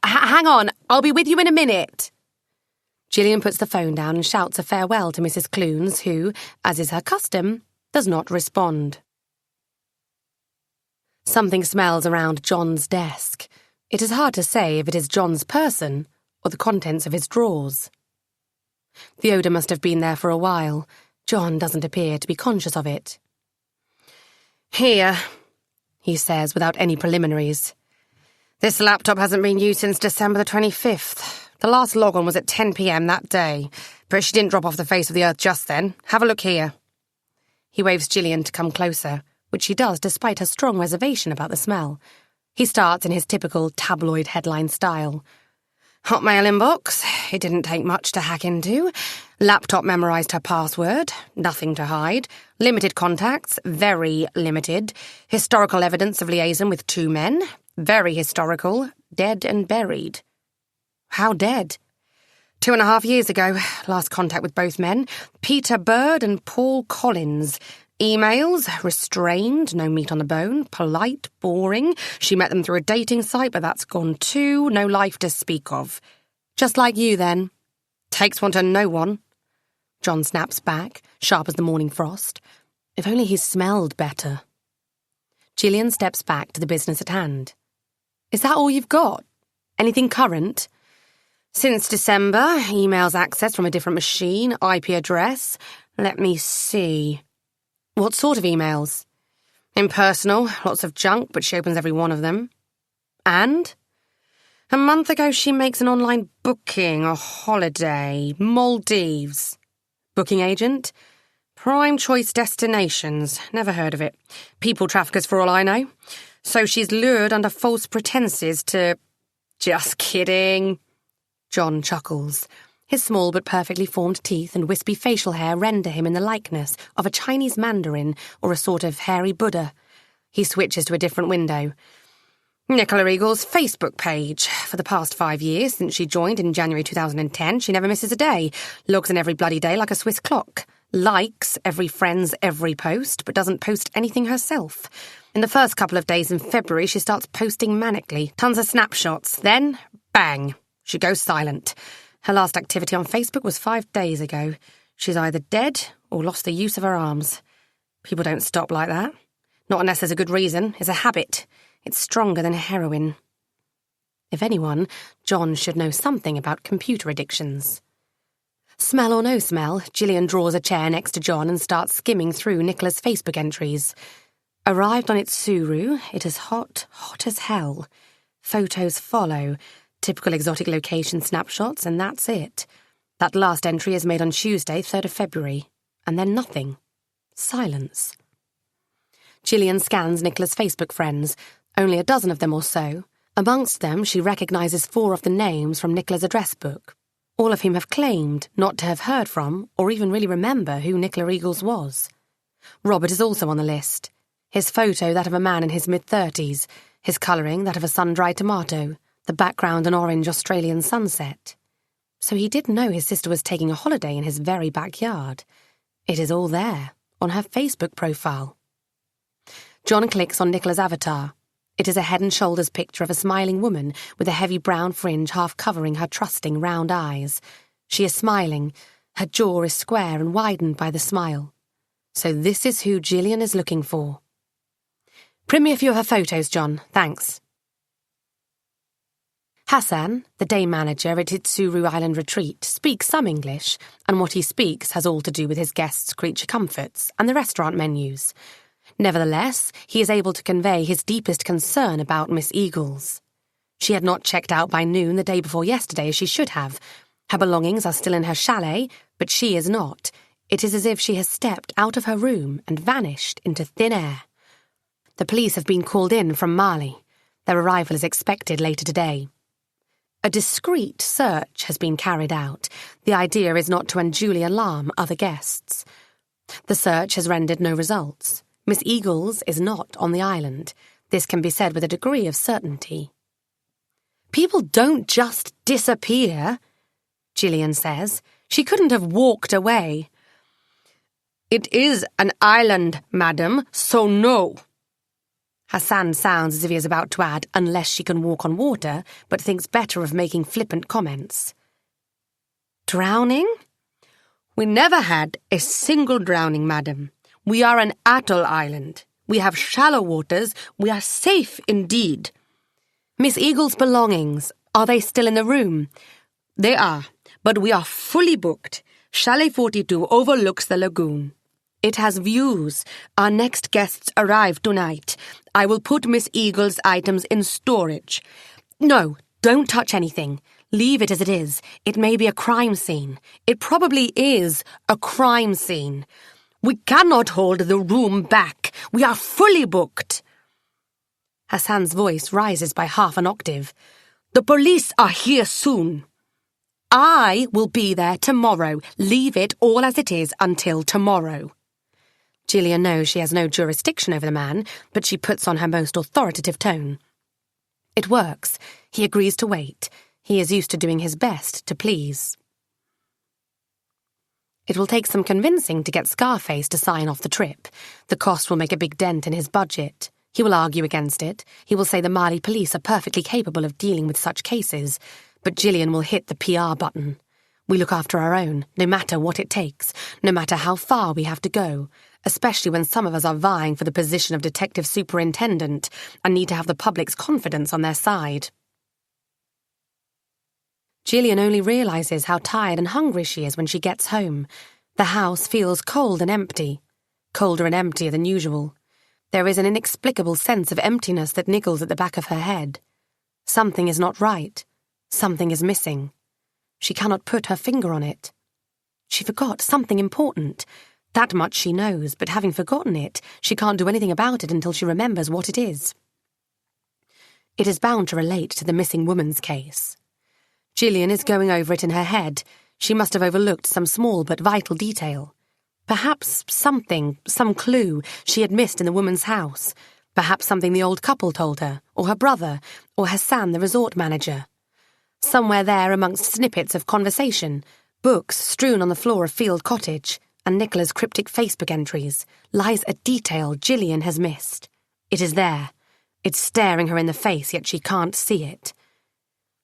Hang on, I'll be with you in a minute. Gillian puts the phone down and shouts a farewell to Mrs. Clunes, who, as is her custom, does not respond. Something smells around John's desk. It is hard to say if it is John's person or the contents of his drawers. The odour must have been there for a while. John doesn't appear to be conscious of it. Here, he says without any preliminaries. This laptop hasn't been used since December the 25th. The last log-on was at 10 p.m. that day, but she didn't drop off the face of the earth just then. Have a look here. He waves Gillian to come closer, which she does despite her strong reservation about the smell. He starts in his typical tabloid headline style. Hotmail inbox. It didn't take much to hack into. Laptop memorised her password. Nothing to hide. Limited contacts. Very limited. Historical evidence of liaison with 2 men. Very historical. Dead and buried. How dead? 2.5 years ago. Last contact with both men. Peter Bird and Paul Collins. Emails, restrained, no meat on the bone, polite, boring. She met them through a dating site, but that's gone too. No life to speak of. Just like you, then. Takes one to know one. John snaps back, sharp as the morning frost. If only he smelled better. Gillian steps back to the business at hand. Is that all you've got? Anything current? Since December, emails accessed from a different machine, IP address. Let me see. What sort of emails? Impersonal, lots of junk, but she opens every one of them. And? A month ago she makes an online booking, a holiday, Maldives. Booking agent? Prime Choice Destinations, never heard of it. People traffickers for all I know. So she's lured under false pretenses to... Just kidding. John chuckles. His small but perfectly formed teeth and wispy facial hair render him in the likeness of a Chinese mandarin or a sort of hairy Buddha. He switches to a different window. Nicola Eagle's Facebook page. For the past 5 years, since she joined in January 2010, she never misses a day. Logs in every bloody day like a Swiss clock. Likes every friend's every post, but doesn't post anything herself. In the first couple of days in February, she starts posting manically. Tons of snapshots. Then, bang, she goes silent. Her last activity on Facebook was 5 days ago. She's either dead or lost the use of her arms. People don't stop like that. Not unless there's a good reason. It's a habit. It's stronger than heroin. If anyone, John should know something about computer addictions. Smell or no smell, Gillian draws a chair next to John and starts skimming through Nicola's Facebook entries. Arrived on its Suru, it is hot, hot as hell. Photos follow. Typical exotic location snapshots, and that's it. That last entry is made on Tuesday, 3rd of February. And then nothing. Silence. Gillian scans Nicola's Facebook friends, only a dozen of them or so. Amongst them, she recognises 4 of the names from Nicola's address book, all of whom have claimed not to have heard from or even really remember who Nicola Eagles was. Robert is also on the list. His photo that of a man in his mid-30s, his colouring that of a sun-dried tomato, the background an orange Australian sunset. So he did know his sister was taking a holiday in his very backyard. It is all there, on her Facebook profile. John clicks on Nicola's avatar. It is a head and shoulders picture of a smiling woman with a heavy brown fringe half covering her trusting round eyes. She is smiling. Her jaw is square and widened by the smile. So this is who Gillian is looking for. Print me a few of her photos, John. Thanks. Hassan, the day manager at its Suru Island retreat, speaks some English, and what he speaks has all to do with his guests' creature comforts and the restaurant menus. Nevertheless, he is able to convey his deepest concern about Miss Eagles. She had not checked out by noon the day before yesterday as she should have. Her belongings are still in her chalet, but she is not. It is as if she has stepped out of her room and vanished into thin air. The police have been called in from Mali. Their arrival is expected later today. A discreet search has been carried out. The idea is not to unduly alarm other guests. The search has rendered no results. Miss Eagles is not on the island. This can be said with a degree of certainty. People don't just disappear, Gillian says. She couldn't have walked away. "It is an island, madam, so no." Hassan sounds as if he is about to add, "unless she can walk on water," but thinks better of making flippant comments. "Drowning?" "We never had a single drowning, madam. We are an atoll island. We have shallow waters. We are safe indeed." "Miss Eagle's belongings, are they still in the room?" "They are, but we are fully booked. Chalet 42 overlooks the lagoon. It has views. Our next guests arrive tonight. I will put Miss Eagle's items in storage." "No, don't touch anything. Leave it as it is. It may be a crime scene. It probably is a crime scene." "We cannot hold the room back. We are fully booked." Hassan's voice rises by half an octave. "The police are here soon." "I will be there tomorrow. Leave it all as it is until tomorrow." Gillian knows she has no jurisdiction over the man, but she puts on her most authoritative tone. It works. He agrees to wait. He is used to doing his best to please. It will take some convincing to get Scarface to sign off the trip. The cost will make a big dent in his budget. He will argue against it. He will say the Mali police are perfectly capable of dealing with such cases. But Gillian will hit the PR button. We look after our own, no matter what it takes, no matter how far we have to go, especially when some of us are vying for the position of detective superintendent and need to have the public's confidence on their side. Gillian only realises how tired and hungry she is when she gets home. The house feels cold and empty, colder and emptier than usual. There is an inexplicable sense of emptiness that niggles at the back of her head. Something is not right. Something is missing. She cannot put her finger on it. She forgot something important. That much she knows, but having forgotten it, she can't do anything about it until she remembers what it is. It is bound to relate to the missing woman's case. Gillian is going over it in her head. She must have overlooked some small but vital detail. Perhaps something, some clue she had missed in the woman's house. Perhaps something the old couple told her, or her brother, or Hassan, the resort manager. Somewhere there amongst snippets of conversation, books strewn on the floor of Field Cottage, and Nicola's cryptic Facebook entries, lies a detail Gillian has missed. It is there. It's staring her in the face, yet she can't see it.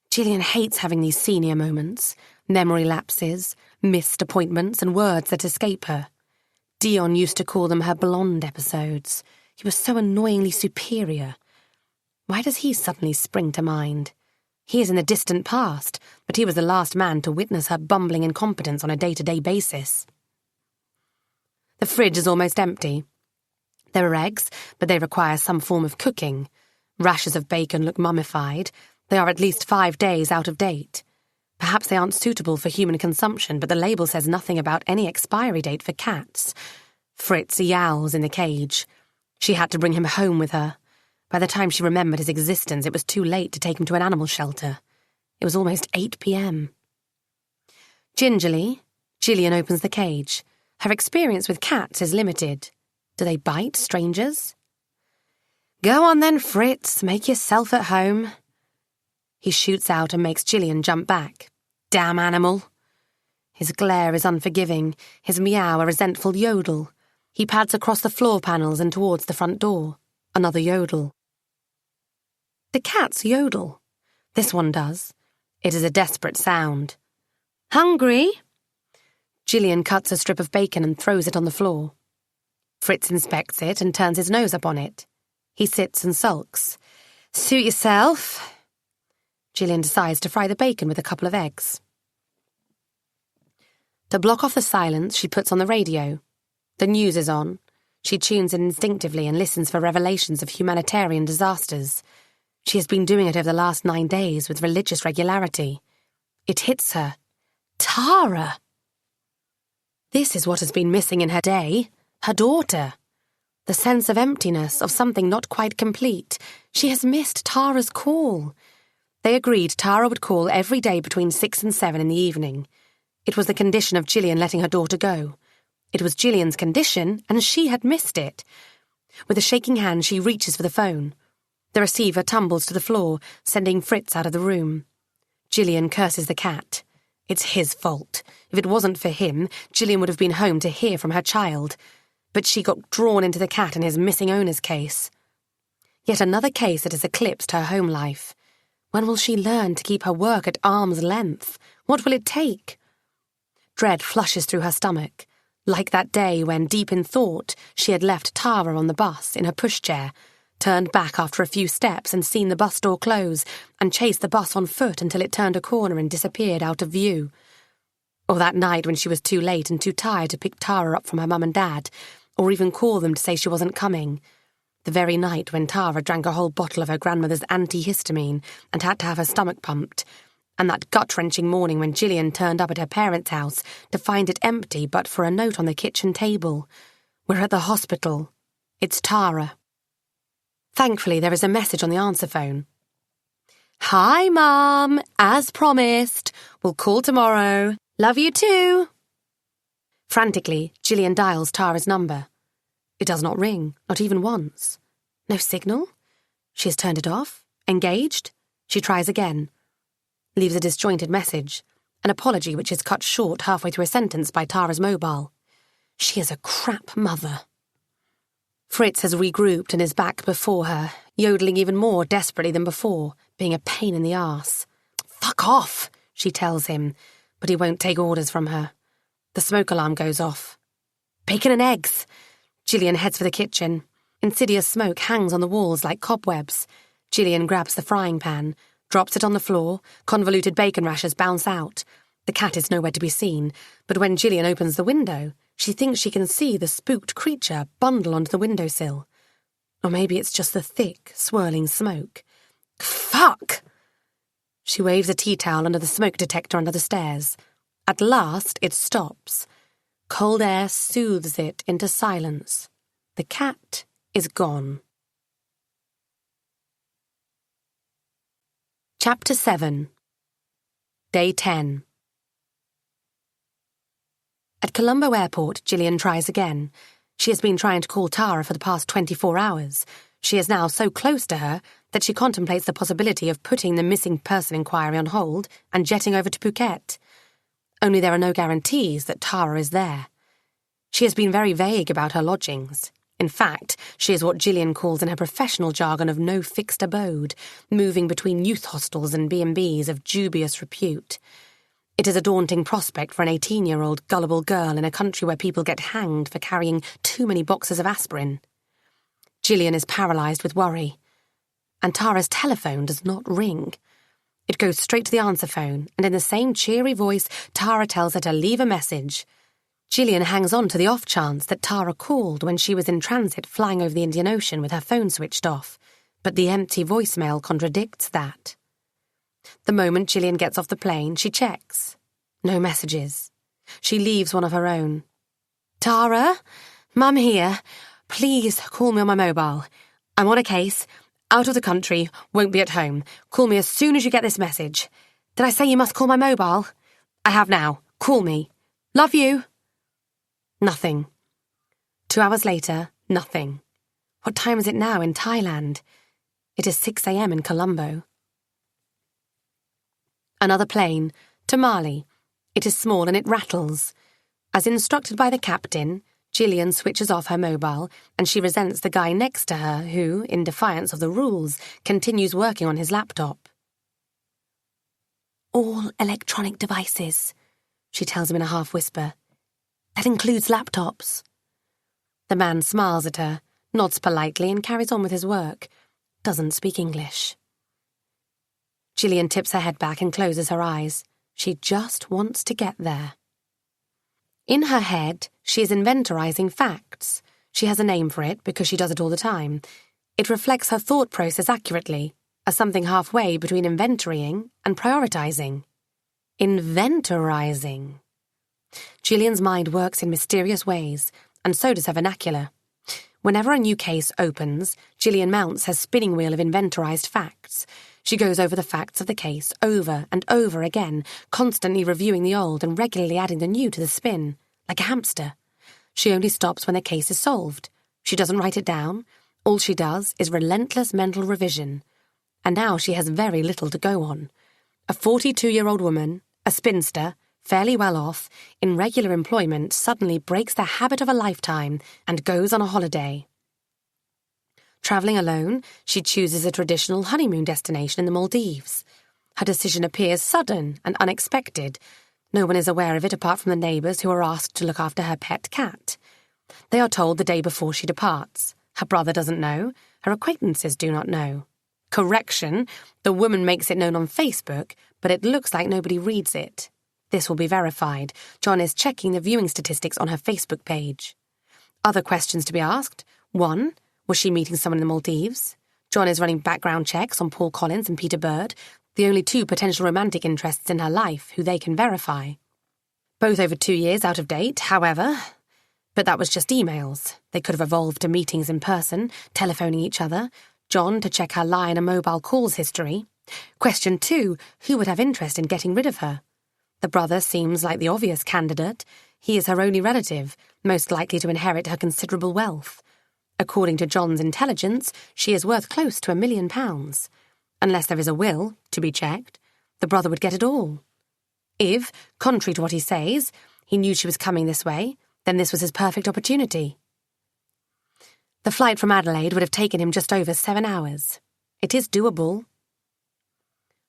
Gillian hates having these senior moments, memory lapses, missed appointments, and words that escape her. Dion used to call them her blonde episodes. He was so annoyingly superior. Why does he suddenly spring to mind? He is in the distant past, but he was the last man to witness her bumbling incompetence on a day-to-day basis. The fridge is almost empty. There are eggs, but they require some form of cooking. Rashers of bacon look mummified. They are at least 5 days out of date. Perhaps they aren't suitable for human consumption, but the label says nothing about any expiry date for cats. Fritz yowls in the cage. She had to bring him home with her. By the time she remembered his existence, it was too late to take him to an animal shelter. It was almost 8 p.m. Gingerly, Gillian opens the cage. Her experience with cats is limited. Do they bite strangers? "Go on then, Fritz, make yourself at home." He shoots out and makes Gillian jump back. Damn animal. His glare is unforgiving, his meow a resentful yodel. He pads across the floor panels and towards the front door. Another yodel. The cats yodel. This one does. It is a desperate sound. "Hungry?" Gillian cuts a strip of bacon and throws it on the floor. Fritz inspects it and turns his nose up on it. He sits and sulks. "Suit yourself." Gillian decides to fry the bacon with a couple of eggs. To block off the silence, she puts on the radio. The news is on. She tunes in instinctively and listens for revelations of humanitarian disasters. She has been doing it over the last 9 days with religious regularity. It hits her. Tara! This is what has been missing in her day. Her daughter. The sense of emptiness, of something not quite complete. She has missed Tara's call. They agreed Tara would call every day between 6 and 7 in the evening. It was the condition of Gillian letting her daughter go. It was Gillian's condition, and she had missed it. With a shaking hand, she reaches for the phone. The receiver tumbles to the floor, sending Fritz out of the room. Gillian curses the cat. It's his fault. If it wasn't for him, Gillian would have been home to hear from her child. But she got drawn into the cat and his missing owners case. Yet another case that has eclipsed her home life. When will she learn to keep her work at arm's length? What will it take? Dread flushes through her stomach, like that day when, deep in thought, she had left Tara on the bus in her pushchair, turned back after a few steps and seen the bus door close, and chased the bus on foot until it turned a corner and disappeared out of view. Or that night when she was too late and too tired to pick Tara up from her mum and dad, or even call them to say she wasn't coming. The very night when Tara drank a whole bottle of her grandmother's antihistamine and had to have her stomach pumped, and that gut-wrenching morning when Gillian turned up at her parents' house to find it empty but for a note on the kitchen table. We're at the hospital. It's Tara. Thankfully, there is a message on the answer phone. Hi, Mum. As promised. We'll call tomorrow. Love you too. Frantically, Gillian dials Tara's number. It does not ring, not even once. No signal? She has turned it off. Engaged? She tries again. Leaves a disjointed message, an apology which is cut short halfway through a sentence by Tara's mobile. She is a crap mother. Fritz has regrouped and is back before her, yodeling even more desperately than before, being a pain in the arse. Fuck off, she tells him, but he won't take orders from her. The smoke alarm goes off. Bacon and eggs. Gillian heads for the kitchen. Insidious smoke hangs on the walls like cobwebs. Gillian grabs the frying pan, drops it on the floor, convoluted bacon rashers bounce out. The cat is nowhere to be seen, but when Gillian opens the window, she thinks she can see the spooked creature bundle onto the windowsill. Or maybe it's just the thick, swirling smoke. Fuck! She waves a tea towel under the smoke detector under the stairs. At last, it stops. Cold air soothes it into silence. The cat is gone. Chapter 7. Day 10. At Colombo Airport, Gillian tries again. She has been trying to call Tara for the past 24 hours. She is now so close to her that she contemplates the possibility of putting the missing person inquiry on hold and jetting over to Phuket. Only there are no guarantees that Tara is there. She has been very vague about her lodgings. In fact, she is what Gillian calls in her professional jargon of no fixed abode, moving between youth hostels and B&Bs of dubious repute. It is a daunting prospect for an 18-year-old gullible girl in a country where people get hanged for carrying too many boxes of aspirin. Gillian is paralysed with worry. And Tara's telephone does not ring. It goes straight to the answer phone, and in the same cheery voice, Tara tells her to leave a message. Gillian hangs on to the off chance that Tara called when she was in transit flying over the Indian Ocean with her phone switched off, but the empty voicemail contradicts that. The moment Gillian gets off the plane, she checks. No messages. She leaves one of her own. Tara? Mum here. Please call me on my mobile. I'm on a case. Out of the country. Won't be at home. Call me as soon as you get this message. Did I say you must call my mobile? I have now. Call me. Love you. Nothing. 2 hours later, nothing. What time is it now in Thailand? It is 6 a.m. in Colombo. Another plane, to Mali. It is small and it rattles. As instructed by the captain, Gillian switches off her mobile and she resents the guy next to her who, in defiance of the rules, continues working on his laptop. All electronic devices, she tells him in a half-whisper. That includes laptops. The man smiles at her, nods politely and carries on with his work. Doesn't speak English. Gillian tips her head back and closes her eyes. She just wants to get there. In her head, she is inventorizing facts. She has a name for it because she does it all the time. It reflects her thought process accurately, as something halfway between inventorying and prioritizing. Inventorizing. Gillian's mind works in mysterious ways, and so does her vernacular. Whenever a new case opens, Gillian mounts her spinning wheel of inventorized facts. She goes over the facts of the case over and over again, constantly reviewing the old and regularly adding the new to the spin, like a hamster. She only stops when the case is solved. She doesn't write it down. All she does is relentless mental revision. And now she has very little to go on. A 42-year-old woman, A spinster, fairly well off, in regular employment, suddenly breaks the habit of a lifetime and goes on a holiday. Travelling alone, she chooses a traditional honeymoon destination in the Maldives. Her decision appears sudden and unexpected. No one is aware of it apart from the neighbours who are asked to look after her pet cat. They are told the day before she departs. Her brother doesn't know. Her acquaintances do not know. Correction, the woman makes it known on Facebook, but it looks like nobody reads it. This will be verified. John is checking the viewing statistics on her Facebook page. Other questions to be asked. 1. Was she meeting someone in the Maldives? John is running background checks on Paul Collins and Peter Bird, the only 2 potential romantic interests in her life who they can verify. Both over 2 years out of date, however. But that was just emails. They could have evolved to meetings in person, telephoning each other. John to check her line and mobile calls history. Question 2, who would have interest in getting rid of her? The brother seems like the obvious candidate. He is her only relative, most likely to inherit her considerable wealth. According to John's intelligence, she is worth close to £1 million. Unless there is a will, to be checked, the brother would get it all. If, contrary to what he says, he knew she was coming this way, then this was his perfect opportunity. The flight from Adelaide would have taken him just over 7 hours. It is doable.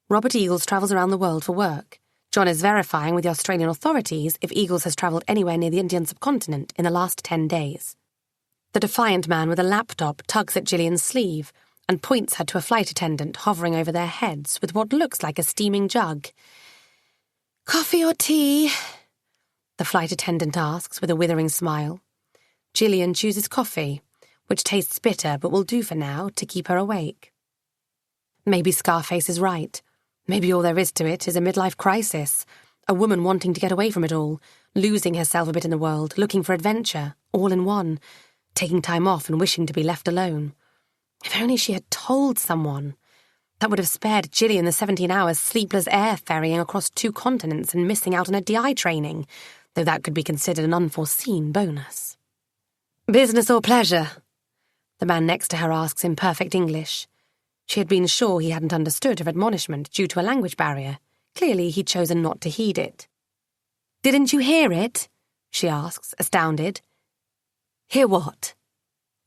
Robert Eagles travels around the world for work. John is verifying with the Australian authorities if Eagles has travelled anywhere near the Indian subcontinent in the last 10 days. The defiant man with a laptop tugs at Gillian's sleeve and points her to a flight attendant hovering over their heads with what looks like a steaming jug. "Coffee or tea?" the flight attendant asks with a withering smile. Gillian chooses coffee, which tastes bitter but will do for now to keep her awake. Maybe Scarface is right. Maybe all there is to it is a midlife crisis, a woman wanting to get away from it all, losing herself a bit in the world, looking for adventure, all in one, taking time off and wishing to be left alone. If only she had told someone. That would have spared Gillian the 17 hours sleepless air ferrying across 2 continents and missing out on her DI training, though that could be considered an unforeseen bonus. "Business or pleasure?" the man next to her asks in perfect English. She had been sure he hadn't understood her admonishment due to a language barrier. Clearly he'd chosen not to heed it. "Didn't you hear it?" she asks, astounded. "Hear what?"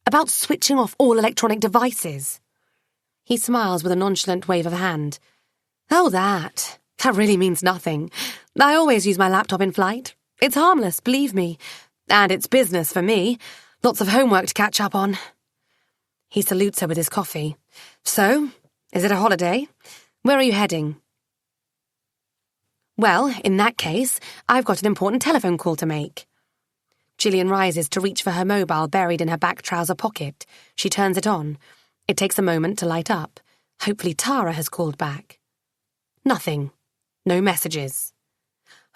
"About switching off all electronic devices." He smiles with a nonchalant wave of a hand. "Oh, that really means nothing. I always use my laptop in flight. It's harmless, believe me. And it's business for me. Lots of homework to catch up on." He salutes her with his coffee. "So, is it a holiday? Where are you heading?" "Well, in that case, I've got an important telephone call to make." Gillian rises to reach for her mobile buried in her back trouser pocket. She turns it on. It takes a moment to light up. Hopefully Tara has called back. Nothing. No messages.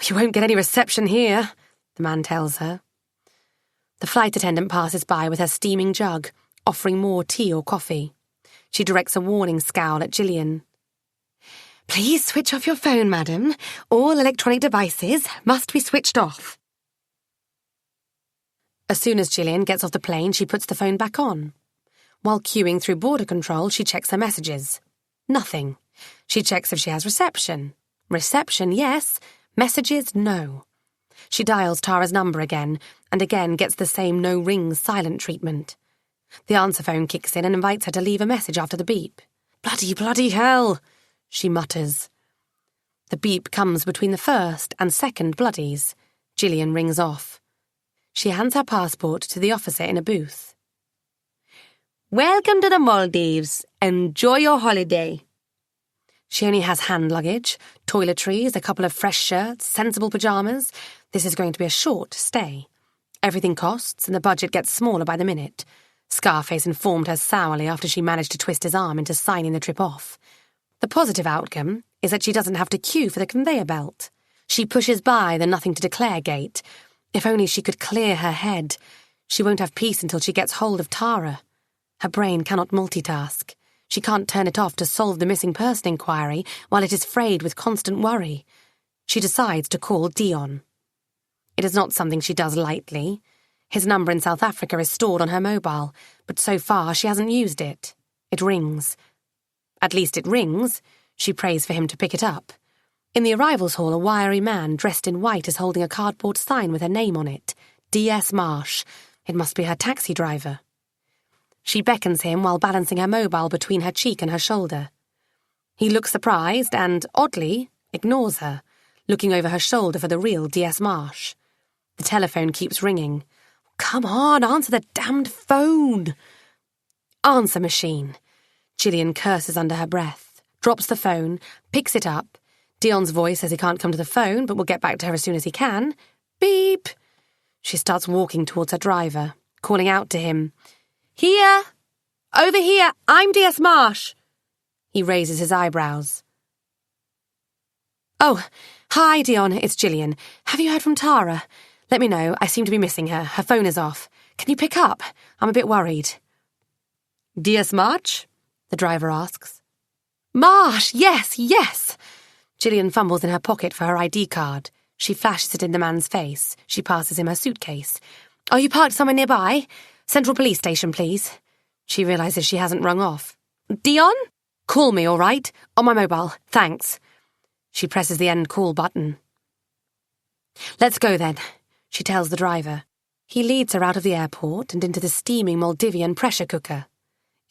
"You won't get any reception here," the man tells her. The flight attendant passes by with her steaming jug, offering more tea or coffee. She directs a warning scowl at Gillian. "Please switch off your phone, madam. All electronic devices must be switched off." As soon as Gillian gets off the plane, she puts the phone back on. While queuing through border control, she checks her messages. Nothing. She checks if she has reception. Reception, yes. Messages, no. She dials Tara's number again, and again gets the same no-ring silent treatment. The answer phone kicks in and invites her to leave a message after the beep. Bloody hell," she mutters. The beep comes between the first and second bloodies. Gillian rings off. She hands her passport to the officer in a booth. "Welcome to the Maldives. Enjoy your holiday." She only has hand luggage, toiletries, a couple of fresh shirts, sensible pyjamas. This is going to be a short stay. Everything costs, and the budget gets smaller by the minute. Scarface informed her sourly after she managed to twist his arm into signing the trip off. The positive outcome is that she doesn't have to queue for the conveyor belt. She pushes by the nothing to declare gate. If only she could clear her head. She won't have peace until she gets hold of Tara. Her brain cannot multitask. She can't turn it off to solve the missing person inquiry while it is frayed with constant worry. She decides to call Dion. It is not something she does lightly. His number in South Africa is stored on her mobile, but so far she hasn't used it. It rings. At least it rings. She prays for him to pick it up. In the arrivals hall, a wiry man dressed in white is holding a cardboard sign with her name on it. D.S. Marsh. It must be her taxi driver. She beckons him while balancing her mobile between her cheek and her shoulder. He looks surprised and, oddly, ignores her, looking over her shoulder for the real D.S. Marsh. The telephone keeps ringing. Come on, answer the damned phone! Answer machine. Gillian curses under her breath, drops the phone, picks it up. Dion's voice says he can't come to the phone, but will get back to her as soon as he can. Beep! She starts walking towards her driver, calling out to him. Here! Over here! I'm D.S. Marsh! He raises his eyebrows. Oh, hi, Dion, it's Gillian. Have you heard from Tara? Let me know, I seem to be missing her. Her phone is off. Can you pick up? I'm a bit worried. D.S. Marsh? The driver asks. Marsh, yes! Gillian fumbles in her pocket for her ID card. She flashes it in the man's face. She passes him her suitcase. Are you parked somewhere nearby? Central Police Station, please. She realises she hasn't rung off. Dion? Call me, all right? On my mobile. Thanks. She presses the end call button. Let's go then, she tells the driver. He leads her out of the airport and into the steaming Maldivian pressure cooker.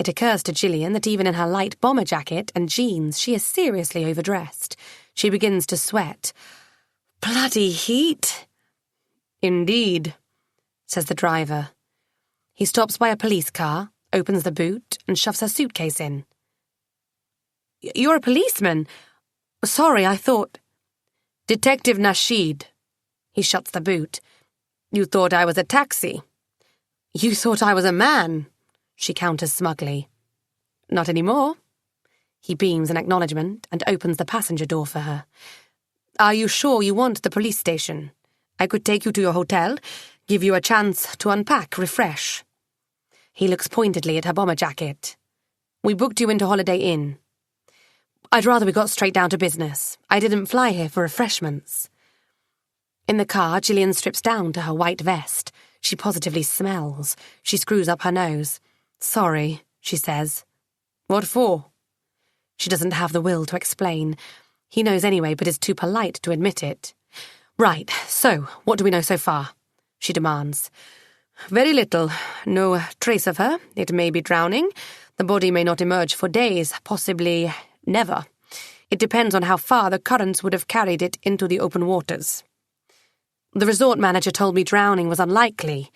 It occurs to Gillian that even in her light bomber jacket and jeans, she is seriously overdressed. She begins to sweat. Bloody heat! Indeed, says the driver. He stops by a police car, opens the boot, and shoves her suitcase in. You're a policeman? Sorry, I thought... Detective Nasheed. He shuts the boot. You thought I was a taxi. You thought I was a man, she counters smugly. Not anymore. He beams an acknowledgement and opens the passenger door for her. Are you sure you want the police station? I could take you to your hotel, give you a chance to unpack, refresh. He looks pointedly at her bomber jacket. We booked you into Holiday Inn. I'd rather we got straight down to business. I didn't fly here for refreshments. In the car, Gillian strips down to her white vest. She positively smells. She screws up her nose. Sorry, she says. What for? She doesn't have the will to explain. He knows anyway, but is too polite to admit it. Right, so, what do we know so far? She demands. Very little. No trace of her. It may be drowning. The body may not emerge for days, possibly never. It depends on how far the currents would have carried it into the open waters. The resort manager told me drowning was unlikely.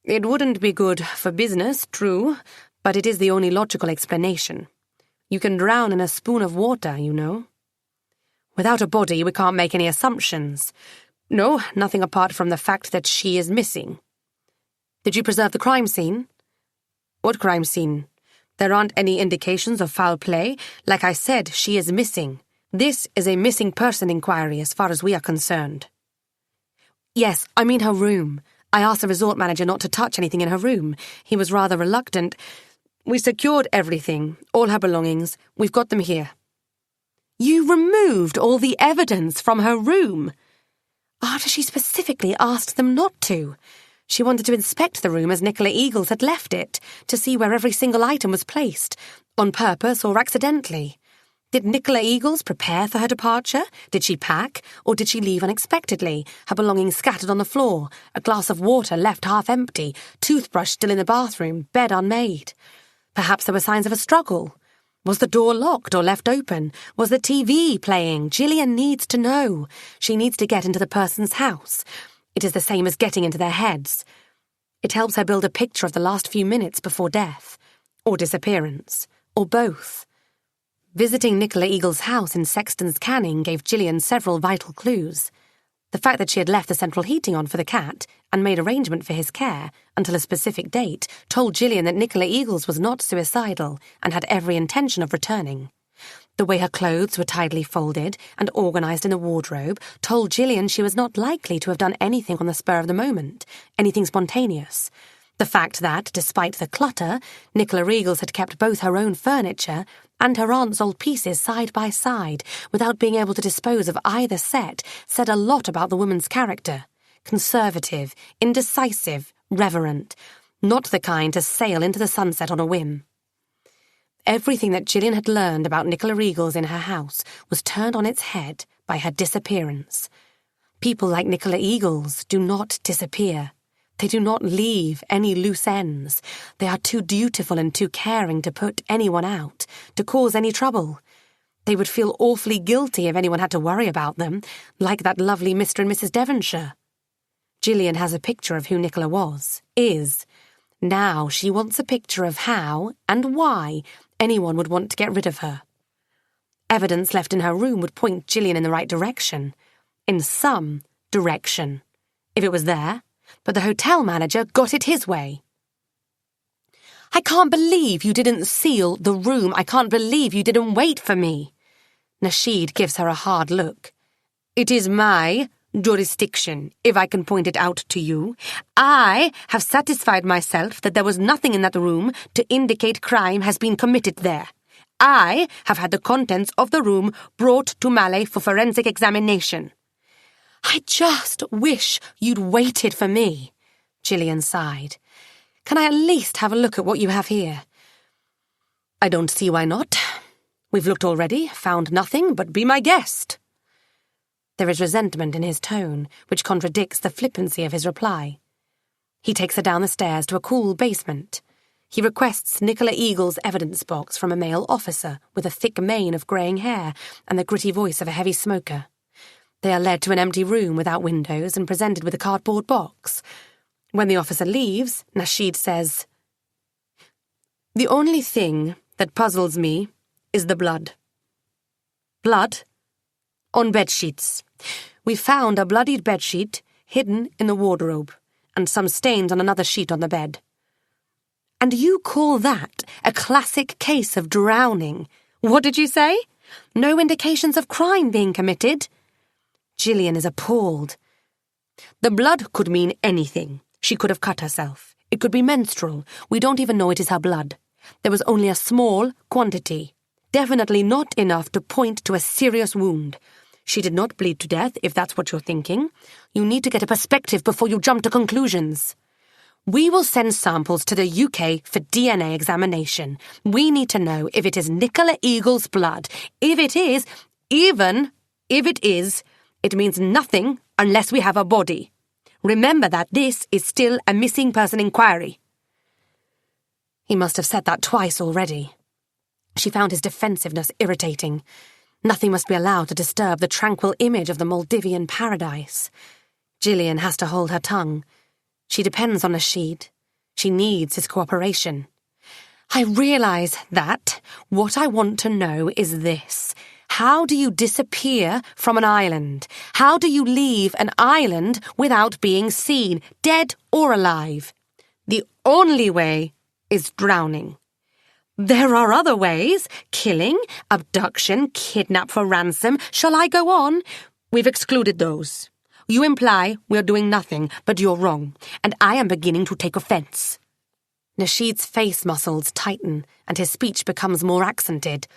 It wouldn't be good for business, true, but it is the only logical explanation. You can drown in a spoon of water, you know. Without a body, we can't make any assumptions. No, nothing apart from the fact that she is missing. Did you preserve the crime scene? What crime scene? There aren't any indications of foul play. Like I said, she is missing. This is a missing person inquiry as far as we are concerned. Yes, I mean her room. I asked the resort manager not to touch anything in her room. He was rather reluctant. We secured everything, all her belongings. We've got them here. You removed all the evidence from her room? After she specifically asked them not to. She wanted to inspect the room as Nicola Eagles had left it, to see where every single item was placed, on purpose or accidentally. Did Nicola Eagles prepare for her departure? Did she pack, or did she leave unexpectedly, her belongings scattered on the floor, a glass of water left half empty, toothbrush still in the bathroom, bed unmade? Perhaps there were signs of a struggle. Was the door locked or left open? Was the TV playing? Gillian needs to know. She needs to get into the person's house. It is the same as getting into their heads. It helps her build a picture of the last few minutes before death, or disappearance, or both. Visiting Nicola Eagles' house in Sexton's Canning gave Gillian several vital clues. The fact that she had left the central heating on for the cat and made arrangement for his care until a specific date told Gillian that Nicola Eagles was not suicidal and had every intention of returning. The way her clothes were tidily folded and organised in the wardrobe told Gillian she was not likely to have done anything on the spur of the moment, anything spontaneous. The fact that, despite the clutter, Nicola Eagles had kept both her own furniture and her aunt's old pieces side by side without being able to dispose of either set said a lot about the woman's character. Conservative, indecisive, reverent, not the kind to sail into the sunset on a whim. Everything that Gillian had learned about Nicola Eagles in her house was turned on its head by her disappearance. People like Nicola Eagles do not disappear. They do not leave any loose ends. They are too dutiful and too caring to put anyone out, to cause any trouble. They would feel awfully guilty if anyone had to worry about them, like that lovely Mr. and Mrs. Devonshire. Gillian has a picture of who Nicola is. Now she wants a picture of how and why anyone would want to get rid of her. Evidence left in her room would point Gillian in the right direction. In some direction. If it was there, but the hotel manager got it his way. I can't believe you didn't seal the room. I can't believe you didn't wait for me. Nasheed gives her a hard look. It is my jurisdiction, if I can point it out to you. I have satisfied myself that there was nothing in that room to indicate crime has been committed there. I have had the contents of the room brought to Malé for forensic examination. I just wish you'd waited for me, Gillian sighed. Can I at least have a look at what you have here? I don't see why not. We've looked already, found nothing, but be my guest. There is resentment in his tone, which contradicts the flippancy of his reply. He takes her down the stairs to a cool basement. He requests Nicola Eagle's evidence box from a male officer with a thick mane of greying hair and the gritty voice of a heavy smoker. They are led to an empty room without windows and presented with a cardboard box. When the officer leaves, Nasheed says, The only thing that puzzles me is the blood. Blood? On bedsheets. We found a bloodied bedsheet hidden in the wardrobe, and some stains on another sheet on the bed. And you call that a classic case of drowning? What did you say? No indications of crime being committed? Gillian is appalled. The blood could mean anything. She could have cut herself. It could be menstrual. We don't even know it is her blood. There was only a small quantity. Definitely not enough to point to a serious wound. She did not bleed to death, if that's what you're thinking. You need to get a perspective before you jump to conclusions. We will send samples to the UK for DNA examination. We need to know if it is Nicola Eagle's blood. If it is, even if it is, it means nothing unless we have a body. Remember that this is still a missing person inquiry. He must have said that twice already. She found his defensiveness irritating. Nothing must be allowed to disturb the tranquil image of the Maldivian paradise. Gillian has to hold her tongue. She depends on Nasheed. She needs his cooperation. I realise that what I want to know is this. How do you disappear from an island? How do you leave an island without being seen, dead or alive? The only way is drowning. There are other ways. Killing, abduction, kidnap for ransom. Shall I go on? We've excluded those. You imply we're doing nothing, but you're wrong, and I am beginning to take offence. Nasheed's face muscles tighten, and his speech becomes more accented.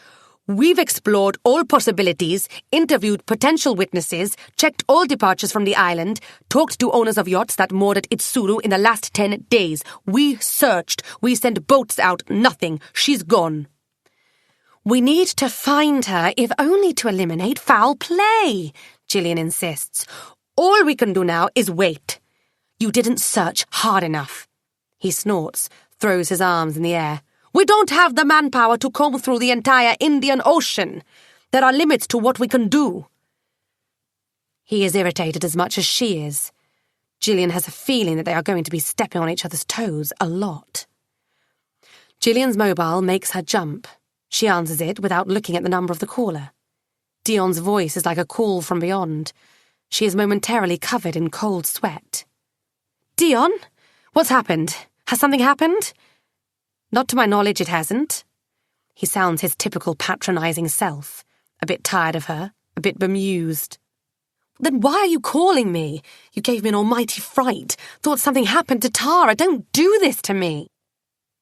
We've explored all possibilities, interviewed potential witnesses, checked all departures from the island, talked to owners of yachts that moored at Itsuru in the last 10 days. We searched. We sent boats out. Nothing. She's gone. We need to find her, if only to eliminate foul play, Gillian insists. All we can do now is wait. You didn't search hard enough. He snorts, throws his arms in the air. We don't have the manpower to comb through the entire Indian Ocean. There are limits to what we can do. He is irritated as much as she is. Gillian has a feeling that they are going to be stepping on each other's toes a lot. Gillian's mobile makes her jump. She answers it without looking at the number of the caller. Dion's voice is like a call from beyond. She is momentarily covered in cold sweat. Dion? What's happened? Has something happened? Not to my knowledge, it hasn't. He sounds his typical patronising self, a bit tired of her, a bit bemused. Then why are you calling me? You gave me an almighty fright. Thought something happened to Tara. Don't do this to me.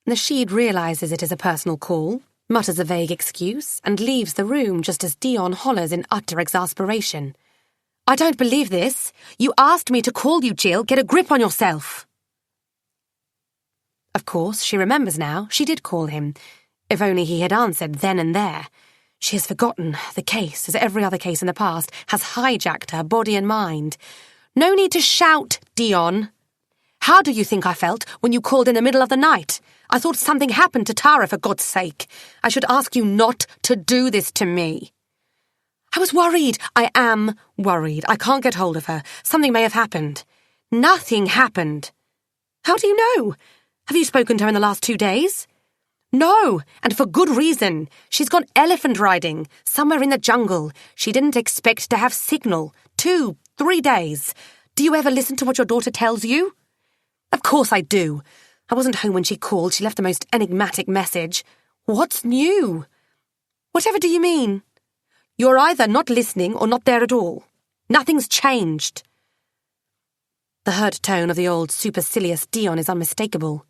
Nasheed realises it is a personal call, mutters a vague excuse, and leaves the room just as Dion hollers in utter exasperation. I don't believe this. You asked me to call you, Jill. Get a grip on yourself. Of course, she remembers now. She did call him. If only he had answered then and there. She has forgotten the case, as every other case in the past, has hijacked her body and mind. No need to shout, Dion. How do you think I felt when you called in the middle of the night? I thought something happened to Tara, for God's sake. I should ask you not to do this to me. I was worried. I am worried. I can't get hold of her. Something may have happened. Nothing happened. How do you know? Have you spoken to her in the last 2 days? No, and for good reason. She's gone elephant riding, somewhere in the jungle. She didn't expect to have signal. 2, 3 days. Do you ever listen to what your daughter tells you? Of course I do. I wasn't home when she called. She left the most enigmatic message. What's new? Whatever do you mean? You're either not listening or not there at all. Nothing's changed. The hurt tone of the old supercilious Dion is unmistakable.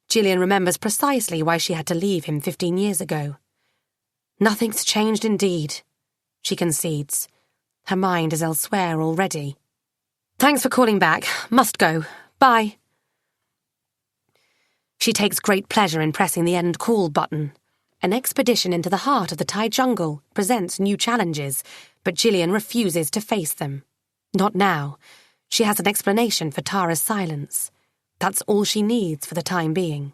Gillian remembers precisely why she had to leave him 15 years ago. Nothing's changed indeed, she concedes. Her mind is elsewhere already. Thanks for calling back. Must go. Bye. She takes great pleasure in pressing the end call button. An expedition into the heart of the Thai jungle presents new challenges, but Gillian refuses to face them. Not now. She has an explanation for Tara's silence. That's all she needs for the time being.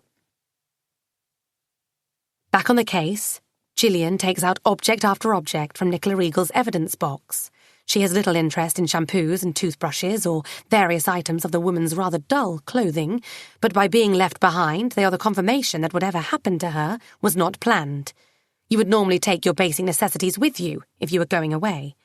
Back on the case, Gillian takes out object after object from Nicola Regal's evidence box. She has little interest in shampoos and toothbrushes or various items of the woman's rather dull clothing, but by being left behind, they are the confirmation that whatever happened to her was not planned. You would normally take your basic necessities with you if you were going away.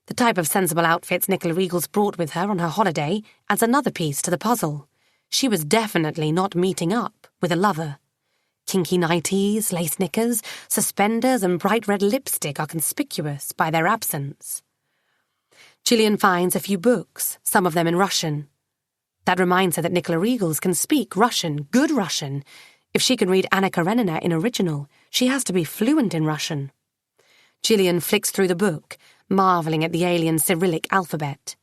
The type of sensible outfits Nicola Regal's brought with her on her holiday adds another piece to the puzzle. She was definitely not meeting up with a lover. Kinky nighties, lace knickers, suspenders and bright red lipstick are conspicuous by their absence. Gillian finds a few books, some of them in Russian. That reminds her that Nicola Regal's can speak Russian, good Russian. If she can read Anna Karenina in original, she has to be fluent in Russian. Gillian flicks through the book, marvelling at the alien Cyrillic alphabet.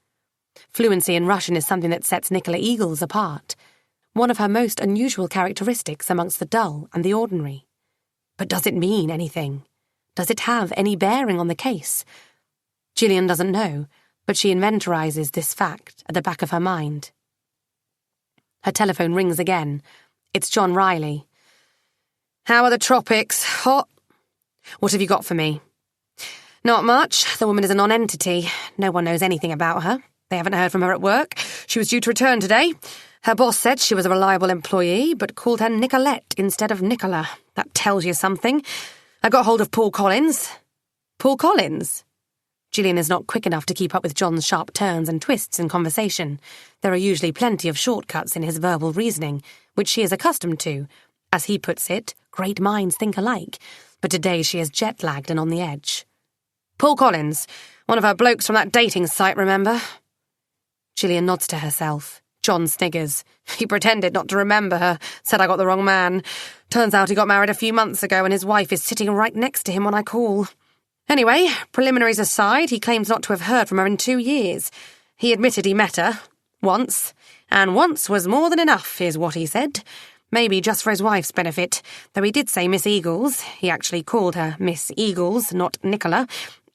Fluency in Russian is something that sets Nicola Eagles apart, one of her most unusual characteristics amongst the dull and the ordinary. But does it mean anything? Does it have any bearing on the case? Gillian doesn't know, but she inventorizes this fact at the back of her mind. Her telephone rings again. It's John Riley. How are the tropics? Hot? What have you got for me? Not much. The woman is a non-entity. No one knows anything about her. They haven't heard from her at work. She was due to return today. Her boss said she was a reliable employee, but called her Nicolette instead of Nicola. That tells you something. I got hold of Paul Collins. Paul Collins? Gillian is not quick enough to keep up with John's sharp turns and twists in conversation. There are usually plenty of shortcuts in his verbal reasoning, which she is accustomed to. As he puts it, great minds think alike, but today she is jet-lagged and on the edge. Paul Collins, one of her blokes from that dating site, remember? Gillian nods to herself. John sniggers. He pretended not to remember her, said I got the wrong man. Turns out he got married a few months ago and his wife is sitting right next to him when I call. Anyway, preliminaries aside, he claims not to have heard from her in 2 years. He admitted he met her. Once. And once was more than enough, is what he said. Maybe just for his wife's benefit, though he did say Miss Eagles. He actually called her Miss Eagles, not Nicola.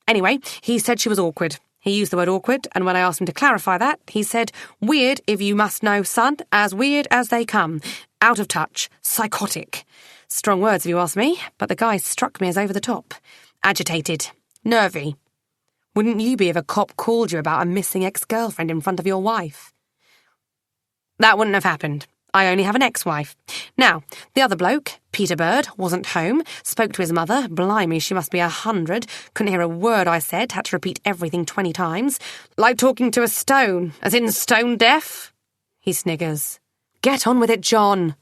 Anyway, he said she was awkward. He used the word awkward, and when I asked him to clarify that, he said, weird if you must know, son, as weird as they come. Out of touch. Psychotic. Strong words if you ask me, but the guy struck me as over the top. Agitated. Nervy. Wouldn't you be if a cop called you about a missing ex-girlfriend in front of your wife? That wouldn't have happened. I only have an ex-wife. Now, the other bloke, Peter Bird, wasn't home, spoke to his mother, blimey, she must be 100, couldn't hear a word I said, had to repeat everything 20 times. Like talking to a stone, as in stone deaf? He sniggers. Get on with it, John.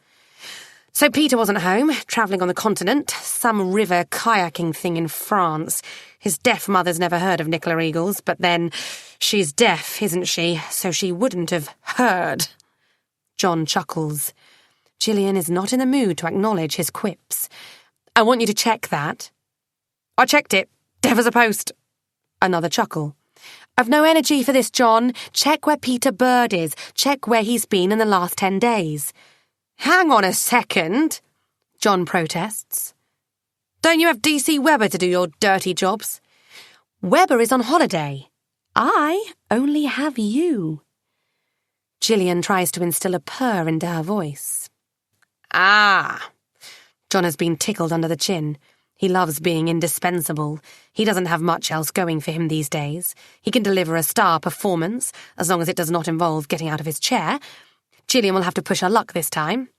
So Peter wasn't home, travelling on the continent, some river kayaking thing in France. His deaf mother's never heard of Nicola Eagles, but then she's deaf, isn't she, so she wouldn't have heard. John chuckles. Gillian is not in the mood to acknowledge his quips. I want you to check that. I checked it. Deaf as a post. Another chuckle. I've no energy for this, John. Check where Peter Bird is. Check where he's been in the last 10 days. Hang on a second, John protests. Don't you have DC Weber to do your dirty jobs? Weber is on holiday. I only have you. Gillian tries to instill a purr into her voice. Ah. John has been tickled under the chin. He loves being indispensable. He doesn't have much else going for him these days. He can deliver a star performance, as long as it does not involve getting out of his chair. Gillian will have to push her luck this time.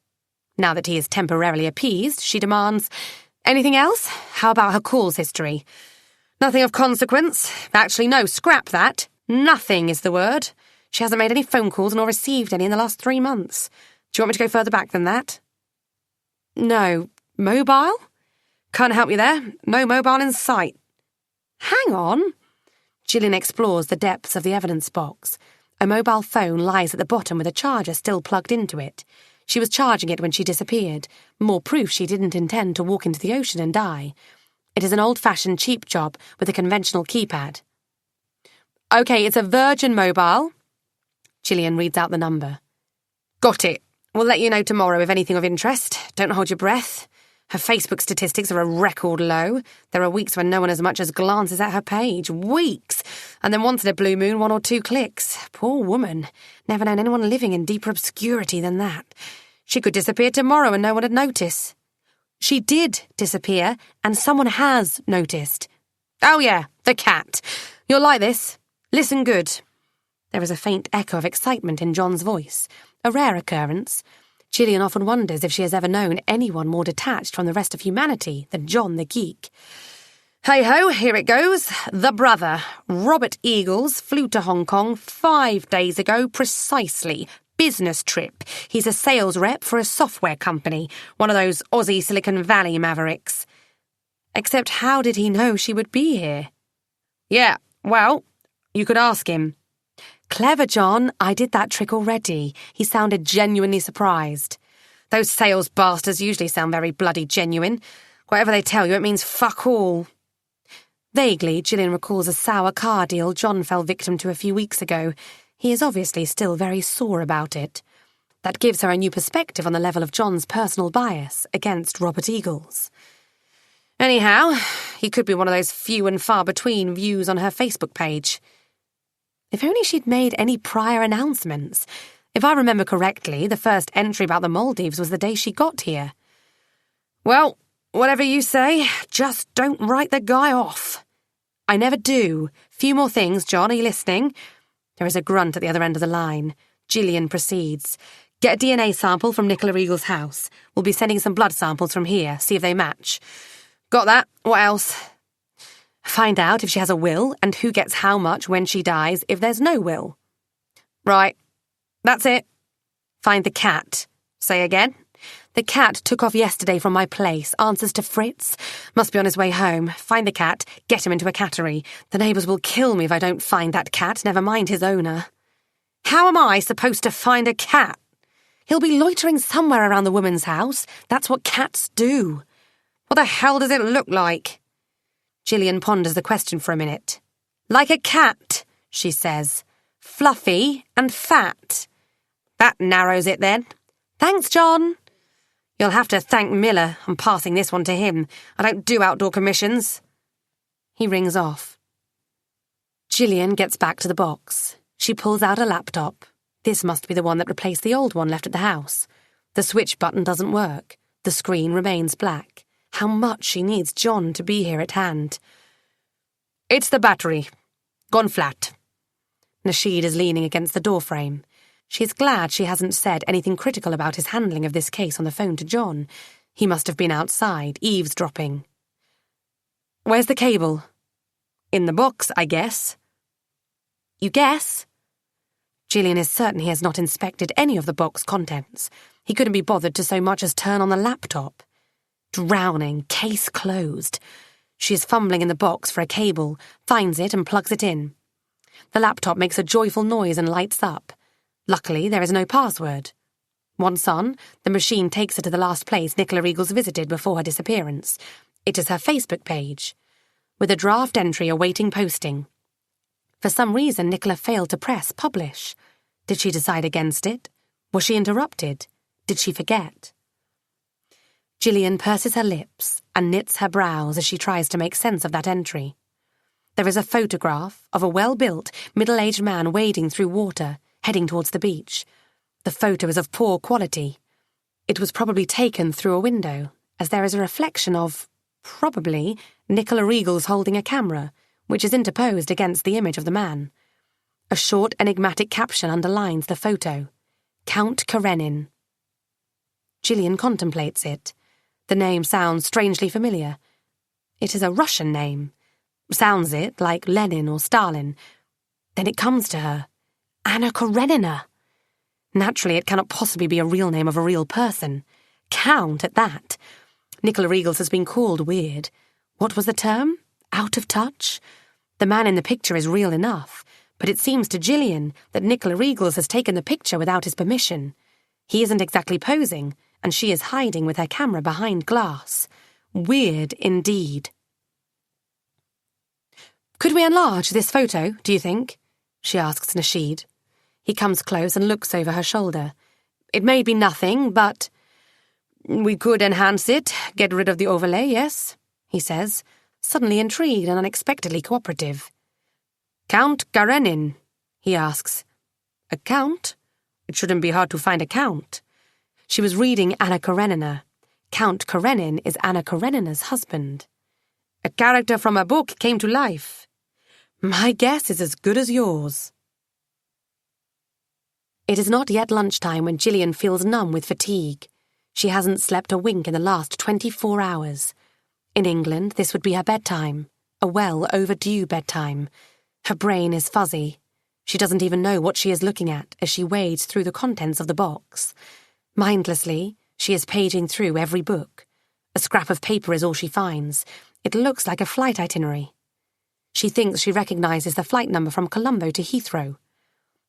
Now that he is temporarily appeased, she demands, anything else? How about her calls history? Nothing of consequence. Actually, no, scrap that. Nothing is the word. She hasn't made any phone calls nor received any in the last 3 months. Do you want me to go further back than that? No. Mobile? Can't help you there. No mobile in sight. Hang on. Gillian explores the depths of the evidence box. A mobile phone lies at the bottom with a charger still plugged into it. She was charging it when she disappeared. More proof she didn't intend to walk into the ocean and die. It is an old-fashioned cheap job with a conventional keypad. OK, it's a Virgin mobile. Gillian reads out the number. Got it. We'll let you know tomorrow if anything of interest. Don't hold your breath. Her Facebook statistics are a record low. There are weeks when no one as much as glances at her page. Weeks! And then once in a blue moon, 1 or 2 clicks. Poor woman. Never known anyone living in deeper obscurity than that. She could disappear tomorrow and no one would notice. She did disappear, and someone has noticed. Oh yeah, the cat. You'll like this. Listen good. There is a faint echo of excitement in John's voice. A rare occurrence. Gillian often wonders if she has ever known anyone more detached from the rest of humanity than John the geek. Hey-ho, here it goes. The brother, Robert Eagles, flew to Hong Kong 5 days ago precisely. Business trip. He's a sales rep for a software company, one of those Aussie Silicon Valley mavericks. Except how did he know she would be here? Yeah, well, you could ask him. Clever, John. I did that trick already. He sounded genuinely surprised. Those sales bastards usually sound very bloody genuine. Whatever they tell you, it means fuck all. Vaguely, Gillian recalls a sour car deal John fell victim to a few weeks ago. He is obviously still very sore about it. That gives her a new perspective on the level of John's personal bias against Robert Eagles. Anyhow, he could be one of those few and far between views on her Facebook page. If only she'd made any prior announcements. If I remember correctly, the first entry about the Maldives was the day she got here. Well, whatever you say, just don't write the guy off. I never do. Few more things, John, are you listening? There is a grunt at the other end of the line. Gillian proceeds. Get a DNA sample from Nicola Eagles' house. We'll be sending some blood samples from here, see if they match. Got that? What else? Find out if she has a will and who gets how much when she dies if there's no will. Right. That's it. Find the cat. Say again. The cat took off yesterday from my place. Answers to Fritz. Must be on his way home. Find the cat. Get him into a cattery. The neighbours will kill me if I don't find that cat, never mind his owner. How am I supposed to find a cat? He'll be loitering somewhere around the woman's house. That's what cats do. What the hell does it look like? Gillian ponders the question for a minute. Like a cat, she says. Fluffy and fat. That narrows it then. Thanks, John. You'll have to thank Miller. I'm passing this one to him. I don't do outdoor commissions. He rings off. Gillian gets back to the box. She pulls out a laptop. This must be the one that replaced the old one left at the house. The switch button doesn't work. The screen remains black. How much she needs John to be here at hand. It's the battery. Gone flat. Nasheed is leaning against the doorframe. She is glad she hasn't said anything critical about his handling of this case on the phone to John. He must have been outside, eavesdropping. Where's the cable? In the box, I guess. You guess? Gillian is certain he has not inspected any of the box contents. He couldn't be bothered to so much as turn on the laptop. Drowning, case closed. She is fumbling in the box for a cable, finds it and plugs it in. The laptop makes a joyful noise and lights up. Luckily, there is no password. Once on, the machine takes her to the last place Nicola Eagles visited before her disappearance. It is her Facebook page, with a draft entry awaiting posting. For some reason, Nicola failed to press publish. Did she decide against it? Was she interrupted? Did she forget? Gillian purses her lips and knits her brows as she tries to make sense of that entry. There is a photograph of a well-built, middle-aged man wading through water, heading towards the beach. The photo is of poor quality. It was probably taken through a window, as there is a reflection of, probably, Nicola Regals holding a camera, which is interposed against the image of the man. A short, enigmatic caption underlines the photo. Count Karenin. Gillian contemplates it. The name sounds strangely familiar. It is a Russian name. Sounds it like Lenin or Stalin. Then it comes to her. Anna Karenina. Naturally, it cannot possibly be a real name of a real person. Count at that. Nicola Regals has been called weird. What was the term? Out of touch? The man in the picture is real enough, but it seems to Gillian that Nicola Regals has taken the picture without his permission. He isn't exactly posing, and she is hiding with her camera behind glass. Weird indeed. Could we enlarge this photo, do you think? She asks Nasheed. He comes close and looks over her shoulder. It may be nothing, but... We could enhance it, get rid of the overlay, yes, he says, suddenly intrigued and unexpectedly cooperative. Count Karenin, he asks. A count? It shouldn't be hard to find a count. She was reading Anna Karenina. Count Karenin is Anna Karenina's husband. A character from a book came to life. My guess is as good as yours. It is not yet lunchtime when Gillian feels numb with fatigue. She hasn't slept a wink in the last 24 hours. In England, this would be her bedtime, a well-overdue bedtime. Her brain is fuzzy. She doesn't even know what she is looking at as she wades through the contents of the box. Mindlessly, she is paging through every book. A scrap of paper is all she finds. It looks like a flight itinerary. She thinks she recognises the flight number from Colombo to Heathrow.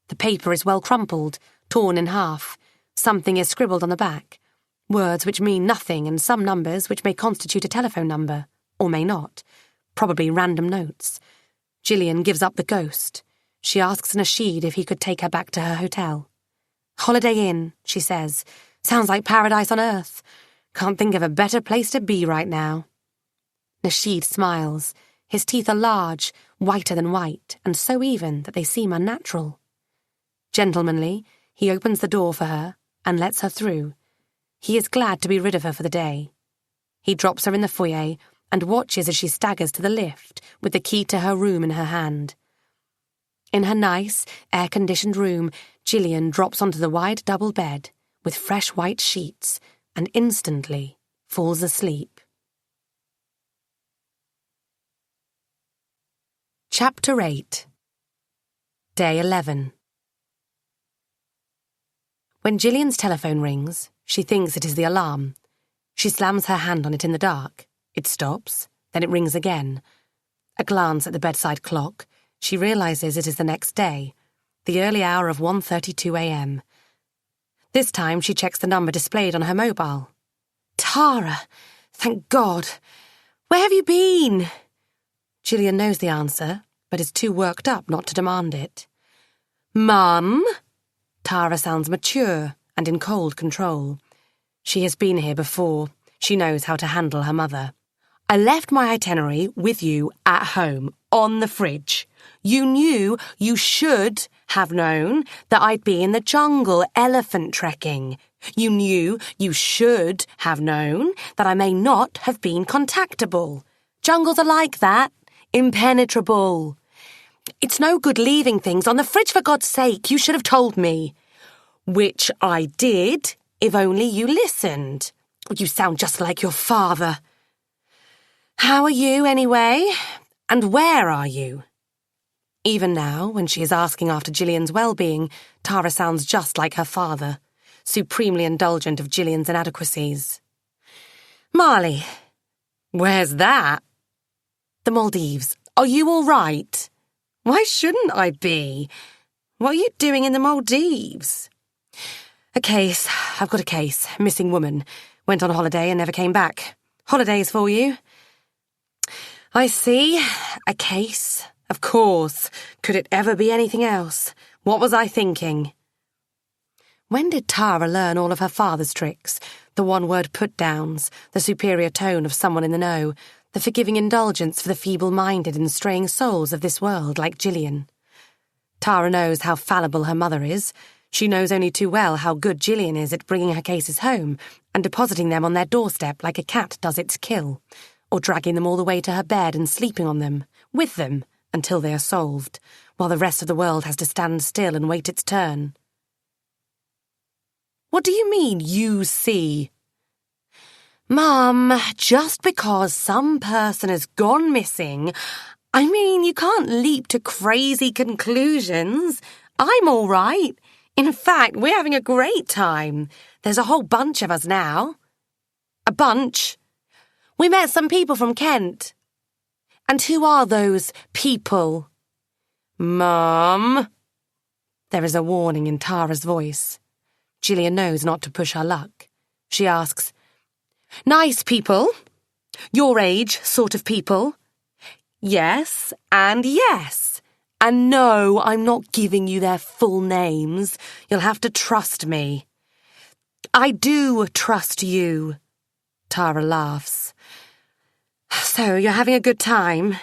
The paper is well crumpled, torn in half. Something is scribbled on the back. Words which mean nothing and some numbers which may constitute a telephone number, or may not. Probably random notes. Gillian gives up the ghost. She asks Nasheed if he could take her back to her hotel. Holiday Inn, she says. Sounds like paradise on earth. Can't think of a better place to be right now. Nasheed smiles. His teeth are large, whiter than white, and so even that they seem unnatural. Gentlemanly, he opens the door for her and lets her through. He is glad to be rid of her for the day. He drops her in the foyer and watches as she staggers to the lift with the key to her room in her hand. In her nice, air-conditioned room, Gillian drops onto the wide double bed with fresh white sheets and instantly falls asleep. Chapter 8. Day 11. When Gillian's telephone rings, she thinks it is the alarm. She slams her hand on it in the dark. It stops, then it rings again. A glance at the bedside clock, she realises it is the next day, the early hour of 1:32 a.m. This time she checks the number displayed on her mobile. Tara! Thank God! Where have you been? Gillian knows the answer, but is too worked up not to demand it. Mum? Tara sounds mature and in cold control. She has been here before. She knows how to handle her mother. I left my itinerary with you at home, on the fridge. You knew, you should have known, that I'd be in the jungle elephant trekking. You knew, you should have known, that I may not have been contactable. Jungles are like that. Impenetrable. It's no good leaving things on the fridge, for God's sake. You should have told me. Which I did, if only you listened. You sound just like your father. How are you, anyway? And where are you? Even now, when she is asking after Gillian's well-being, Tara sounds just like her father, supremely indulgent of Gillian's inadequacies. Marley. Where's that? The Maldives. Are you all right? Why shouldn't I be? What are you doing in the Maldives? A case. I've got a case. Missing woman. Went on holiday and never came back. Holidays for you? I see. A case. Of course. Could it ever be anything else? What was I thinking? When did Tara learn all of her father's tricks? The one-word put-downs, the superior tone of someone in the know, the forgiving indulgence for the feeble-minded and straying souls of this world like Gillian. Tara knows how fallible her mother is. She knows only too well how good Gillian is at bringing her cases home and depositing them on their doorstep like a cat does its kill, or dragging them all the way to her bed and sleeping on them, with them, until they are solved, while the rest of the world has to stand still and wait its turn. What do you mean, you see? Mum, just because some person has gone missing, I mean, you can't leap to crazy conclusions. I'm all right. In fact, we're having a great time. There's a whole bunch of us now. A bunch? We met some people from Kent. And who are those people? Mum. There is a warning in Tara's voice. Gillian knows not to push her luck. She asks, Nice people? Your age sort of people? Yes, and yes. And no, I'm not giving you their full names. You'll have to trust me. I do trust you. Tara laughs. So you're having a good time?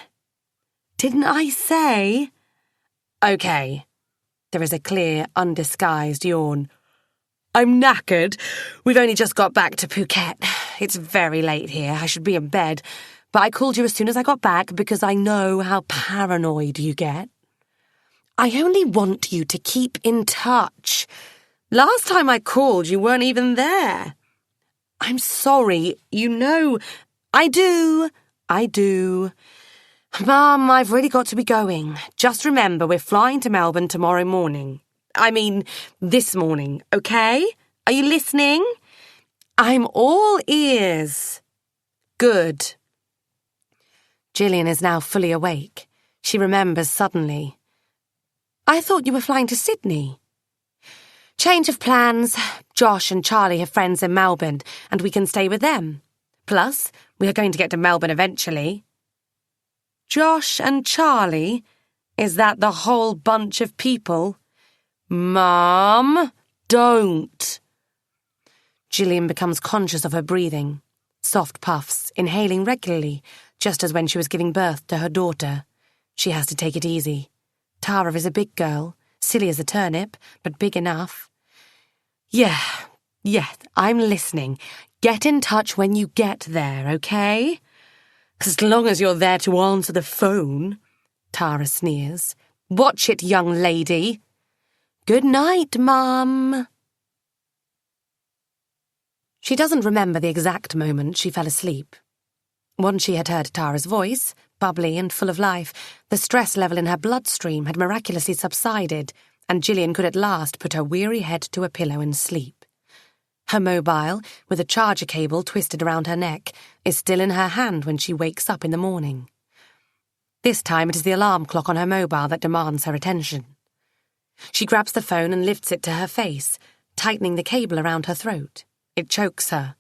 Didn't I say? Okay. There is a clear, undisguised yawn. I'm knackered. We've only just got back to Phuket. It's very late here. I should be in bed. But I called you as soon as I got back because I know how paranoid you get. I only want you to keep in touch. Last time I called, you weren't even there. I'm sorry. You know, I do. Mum, I've really got to be going. Just remember, we're flying to Melbourne tomorrow morning. I mean, this morning, okay? Are you listening? I'm all ears. Good. Gillian is now fully awake. She remembers suddenly. I thought you were flying to Sydney. Change of plans. Josh and Charlie have friends in Melbourne, and we can stay with them. Plus, we are going to get to Melbourne eventually. Josh and Charlie? Is that the whole bunch of people? Mum, don't. Gillian becomes conscious of her breathing. Soft puffs, inhaling regularly, just as when she was giving birth to her daughter. She has to take it easy. Tara is a big girl, silly as a turnip, but big enough. Yeah, I'm listening. Get in touch when you get there, okay? As long as you're there to answer the phone, Tara sneers. Watch it, young lady. Good night, Mum. She doesn't remember the exact moment she fell asleep. Once she had heard Tara's voice, bubbly and full of life, the stress level in her bloodstream had miraculously subsided, and Gillian could at last put her weary head to a pillow and sleep. Her mobile, with a charger cable twisted around her neck, is still in her hand when she wakes up in the morning. This time it is the alarm clock on her mobile that demands her attention. She grabs the phone and lifts it to her face, tightening the cable around her throat. It chokes her.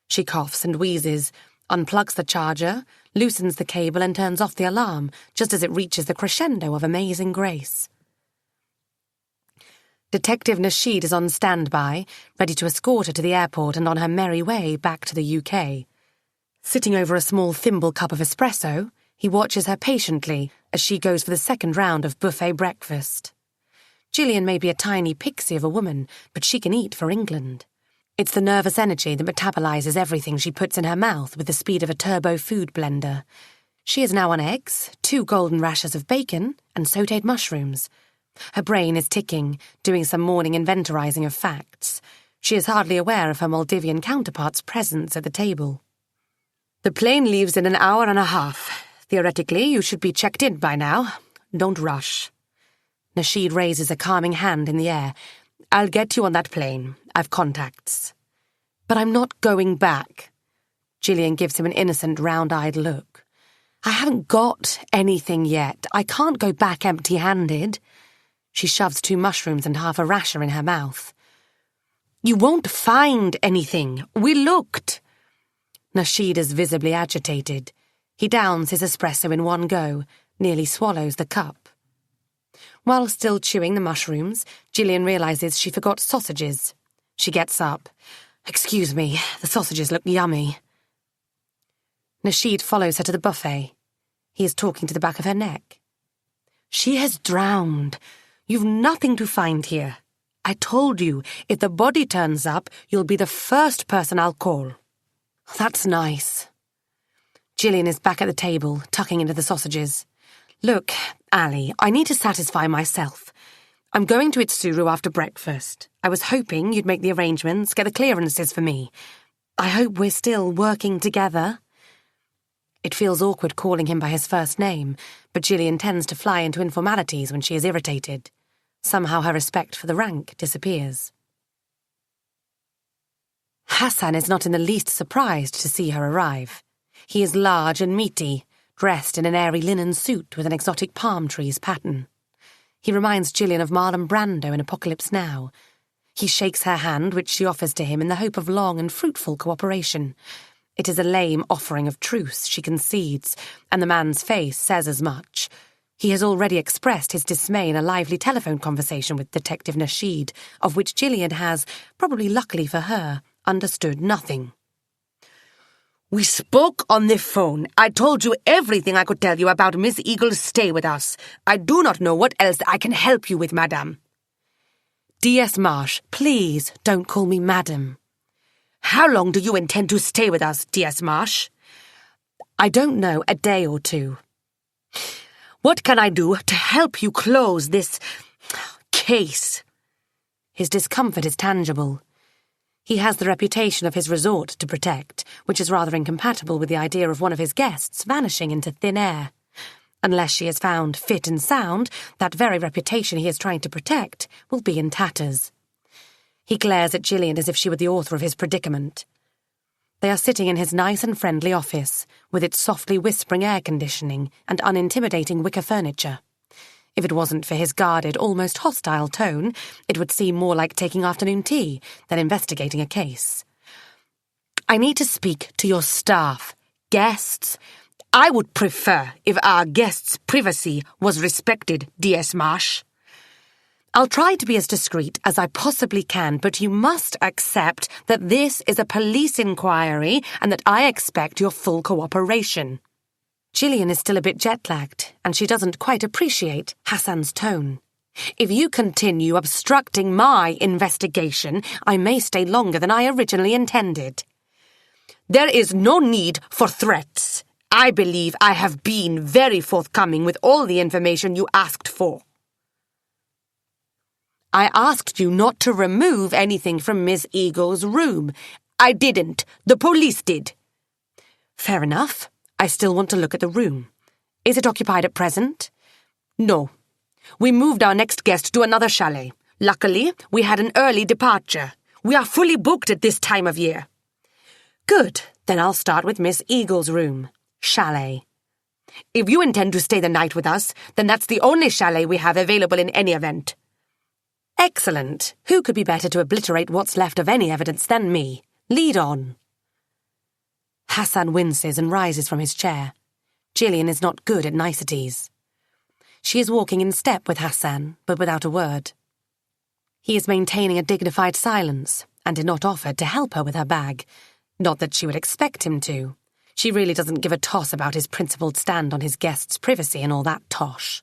She coughs and wheezes, unplugs the charger, loosens the cable and turns off the alarm just as it reaches the crescendo of amazing grace. Detective Nasheed is on standby, ready to escort her to the airport and on her merry way back to the UK. Sitting over a small thimble cup of espresso, he watches her patiently as she goes for the second round of buffet breakfast. Gillian may be a tiny pixie of a woman, but she can eat for England. It's the nervous energy that metabolizes everything she puts in her mouth with the speed of a turbo food blender. She is now on eggs, 2 golden rashers of bacon, and sautéed mushrooms. Her brain is ticking, doing some morning inventorizing of facts. She is hardly aware of her Maldivian counterpart's presence at the table. The plane leaves in an hour and a half. Theoretically, you should be checked in by now. Don't rush. Nasheed raises a calming hand in the air. I'll get you on that plane. I've contacts. But I'm not going back. Gillian gives him an innocent, round-eyed look. I haven't got anything yet. I can't go back empty-handed. She shoves 2 mushrooms and half a rasher in her mouth. You won't find anything. We looked. Nasheed is visibly agitated. He downs his espresso in one go, nearly swallows the cup. While still chewing the mushrooms, Gillian realises she forgot sausages. She gets up. "Excuse me, the sausages look yummy." Nasheed follows her to the buffet. He is talking to the back of her neck. "She has drowned. You've nothing to find here. I told you, if the body turns up, you'll be the first person I'll call." "That's nice." Gillian is back at the table, tucking into the sausages. "Look, Ali, I need to satisfy myself. I'm going to Itsuru after breakfast. I was hoping you'd make the arrangements, get the clearances for me. I hope we're still working together." It feels awkward calling him by his first name, but Gillian tends to fly into informalities when she is irritated. Somehow her respect for the rank disappears. Hassan is not in the least surprised to see her arrive. He is large and meaty, dressed in an airy linen suit with an exotic palm trees pattern. He reminds Gillian of Marlon Brando in Apocalypse Now. He shakes her hand, which she offers to him in the hope of long and fruitful cooperation. It is a lame offering of truce, she concedes, and the man's face says as much. He has already expressed his dismay in a lively telephone conversation with Detective Nasheed, of which Gillian has, probably luckily for her, understood nothing. "We spoke on the phone. I told you everything I could tell you about Miss Eagle's stay with us. I do not know what else I can help you with, madame." "D.S. Marsh, please don't call me madam." "How long do you intend to stay with us, D.S. Marsh?" "I don't know, a day or two." "What can I do to help you close this case?" His discomfort is tangible. He has the reputation of his resort to protect, which is rather incompatible with the idea of one of his guests vanishing into thin air. Unless she is found fit and sound, that very reputation he is trying to protect will be in tatters. He glares at Gillian as if she were the author of his predicament. They are sitting in his nice and friendly office, with its softly whispering air conditioning and unintimidating wicker furniture. If it wasn't for his guarded, almost hostile tone, it would seem more like taking afternoon tea than investigating a case. "I need to speak to your staff. Guests. I would prefer if our guests' privacy was respected, D.S. Marsh." "I'll try to be as discreet as I possibly can, but you must accept that this is a police inquiry and that I expect your full cooperation." Gillian is still a bit jet-lagged, and she doesn't quite appreciate Hassan's tone. "If you continue obstructing my investigation, I may stay longer than I originally intended. There is no need for threats. I believe I have been very forthcoming with all the information you asked for." "I asked you not to remove anything from Miss Eagle's room." "I didn't. The police did." "Fair enough. I still want to look at the room. Is it occupied at present?" "No. We moved our next guest to another chalet. Luckily, we had an early departure. We are fully booked at this time of year." "Good. Then I'll start with Miss Eagle's room. Chalet." "If you intend to stay the night with us, then that's the only chalet we have available in any event." "Excellent. Who could be better to obliterate what's left of any evidence than me? Lead on." Hassan winces and rises from his chair. Gillian is not good at niceties. She is walking in step with Hassan, but without a word. He is maintaining a dignified silence, and did not offer to help her with her bag. Not that she would expect him to. She really doesn't give a toss about his principled stand on his guest's privacy and all that tosh.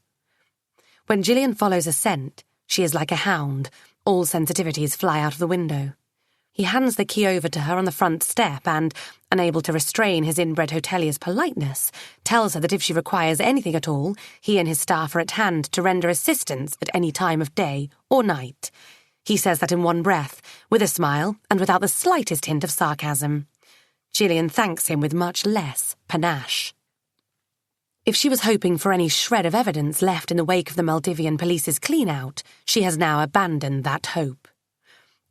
When Gillian follows a scent, she is like a hound. All sensitivities fly out of the window. He hands the key over to her on the front step and, unable to restrain his inbred hotelier's politeness, tells her that if she requires anything at all, he and his staff are at hand to render assistance at any time of day or night. He says that in one breath, with a smile and without the slightest hint of sarcasm. Gillian thanks him with much less panache. If she was hoping for any shred of evidence left in the wake of the Maldivian police's clean-out, she has now abandoned that hope.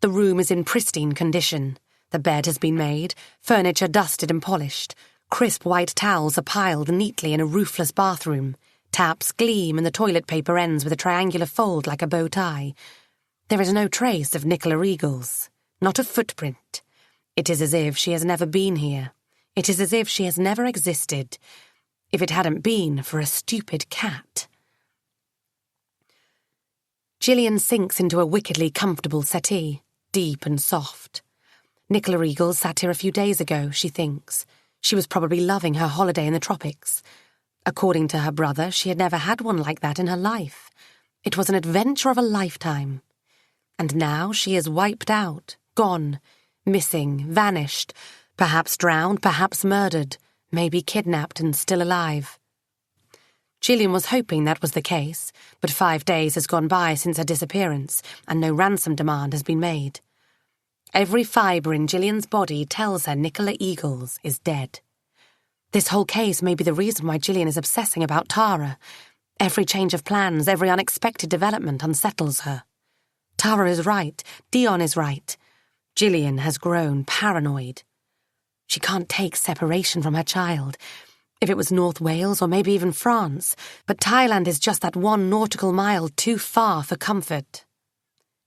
The room is in pristine condition. The bed has been made, furniture dusted and polished. Crisp white towels are piled neatly in a roofless bathroom. Taps gleam and the toilet paper ends with a triangular fold like a bow tie. There is no trace of Nicola Eagles, not a footprint. It is as if she has never been here. It is as if she has never existed. If it hadn't been for a stupid cat. Gillian sinks into a wickedly comfortable settee, deep and soft. Nicola Eagles sat here a few days ago, she thinks. She was probably loving her holiday in the tropics. According to her brother, she had never had one like that in her life. It was an adventure of a lifetime. And now she is wiped out, gone, missing, vanished, perhaps drowned, perhaps murdered, maybe kidnapped and still alive. Gillian was hoping that was the case, but 5 days has gone by since her disappearance, and no ransom demand has been made. Every fibre in Gillian's body tells her Nicola Eagles is dead. This whole case may be the reason why Gillian is obsessing about Tara. Every change of plans, every unexpected development unsettles her. Tara is right, Dion is right. Gillian has grown paranoid. She can't take separation from her child. If it was North Wales or maybe even France, but Thailand is just that 1 nautical mile too far for comfort.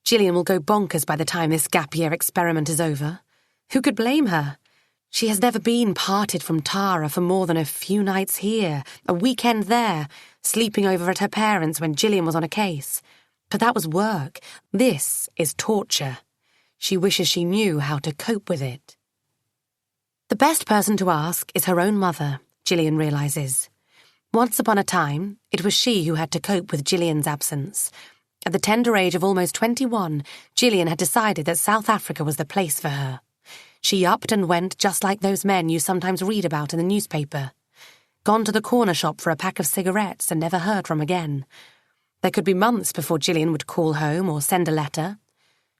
Gillian will go bonkers by the time this gap year experiment is over. Who could blame her? She has never been parted from Tara for more than a few nights here, a weekend there, sleeping over at her parents' when Gillian was on a case. But that was work. This is torture. She wishes she knew how to cope with it. The best person to ask is her own mother, Gillian realises. Once upon a time, it was she who had to cope with Gillian's absence. At the tender age of almost 21, Gillian had decided that South Africa was the place for her. She upped and went just like those men you sometimes read about in the newspaper. Gone to the corner shop for a pack of cigarettes and never heard from again. There could be months before Gillian would call home or send a letter.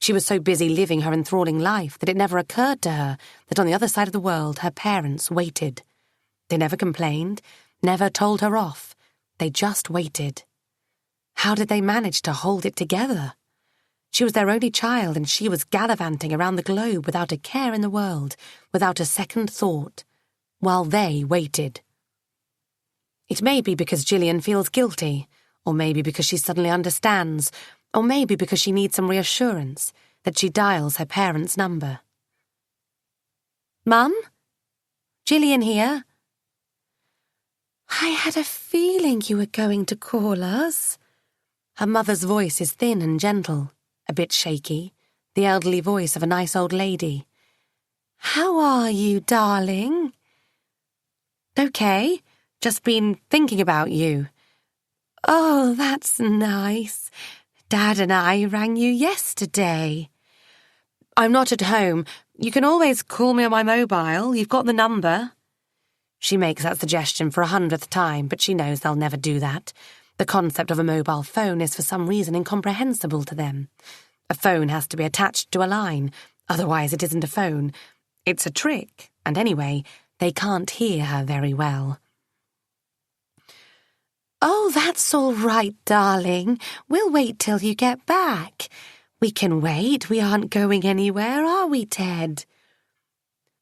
She was so busy living her enthralling life that it never occurred to her that on the other side of the world her parents waited. They never complained, never told her off. They just waited. How did they manage to hold it together? She was their only child and she was gallivanting around the globe without a care in the world, without a second thought, while they waited. It may be because Gillian feels guilty, or maybe because she suddenly understands, or maybe because she needs some reassurance, that she dials her parents' number. Mum? Gillian here. I had a feeling you were going to call us. Her mother's voice is thin and gentle, a bit shaky, the elderly voice of a nice old lady. How are you, darling? Okay, just been thinking about you. Oh, that's nice. Dad and I rang you yesterday. I'm not at home. You can always call me on my mobile. You've got the number. She makes that suggestion for 100th time, but she knows they'll never do that. The concept of a mobile phone is for some reason incomprehensible to them. A phone has to be attached to a line, otherwise it isn't a phone. It's a trick, and anyway, they can't hear her very well. Oh, that's all right, darling. We'll wait till you get back. We can wait. We aren't going anywhere, are we, Ted?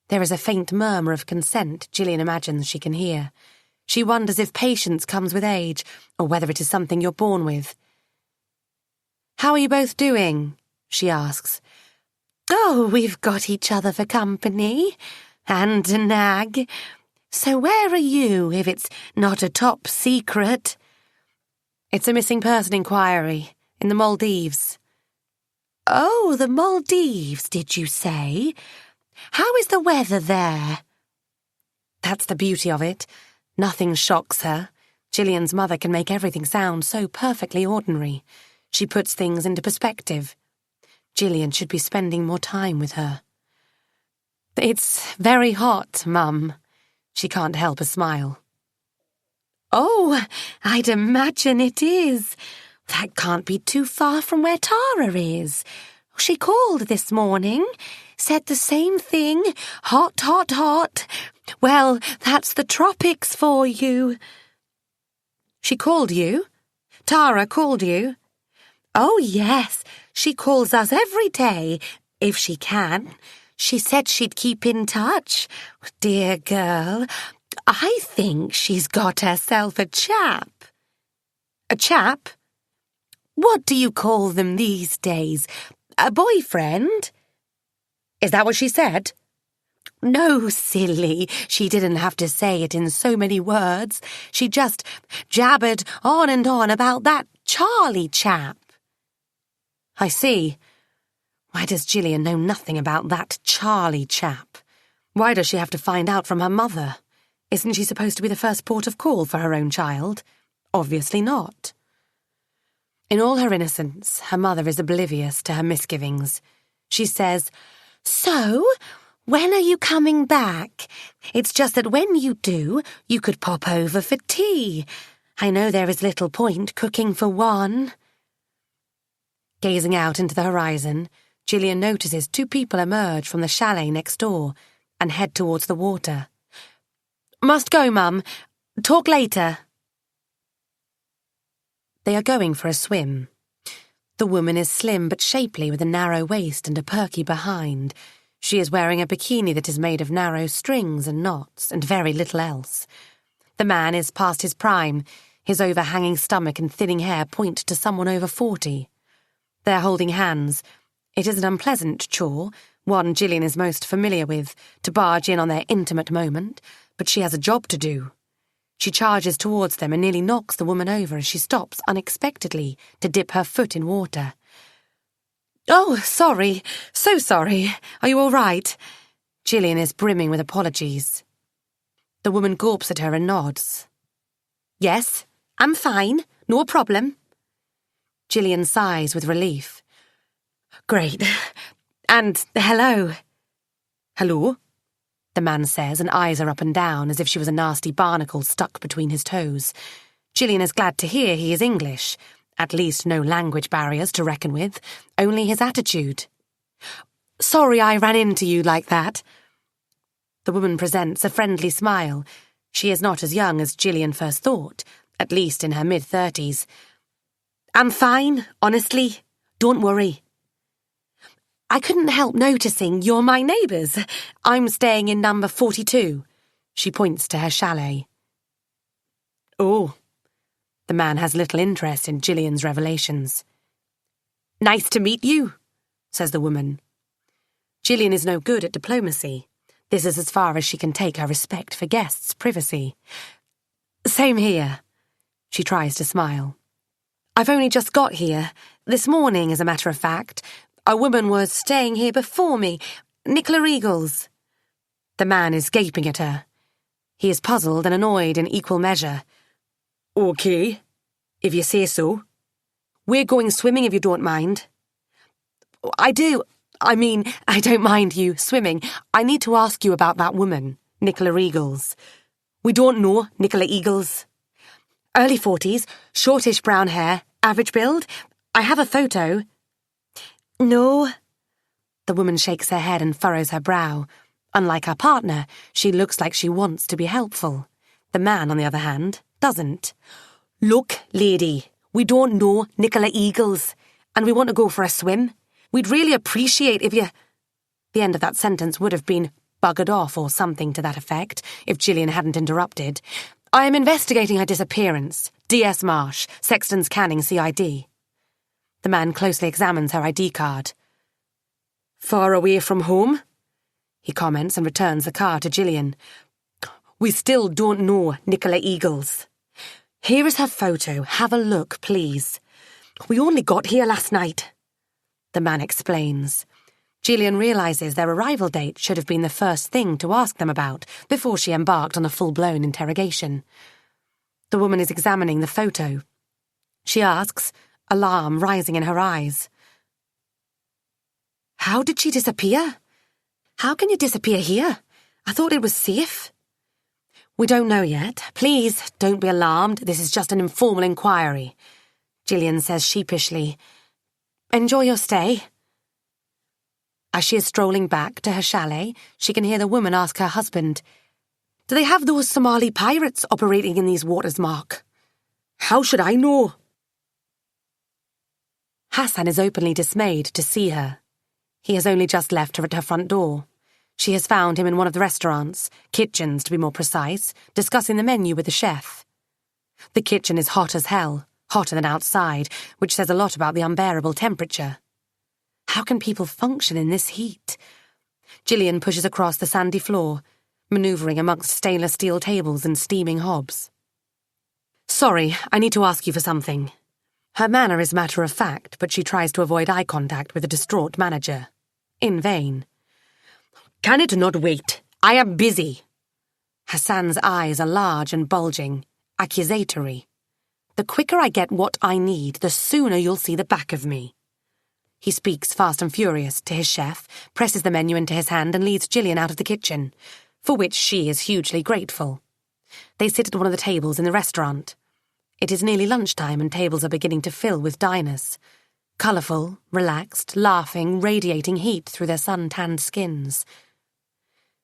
There is a faint murmur of consent Gillian imagines she can hear. She wonders if patience comes with age, or whether it is something you're born with. How are you both doing? She asks. Oh, we've got each other for company. And a nag. So where are you, if it's not a top secret? It's a missing person inquiry, in the Maldives. Oh, the Maldives, did you say? How is the weather there? That's the beauty of it. Nothing shocks her. Gillian's mother can make everything sound so perfectly ordinary. She puts things into perspective. Gillian should be spending more time with her. It's very hot, Mum. She can't help a smile. Oh, I'd imagine it is. That can't be too far from where Tara is. She called this morning, said the same thing. Hot, hot, hot. Well, that's the tropics for you. She called you? Tara called you? Oh, yes. She calls us every day, if she can. She said she'd keep in touch. Dear girl, I think she's got herself a chap. A chap? What do you call them these days? A boyfriend? Is that what she said? No, silly. She didn't have to say it in so many words. She just jabbered on and on about that Charlie chap. I see. Why does Gillian know nothing about that Charlie chap? Why does she have to find out from her mother? Isn't she supposed to be the first port of call for her own child? Obviously not. In all her innocence, her mother is oblivious to her misgivings. She says, "So, when are you coming back? It's just that when you do, you could pop over for tea. I know there is little point cooking for one." Gazing out into the horizon, Gillian notices two people emerge from the chalet next door and head towards the water. "Must go, Mum. Talk later." They are going for a swim. The woman is slim but shapely with a narrow waist and a perky behind. She is wearing a bikini that is made of narrow strings and knots and very little else. The man is past his prime. His overhanging stomach and thinning hair point to someone over 40. They are holding hands. It is an unpleasant chore, one Gillian is most familiar with, to barge in on their intimate moment, but she has a job to do. She charges towards them and nearly knocks the woman over as she stops unexpectedly to dip her foot in water. "Oh, sorry. So sorry. Are you all right?" Gillian is brimming with apologies. The woman gawps at her and nods. "Yes, I'm fine. No problem." Gillian sighs with relief. "Great. And hello." "Hello?" the man says, and eyes are up and down as if she was a nasty barnacle stuck between his toes. Gillian is glad to hear he is English. At least no language barriers to reckon with, only his attitude. "Sorry I ran into you like that." The woman presents a friendly smile. She is not as young as Gillian first thought, at least in her mid-30s. "I'm fine, honestly. Don't worry." "I couldn't help noticing you're my neighbours. I'm staying in number 42. She points to her chalet. "Oh." The man has little interest in Gillian's revelations. "Nice to meet you," says the woman. Gillian is no good at diplomacy. This is as far as she can take her respect for guests' privacy. "Same here." She tries to smile. "I've only just got here. This morning, as a matter of fact. A woman was staying here before me, Nicola Eagles." The man is gaping at her. He is puzzled and annoyed in equal measure. "Okay, if you say so. We're going swimming if you don't mind." I don't mind you swimming. I need to ask you about that woman, Nicola Eagles." "We don't know Nicola Eagles." "Early 40s, shortish brown hair, average build. I have a photo." "No." The woman shakes her head and furrows her brow. Unlike her partner, she looks like she wants to be helpful. The man, on the other hand, doesn't. "Look, lady, we don't know Nicola Eagles, and we want to go for a swim. We'd really appreciate if you—" The end of that sentence would have been buggered off or something to that effect, if Gillian hadn't interrupted. "I am investigating her disappearance. D.S. Marsh, Sexton's Canning, CID. The man closely examines her ID card. "Far away from home?" he comments and returns the card to Gillian. "We still don't know Nicola Eagles. Here is her photo. Have a look, please. We only got here last night." The man explains. Gillian realises their arrival date should have been the first thing to ask them about before she embarked on a full-blown interrogation. The woman is examining the photo. She asks, alarm rising in her eyes. "How did she disappear? How can you disappear here? I thought it was safe." "We don't know yet. Please, don't be alarmed. This is just an informal inquiry," Gillian says sheepishly. "Enjoy your stay." As she is strolling back to her chalet, she can hear the woman ask her husband, "Do they have those Somali pirates operating in these waters, Mark?" "How should I know?" Hassan is openly dismayed to see her. He has only just left her at her front door. She has found him in one of the restaurants, kitchens to be more precise, discussing the menu with the chef. The kitchen is hot as hell, hotter than outside, which says a lot about the unbearable temperature. How can people function in this heat? Gillian pushes across the sandy floor, manoeuvring amongst stainless steel tables and steaming hobs. "Sorry, I need to ask you for something." Her manner is matter-of-fact, but she tries to avoid eye contact with the distraught manager. In vain. Can it not wait? I am busy. Hassan's eyes are large and bulging, accusatory. The quicker I get what I need, the sooner you'll see the back of me. He speaks fast and furious to his chef, presses the menu into his hand and leads Gillian out of the kitchen, for which she is hugely grateful. They sit at one of the tables in the restaurant. It is nearly lunchtime and tables are beginning to fill with diners. Colourful, relaxed, laughing, radiating heat through their sun-tanned skins.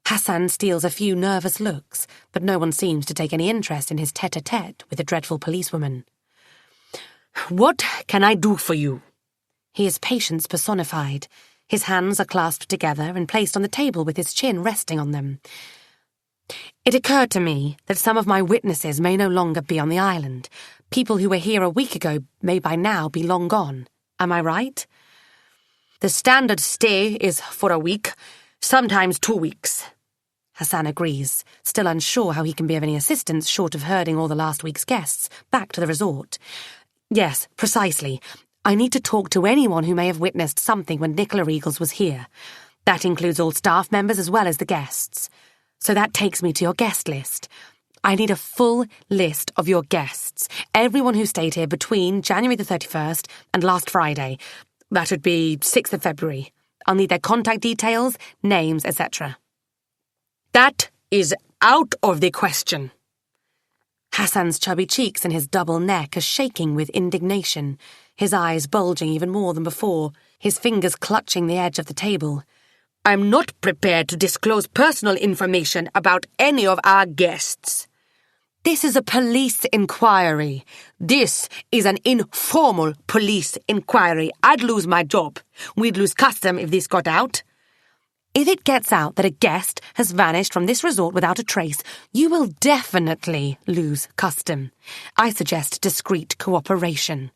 Hassan steals a few nervous looks, but no one seems to take any interest in his tête-à-tête with the dreadful policewoman. What can I do for you? He is patience personified. His hands are clasped together and placed on the table with his chin resting on them. It occurred to me that some of my witnesses may no longer be on the island. People who were here a week ago may by now be long gone. Am I right? The standard stay is for a week, sometimes 2 weeks. Hassan agrees, still unsure how he can be of any assistance short of herding all the last week's guests back to the resort. Yes, precisely. I need to talk to anyone who may have witnessed something when Nicola Regals was here. That includes all staff members as well as the guests. So that takes me to your guest list. I need a full list of your guests. Everyone who stayed here between January the 31st and last Friday. That would be 6th of February. I'll need their contact details, names, etc. That is out of the question. Hassan's chubby cheeks and his double neck are shaking with indignation, his eyes bulging even more than before, his fingers clutching the edge of the table. I'm not prepared to disclose personal information about any of our guests. This is a police inquiry. This is an informal police inquiry. I'd lose my job. We'd lose custom if this got out. If it gets out that a guest has vanished from this resort without a trace, you will definitely lose custom. I suggest discreet cooperation.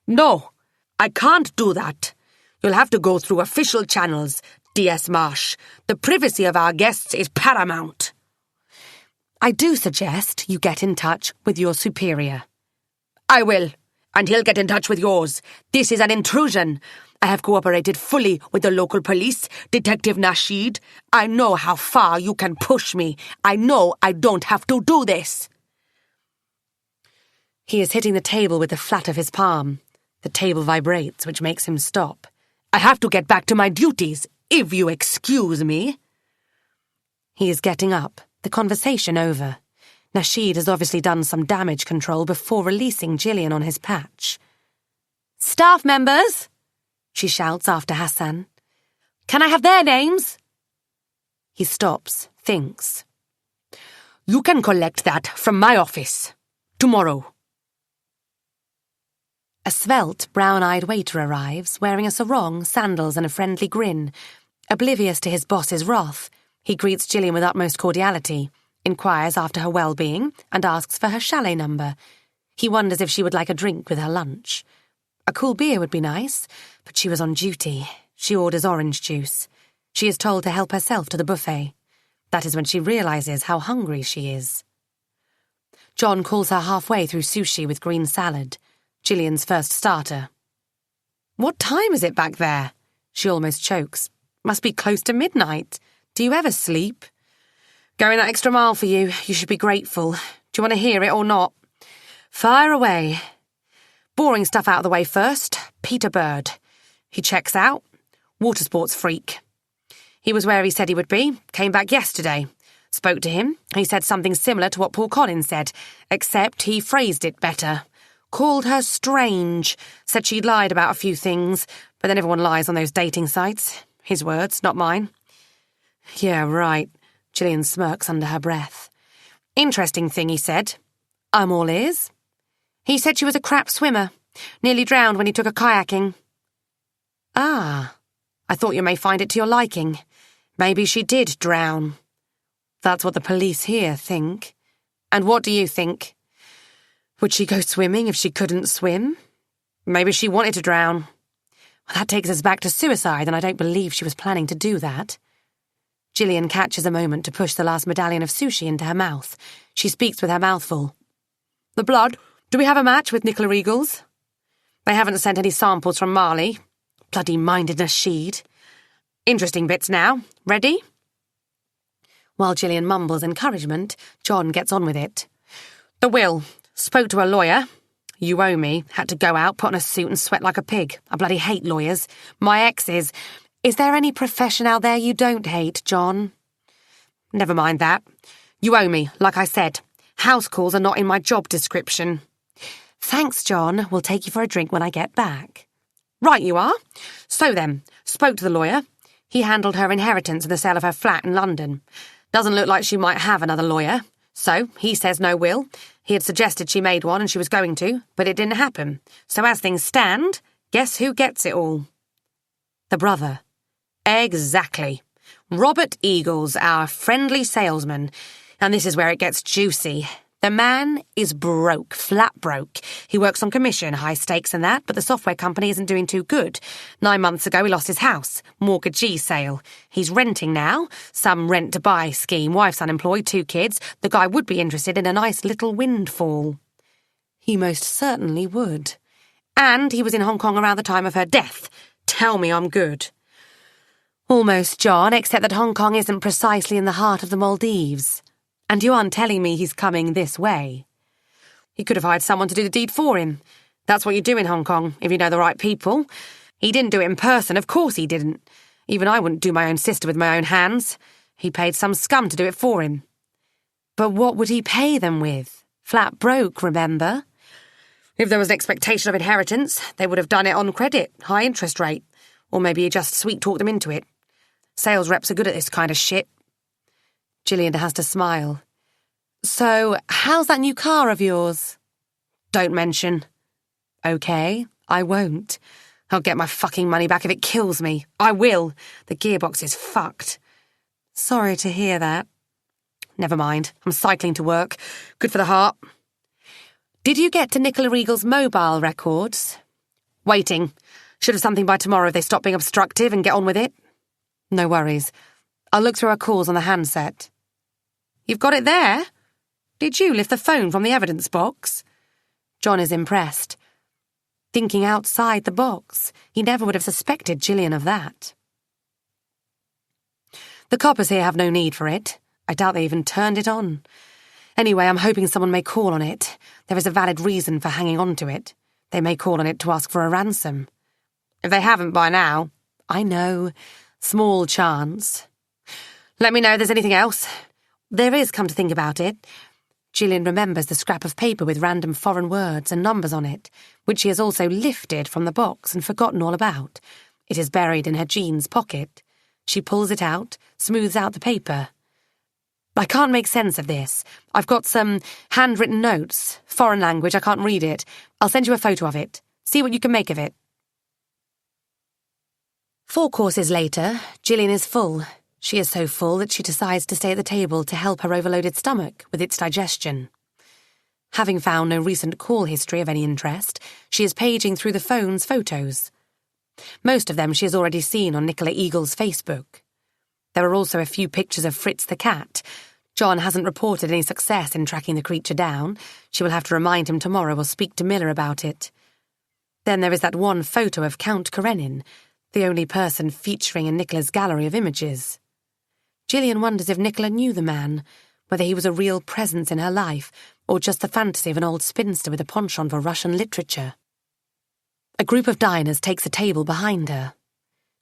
No, I can't do that. You'll have to go through official channels, D.S. Marsh. The privacy of our guests is paramount. I do suggest you get in touch with your superior. I will, and he'll get in touch with yours. This is an intrusion. I have cooperated fully with the local police, Detective Nasheed. I know how far you can push me. I know I don't have to do this. He is hitting the table with the flat of his palm. The table vibrates, which makes him stop. I have to get back to my duties, if you excuse me. He is getting up, the conversation over. Nasheed has obviously done some damage control before releasing Gillian on his patch. Staff members, she shouts after Hassan. Can I have their names? He stops, thinks. You can collect that from my office. Tomorrow. A svelte, brown-eyed waiter arrives, wearing a sarong, sandals and a friendly grin. Oblivious to his boss's wrath, he greets Gillian with utmost cordiality, inquires after her well-being, and asks for her chalet number. He wonders if she would like a drink with her lunch. A cool beer would be nice, but she was on duty. She orders orange juice. She is told to help herself to the buffet. That is when she realises how hungry she is. John calls her halfway through sushi with green salad, Gillian's first starter. What time is it back there? She almost chokes. Must be close to midnight. Do you ever sleep? Going that extra mile for you. You should be grateful. Do you want to hear it or not? Fire away. Boring stuff out of the way first. Peter Bird. He checks out. Water sports freak. He was where he said he would be. Came back yesterday. Spoke to him. He said something similar to what Paul Collins said, except he phrased it better. Called her strange. Said she'd lied about a few things, but then everyone lies on those dating sites. His words, not mine. Yeah, right. Gillian smirks under her breath. Interesting thing, he said. I'm all ears. He said she was a crap swimmer. Nearly drowned when he took her kayaking. Ah, I thought you may find it to your liking. Maybe she did drown. That's what the police here think. And what do you think? Would she go swimming if she couldn't swim? Maybe she wanted to drown. Well, that takes us back to suicide, and I don't believe she was planning to do that. Gillian catches a moment to push the last medallion of sushi into her mouth. She speaks with her mouth full. The blood? Do we have a match with Nicola Regals? They haven't sent any samples from Marley. Bloody mindedness she'd. Interesting bits now. Ready? While Gillian mumbles encouragement, John gets on with it. The will. Spoke to a lawyer. You owe me. Had to go out, put on a suit and sweat like a pig. I bloody hate lawyers. My ex is... Is there any profession out there you don't hate, John? Never mind that. You owe me, like I said. House calls are not in my job description. Thanks, John. We'll take you for a drink when I get back. Right you are. So then, spoke to the lawyer. He handled her inheritance and the sale of her flat in London. Doesn't look like she might have another lawyer. So, he says no will. He had suggested she made one and she was going to, but it didn't happen. So as things stand, guess who gets it all? The brother. Exactly. Robert Eagles, our friendly salesman. And this is where it gets juicy. The man is broke, flat broke. He works on commission, high stakes and that, but the software company isn't doing too good. 9 months ago he lost his house, mortgagee sale. He's renting now, some rent-to-buy scheme, wife's unemployed, 2 kids. The guy would be interested in a nice little windfall. He most certainly would. And he was in Hong Kong around the time of her death. Tell me I'm good. Almost, John, except that Hong Kong isn't precisely in the heart of the Maldives. And you aren't telling me he's coming this way. He could have hired someone to do the deed for him. That's what you do in Hong Kong, if you know the right people. He didn't do it in person, of course he didn't. Even I wouldn't do my own sister with my own hands. He paid some scum to do it for him. But what would he pay them with? Flat broke, remember? If there was an expectation of inheritance, they would have done it on credit, high interest rate. Or maybe he just sweet-talked them into it. Sales reps are good at this kind of shit. Gillian has to smile. So, how's that new car of yours? Don't mention. OK, I won't. I'll get my fucking money back if it kills me. I will. The gearbox is fucked. Sorry to hear that. Never mind. I'm cycling to work. Good for the heart. Did you get to Nicola Regal's mobile records? Waiting. Should have something by tomorrow if they stop being obstructive and get on with it. No worries. I'll look through our calls on the handset. You've got it there? Did you lift the phone from the evidence box? John is impressed. Thinking outside the box, he never would have suspected Gillian of that. The coppers here have no need for it. I doubt they even turned it on. Anyway, I'm hoping someone may call on it. There is a valid reason for hanging on to it. They may call on it to ask for a ransom. If they haven't by now. I know. Small chance. Let me know if there's anything else. There is, come to think about it. Gillian remembers the scrap of paper with random foreign words and numbers on it, which she has also lifted from the box and forgotten all about. It is buried in her jeans pocket. She pulls it out, smooths out the paper. I can't make sense of this. I've got some handwritten notes. Foreign language, I can't read it. I'll send you a photo of it. See what you can make of it. 4 courses later, Gillian is full. She is so full that she decides to stay at the table to help her overloaded stomach with its digestion. Having found no recent call history of any interest, she is paging through the phone's photos. Most of them she has already seen on Nicola Eagle's Facebook. There are also a few pictures of Fritz the cat. John hasn't reported any success in tracking the creature down. She will have to remind him tomorrow or speak to Miller about it. Then there is that one photo of Count Karenin, the only person featuring in Nicola's gallery of images. Gillian wonders if Nicola knew the man, whether he was a real presence in her life or just the fantasy of an old spinster with a penchant for Russian literature. A group of diners takes a table behind her.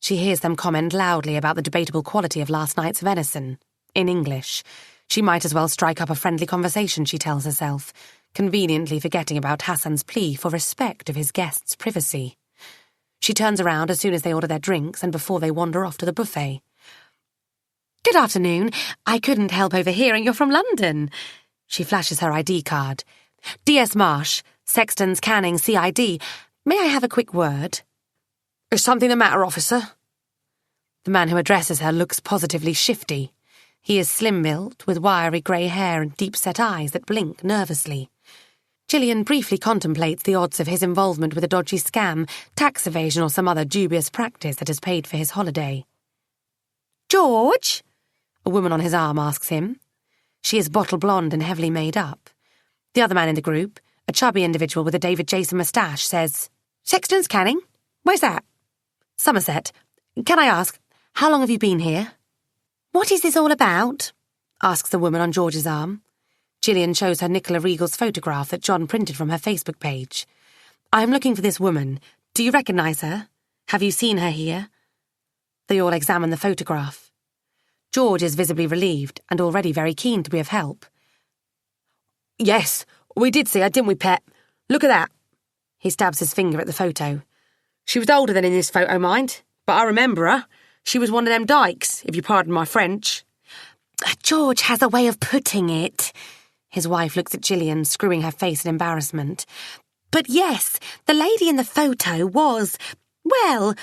She hears them comment loudly about the debatable quality of last night's venison. In English. She might as well strike up a friendly conversation, she tells herself, conveniently forgetting about Hassan's plea for respect of his guests' privacy. She turns around as soon as they order their drinks and before they wander off to the buffet. Good afternoon. I couldn't help overhearing you're from London. She flashes her ID card. D.S. Marsh, Sexton's Canning CID. May I have a quick word? Is something the matter, officer? The man who addresses her looks positively shifty. He is slim-built, with wiry grey hair and deep-set eyes that blink nervously. Gillian briefly contemplates the odds of his involvement with a dodgy scam, tax evasion or some other dubious practice that has paid for his holiday. George? A woman on his arm asks him. She is bottle blonde and heavily made up. The other man in the group, a chubby individual with a David Jason moustache, says, Sexton's Canning? Where's that? Somerset. Can I ask, how long have you been here? What is this all about? Asks the woman on George's arm. Gillian shows her Nicola Regal's photograph that John printed from her Facebook page. I'm looking for this woman. Do you recognise her? Have you seen her here? They all examine the photograph. George is visibly relieved and already very keen to be of help. Yes, we did see her, didn't we, Pet? Look at that. He stabs his finger at the photo. She was older than in this photo, mind, but I remember her. She was one of them dykes, if you pardon my French. George has a way of putting it. His wife looks at Gillian, screwing her face in embarrassment. But yes, the lady in the photo was, well,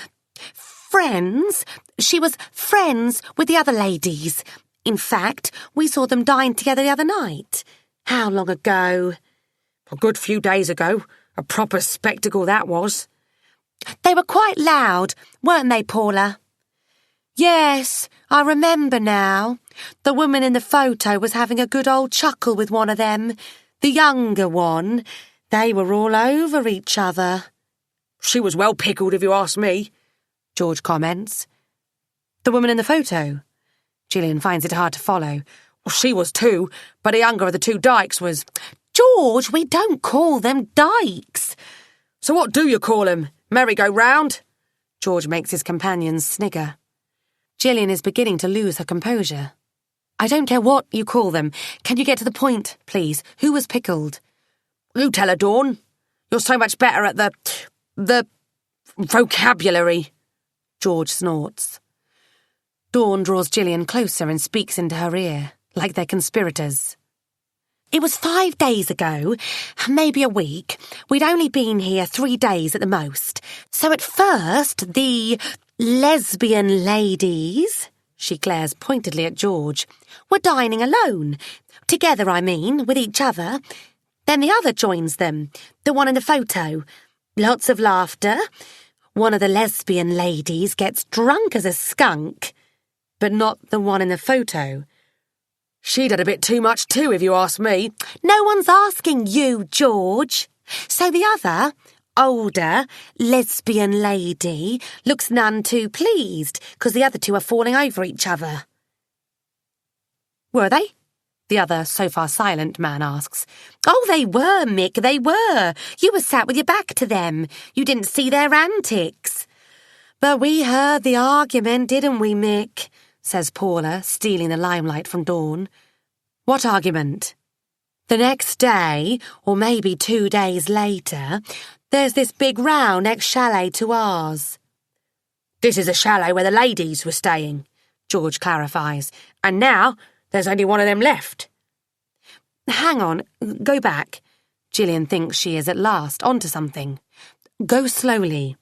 friends. She was friends with the other ladies. In fact, we saw them dine together the other night. How long ago? A good few days ago. A proper spectacle that was. They were quite loud, weren't they, Paula? Yes, I remember now. The woman in the photo was having a good old chuckle with one of them, the younger one. They were all over each other. She was well pickled, if you ask me, George comments. The woman in the photo? Gillian finds it hard to follow. Well, she was too, but the younger of the two dykes was... George, we don't call them dykes. So what do you call them? Merry-go-round? George makes his companions snigger. Gillian is beginning to lose her composure. I don't care what you call them. Can you get to the point, please? Who was pickled? You tell her, Dawn. You're so much better at the vocabulary. George snorts. Dawn draws Gillian closer and speaks into her ear, like they're conspirators. It was 5 days ago, maybe a week. We'd only been here 3 days at the most. So at first, the lesbian ladies, she glares pointedly at George, were dining alone. Together, I mean, with each other. Then the other joins them, the one in the photo. Lots of laughter. One of the lesbian ladies gets drunk as a skunk, but not the one in the photo. She'd had a bit too much too, if you ask me. No one's asking you, George. So the other, older, lesbian lady looks none too pleased because the other two are falling over each other. Were they? The other, so far silent man asks. Oh, they were, Mick, they were. You were sat with your back to them. You didn't see their antics. But we heard the argument, didn't we, Mick? Says Paula, stealing the limelight from Dawn. What argument? The next day, or maybe 2 days later, there's this big row next chalet to ours. This is a chalet where the ladies were staying, George clarifies, and now there's only one of them left. Hang on, go back. Gillian thinks she is at last onto something. Go slowly.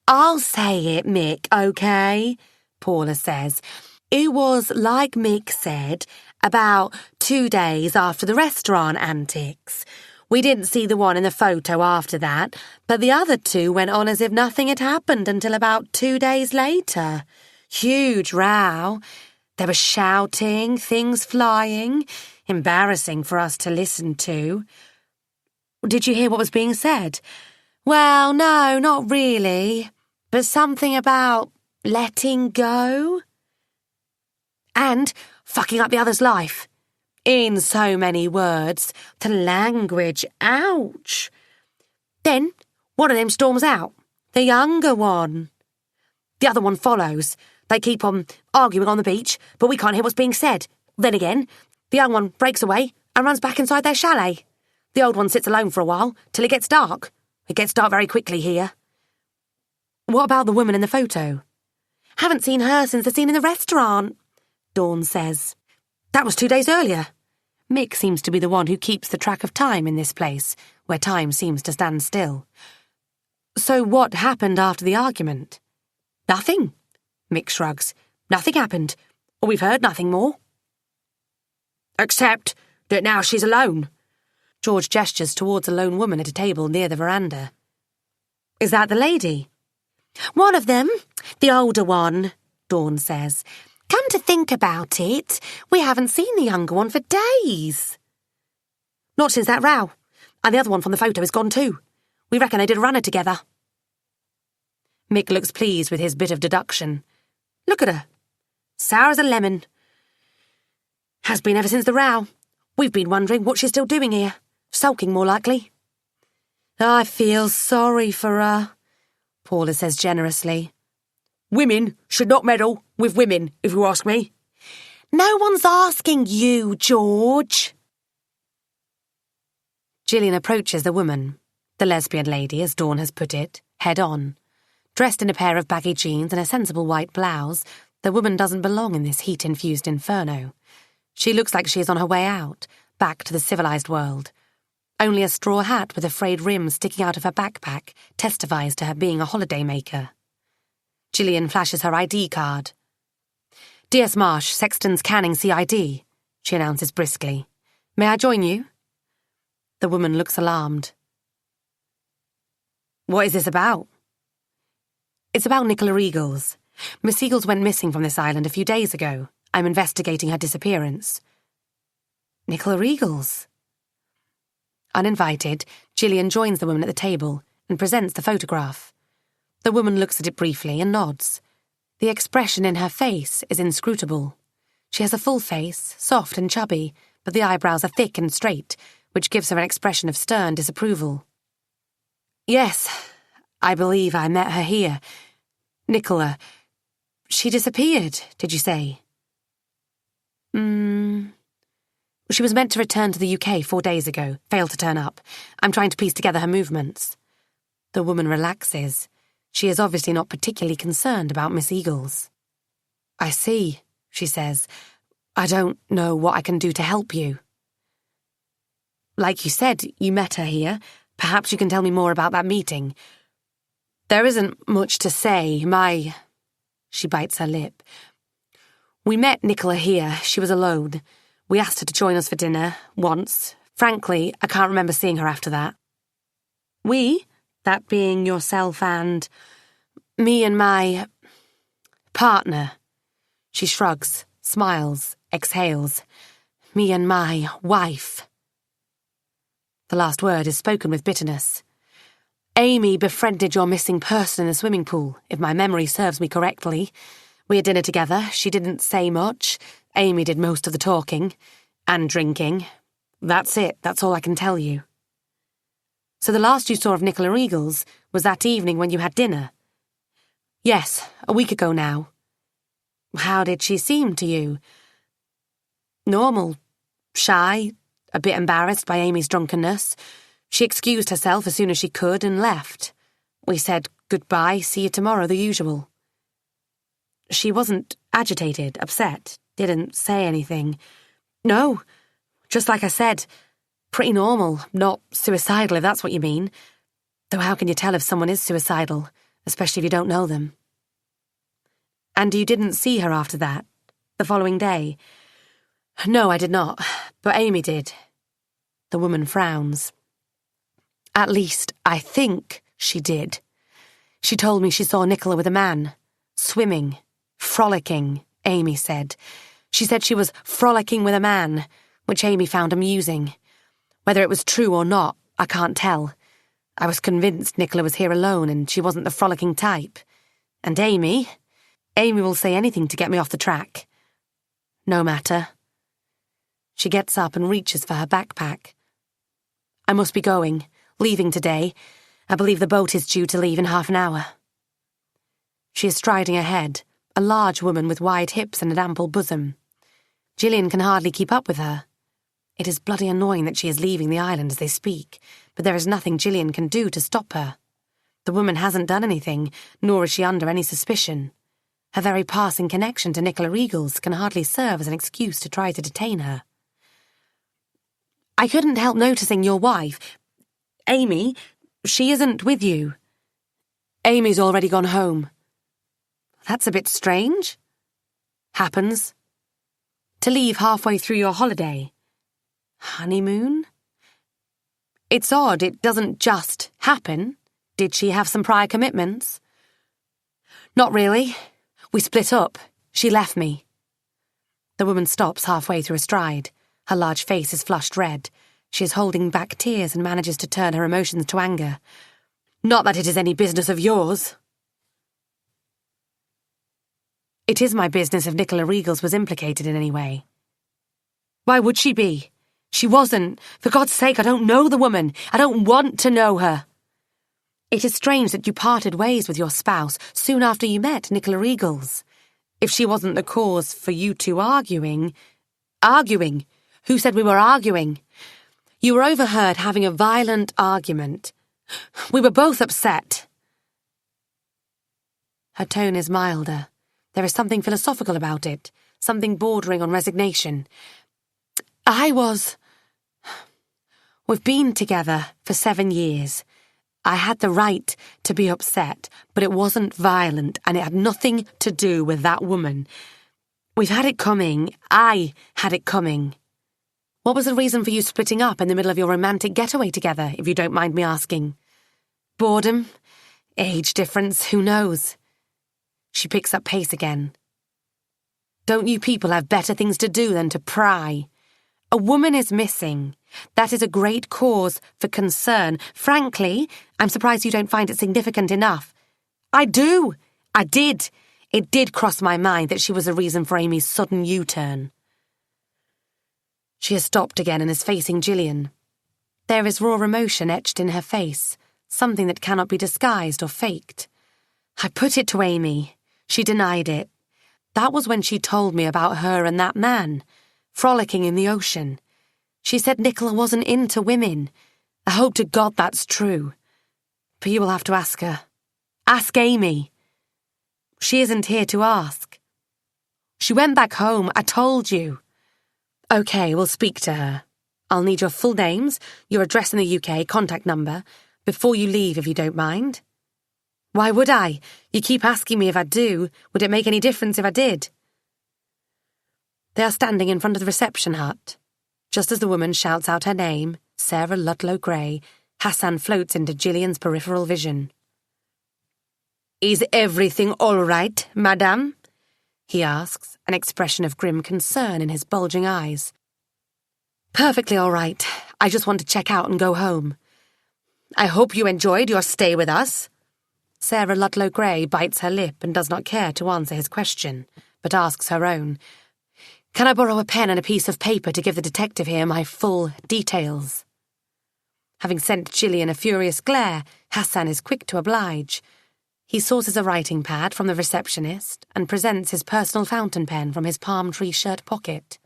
I'll say it, Mick, OK? Paula says. It was like Mick said, about 2 days after the restaurant antics. We didn't see the one in the photo after that, but the other two went on as if nothing had happened until about 2 days later. Huge row. There was shouting, things flying. Embarrassing for us to listen to. Did you hear what was being said? Well, no, not really. But something about letting go? And fucking up the other's life. In so many words. The language, ouch. Then one of them storms out. The younger one. The other one follows. They keep on arguing on the beach, but we can't hear what's being said. Then again, the young one breaks away and runs back inside their chalet. The old one sits alone for a while, till it gets dark. It gets dark very quickly here. What about the woman in the photo? Haven't seen her since the scene in the restaurant, Dawn says. That was 2 days earlier. Mick seems to be the one who keeps the track of time in this place, where time seems to stand still. So what happened after the argument? Nothing, Mick shrugs. Nothing happened, or we've heard nothing more. Except that now she's alone. George gestures towards a lone woman at a table near the veranda. Is that the lady? One of them, the older one, Dawn says. Come to think about it, we haven't seen the younger one for days. Not since that row, and the other one from the photo is gone too. We reckon they did a runner together. Mick looks pleased with his bit of deduction. Look at her. Sour as a lemon. Has been ever since the row. We've been wondering what she's still doing here. Sulking, more likely. I feel sorry for her, Paula says generously. Women should not meddle with women, if you ask me. No one's asking you, George. Gillian approaches the woman, the lesbian lady, as Dawn has put it, head on. Dressed in a pair of baggy jeans and a sensible white blouse, the woman doesn't belong in this heat-infused inferno. She looks like she is on her way out, back to the civilized world. Only a straw hat with a frayed rim sticking out of her backpack testifies to her being a holidaymaker. Gillian flashes her ID card. DS Marsh, Sexton's Canning CID, she announces briskly. May I join you? The woman looks alarmed. What is this about? It's about Nicola Eagles. Miss Eagles went missing from this island a few days ago. I'm investigating her disappearance. Nicola Eagles? Uninvited, Gillian joins the woman at the table and presents the photograph. The woman looks at it briefly and nods. The expression in her face is inscrutable. She has a full face, soft and chubby, but the eyebrows are thick and straight, which gives her an expression of stern disapproval. Yes, I believe I met her here. Nicola. She disappeared, did you say? She was meant to return to the UK 4 days ago, failed to turn up. I'm trying to piece together her movements. The woman relaxes. She is obviously not particularly concerned about Miss Eagles. I see, she says. I don't know what I can do to help you. Like you said, you met her here. Perhaps you can tell me more about that meeting. There isn't much to say. She bites her lip. We met Nicola here. She was alone. We asked her to join us for dinner, once. Frankly, I can't remember seeing her after that. We? That being yourself and... me and my... partner. She shrugs, smiles, exhales. Me and my wife. The last word is spoken with bitterness. Amy befriended your missing person in the swimming pool, if my memory serves me correctly. We had dinner together. She didn't say much. Amy did most of the talking. And drinking. That's it. That's all I can tell you. So the last you saw of Nicola Eagles was that evening when you had dinner? Yes, a week ago now. How did she seem to you? Normal. Shy. A bit embarrassed by Amy's drunkenness. She excused herself as soon as she could and left. We said goodbye, see you tomorrow, the usual. She wasn't agitated, upset, didn't say anything. No, just like I said, pretty normal, not suicidal if that's what you mean. Though how can you tell if someone is suicidal, especially if you don't know them? And you didn't see her after that, the following day? No, I did not, but Amy did. The woman frowns. At least, I think she did. She told me she saw Nicola with a man. Swimming. Frolicking, Amy said. She said she was frolicking with a man, which Amy found amusing. Whether it was true or not, I can't tell. I was convinced Nicola was here alone and she wasn't the frolicking type. And Amy will say anything to get me off the track. No matter. She gets up and reaches for her backpack. I must be going. Leaving today. I believe the boat is due to leave in half an hour. She is striding ahead, a large woman with wide hips and an ample bosom. Gillian can hardly keep up with her. It is bloody annoying that she is leaving the island as they speak, but there is nothing Gillian can do to stop her. The woman hasn't done anything, nor is she under any suspicion. Her very passing connection to Nicola Eagles can hardly serve as an excuse to try to detain her. I couldn't help noticing your wife... Amy, she isn't with you. Amy's already gone home. That's a bit strange. Happens. To leave halfway through your holiday. Honeymoon? It's odd it doesn't just happen. Did she have some prior commitments? Not really. We split up. She left me. The woman stops halfway through a stride. Her large face is flushed red. She is holding back tears and manages to turn her emotions to anger. Not that it is any business of yours. It is my business if Nicola Regals was implicated in any way. Why would she be? She wasn't. For God's sake, I don't know the woman. I don't want to know her. It is strange that you parted ways with your spouse soon after you met Nicola Regals. If she wasn't the cause for you two arguing... Arguing? Who said we were arguing? You were overheard having a violent argument. We were both upset. Her tone is milder. There is something philosophical about it, something bordering on resignation. We've been together for 7 years. I had the right to be upset, but it wasn't violent, and it had nothing to do with that woman. We've had it coming. I had it coming. What was the reason for you splitting up in the middle of your romantic getaway together, if you don't mind me asking? Boredom? Age difference? Who knows? She picks up pace again. Don't you people have better things to do than to pry? A woman is missing. That is a great cause for concern. Frankly, I'm surprised you don't find it significant enough. I do. I did. It did cross my mind that she was the reason for Amy's sudden U-turn. She has stopped again and is facing Gillian. There is raw emotion etched in her face, something that cannot be disguised or faked. I put it to Amy. She denied it. That was when she told me about her and that man, frolicking in the ocean. She said Nicola wasn't into women. I hope to God that's true. But you will have to ask her. Ask Amy. She isn't here to ask. She went back home, I told you. OK, we'll speak to her. I'll need your full names, your address in the UK, contact number, before you leave if you don't mind. Why would I? You keep asking me if I do. Would it make any difference if I did? They are standing in front of the reception hut. Just as the woman shouts out her name, Sarah Ludlow Gray, Hassan floats into Gillian's peripheral vision. Is everything all right, madame? He asks, an expression of grim concern in his bulging eyes. Perfectly all right. I just want to check out and go home. I hope you enjoyed your stay with us. Sarah Ludlow Gray bites her lip and does not care to answer his question, but asks her own. Can I borrow a pen and a piece of paper to give the detective here my full details? Having sent Gillian a furious glare, Hassan is quick to oblige. He sources a writing pad from the receptionist and presents his personal fountain pen from his palm tree shirt pocket.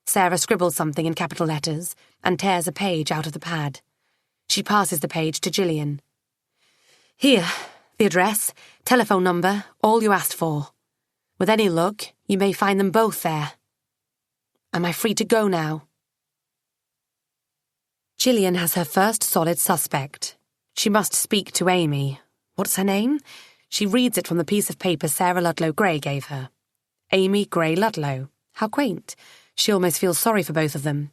Sarah scribbles something in capital letters and tears a page out of the pad. She passes the page to Gillian. Here, the address, telephone number, all you asked for. With any luck, you may find them both there. Am I free to go now? Gillian has her first solid suspect. She must speak to Amy. What's her name? She reads it from the piece of paper Sarah Ludlow Gray gave her. Amy Gray Ludlow. How quaint. She almost feels sorry for both of them.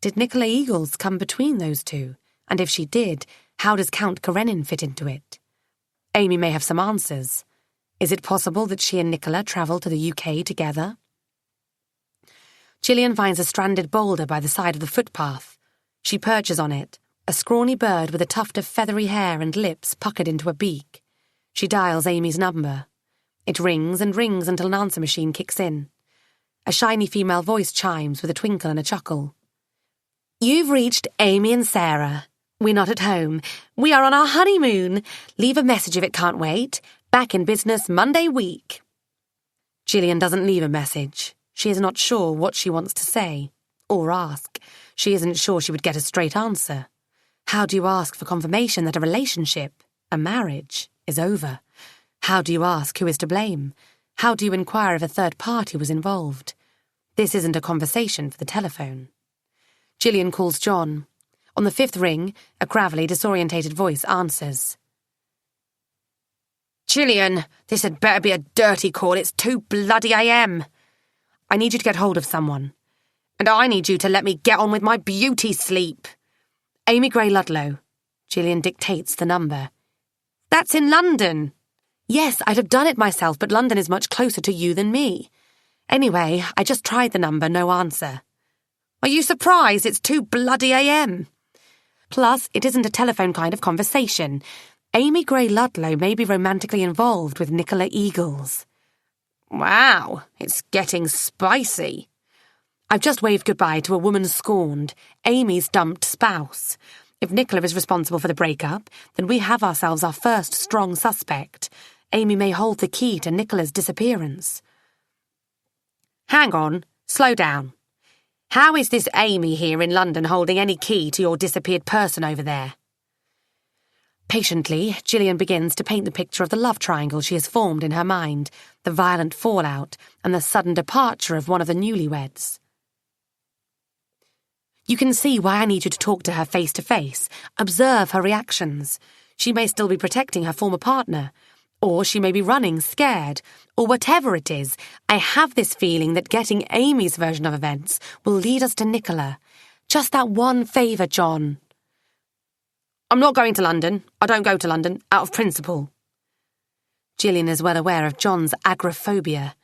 Did Nicola Eagles come between those two? And if she did, how does Count Karenin fit into it? Amy may have some answers. Is it possible that she and Nicola travelled to the UK together? Gillian finds a stranded boulder by the side of the footpath. She perches on it, a scrawny bird with a tuft of feathery hair and lips puckered into a beak. She dials Amy's number. It rings and rings until an answer machine kicks in. A shiny female voice chimes with a twinkle and a chuckle. You've reached Amy and Sarah. We're not at home. We are on our honeymoon. Leave a message if it can't wait. Back in business Monday week. Gillian doesn't leave a message. She is not sure what she wants to say, or ask. She isn't sure she would get a straight answer. How do you ask for confirmation that a relationship, a marriage, is over? How do you ask who is to blame? How do you inquire if a third party was involved? This isn't a conversation for the telephone. Gillian calls John. On the 5th ring, a gravelly, disorientated voice answers. Gillian, this had better be a dirty call. It's too bloody AM. I need you to get hold of someone. And I need you to let me get on with my beauty sleep. Amy Gray Ludlow. Gillian dictates the number. That's in London. Yes, I'd have done it myself, but London is much closer to you than me. Anyway, I just tried the number, no answer. Are you surprised? It's too bloody AM. Plus, it isn't a telephone kind of conversation. Amy Gray Ludlow may be romantically involved with Nicola Eagles. Wow, it's getting spicy. I've just waved goodbye to a woman scorned, Amy's dumped spouse. If Nicola is responsible for the breakup, then we have ourselves our first strong suspect. Amy may hold the key to Nicola's disappearance. Hang on, slow down. How is this Amy here in London holding any key to your disappeared person over there? Patiently, Gillian begins to paint the picture of the love triangle she has formed in her mind, the violent fallout, and the sudden departure of one of the newlyweds. You can see why I need you to talk to her face to face, observe her reactions. She may still be protecting her former partner, or she may be running scared, or whatever it is. I have this feeling that getting Amy's version of events will lead us to Nicola. Just that one favour, John. I'm not going to London. I don't go to London, out of principle. Gillian is well aware of John's agoraphobia.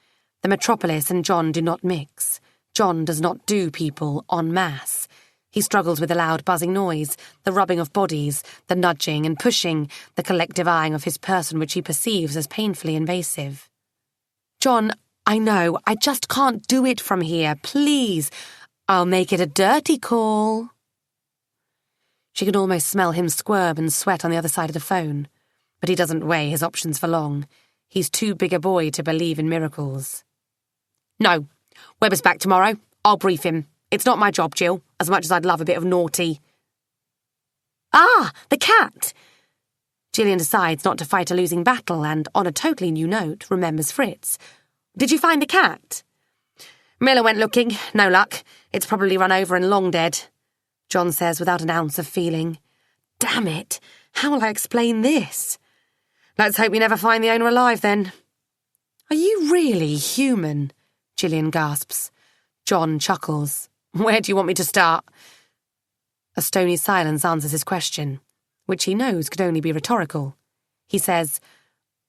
The metropolis and John do not mix. John does not do people en masse. He struggles with the loud buzzing noise, the rubbing of bodies, the nudging and pushing, the collective eyeing of his person which he perceives as painfully invasive. John, I know, I just can't do it from here, please. I'll make it a dirty call. She can almost smell him squirm and sweat on the other side of the phone, but he doesn't weigh his options for long. He's too big a boy to believe in miracles. No, Webber's back tomorrow. I'll brief him. It's not my job, Jill, as much as I'd love a bit of naughty. Ah, the cat! Gillian decides not to fight a losing battle and, on a totally new note, remembers Fritz. Did you find the cat? Miller went looking. No luck. It's probably run over and long dead, John says without an ounce of feeling. Damn it! How will I explain this? Let's hope we never find the owner alive, then. Are you really human? Gillian gasps. John chuckles. Where do you want me to start? A stony silence answers his question, which he knows could only be rhetorical. He says,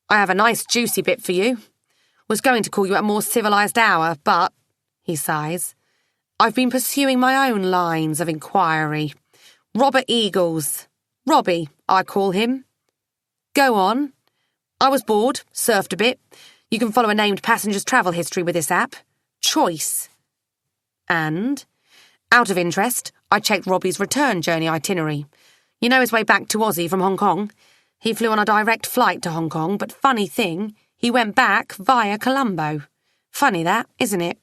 I have a nice juicy bit for you. Was going to call you at a more civilised hour, but, he sighs, I've been pursuing my own lines of inquiry. Robert Eagles. Robbie, I call him. Go on. I was bored, surfed a bit. You can follow a named passenger's travel history with this app. Choice. And? Out of interest, I checked Robbie's return journey itinerary. You know his way back to Aussie from Hong Kong? He flew on a direct flight to Hong Kong, but funny thing, he went back via Colombo. Funny that, isn't it?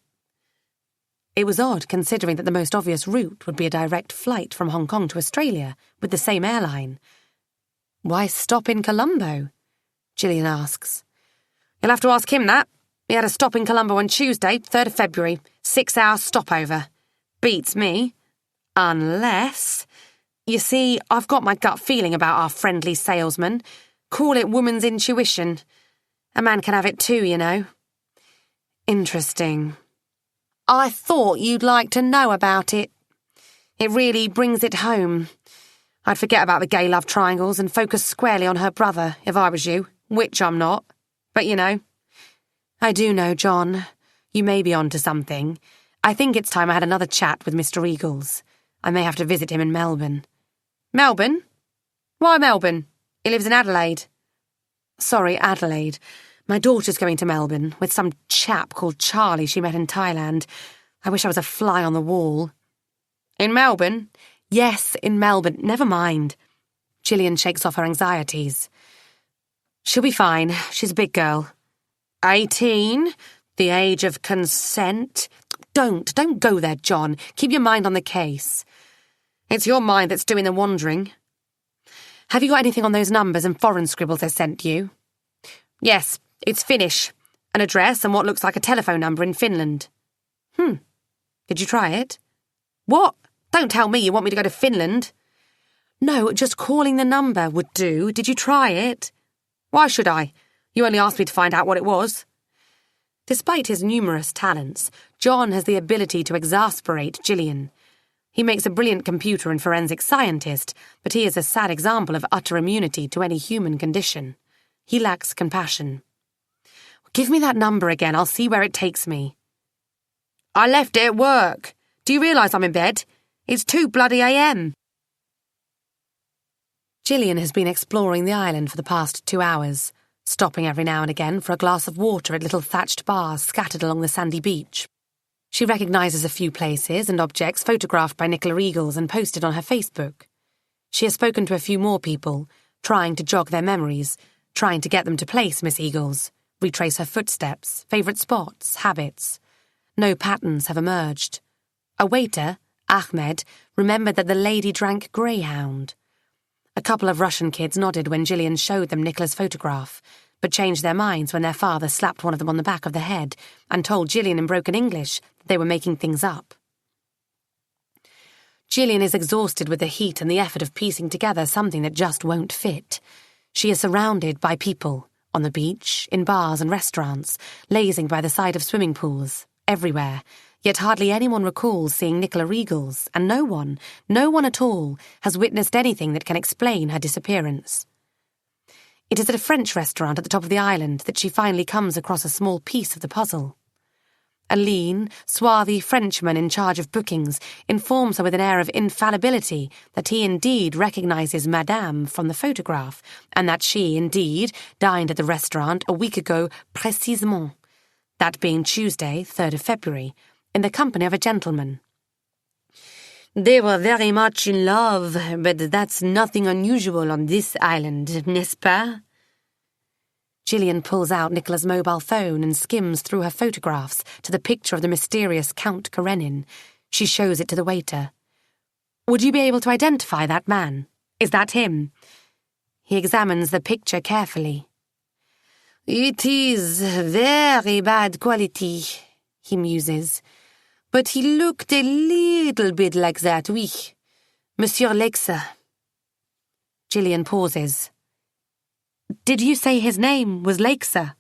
It was odd, considering that the most obvious route would be a direct flight from Hong Kong to Australia, with the same airline. Why stop in Colombo? Gillian asks. You'll have to ask him that. He had a stop in Colombo on Tuesday, 3rd of February, 6-hour stopover. Beats me. Unless... You see, I've got my gut feeling about our friendly salesman. Call it woman's intuition. A man can have it too, you know. Interesting. I thought you'd like to know about it. It really brings it home. I'd forget about the gay love triangles and focus squarely on her brother, if I was you, which I'm not. But you know. I do know, John. You may be on to something. I think it's time I had another chat with Mr. Eagles. I may have to visit him in Melbourne. Melbourne? Why Melbourne? He lives in Adelaide. Sorry, Adelaide. My daughter's going to Melbourne with some chap called Charlie she met in Thailand. I wish I was a fly on the wall. In Melbourne? Yes, in Melbourne. Never mind. Gillian shakes off her anxieties. She'll be fine. She's a big girl. 18? The age of consent? Don't go there, John. Keep your mind on the case. It's your mind that's doing the wandering. Have you got anything on those numbers and foreign scribbles I sent you? Yes, it's Finnish. An address and what looks like a telephone number in Finland. Did you try it? What? Don't tell me you want me to go to Finland. No, just calling the number would do. Did you try it? Why should I? You only asked me to find out what it was. Despite his numerous talents, John has the ability to exasperate Gillian. He makes a brilliant computer and forensic scientist, but he is a sad example of utter immunity to any human condition. He lacks compassion. Give me that number again, I'll see where it takes me. I left it at work. Do you realise I'm in bed? It's 2 bloody a.m. Gillian has been exploring the island for the past 2 hours, stopping every now and again for a glass of water at little thatched bars scattered along the sandy beach. She recognises a few places and objects photographed by Nicola Eagles and posted on her Facebook. She has spoken to a few more people, trying to jog their memories, trying to get them to place Miss Eagles, retrace her footsteps, favourite spots, habits. No patterns have emerged. A waiter, Ahmed, remembered that the lady drank Greyhound. A couple of Russian kids nodded when Gillian showed them Nicola's photograph, but changed their minds when their father slapped one of them on the back of the head and told Gillian in broken English that they were making things up. Gillian is exhausted with the heat and the effort of piecing together something that just won't fit. She is surrounded by people, on the beach, in bars and restaurants, lazing by the side of swimming pools, everywhere, yet hardly anyone recalls seeing Nicola Eagles, and no one at all, has witnessed anything that can explain her disappearance. It is at a French restaurant at the top of the island that she finally comes across a small piece of the puzzle. A lean, swarthy Frenchman in charge of bookings informs her with an air of infallibility that he indeed recognises Madame from the photograph, and that she, indeed, dined at the restaurant a week ago précisément, that being Tuesday, 3rd of February, in the company of a gentleman. They were very much in love, but that's nothing unusual on this island, n'est-ce pas? Gillian pulls out Nicola's mobile phone and skims through her photographs to the picture of the mysterious Count Karenin. She shows it to the waiter. Would you be able to identify that man? Is that him? He examines the picture carefully. It is very bad quality, he muses. But he looked a little bit like that, oui. Monsieur Lexa. Gillian pauses. Did you say his name was Lexa?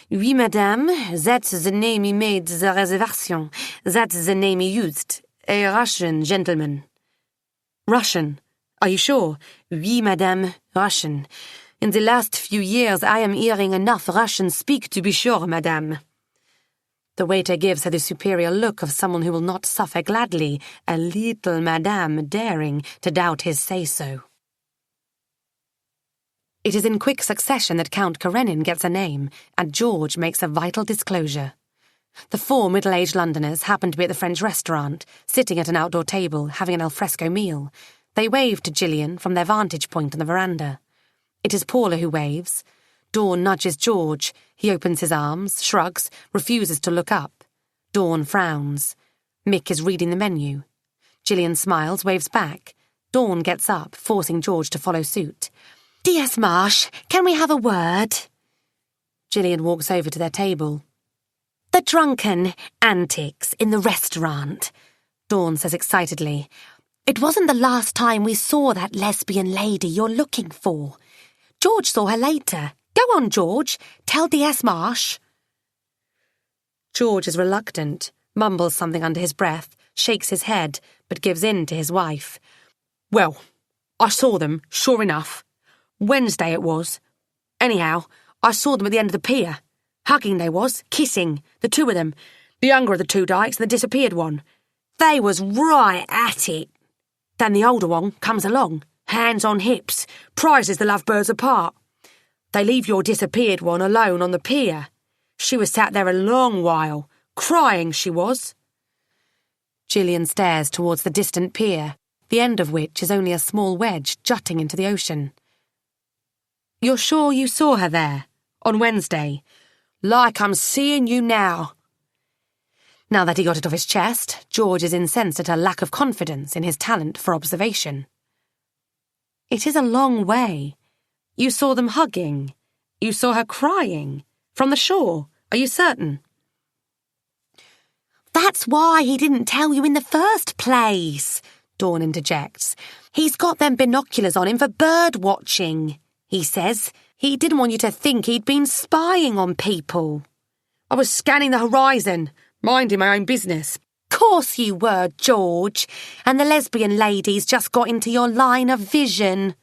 Oui, madame. That's the name he made the reservation. That's the name he used. A Russian gentleman. Russian? Are you sure? Oui, madame. Russian. In the last few years, I am hearing enough Russian speak to be sure, madame. The waiter gives her the superior look of someone who will not suffer gladly, a little madame daring to doubt his say-so. It is in quick succession that Count Karenin gets a name, and George makes a vital disclosure. The 4 middle-aged Londoners happen to be at the French restaurant, sitting at an outdoor table, having an alfresco meal. They wave to Gillian from their vantage point on the veranda. It is Paula who waves. Dawn nudges George. He opens his arms, shrugs, refuses to look up. Dawn frowns. Mick is reading the menu. Gillian smiles, waves back. Dawn gets up, forcing George to follow suit. D.S. Marsh, can we have a word? Gillian walks over to their table. The drunken antics in the restaurant, Dawn says excitedly. It wasn't the last time we saw that lesbian lady you're looking for. George saw her later. Go on, George. Tell D.S. Marsh. George is reluctant, mumbles something under his breath, shakes his head, but gives in to his wife. Well, I saw them, sure enough. Wednesday it was. Anyhow, I saw them at the end of the pier. Hugging they was, kissing, the 2 of them. The younger of the 2 dykes and the disappeared one. They was right at it. Then the older one comes along, hands on hips, prizes the lovebirds apart. They leave your disappeared one alone on the pier. She was sat there a long while, crying she was. Gillian stares towards the distant pier, the end of which is only a small wedge jutting into the ocean. You're sure you saw her there, on Wednesday? Like I'm seeing you now. Now that he got it off his chest, George is incensed at her lack of confidence in his talent for observation. It is a long way. You saw them hugging. You saw her crying. From the shore, are you certain? That's why he didn't tell you in the first place, Dawn interjects. He's got them binoculars on him for bird watching. He says he didn't want you to think he'd been spying on people. I was scanning the horizon, minding my own business. Course you were, George, and the lesbian ladies just got into your line of vision.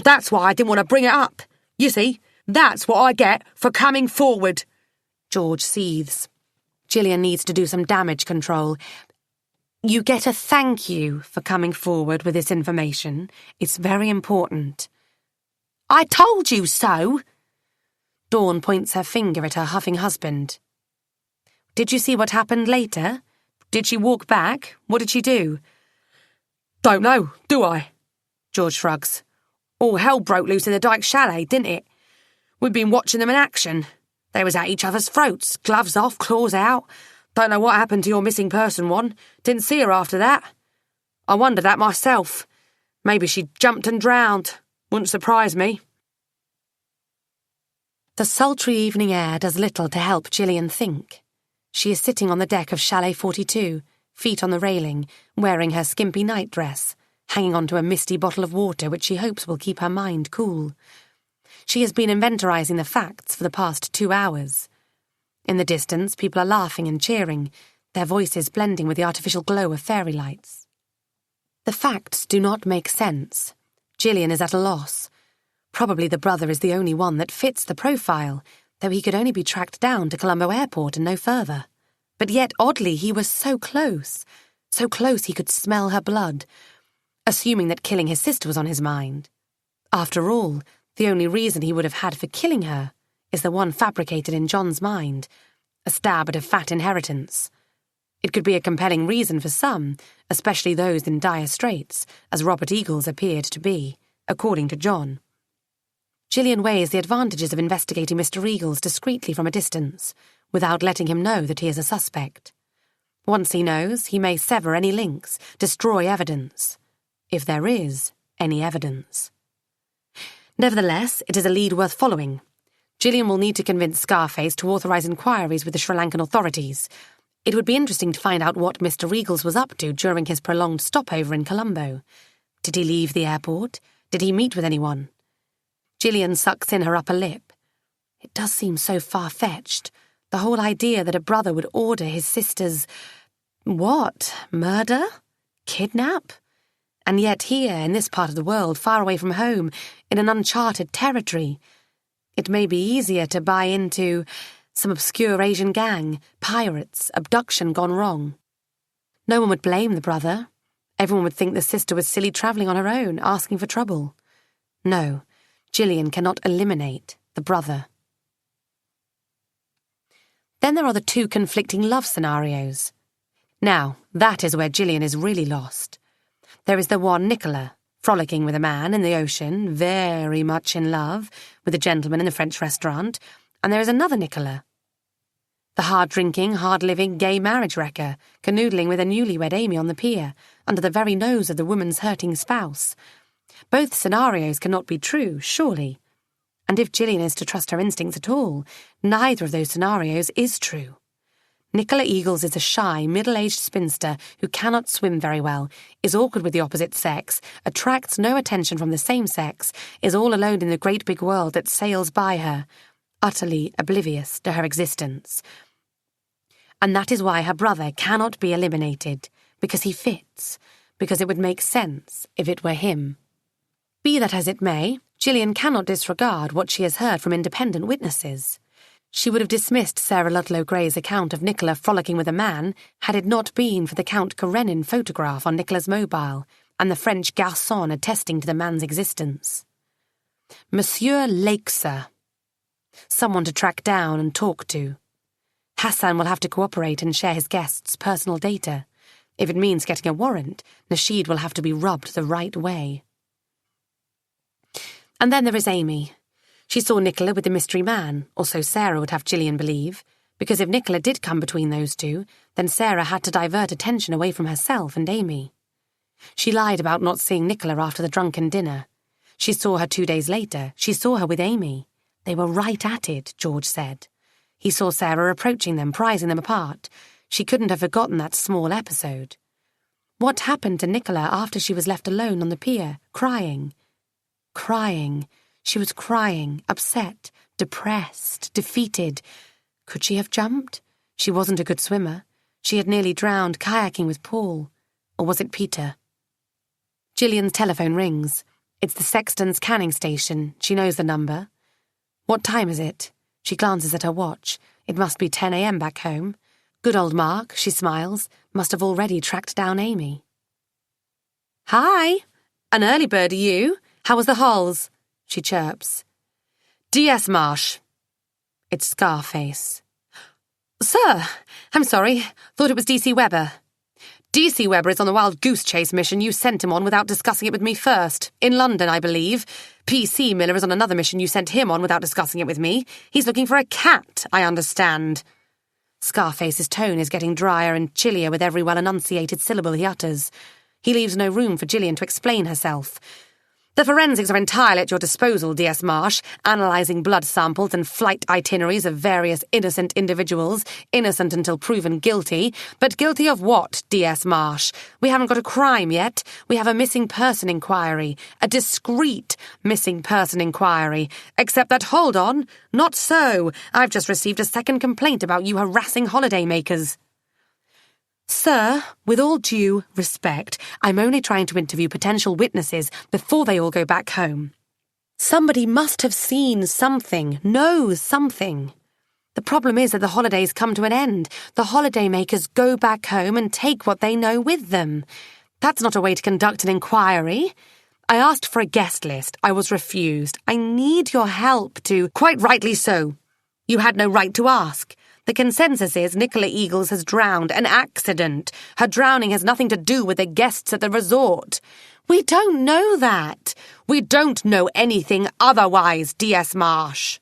That's why I didn't want to bring it up. You see, that's what I get for coming forward. George seethes. Gillian needs to do some damage control. You get a thank you for coming forward with this information. It's very important. I told you so! Dawn points her finger at her huffing husband. Did you see what happened later? Did she walk back? What did she do? Don't know, do I? George shrugs. All hell broke loose in the Dyke Chalet, didn't it? We'd been watching them in action. They was at each other's throats, gloves off, claws out. Don't know what happened to your missing person one. Didn't see her after that. I wondered that myself. Maybe she jumped and drowned. Wouldn't surprise me. The sultry evening air does little to help Gillian think. She is sitting on the deck of Chalet 42, feet on the railing, wearing her skimpy nightdress, hanging onto a misty bottle of water which she hopes will keep her mind cool. She has been inventorizing the facts for the past 2 hours. In the distance, people are laughing and cheering, their voices blending with the artificial glow of fairy lights. The facts do not make sense. Gillian is at a loss. Probably the brother is the only one that fits the profile, though he could only be tracked down to Colombo Airport and no further. But yet, oddly, he was so close he could smell her blood, assuming that killing his sister was on his mind. After all, the only reason he would have had for killing her is the one fabricated in John's mind, a stab at a fat inheritance. It could be a compelling reason for some, especially those in dire straits, as Robert Eagles appeared to be, according to John. Gillian weighs the advantages of investigating Mr. Eagles discreetly from a distance, without letting him know that he is a suspect. Once he knows, he may sever any links, destroy evidence. If there is any evidence. Nevertheless, it is a lead worth following. Gillian will need to convince Scarface to authorise inquiries with the Sri Lankan authorities. It would be interesting to find out what Mr. Eagles was up to during his prolonged stopover in Colombo. Did he leave the airport? Did he meet with anyone? Gillian sucks in her upper lip. It does seem so far-fetched. The whole idea that a brother would order his sister's... what? Murder? Kidnap? And yet here, in this part of the world, far away from home, in an uncharted territory, it may be easier to buy into some obscure Asian gang, pirates, abduction gone wrong. No one would blame the brother. Everyone would think the sister was silly travelling on her own, asking for trouble. No, Gillian cannot eliminate the brother. Then there are the 2 conflicting love scenarios. Now, that is where Gillian is really lost. There is the one Nicola, frolicking with a man in the ocean, very much in love with a gentleman in the French restaurant, and there is another Nicola, the hard-drinking, hard-living gay marriage wrecker, canoodling with a newlywed Amy on the pier, under the very nose of the woman's hurting spouse. Both scenarios cannot be true, surely. And if Gillian is to trust her instincts at all, neither of those scenarios is true. Nicola Eagles is a shy, middle-aged spinster who cannot swim very well, is awkward with the opposite sex, attracts no attention from the same sex, is all alone in the great big world that sails by her, utterly oblivious to her existence. And that is why her brother cannot be eliminated, because he fits, because it would make sense if it were him. Be that as it may, Gillian cannot disregard what she has heard from independent witnesses. She would have dismissed Sarah Ludlow Gray's account of Nicola frolicking with a man had it not been for the Count Karenin photograph on Nicola's mobile and the French garçon attesting to the man's existence. Monsieur Lakesa. Someone to track down and talk to. Hassan will have to cooperate and share his guests' personal data. If it means getting a warrant, Nasheed will have to be rubbed the right way. And then there is Amy. She saw Nicola with the mystery man, or so Sarah would have Gillian believe, because if Nicola did come between those two, then Sarah had to divert attention away from herself and Amy. She lied about not seeing Nicola after the drunken dinner. She saw her 2 days later. She saw her with Amy. They were right at it, George said. He saw Sarah approaching them, prizing them apart. She couldn't have forgotten that small episode. What happened to Nicola after she was left alone on the pier, crying? Crying. She was crying, upset, depressed, defeated. Could she have jumped? She wasn't a good swimmer. She had nearly drowned kayaking with Paul. Or was it Peter? Gillian's telephone rings. It's the Sexton's canning station. She knows the number. What time is it? She glances at her watch. It must be 10 a.m. back home. Good old Mark, she smiles, must have already tracked down Amy. Hi! An early bird, you? How was the halls? She chirps. D.S. Marsh. It's Scarface. Sir, I'm sorry. Thought it was D.C. Weber. D.C. Weber is on the wild goose chase mission you sent him on without discussing it with me first. In London, I believe. P.C. Miller is on another mission you sent him on without discussing it with me. He's looking for a cat, I understand. Scarface's tone is getting drier and chillier with every well-enunciated syllable he utters. He leaves no room for Gillian to explain herself. The forensics are entirely at your disposal, D.S. Marsh, analysing blood samples and flight itineraries of various innocent individuals, innocent until proven guilty. But guilty of what, D.S. Marsh? We haven't got a crime yet. We have a missing person inquiry, a discreet missing person inquiry. Except that, hold on, not so. I've just received a second complaint about you harassing holidaymakers. Sir, with all due respect, I'm only trying to interview potential witnesses before they all go back home. Somebody must have seen something, knows something. The problem is that the holidays come to an end. The holidaymakers go back home and take what they know with them. That's not a way to conduct an inquiry. I asked for a guest list. I was refused. I need your help to... Quite rightly so. You had no right to ask. The consensus is Nicola Eagles has drowned. An accident. Her drowning has nothing to do with the guests at the resort. We don't know that. We don't know anything otherwise, D.S. Marsh.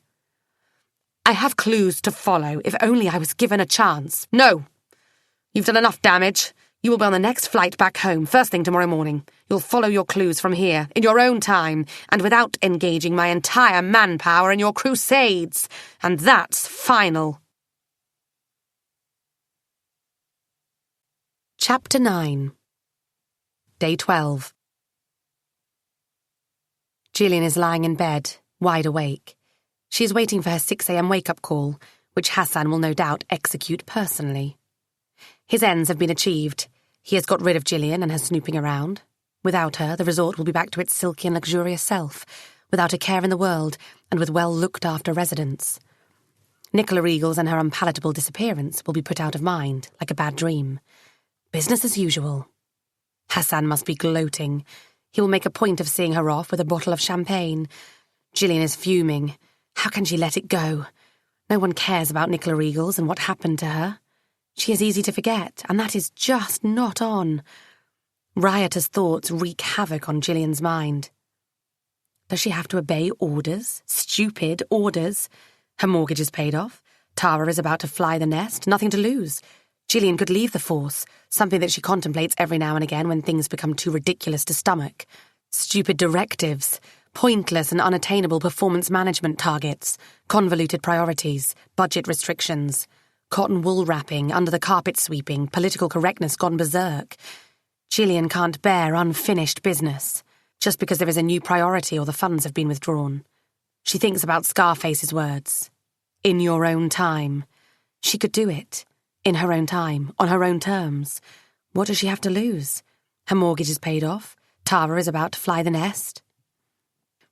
I have clues to follow, if only I was given a chance. No. You've done enough damage. You will be on the next flight back home, first thing tomorrow morning. You'll follow your clues from here, in your own time, and without engaging my entire manpower in your crusades. And that's final. Chapter 9. Day 12. Gillian is lying in bed, wide awake. She is waiting for her 6 a.m. wake-up call, which Hassan will no doubt execute personally. His ends have been achieved. He has got rid of Gillian and her snooping around. Without her, the resort will be back to its silky and luxurious self, without a care in the world, and with well-looked-after residents. Nicola Eagles and her unpalatable disappearance will be put out of mind, like a bad dream. Business as usual. Hassan must be gloating. He will make a point of seeing her off with a bottle of champagne. Gillian is fuming. How can she let it go? No one cares about Nicola Eagles and what happened to her. She is easy to forget, and that is just not on. Riotous thoughts wreak havoc on Gillian's mind. Does she have to obey orders? Stupid orders? Her mortgage is paid off. Tara is about to fly the nest. Nothing to lose. Gillian could leave the force, something that she contemplates every now and again when things become too ridiculous to stomach. Stupid directives, pointless and unattainable performance management targets, convoluted priorities, budget restrictions, cotton wool wrapping, under the carpet sweeping, political correctness gone berserk. Gillian can't bear unfinished business, just because there is a new priority or the funds have been withdrawn. She thinks about Scarface's words. In your own time. She could do it. In her own time, on her own terms. What does she have to lose? Her mortgage is paid off. Tara is about to fly the nest.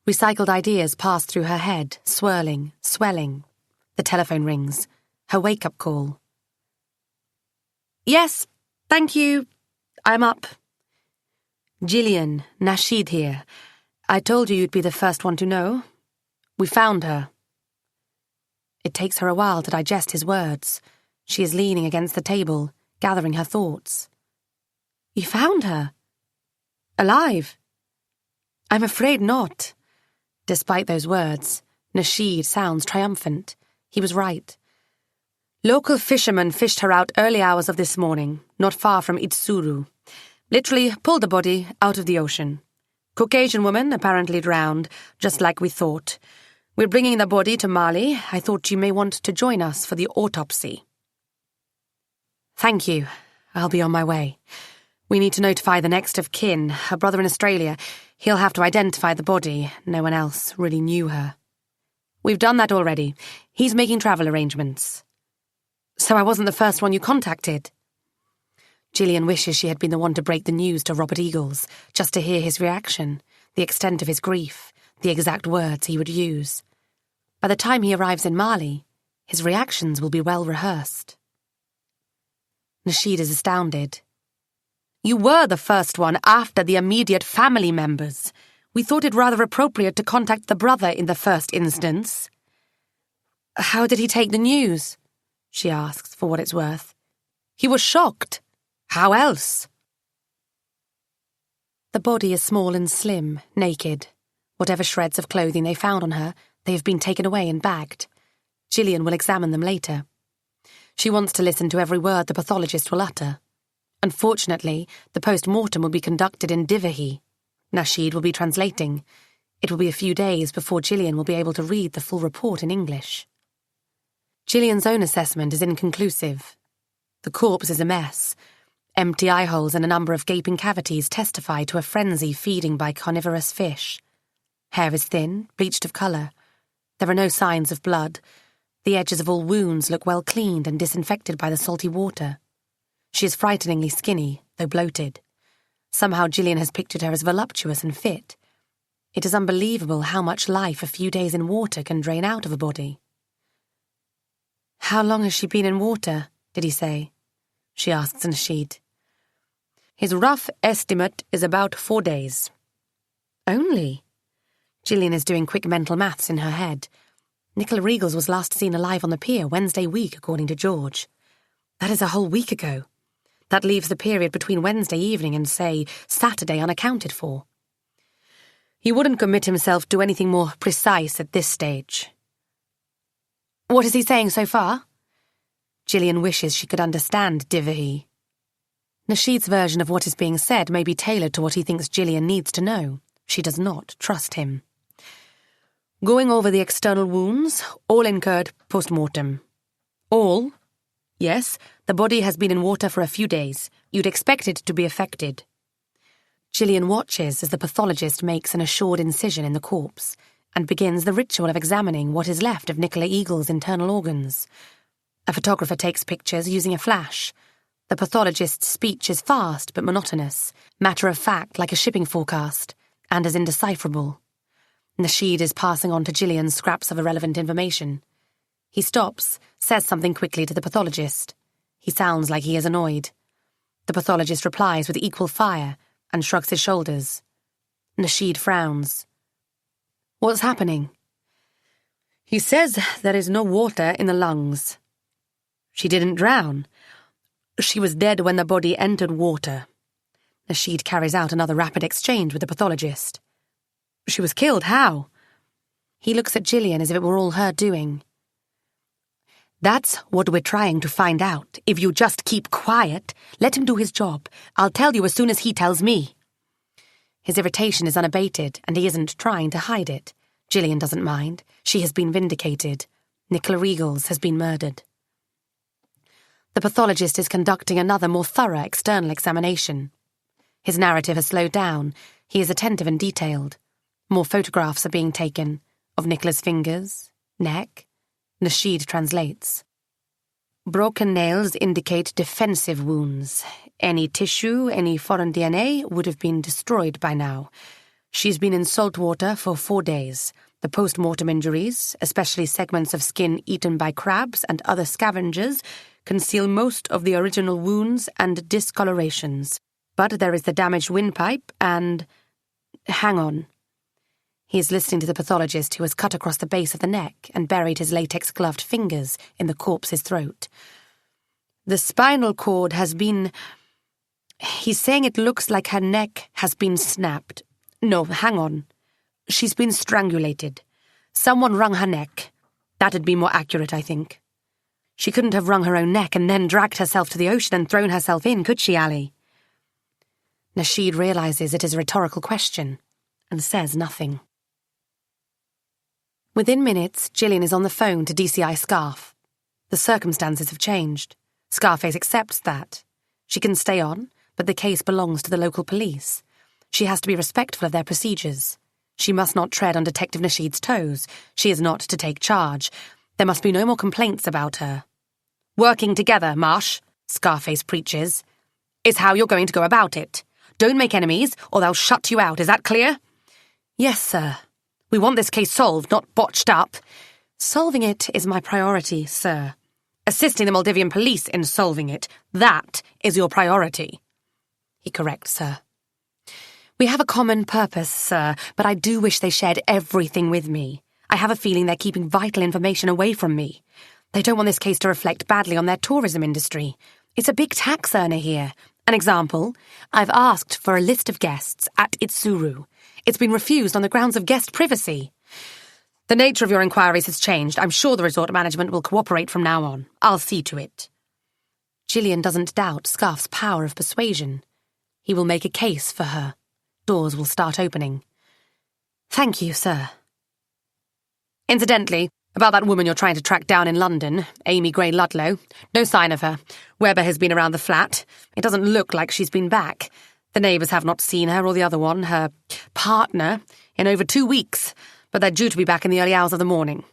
Recycled ideas pass through her head, swirling, swelling. The telephone rings. Her wake-up call. Yes, thank you. I'm up. Gillian, Nasheed here. I told you you'd be the first one to know. We found her. It takes her a while to digest his words. She is leaning against the table, gathering her thoughts. You found her? Alive? I'm afraid not. Despite those words, Nasheed sounds triumphant. He was right. Local fishermen fished her out early hours of this morning, not far from Itsuru. Literally pulled the body out of the ocean. Caucasian woman, apparently drowned, just like we thought. We're bringing the body to Mali. I thought you may want to join us for the autopsy. Thank you. I'll be on my way. We need to notify the next of kin, her brother in Australia. He'll have to identify the body. No one else really knew her. We've done that already. He's making travel arrangements. So I wasn't the first one you contacted? Gillian wishes she had been the one to break the news to Robert Eagles, just to hear his reaction, the extent of his grief, the exact words he would use. By the time he arrives in Mali, his reactions will be well rehearsed. Nasheed is astounded. You were the first one after the immediate family members. We thought it rather appropriate to contact the brother in the first instance. How did he take the news? She asks, for what it's worth. He was shocked. How else? The body is small and slim, naked. Whatever shreds of clothing they found on her, they have been taken away and bagged. Gillian will examine them later. She wants to listen to every word the pathologist will utter. Unfortunately, the post-mortem will be conducted in Divahi. Nasheed will be translating. It will be a few days before Gillian will be able to read the full report in English. Gillian's own assessment is inconclusive. The corpse is a mess. Empty eye holes and a number of gaping cavities testify to a frenzy feeding by carnivorous fish. Hair is thin, bleached of colour. There are no signs of blood. The edges of all wounds look well cleaned and disinfected by the salty water. She is frighteningly skinny, though bloated. Somehow Gillian has pictured her as voluptuous and fit. It is unbelievable how much life a few days in water can drain out of a body. How long has she been in water, did he say? She asks Nasheed. His rough estimate is about 4 days. Only? Gillian is doing quick mental maths in her head. Nicola Regals was last seen alive on the pier Wednesday week, according to George. That is a whole week ago. That leaves the period between Wednesday evening and, say, Saturday unaccounted for. He wouldn't commit himself to anything more precise at this stage. What is he saying so far? Gillian wishes she could understand Divahi. Nasheed's version of what is being said may be tailored to what he thinks Gillian needs to know. She does not trust him. Going over the external wounds, all incurred post-mortem. All? Yes, the body has been in water for a few days. You'd expect it to be affected. Gillian watches as the pathologist makes an assured incision in the corpse and begins the ritual of examining what is left of Nicola Eagle's internal organs. A photographer takes pictures using a flash. The pathologist's speech is fast but monotonous, matter-of-fact like a shipping forecast, and as indecipherable. Nasheed is passing on to Gillian scraps of irrelevant information. He stops, says something quickly to the pathologist. He sounds like he is annoyed. The pathologist replies with equal fire and shrugs his shoulders. Nasheed frowns. What's happening? He says there is no water in the lungs. She didn't drown. She was dead when the body entered water. Nasheed carries out another rapid exchange with the pathologist. She was killed, how? He looks at Gillian as if it were all her doing. That's what we're trying to find out. If you just keep quiet, let him do his job. I'll tell you as soon as he tells me. His irritation is unabated, and he isn't trying to hide it. Gillian doesn't mind. She has been vindicated. Nicola Regals has been murdered. The pathologist is conducting another, more thorough external examination. His narrative has slowed down. He is attentive and detailed. More photographs are being taken, of Nicola's fingers, neck. Nasheed translates. Broken nails indicate defensive wounds. Any tissue, any foreign DNA would have been destroyed by now. She's been in salt water for 4 days. The post-mortem injuries, especially segments of skin eaten by crabs and other scavengers, conceal most of the original wounds and discolorations. But there is the damaged windpipe and... Hang on. He is listening to the pathologist who has cut across the base of the neck and buried his latex-gloved fingers in the corpse's throat. The spinal cord has been... He's saying it looks like her neck has been snapped. No, hang on. She's been strangulated. Someone wrung her neck. That'd be more accurate, I think. She couldn't have wrung her own neck and then dragged herself to the ocean and thrown herself in, could she, Ali? Nasheed realizes it is a rhetorical question and says nothing. Within minutes, Gillian is on the phone to DCI Scarf. The circumstances have changed. Scarface accepts that. She can stay on, but the case belongs to the local police. She has to be respectful of their procedures. She must not tread on Detective Nasheed's toes. She is not to take charge. There must be no more complaints about her. Working together, Marsh, Scarface preaches, is how you're going to go about it. Don't make enemies, or they'll shut you out. Is that clear? Yes, sir. We want this case solved, not botched up. Solving it is my priority, sir. Assisting the Maldivian police in solving it. That is your priority. He corrects her. We have a common purpose, sir, but I do wish they shared everything with me. I have a feeling they're keeping vital information away from me. They don't want this case to reflect badly on their tourism industry. It's a big tax earner here. An example, I've asked for a list of guests at Itsuru. It's been refused on the grounds of guest privacy. The nature of your inquiries has changed. I'm sure the resort management will cooperate from now on. I'll see to it. Gillian doesn't doubt Scuff's power of persuasion. He will make a case for her. Doors will start opening. Thank you, sir. Incidentally, about that woman you're trying to track down in London, Amy Gray Ludlow, no sign of her. Webber has been around the flat. It doesn't look like she's been back. The neighbours have not seen her or the other one, her partner, in over 2 weeks, but they're due to be back in the early hours of the morning.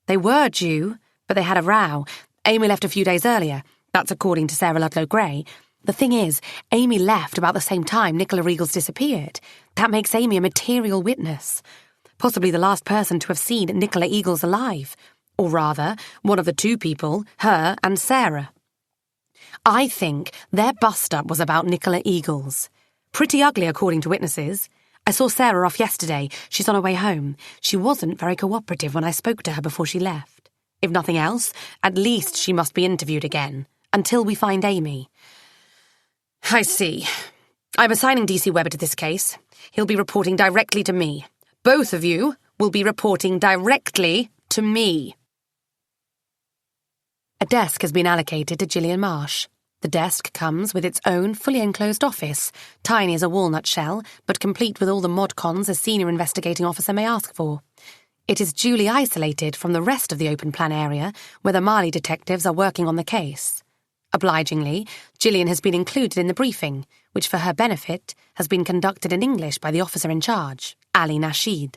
They were due, but they had a row. Amy left a few days earlier. That's according to Sarah Ludlow Gray. The thing is, Amy left about the same time Nicola Eagles disappeared. That makes Amy a material witness. Possibly the last person to have seen Nicola Eagles alive. Or rather, one of the two people, her and Sarah. I think their bust-up was about Nicola Eagles. Pretty ugly, according to witnesses. I saw Sarah off yesterday. She's on her way home. She wasn't very cooperative when I spoke to her before she left. If nothing else, at least she must be interviewed again, until we find Amy. I see. I'm assigning DC Webber to this case. He'll be reporting directly to me. Both of you will be reporting directly to me. A desk has been allocated to Gillian Marsh. The desk comes with its own fully enclosed office, tiny as a walnut shell, but complete with all the mod cons a senior investigating officer may ask for. It is duly isolated from the rest of the open plan area, where the Marley detectives are working on the case. Obligingly, Gillian has been included in the briefing, which for her benefit has been conducted in English by the officer in charge, Ali Nasheed.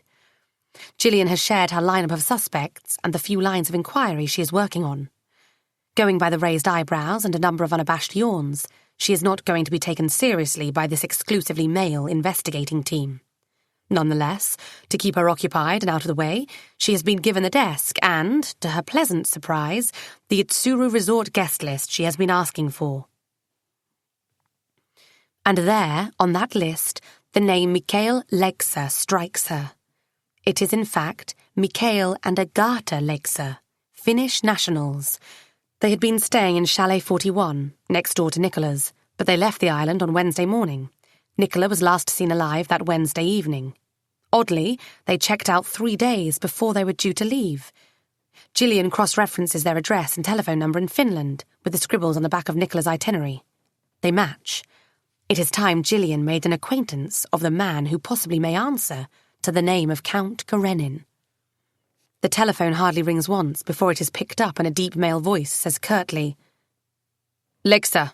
Gillian has shared her lineup of suspects and the few lines of inquiry she is working on. Going by the raised eyebrows and a number of unabashed yawns, she is not going to be taken seriously by this exclusively male investigating team. Nonetheless, to keep her occupied and out of the way, she has been given the desk and, to her pleasant surprise, the Itsuru Resort guest list she has been asking for. And there, on that list, the name Mikael Legser strikes her. It is in fact Mikael and Agatha Legser, Finnish nationals. They had been staying in Chalet 41, next door to Nicola's, but they left the island on Wednesday morning. Nicola was last seen alive that Wednesday evening. Oddly, they checked out 3 days before they were due to leave. Gillian cross-references their address and telephone number in Finland with the scribbles on the back of Nicola's itinerary. They match. It is time Gillian made an acquaintance of the man who possibly may answer to the name of Count Karenin. The telephone hardly rings once before it is picked up and a deep male voice says curtly, "Legser."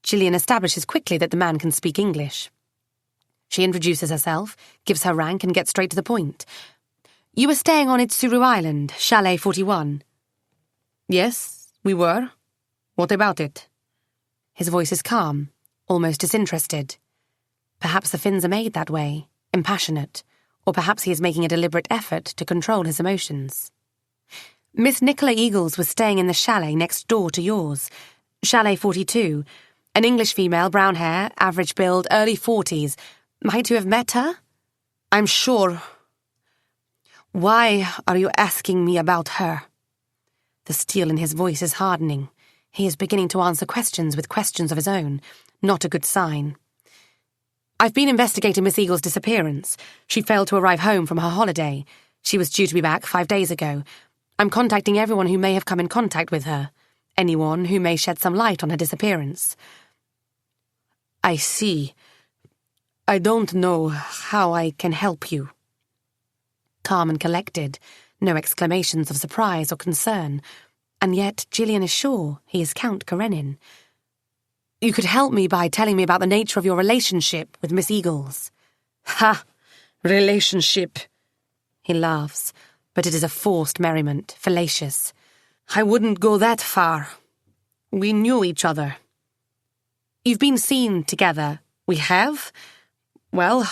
Gillian establishes quickly that the man can speak English. She introduces herself, gives her rank and gets straight to the point. "You were staying on Itsuru Island, Chalet 41. "Yes, we were. What about it?" His voice is calm, almost disinterested. Perhaps the Finns are made that way, impassionate, or perhaps he is making a deliberate effort to control his emotions. "Miss Nicola Eagles was staying in the chalet next door to yours, Chalet 42. An English female, brown hair, average build, early 40s. Might you have met her?" "I'm sure." "Why are you asking me about her?" The steel in his voice is hardening. He is beginning to answer questions with questions of his own. Not a good sign. "I've been investigating Miss Eagles' disappearance. She failed to arrive home from her holiday. She was due to be back 5 days ago. I'm contacting everyone who may have come in contact with her. Anyone who may shed some light on her disappearance." "I see. I don't know how I can help you." Calm and collected, no exclamations of surprise or concern, and yet Gillian is sure he is Count Karenin. "You could help me by telling me about the nature of your relationship with Miss Eagles." "Ha! Relationship!" He laughs, but it is a forced merriment, fallacious. "I wouldn't go that far. We knew each other." "You've been seen together." "We have? Well,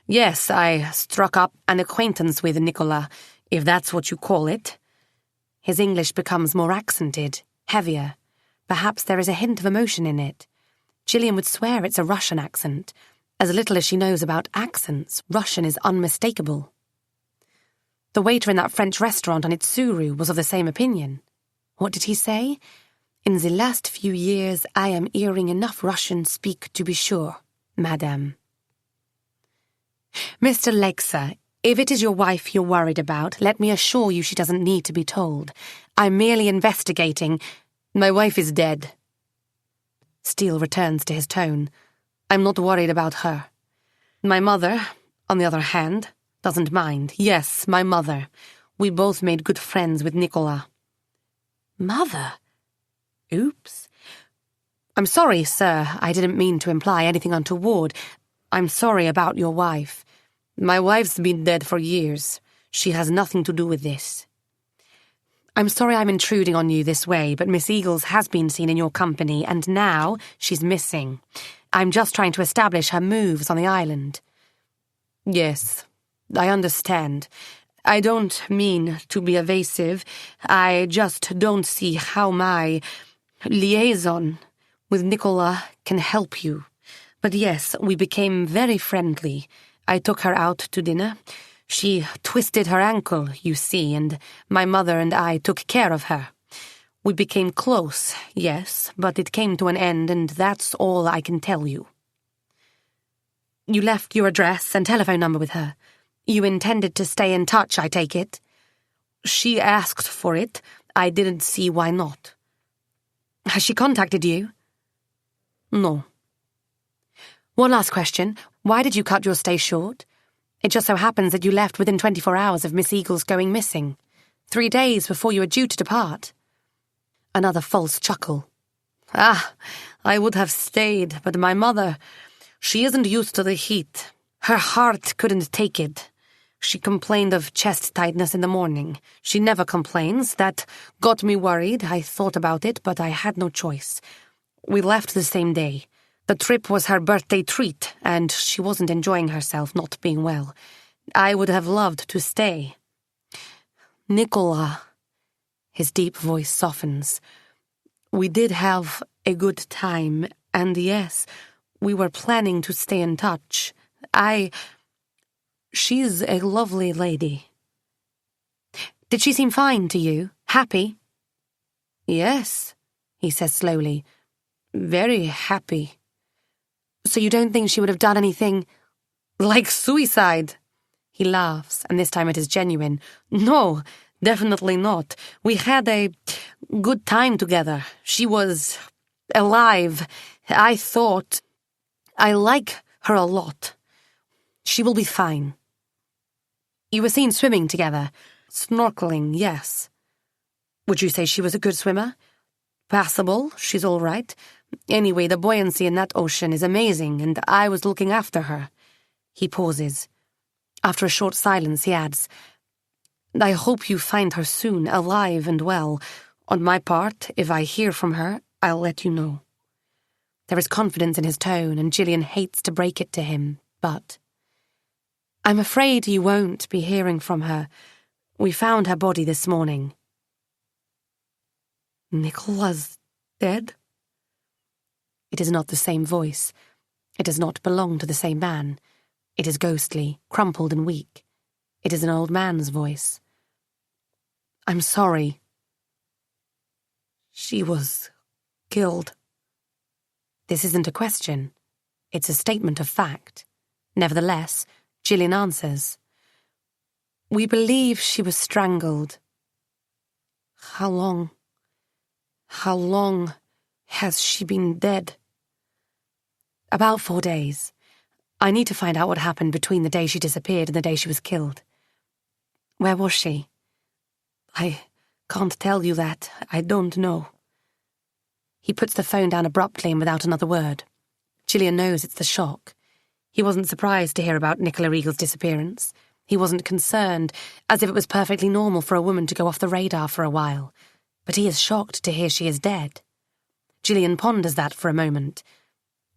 yes, I struck up an acquaintance with Nicola, if that's what you call it." His English becomes more accented, heavier. Perhaps there is a hint of emotion in it. Gillian would swear it's a Russian accent. As little as she knows about accents, Russian is unmistakable. The waiter in that French restaurant on Itsuru was of the same opinion. What did he say? In the last few years, I am hearing enough Russian speak to be sure, madame. Mr. Lexa, if it is your wife you're worried about, let me assure you she doesn't need to be told. I'm merely investigating. My wife is dead. Steele returns to his tone. I'm not worried about her. My mother, on the other hand, doesn't mind. Yes, my mother. We both made good friends with Nicola. Mother? Oops. I'm sorry, sir. I didn't mean to imply anything untoward. I'm sorry about your wife. My wife's been dead for years. She has nothing to do with this. I'm sorry I'm intruding on you this way, but Miss Eagles has been seen in your company, and now she's missing. I'm just trying to establish her moves on the island. Yes, I understand. I don't mean to be evasive. I just don't see how my liaison with Nicola can help you. But yes, we became very friendly. I took her out to dinner. She twisted her ankle, you see, and my mother and I took care of her. We became close, yes, but it came to an end, and that's all I can tell you. You left your address and telephone number with her. You intended to stay in touch, I take it. She asked for it. I didn't see why not. Has she contacted you? No. One last question. Why did you cut your stay short? It just so happens that you left within 24 hours of Miss Eagles going missing. 3 days before you were due to depart. Another false chuckle. I would have stayed, but my mother, she isn't used to the heat. Her heart couldn't take it. She complained of chest tightness in the morning. She never complains. That got me worried. I thought about it, but I had no choice. We left the same day. The trip was her birthday treat, and she wasn't enjoying herself, not being well. I would have loved to stay. Nicola, his deep voice softens. We did have a good time, and yes, we were planning to stay in touch. She's a lovely lady. Did she seem fine to you? Happy? Yes, he says slowly. Very happy. So you don't think she would have done anything like suicide? He laughs, and this time it is genuine. No, definitely not. We had a good time together. She was alive. I like her a lot. She will be fine. You were seen swimming together. Snorkeling, yes. Would you say she was a good swimmer? Passable, she's all right. Anyway, the buoyancy in that ocean is amazing, and I was looking after her. He pauses. After a short silence, he adds, I hope you find her soon, alive and well. On my part, if I hear from her, I'll let you know. There is confidence in his tone, and Gillian hates to break it to him, but... I'm afraid you won't be hearing from her. We found her body this morning. Nicola's dead? It is not the same voice. It does not belong to the same man. It is ghostly, crumpled and weak. It is an old man's voice. I'm sorry. She was killed. This isn't a question. It's a statement of fact. Nevertheless, Gillian answers. We believe she was strangled. How long has she been dead? About 4 days. I need to find out what happened between the day she disappeared and the day she was killed. Where was she? I can't tell you that. I don't know. He puts the phone down abruptly and without another word. Gillian knows it's the shock. He wasn't surprised to hear about Nicola Eagle's disappearance. He wasn't concerned, as if it was perfectly normal for a woman to go off the radar for a while. But he is shocked to hear she is dead. Gillian ponders that for a moment.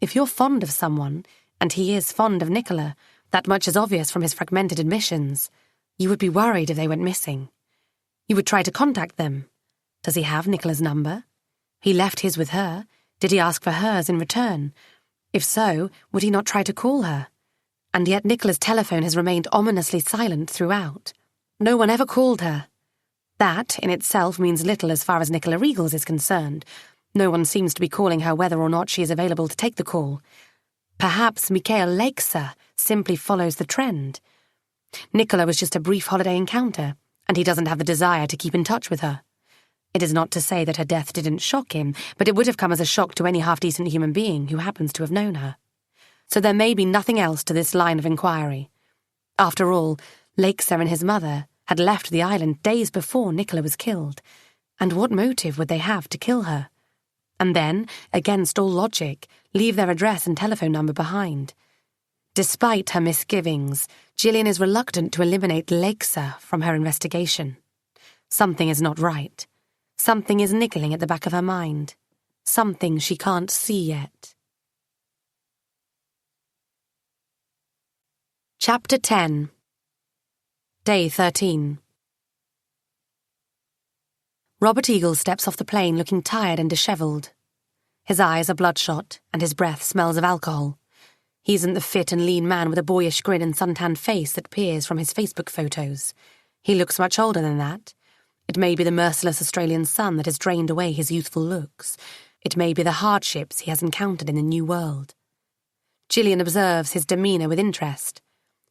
If you're fond of someone, and he is fond of Nicola, that much is obvious from his fragmented admissions, you would be worried if they went missing. You would try to contact them. Does he have Nicola's number? He left his with her. Did he ask for hers in return? If so, would he not try to call her? And yet Nicola's telephone has remained ominously silent throughout. No one ever called her. That, in itself, means little as far as Nicola Regals is concerned. No one seems to be calling her whether or not she is available to take the call. Perhaps Mikhail Legat simply follows the trend. Nicola was just a brief holiday encounter, and he doesn't have the desire to keep in touch with her. It is not to say that her death didn't shock him, but it would have come as a shock to any half-decent human being who happens to have known her. So there may be nothing else to this line of inquiry. After all, Legat and his mother had left the island days before Nicola was killed, and what motive would they have to kill her? And then, against all logic, leave their address and telephone number behind. Despite her misgivings, Gillian is reluctant to eliminate Legat from her investigation. Something is not right. Something is niggling at the back of her mind. Something she can't see yet. Chapter 10. Day 13. Robert Eagle steps off the plane looking tired and dishevelled. His eyes are bloodshot, and his breath smells of alcohol. He isn't the fit and lean man with a boyish grin and suntanned face that peers from his Facebook photos. He looks much older than that. It may be the merciless Australian sun that has drained away his youthful looks. It may be the hardships he has encountered in the new world. Gillian observes his demeanour with interest.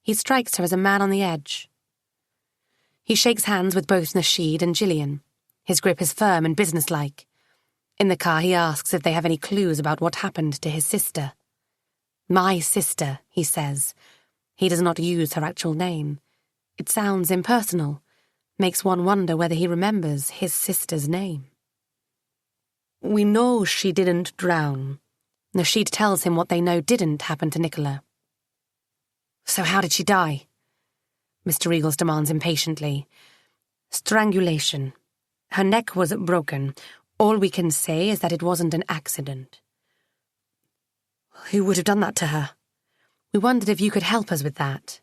He strikes her as a man on the edge. He shakes hands with both Nasheed and Gillian. His grip is firm and businesslike. In the car, he asks if they have any clues about what happened to his sister. My sister, he says. He does not use her actual name. It sounds impersonal, makes one wonder whether he remembers his sister's name. We know she didn't drown. Nasheed tells him what they know didn't happen to Nicola. So how did she die? Mr. Regals demands impatiently. Strangulation. Her neck was broken. All we can say is that it wasn't an accident. Who would have done that to her? We wondered if you could help us with that.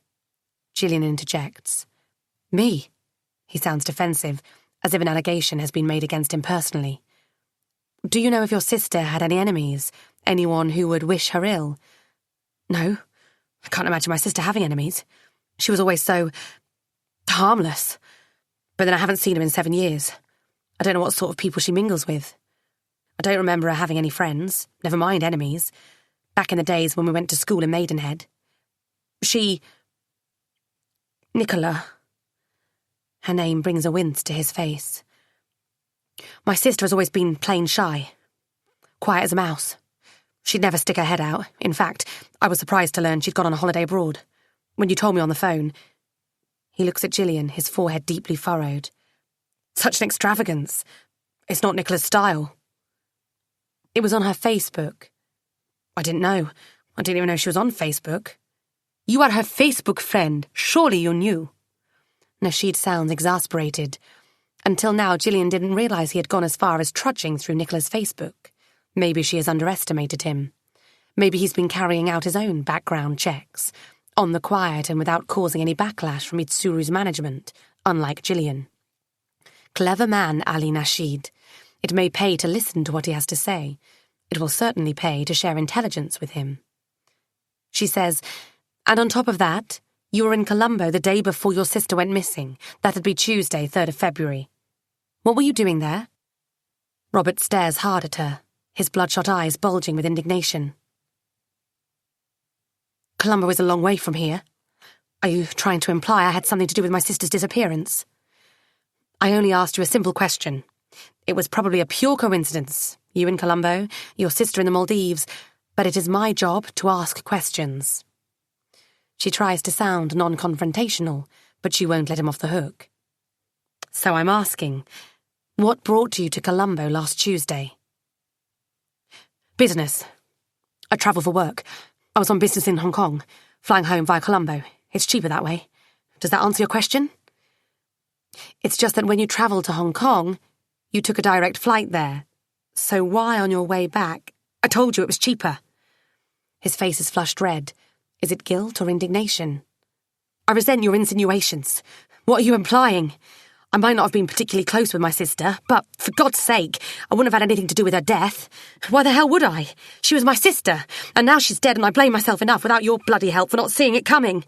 Gillian interjects. Me? He sounds defensive, as if an allegation has been made against him personally. Do you know if your sister had any enemies? Anyone who would wish her ill? No. I can't imagine my sister having enemies. She was always so harmless. But then I haven't seen her in 7 years. I don't know what sort of people she mingles with. I don't remember her having any friends, never mind enemies, back in the days when we went to school in Maidenhead. Nicola. Her name brings a wince to his face. My sister has always been plain shy. Quiet as a mouse. She'd never stick her head out. In fact, I was surprised to learn she'd gone on a holiday abroad. When you told me on the phone. He looks at Gillian, his forehead deeply furrowed. Such an extravagance. It's not Nicola's style. It was on her Facebook. I didn't know. I didn't even know she was on Facebook. You are her Facebook friend. Surely you knew. Nasheed sounds exasperated. Until now, Gillian didn't realise he had gone as far as trudging through Nicola's Facebook. Maybe she has underestimated him. Maybe he's been carrying out his own background checks, on the quiet and without causing any backlash from Itsuru's management, unlike Gillian. Clever man, Ali Nasheed. It may pay to listen to what he has to say. It will certainly pay to share intelligence with him. She says, and on top of that, you were in Colombo the day before your sister went missing. That'd be Tuesday, 3rd of February. What were you doing there? Robert stares hard at her, his bloodshot eyes bulging with indignation. Colombo is a long way from here. Are you trying to imply I had something to do with my sister's disappearance? I only asked you a simple question. It was probably a pure coincidence. You in Colombo, your sister in the Maldives, but it is my job to ask questions. She tries to sound non-confrontational, but she won't let him off the hook. So I'm asking, what brought you to Colombo last Tuesday? Business. I travel for work. I was on business in Hong Kong, flying home via Colombo. It's cheaper that way. Does that answer your question? It's just that when you travelled to Hong Kong, you took a direct flight there. So why on your way back? I told you it was cheaper. His face is flushed red. Is it guilt or indignation? I resent your insinuations. What are you implying? I might not have been particularly close with my sister, but for God's sake, I wouldn't have had anything to do with her death. Why the hell would I? She was my sister, and now she's dead and I blame myself enough without your bloody help for not seeing it coming.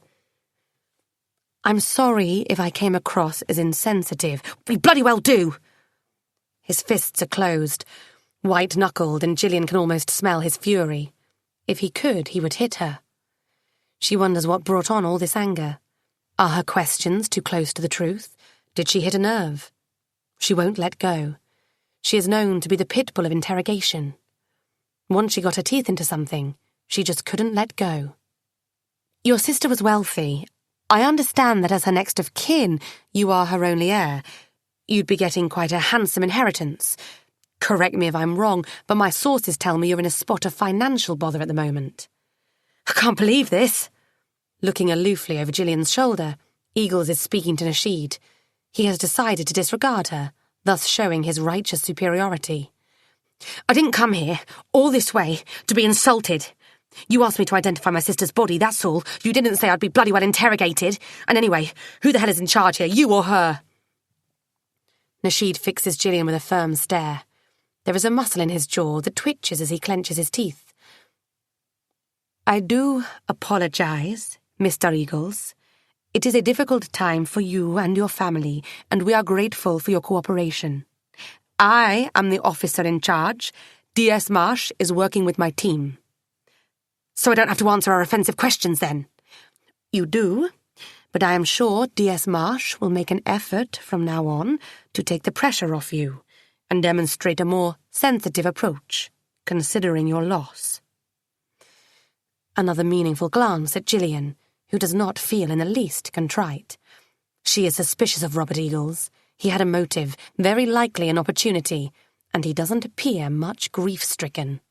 I'm sorry if I came across as insensitive. We bloody well do. His fists are closed, white-knuckled, and Gillian can almost smell his fury. If he could, he would hit her. She wonders what brought on all this anger. Are her questions too close to the truth? Did she hit a nerve? She won't let go. She is known to be the pit bull of interrogation. Once she got her teeth into something, she just couldn't let go. Your sister was wealthy. I understand that as her next of kin, you are her only heir. You'd be getting quite a handsome inheritance. Correct me if I'm wrong, but my sources tell me you're in a spot of financial bother at the moment. I can't believe this. Looking aloofly over Gillian's shoulder, Eagles is speaking to Nasheed. He has decided to disregard her, thus showing his righteous superiority. I didn't come here, all this way, to be insulted. You asked me to identify my sister's body, that's all. You didn't say I'd be bloody well interrogated. And anyway, who the hell is in charge here, you or her? Nasheed fixes Gillian with a firm stare. There is a muscle in his jaw that twitches as he clenches his teeth. I do apologize, Mr. Eagles. It is a difficult time for you and your family, and we are grateful for your cooperation. I am the officer in charge. D.S. Marsh is working with my team. So I don't have to answer our offensive questions, then? You do, but I am sure D.S. Marsh will make an effort from now on to take the pressure off you and demonstrate a more sensitive approach, considering your loss. Another meaningful glance at Gillian, who does not feel in the least contrite. She is suspicious of Robert Eagles. He had a motive, very likely an opportunity, and he doesn't appear much grief-stricken.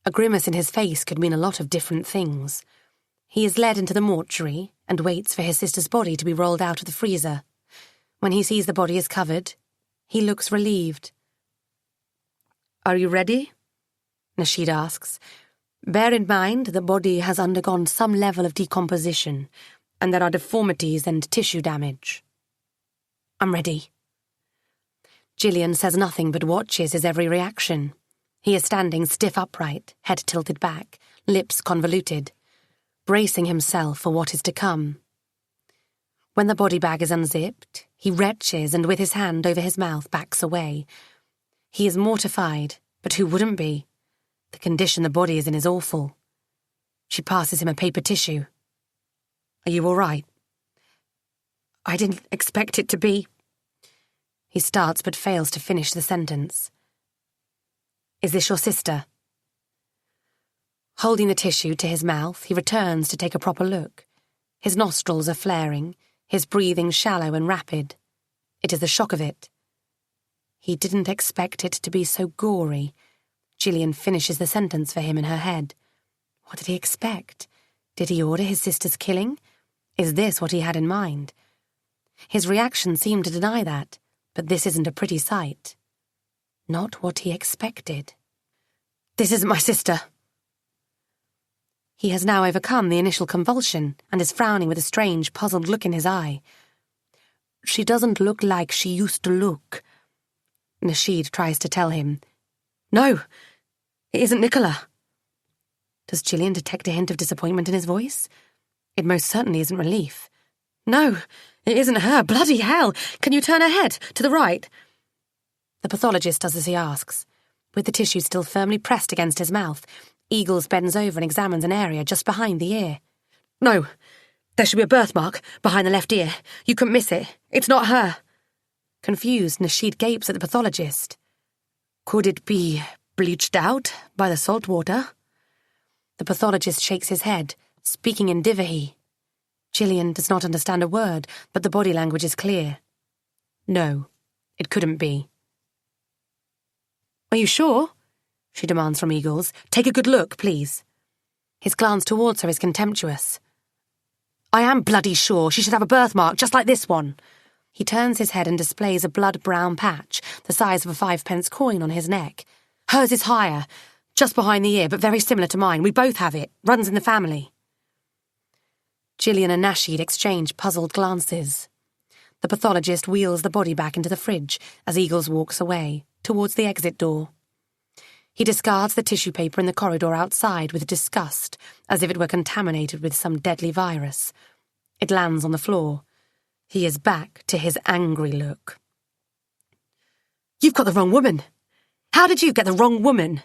A grimace in his face could mean a lot of different things. He is led into the mortuary and waits for his sister's body to be rolled out of the freezer. When he sees the body is covered, he looks relieved. Are you ready? Nasheed asks. Bear in mind the body has undergone some level of decomposition, and there are deformities and tissue damage. I'm ready. Gillian says nothing but watches his every reaction. He is standing stiff upright, head tilted back, lips convoluted, bracing himself for what is to come. When the body bag is unzipped, he retches and with his hand over his mouth backs away. He is mortified, but who wouldn't be? The condition the body is in is awful. She passes him a paper tissue. Are you all right? I didn't expect it to be. He starts but fails to finish the sentence. Is this your sister? Holding the tissue to his mouth, he returns to take a proper look. His nostrils are flaring, his breathing shallow and rapid. It is the shock of it. He didn't expect it to be so gory. Gillian finishes the sentence for him in her head. What did he expect? Did he order his sister's killing? Is this what he had in mind? His reaction seemed to deny that, but this isn't a pretty sight. Not what he expected. This isn't my sister. He has now overcome the initial convulsion and is frowning with a strange, puzzled look in his eye. She doesn't look like she used to look. Nasheed tries to tell him. No, it isn't Nicola. Does Gillian detect a hint of disappointment in his voice? It most certainly isn't relief. No, it isn't her. Bloody hell! Can you turn her head to the right? The pathologist does as he asks. With the tissue still firmly pressed against his mouth, Eagles bends over and examines an area just behind the ear. No, there should be a birthmark behind the left ear. You couldn't miss it. It's not her. Confused, Nasheed gapes at the pathologist. Could it be bleached out by the salt water? The pathologist shakes his head, speaking in Divahi. Gillian does not understand a word, but the body language is clear. No, it couldn't be. Are you sure? She demands from Eagles. Take a good look, please. His glance towards her is contemptuous. I am bloody sure she should have a birthmark just like this one. He turns his head and displays a blood-brown patch, the size of a 5-pence coin on his neck. Hers is higher, just behind the ear, but very similar to mine. We both have it. Runs in the family. Gillian and Nasheed exchange puzzled glances. The pathologist wheels the body back into the fridge as Eagles walks away, towards the exit door. He discards the tissue paper in the corridor outside with disgust, as if it were contaminated with some deadly virus. It lands on the floor. He is back to his angry look. "You've got the wrong woman. How did you get the wrong woman?"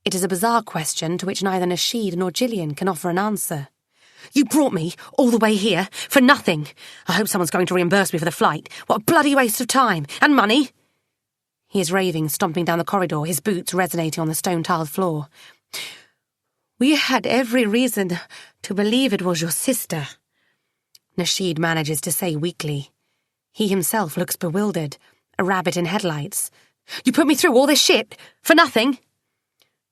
It is a bizarre question to which neither Nasheed nor Gillian can offer an answer. "You brought me all the way here for nothing. I hope someone's going to reimburse me for the flight. What a bloody waste of time and money." He is raving, stomping down the corridor, his boots resonating on the stone-tiled floor. "We had every reason to believe it was your sister," Nasheed manages to say weakly. He himself looks bewildered, a rabbit in headlights. "You put me through all this shit for nothing?"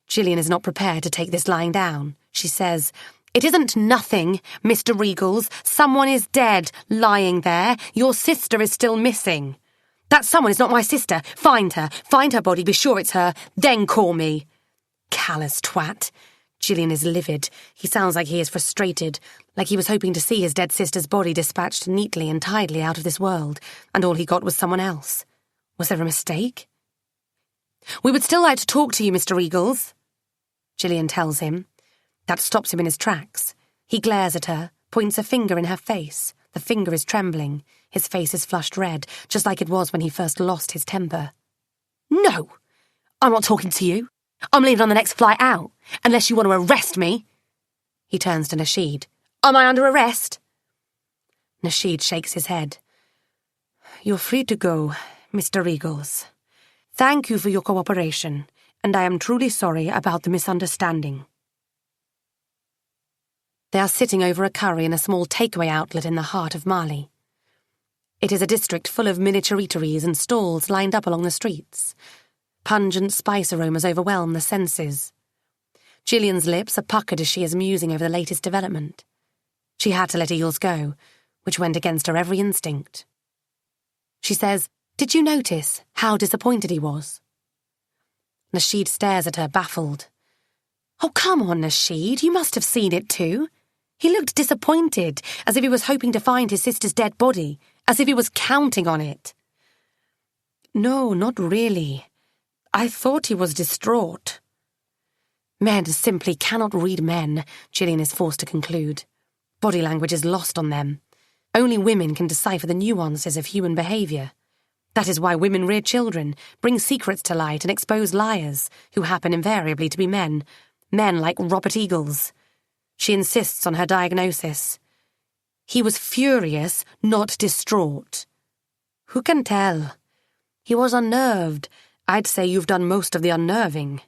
Gillian is not prepared to take this lying down. She says, "It isn't nothing, Mr. Regals. Someone is dead, lying there. Your sister is still missing. That someone is not my sister. Find her body, be sure it's her, then call me." Callous twat. Gillian is livid. He sounds like he is frustrated, like he was hoping to see his dead sister's body dispatched neatly and tidily out of this world, and all he got was someone else. Was there a mistake? "We would still like to talk to you, Mr. Regals," Gillian tells him. That stops him in his tracks. He glares at her, points a finger in her face. The finger is trembling. His face is flushed red, just like it was when he first lost his temper. "No! I'm not talking to you. I'm leaving on the next flight out, unless you want to arrest me." He turns to Nasheed. "Am I under arrest?" Nasheed shakes his head. "You're free to go, Mr. Regals. Thank you for your cooperation, and I am truly sorry about the misunderstanding." They are sitting over a curry in a small takeaway outlet in the heart of Mali. It is a district full of miniature eateries and stalls lined up along the streets. Pungent spice aromas overwhelm the senses. Gillian's lips are puckered as she is musing over the latest development. She had to let Eagles go, which went against her every instinct. She says, "Did you notice how disappointed he was?" Nasheed stares at her, baffled. "Oh, come on, Nasheed, you must have seen it too. He looked disappointed, as if he was hoping to find his sister's dead body, as if he was counting on it." "No, not really. I thought he was distraught." Men simply cannot read men, Gillian is forced to conclude. Body language is lost on them. Only women can decipher the nuances of human behaviour. That is why women rear children, bring secrets to light and expose liars, who happen invariably to be men like Robert Eagles. She insists on her diagnosis. He was furious, not distraught. Who can tell? He was unnerved. I'd say you've done most of the unnerving.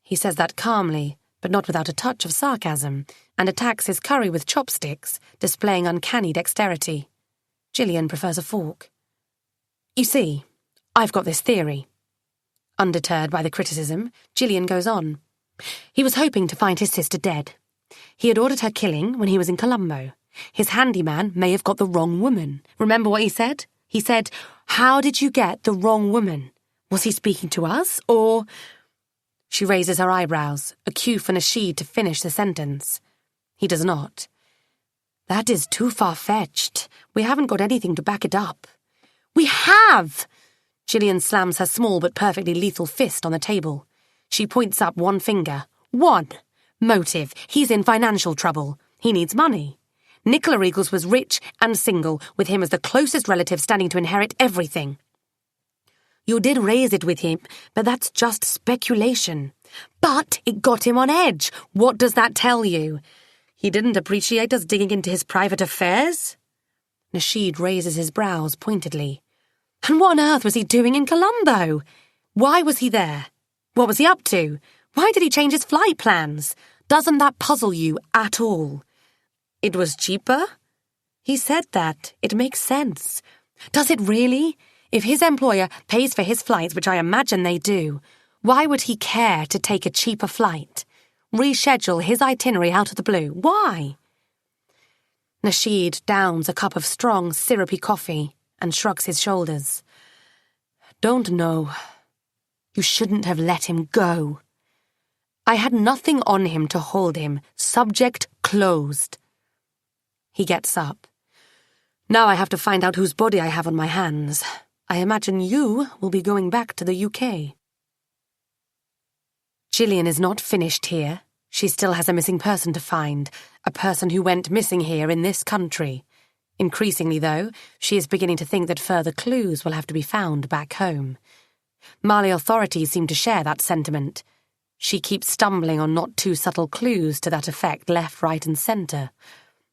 He says that calmly, but not without a touch of sarcasm, and attacks his curry with chopsticks, displaying uncanny dexterity. Gillian prefers a fork. "You see, I've got this theory." Undeterred by the criticism, Gillian goes on. "He was hoping to find his sister dead. He had ordered her killing when he was in Colombo. His handyman may have got the wrong woman. Remember what he said? He said, 'How did you get the wrong woman?' Was he speaking to us, or—" She raises her eyebrows, a cue for Nasheed to finish the sentence. He does not. "That is too far-fetched. We haven't got anything to back it up." "We have!" Gillian slams her small but perfectly lethal fist on the table. She points up one finger. "One. Motive. He's in financial trouble. He needs money. Nicola Regals was rich and single, with him as the closest relative standing to inherit everything. You did raise it with him, but that's just speculation. But it got him on edge. What does that tell you? He didn't appreciate us digging into his private affairs?" Nasheed raises his brows pointedly. "And what on earth was he doing in Colombo? Why was he there? What was he up to? Why did he change his flight plans? Doesn't that puzzle you at all?" "It was cheaper?" "He said that. It makes sense." "Does it really? If his employer pays for his flights, which I imagine they do, why would he care to take a cheaper flight? Reschedule his itinerary out of the blue? Why?" Nasheed downs a cup of strong, syrupy coffee and shrugs his shoulders. "Don't know. You shouldn't have let him go. I had nothing on him to hold him. Subject closed." He gets up. Now I have to find out whose body I have on my hands. I imagine you will be going back to the UK. Gillian is not finished here. She still has a missing person to find, a person who went missing here in this country. Increasingly, though, she is beginning to think that further clues will have to be found back home. Mali authorities seem to share that sentiment. She keeps stumbling on not too subtle clues to that effect left, right and centre.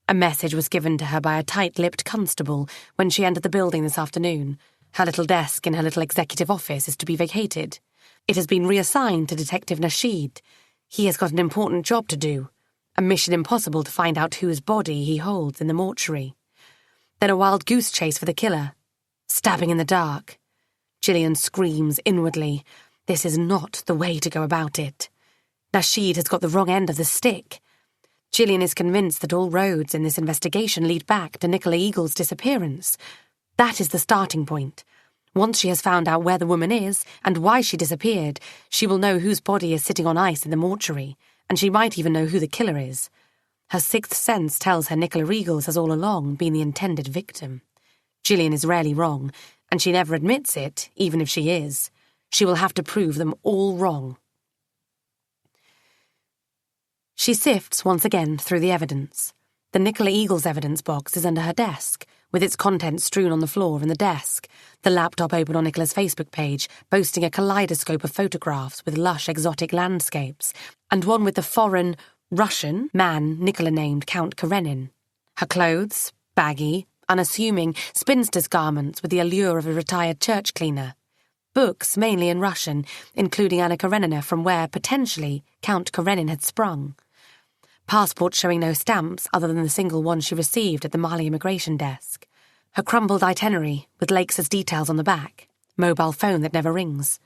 A message was given to her by a tight-lipped constable when she entered the building this afternoon. Her little desk in her little executive office is to be vacated. It has been reassigned to Detective Nasheed. He has got an important job to do, a mission impossible to find out whose body he holds in the mortuary. Then a wild goose chase for the killer. Stabbing in the dark. Gillian screams inwardly. This is not the way to go about it. Nasheed has got the wrong end of the stick. Gillian is convinced that all roads in this investigation lead back to Nicola Eagle's disappearance. That is the starting point. Once she has found out where the woman is and why she disappeared, she will know whose body is sitting on ice in the mortuary, and she might even know who the killer is. Her sixth sense tells her Nicola Eagles has all along been the intended victim. Gillian is rarely wrong, and she never admits it, even if she is. She will have to prove them all wrong. She sifts once again through the evidence. The Nicola Eagles evidence box is under her desk, with its contents strewn on the floor and the desk, the laptop open on Nicola's Facebook page, boasting a kaleidoscope of photographs with lush exotic landscapes, and one with the foreign, Russian man Nicola named Count Karenin. Her clothes, baggy, unassuming, spinster's garments with the allure of a retired church cleaner. Books, mainly in Russian, including Anna Karenina, from where, potentially, Count Karenin had sprung. Passport showing no stamps other than the single one she received at the Mali immigration desk. Her crumbled itinerary, with Lakes' details on the back. Mobile phone that never rings.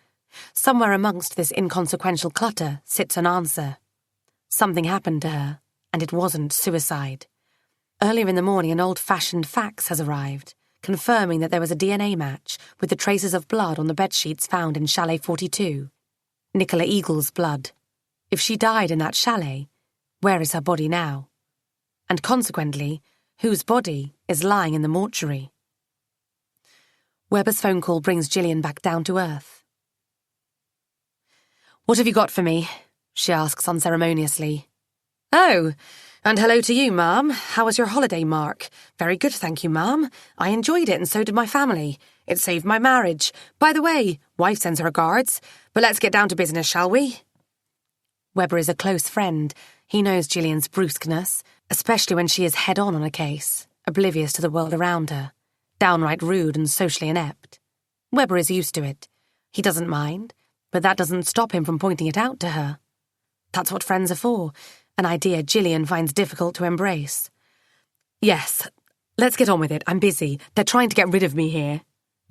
Somewhere amongst this inconsequential clutter sits an answer. Something happened to her, and it wasn't suicide. Earlier in the morning, an old-fashioned fax has arrived, confirming that there was a DNA match with the traces of blood on the bedsheets found in Chalet 42. Nicola Eagle's blood. If she died in that chalet, where is her body now? And consequently, whose body is lying in the mortuary? Webber's phone call brings Gillian back down to earth. "What have you got for me?" she asks unceremoniously. "Oh, and hello to you, ma'am. How was your holiday, Mark?" "Very good, thank you, ma'am. I enjoyed it and so did my family. It saved my marriage. By the way, wife sends her regards. But let's get down to business, shall we?" Webber is a close friend. He knows Gillian's brusqueness, especially when she is head-on a case, oblivious to the world around her, downright rude and socially inept. Webber is used to it. He doesn't mind, but that doesn't stop him from pointing it out to her. That's what friends are for, an idea Gillian finds difficult to embrace. "Yes, let's get on with it. I'm busy. They're trying to get rid of me here,"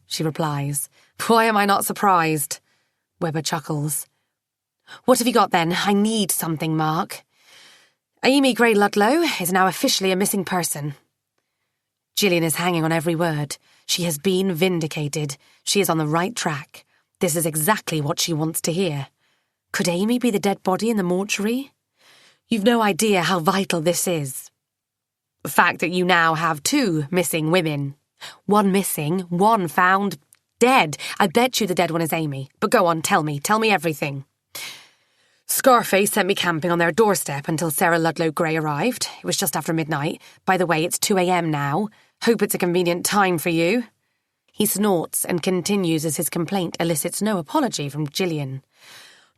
she replies. "Why am I not surprised?" Webber chuckles. "What have you got then? I need something, Mark." "Amy Gray Ludlow is now officially a missing person." Gillian is hanging on every word. She has been vindicated. She is on the right track. This is exactly what she wants to hear. Could Amy be the dead body in the mortuary? You've no idea how vital this is. The fact that you now have 2 missing women. One missing, one found dead. I bet you the dead one is Amy. But go on, tell me everything. Scarface sent me camping on their doorstep until Sarah Ludlow Gray arrived. It was just after midnight. By the way, it's 2 a.m. now. Hope it's a convenient time for you. He snorts and continues as his complaint elicits no apology from Gillian.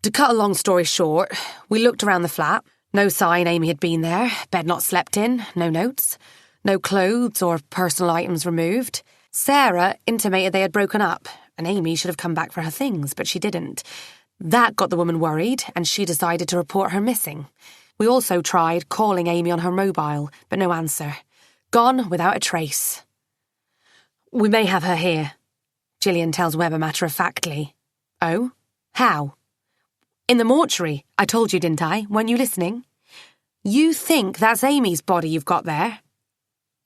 To cut a long story short, we looked around the flat. No sign Amy had been there. Bed not slept in. No notes. No clothes or personal items removed. Sarah intimated they had broken up, and Amy should have come back for her things, but she didn't. That got the woman worried, and she decided to report her missing. We also tried calling Amy on her mobile, but no answer. Gone without a trace. "We may have her here," Gillian tells Webber matter-of-factly. "Oh? How?" "In the mortuary. I told you, didn't I? Weren't you listening?" "You think that's Amy's body you've got there?"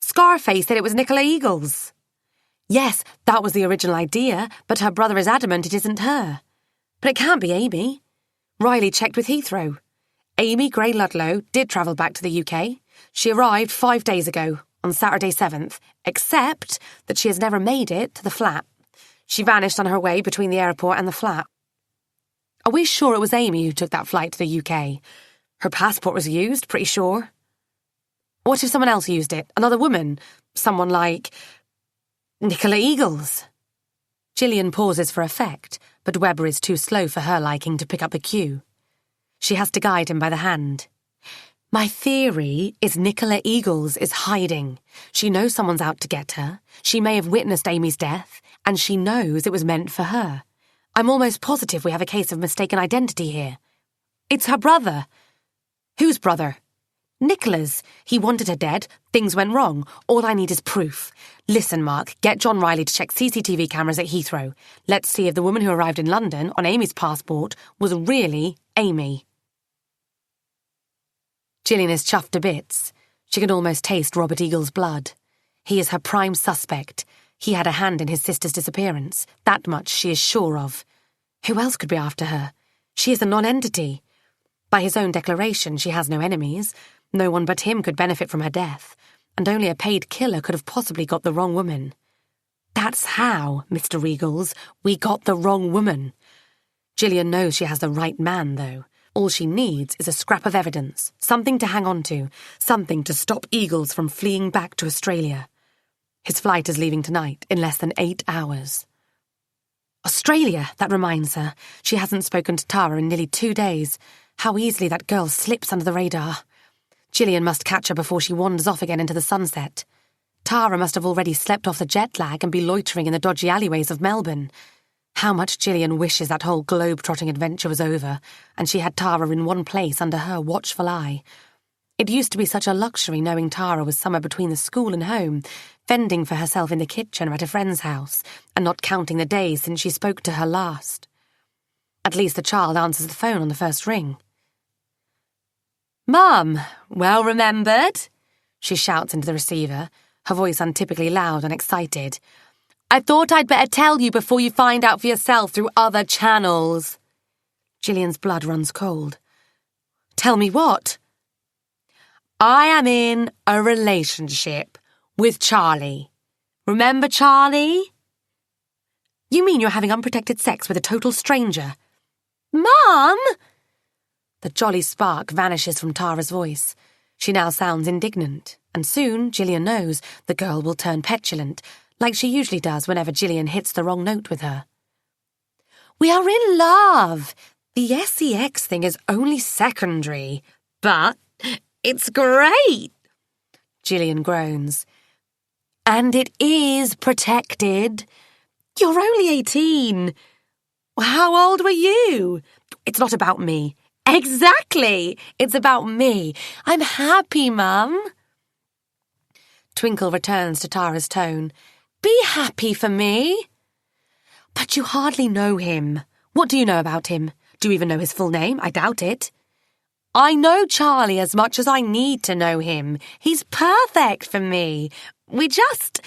"Scarface said it was Nicola Eagles." "Yes, that was the original idea, but her brother is adamant it isn't her." "But it can't be Amy." Riley checked with Heathrow. Amy Gray Ludlow did travel back to the UK. She arrived 5 days ago, on Saturday 7th, except that she has never made it to the flat. She vanished on her way between the airport and the flat. Are we sure it was Amy who took that flight to the UK? Her passport was used, pretty sure. What if someone else used it? Another woman? Someone like Nicola Eagles? Gillian pauses for effect, but Webber is too slow for her liking to pick up the cue. She has to guide him by the hand. My theory is Nicola Eagles is hiding. She knows someone's out to get her. She may have witnessed Amy's death, and she knows it was meant for her. I'm almost positive we have a case of mistaken identity here. It's her brother. Whose brother? Nicola's. He wanted her dead. Things went wrong. All I need is proof. Listen, Mark, get John Riley to check CCTV cameras at Heathrow. Let's see if the woman who arrived in London on Amy's passport was really Amy. Gillian is chuffed to bits. She can almost taste Robert Eagle's blood. He is her prime suspect. He had a hand in his sister's disappearance. That much she is sure of. Who else could be after her? She is a non-entity. By his own declaration, she has no enemies. No one but him could benefit from her death, and only a paid killer could have possibly got the wrong woman. That's how, Mr. Eagles, we got the wrong woman. Gillian knows she has the right man, though. All she needs is a scrap of evidence, something to hang on to, something to stop Eagles from fleeing back to Australia. His flight is leaving tonight, in less than 8 hours. Australia, that reminds her. She hasn't spoken to Tara in nearly 2 days. How easily that girl slips under the radar. Gillian must catch her before she wanders off again into the sunset. Tara must have already slept off the jet lag and be loitering in the dodgy alleyways of Melbourne. How much Gillian wishes that whole globe-trotting adventure was over, and she had Tara in one place under her watchful eye. It used to be such a luxury knowing Tara was somewhere between the school and home, fending for herself in the kitchen or at a friend's house, and not counting the days since she spoke to her last. At least the child answers the phone on the first ring. "Mum, well remembered?" she shouts into the receiver, her voice untypically loud and excited. "I thought I'd better tell you before you find out for yourself through other channels." Gillian's blood runs cold. "Tell me what?" "I am in a relationship with Charlie. Remember Charlie?" "You mean you're having unprotected sex with a total stranger?" "Mum!" The jolly spark vanishes from Tara's voice. She now sounds indignant, and soon, Gillian knows, the girl will turn petulant, like she usually does whenever Gillian hits the wrong note with her. "We are in love. The SEX thing is only secondary, but it's great." Gillian groans. "And it is protected. You're only 18. How old were you?" "It's not about me." "Exactly. It's about me. I'm happy, Mum." Twinkle returns to Tara's tone. "Be happy for me." "But you hardly know him. What do you know about him? Do you even know his full name? I doubt it." "I know Charlie as much as I need to know him. He's perfect for me. We just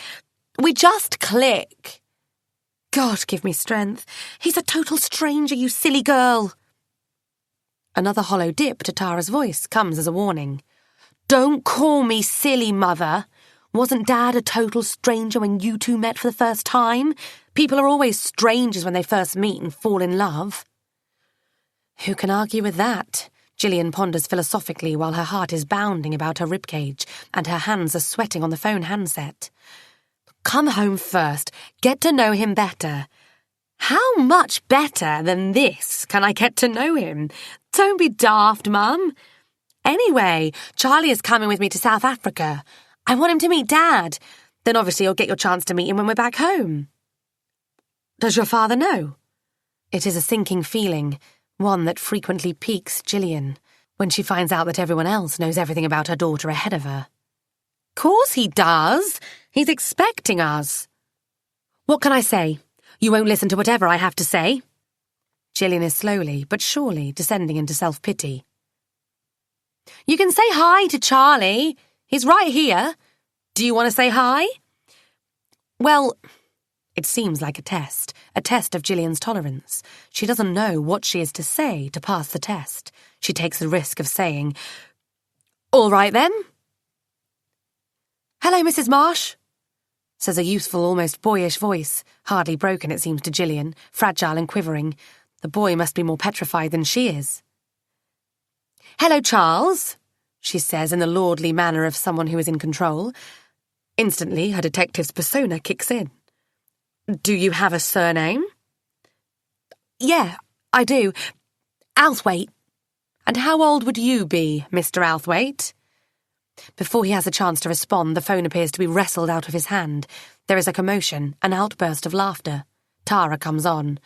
click." "God, give me strength. He's a total stranger, you silly girl." Another hollow dip to Tara's voice comes as a warning. "Don't call me silly, Mother. Wasn't Dad a total stranger when you two met for the first time? People are always strangers when they first meet and fall in love." Who can argue with that? Gillian ponders philosophically while her heart is bounding about her ribcage and her hands are sweating on the phone handset. Come home first. Get to know him better. How much better than this can I get to know him? Don't be daft, Mum. Anyway, Charlie is coming with me to South Africa. I want him to meet Dad. Then obviously you'll get your chance to meet him when we're back home. Does your father know? It is a sinking feeling, one that frequently piques Gillian, when she finds out that everyone else knows everything about her daughter ahead of her. Course he does. He's expecting us. What can I say? You won't listen to whatever I have to say? Gillian is slowly but surely descending into self-pity. You can say hi to Charlie. He's right here. Do you want to say hi? Well, it seems like a test of Gillian's tolerance. She doesn't know what she is to say to pass the test. She takes the risk of saying, all right then. "Hello, Mrs. Marsh," says a youthful, almost boyish voice, hardly broken, it seems to Gillian, fragile and quivering. The boy must be more petrified than she is. "Hello, Charles," she says in the lordly manner of someone who is in control. Instantly, her detective's persona kicks in. "Do you have a surname?" "Yeah, I do. Althwaite." "And how old would you be, Mr. Althwaite?" Before he has a chance to respond, the phone appears to be wrestled out of his hand. There is a commotion, an outburst of laughter. Tara comes on.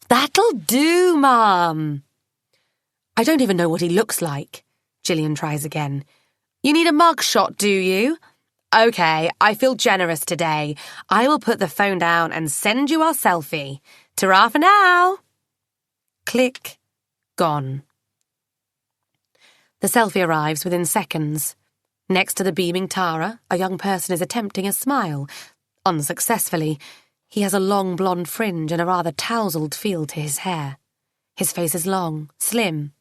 "That'll do, Mum." "I don't even know what he looks like." Gillian tries again. "You need a mug shot, do you? OK, I feel generous today. I will put the phone down and send you our selfie. Ta-ra for now." Click. Gone. The selfie arrives within seconds. Next to the beaming Tara, a young person is attempting a smile. Unsuccessfully. He has a long blonde fringe and a rather tousled feel to his hair. His face is long, slim.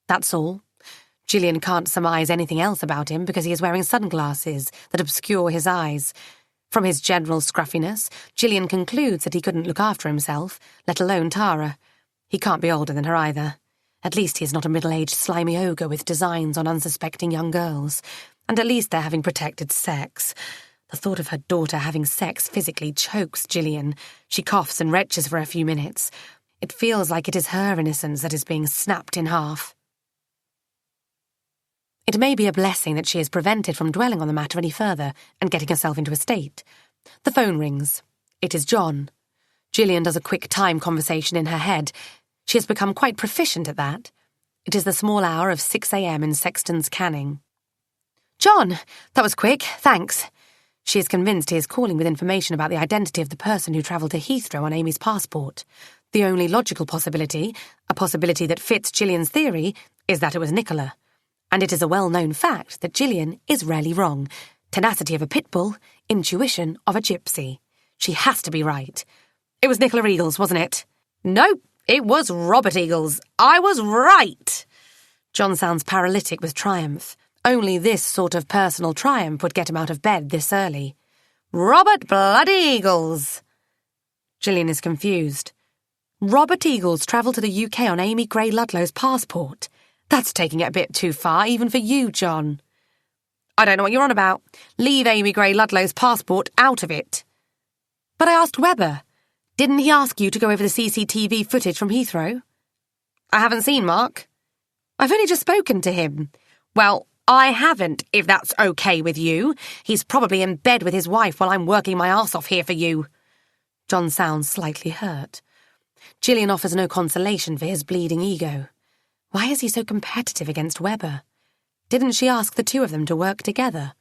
That's all. Gillian can't surmise anything else about him because he is wearing sunglasses that obscure his eyes. From his general scruffiness, Gillian concludes that he couldn't look after himself, let alone Tara. He can't be older than her either. At least he is not a middle-aged slimy ogre with designs on unsuspecting young girls. And at least they're having protected sex. The thought of her daughter having sex physically chokes Gillian. She coughs and retches for a few minutes. It feels like it is her innocence that is being snapped in half. It may be a blessing that she is prevented from dwelling on the matter any further and getting herself into a state. The phone rings. It is John. Gillian does a quick time conversation in her head. She has become quite proficient at that. It is the small hour of 6 a.m. in Sexton's Canning. "John, that was quick, thanks." She is convinced he is calling with information about the identity of the person who travelled to Heathrow on Amy's passport. The only logical possibility, a possibility that fits Gillian's theory, is that it was Nicola. And it is a well-known fact that Gillian is rarely wrong. Tenacity of a pit bull, intuition of a gypsy. She has to be right. It was Nicola Eagles, wasn't it? Nope, it was Robert Eagles. I was right. John sounds paralytic with triumph. Only this sort of personal triumph would get him out of bed this early. Robert bloody Eagles. Gillian is confused. Robert Eagles travelled to the UK on Amy Gray Ludlow's passport. That's taking it a bit too far, even for you, John. I don't know what you're on about. Leave Amy Gray Ludlow's passport out of it. But I asked Webber. Didn't he ask you to go over the CCTV footage from Heathrow? I haven't seen Mark. I've only just spoken to him. Well, I haven't, if that's okay with you. He's probably in bed with his wife while I'm working my arse off here for you. John sounds slightly hurt. Gillian offers no consolation for his bleeding ego. Why is he so competitive against Webber? Didn't she ask the two of them to work together?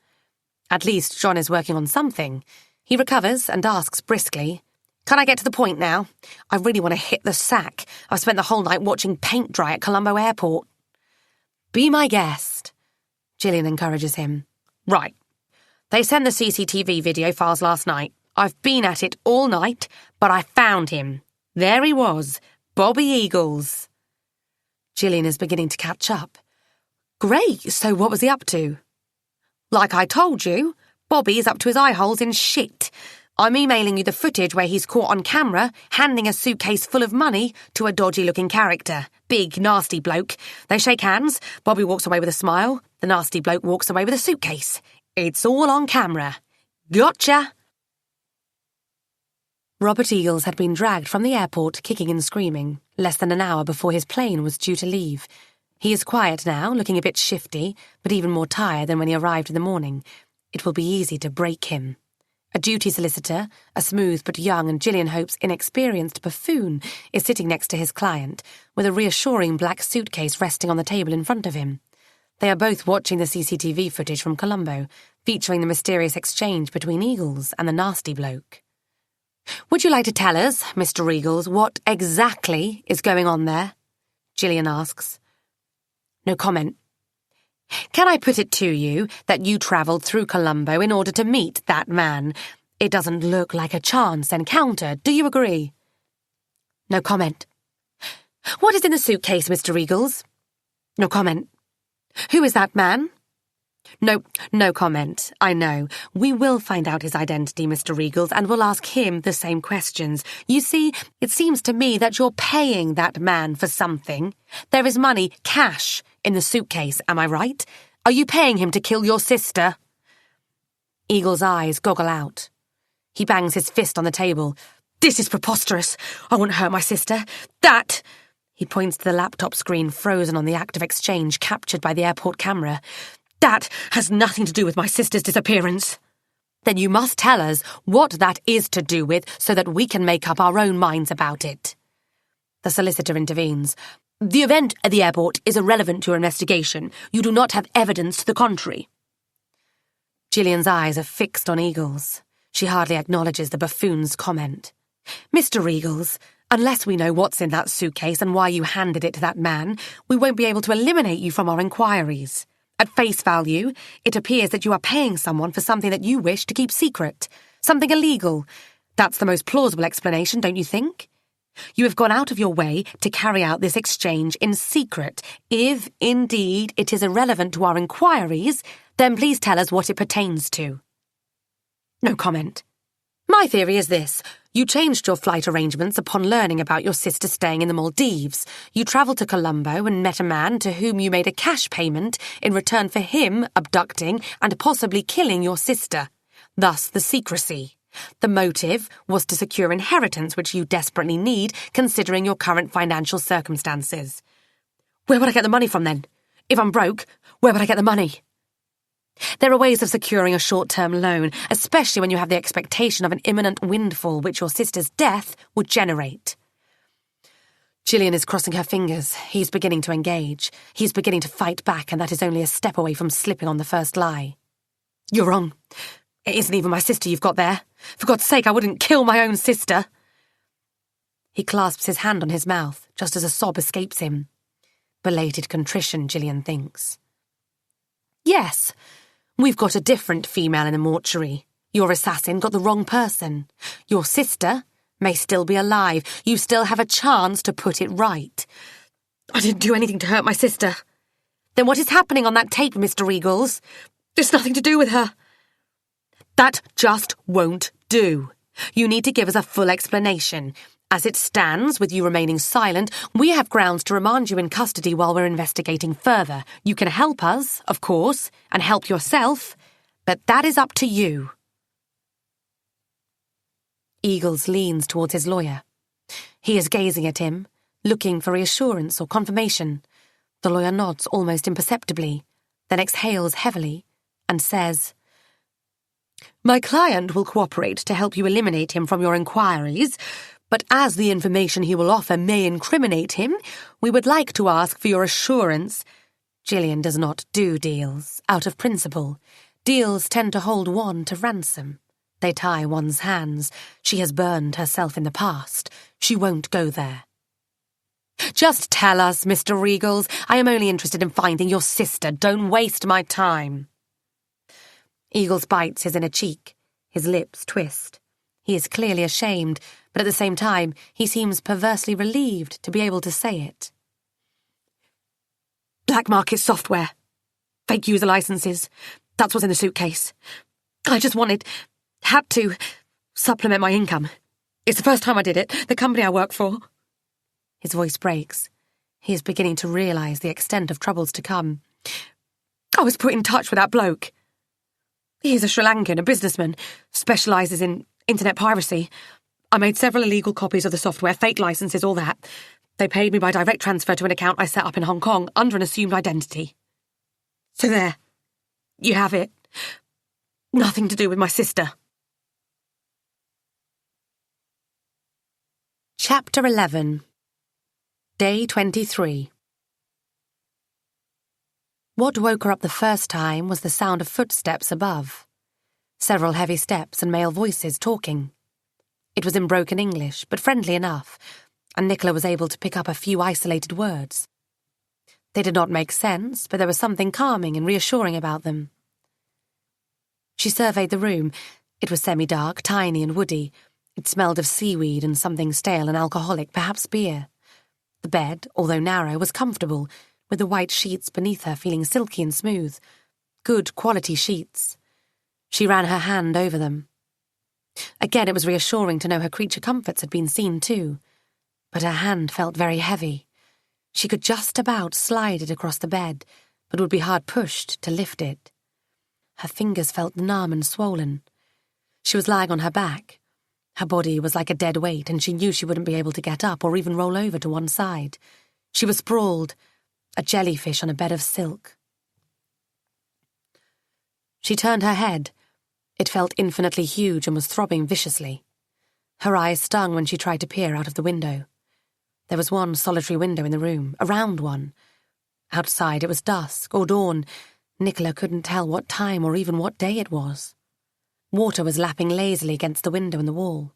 At least John is working on something. He recovers and asks briskly, "Can I get to the point now? I really want to hit the sack. I've spent the whole night watching paint dry at Colombo Airport." "Be my guest," Gillian encourages him. "Right. They sent the CCTV video files last night. I've been at it all night, but I found him. There he was, Bobby Eagles." Gillian is beginning to catch up. "Great, so what was he up to?" "Like I told you, Bobby is up to his eyeholes in shit. I'm emailing you the footage where he's caught on camera handing a suitcase full of money to a dodgy-looking character. Big, nasty bloke. They shake hands. Bobby walks away with a smile. The nasty bloke walks away with a suitcase. It's all on camera. Gotcha!" Robert Eagles had been dragged from the airport kicking and screaming, less than an hour before his plane was due to leave. He is quiet now, looking a bit shifty, but even more tired than when he arrived in the morning. It will be easy to break him. A duty solicitor, a smooth but young and Gillian hopes inexperienced buffoon, is sitting next to his client, with a reassuring black suitcase resting on the table in front of him. They are both watching the CCTV footage from Colombo, featuring the mysterious exchange between Eagles and the nasty bloke. "Would you like to tell us, Mr. Eagles, what exactly is going on there?" Gillian asks. No comment. "Can I put it to you that you travelled through Colombo in order to meet that man? It doesn't look like a chance encounter, do you agree?" No comment. "What is in the suitcase, Mr. Eagles?" No comment. "Who is that man?" No comment. I know. We will find out his identity, Mr. Regals, and we'll ask him the same questions. You see, it seems to me that you're paying that man for something. There is money, cash, in the suitcase, am I right? Are you paying him to kill your sister? Eagle's eyes goggle out. He bangs his fist on the table. This is preposterous. I wouldn't hurt my sister. That... He points to the laptop screen frozen on the act of exchange captured by the airport camera. That has nothing to do with my sister's disappearance. Then you must tell us what that is to do with so that we can make up our own minds about it. The solicitor intervenes. The event at the airport is irrelevant to your investigation. You do not have evidence to the contrary. Gillian's eyes are fixed on Eagles. She hardly acknowledges the buffoon's comment. Mr. Regals, unless we know what's in that suitcase and why you handed it to that man, we won't be able to eliminate you from our inquiries. At face value, it appears that you are paying someone for something that you wish to keep secret, something illegal. That's the most plausible explanation, don't you think? You have gone out of your way to carry out this exchange in secret. If, indeed, it is irrelevant to our inquiries, then please tell us what it pertains to. No comment. My theory is this. You changed your flight arrangements upon learning about your sister staying in the Maldives. You travelled to Colombo and met a man to whom you made a cash payment in return for him abducting and possibly killing your sister. Thus the secrecy. The motive was to secure inheritance which you desperately need, considering your current financial circumstances. Where would I get the money from then? If I'm broke, where would I get the money? There are ways of securing a short-term loan, especially when you have the expectation of an imminent windfall which your sister's death would generate. Gillian is crossing her fingers. He's beginning to engage. He's beginning to fight back, and that is only a step away from slipping on the first lie. You're wrong. It isn't even my sister you've got there. For God's sake, I wouldn't kill my own sister. He clasps his hand on his mouth, just as a sob escapes him. Belated contrition, Gillian thinks. Yes. We've got a different female in the mortuary. Your assassin got the wrong person. Your sister may still be alive. You still have a chance to put it right. I didn't do anything to hurt my sister. Then what is happening on that tape, Mr. Regals? There's nothing to do with her. That just won't do. You need to give us a full explanation. As it stands, with you remaining silent, we have grounds to remand you in custody while we're investigating further. You can help us, of course, and help yourself, but that is up to you. Eagles leans towards his lawyer. He is gazing at him, looking for reassurance or confirmation. The lawyer nods almost imperceptibly, then exhales heavily, and says, My client will cooperate to help you eliminate him from your inquiries, but as the information he will offer may incriminate him, we would like to ask for your assurance. Gillian does not do deals, out of principle. Deals tend to hold one to ransom. They tie one's hands. She has burned herself in the past. She won't go there. Just tell us, Mr. Regals. I am only interested in finding your sister. Don't waste my time. Eagles bites his inner cheek. His lips twist. He is clearly ashamed, but at the same time, he seems perversely relieved to be able to say it. Black market software. Fake user licenses. That's what's in the suitcase. I just had to supplement my income. It's the first time I did it, the company I work for. His voice breaks. He is beginning to realise the extent of troubles to come. I was put in touch with that bloke. He's a Sri Lankan, a businessman, specialises in internet piracy. I made several illegal copies of the software, fake licenses, all that. They paid me by direct transfer to an account I set up in Hong Kong under an assumed identity. So there. You have it. Nothing to do with my sister. Chapter 11. Day 23. What woke her up the first time was the sound of footsteps above. Several heavy steps and male voices talking. It was in broken English, but friendly enough, and Nicola was able to pick up a few isolated words. They did not make sense, but there was something calming and reassuring about them. She surveyed the room. It was semi-dark, tiny and woody. It smelled of seaweed and something stale and alcoholic, perhaps beer. The bed, although narrow, was comfortable, with the white sheets beneath her feeling silky and smooth. Good quality sheets. She ran her hand over them. Again, it was reassuring to know her creature comforts had been seen too, but her hand felt very heavy. She could just about slide it across the bed, but would be hard pushed to lift it. Her fingers felt numb and swollen. She was lying on her back. Her body was like a dead weight, and she knew she wouldn't be able to get up or even roll over to one side. She was sprawled, a jellyfish on a bed of silk. She turned her head. It felt infinitely huge and was throbbing viciously. Her eyes stung when she tried to peer out of the window. There was one solitary window in the room, a round one. Outside it was dusk or dawn. Nicola couldn't tell what time or even what day it was. Water was lapping lazily against the window and the wall.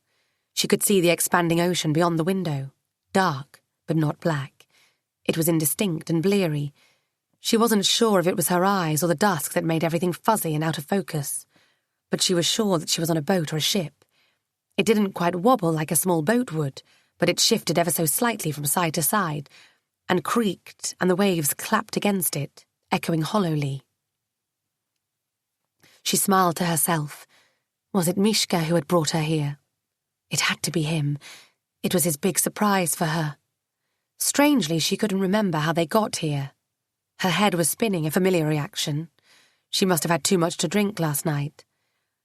She could see the expanding ocean beyond the window, dark but not black. It was indistinct and bleary. She wasn't sure if it was her eyes or the dusk that made everything fuzzy and out of focus, but she was sure that she was on a boat or a ship. It didn't quite wobble like a small boat would, but it shifted ever so slightly from side to side, and creaked, and the waves clapped against it, echoing hollowly. She smiled to herself. Was it Mishka who had brought her here? It had to be him. It was his big surprise for her. Strangely, she couldn't remember how they got here. Her head was spinning, a familiar reaction. She must have had too much to drink last night.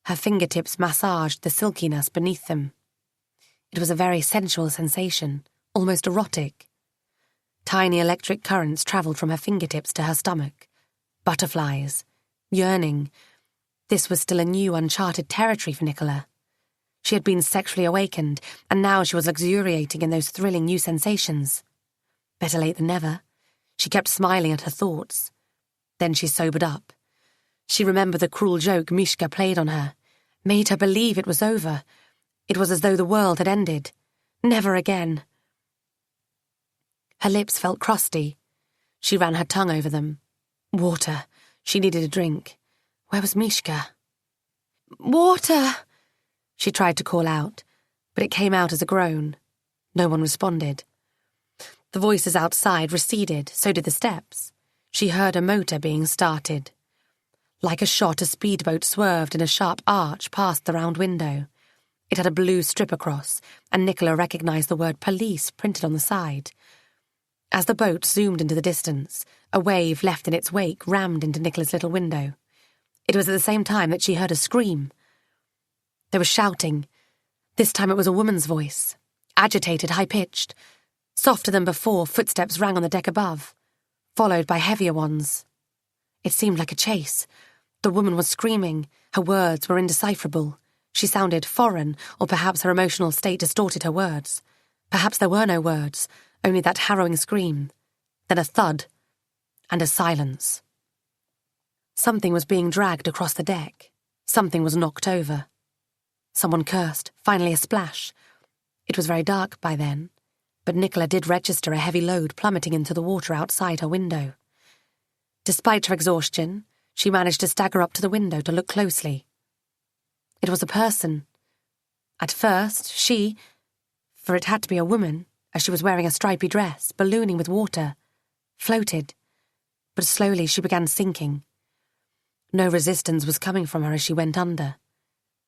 Her fingertips massaged the silkiness beneath them. It was a very sensual sensation, almost erotic. Tiny electric currents travelled from her fingertips to her stomach. Butterflies. Yearning. This was still a new, uncharted territory for Nicola. She had been sexually awakened, and now she was luxuriating in those thrilling new sensations. Better late than never. She kept smiling at her thoughts. Then she sobered up. She remembered the cruel joke Mishka played on her, made her believe it was over. It was as though the world had ended. Never again. Her lips felt crusty. She ran her tongue over them. Water. She needed a drink. Where was Mishka? Water! She tried to call out, but it came out as a groan. No one responded. The voices outside receded, so did the steps. She heard a motor being started. Like a shot, a speedboat swerved in a sharp arch past the round window. It had a blue strip across, and Nicola recognised the word police printed on the side. As the boat zoomed into the distance, a wave left in its wake rammed into Nicola's little window. It was at the same time that she heard a scream. There was shouting. This time it was a woman's voice, agitated, high-pitched. Softer than before, footsteps rang on the deck above, followed by heavier ones. It seemed like a chase. The woman was screaming. Her words were indecipherable. She sounded foreign, or perhaps her emotional state distorted her words. Perhaps there were no words, only that harrowing scream. Then a thud, and a silence. Something was being dragged across the deck. Something was knocked over. Someone cursed, finally a splash. It was very dark by then, but Nicola did register a heavy load plummeting into the water outside her window. Despite her exhaustion, she managed to stagger up to the window to look closely. It was a person. At first, she, for it had to be a woman, as she was wearing a stripy dress, ballooning with water, floated, but slowly she began sinking. No resistance was coming from her as she went under.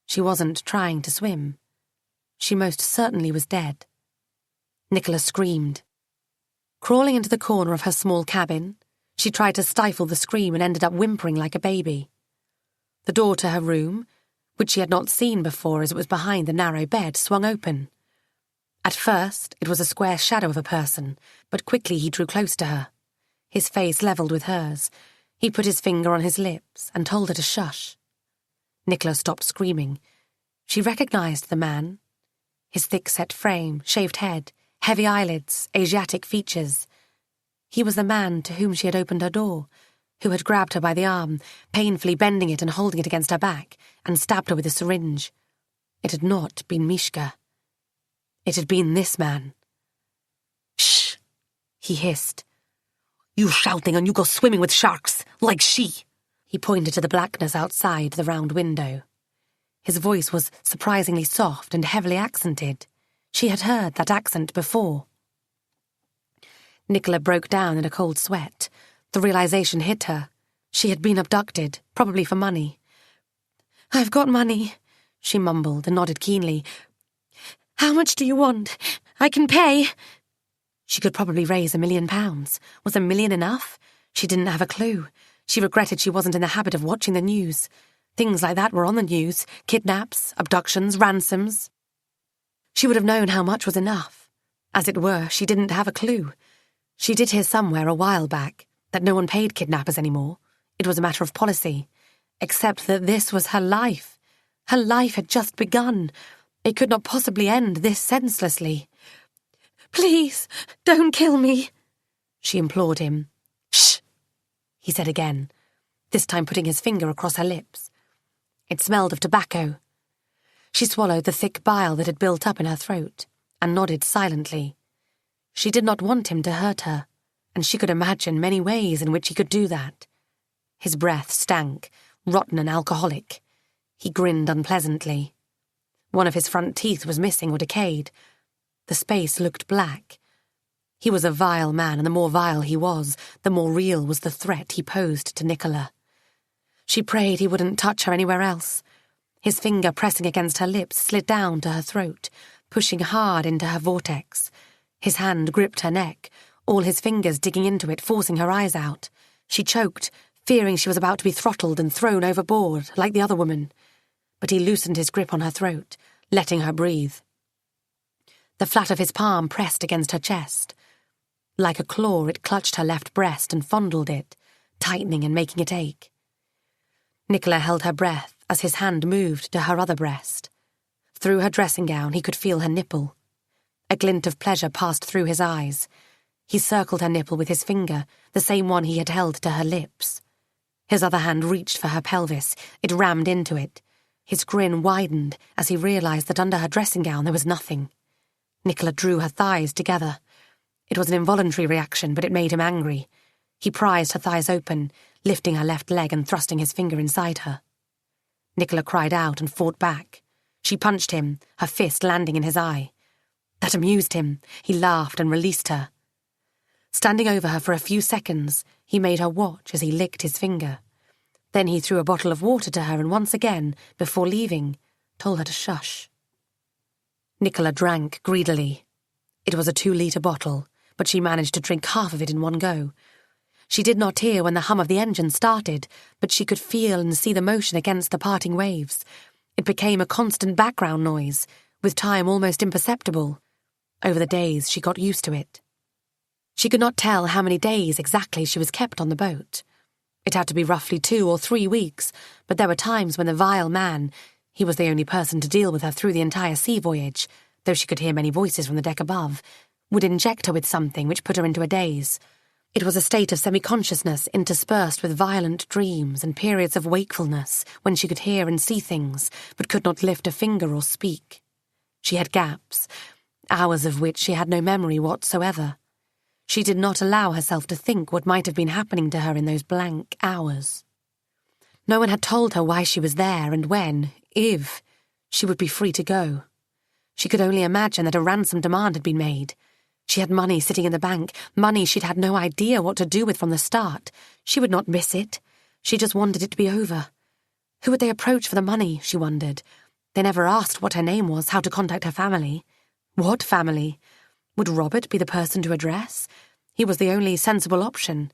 She wasn't trying to swim. She most certainly was dead. Nicola screamed. Crawling into the corner of her small cabin, she tried to stifle the scream and ended up whimpering like a baby. The door to her room, which she had not seen before as it was behind the narrow bed, swung open. At first, it was a square shadow of a person, but quickly he drew close to her. His face levelled with hers. He put his finger on his lips and told her to shush. Nicola stopped screaming. She recognised the man. His thick-set frame, shaved head, heavy eyelids, Asiatic features. He was the man to whom she had opened her door, who had grabbed her by the arm, painfully bending it and holding it against her back, and stabbed her with a syringe. It had not been Mishka. It had been this man. "Shh," he hissed. "You shouting and you go swimming with sharks, like she." He pointed to the blackness outside the round window. His voice was surprisingly soft and heavily accented. She had heard that accent before. Nicola broke down in a cold sweat. The realization hit her. She had been abducted, probably for money. "I've got money," she mumbled and nodded keenly. "How much do you want? I can pay." She could probably raise £1 million. Was £1 million enough? She didn't have a clue. She regretted she wasn't in the habit of watching the news. Things like that were on the news: kidnaps, abductions, ransoms. She would have known how much was enough. As it were, she didn't have a clue. She did hear somewhere a while back that no one paid kidnappers anymore. It was a matter of policy. Except that this was her life. Her life had just begun. It could not possibly end this senselessly. "Please, don't kill me," she implored him. "Shh," he said again, this time putting his finger across her lips. It smelled of tobacco. She swallowed the thick bile that had built up in her throat and nodded silently. She did not want him to hurt her, and she could imagine many ways in which he could do that. His breath stank, rotten and alcoholic. He grinned unpleasantly. One of his front teeth was missing or decayed. The space looked black. He was a vile man, and the more vile he was, the more real was the threat he posed to Nicola. She prayed he wouldn't touch her anywhere else. His finger pressing against her lips slid down to her throat, pushing hard into her vortex. His hand gripped her neck, all his fingers digging into it, forcing her eyes out. She choked, fearing she was about to be throttled and thrown overboard, like the other woman. But he loosened his grip on her throat, letting her breathe. The flat of his palm pressed against her chest. Like a claw, it clutched her left breast and fondled it, tightening and making it ache. Nicola held her breath as his hand moved to her other breast. Through her dressing gown, he could feel her nipple. A glint of pleasure passed through his eyes. He circled her nipple with his finger, the same one he had held to her lips. His other hand reached for her pelvis. It rammed into it. His grin widened as he realized that under her dressing gown there was nothing. Nicola drew her thighs together. It was an involuntary reaction, but it made him angry. He prized her thighs open, lifting her left leg and thrusting his finger inside her. Nicola cried out and fought back. She punched him, her fist landing in his eye. That amused him. He laughed and released her. Standing over her for a few seconds, he made her watch as he licked his finger. Then he threw a bottle of water to her and once again, before leaving, told her to shush. Nicola drank greedily. It was a 2-litre bottle, but she managed to drink half of it in one go. She did not hear when the hum of the engine started, but she could feel and see the motion against the parting waves. It became a constant background noise, with time almost imperceptible. Over the days, she got used to it. She could not tell how many days exactly she was kept on the boat. It had to be roughly 2 or 3 weeks, but there were times when the vile man, he was the only person to deal with her through the entire sea voyage, though she could hear many voices from the deck above, would inject her with something which put her into a daze. It was a state of semi-consciousness interspersed with violent dreams and periods of wakefulness when she could hear and see things, but could not lift a finger or speak. She had gaps, hours of which she had no memory whatsoever. She did not allow herself to think what might have been happening to her in those blank hours. No one had told her why she was there and when, if, she would be free to go. She could only imagine that a ransom demand had been made. She had money sitting in the bank, money she'd had no idea what to do with from the start. She would not miss it. She just wanted it to be over. Who would they approach for the money, she wondered. They never asked what her name was, how to contact her family. What family? Would Robert be the person to address? He was the only sensible option.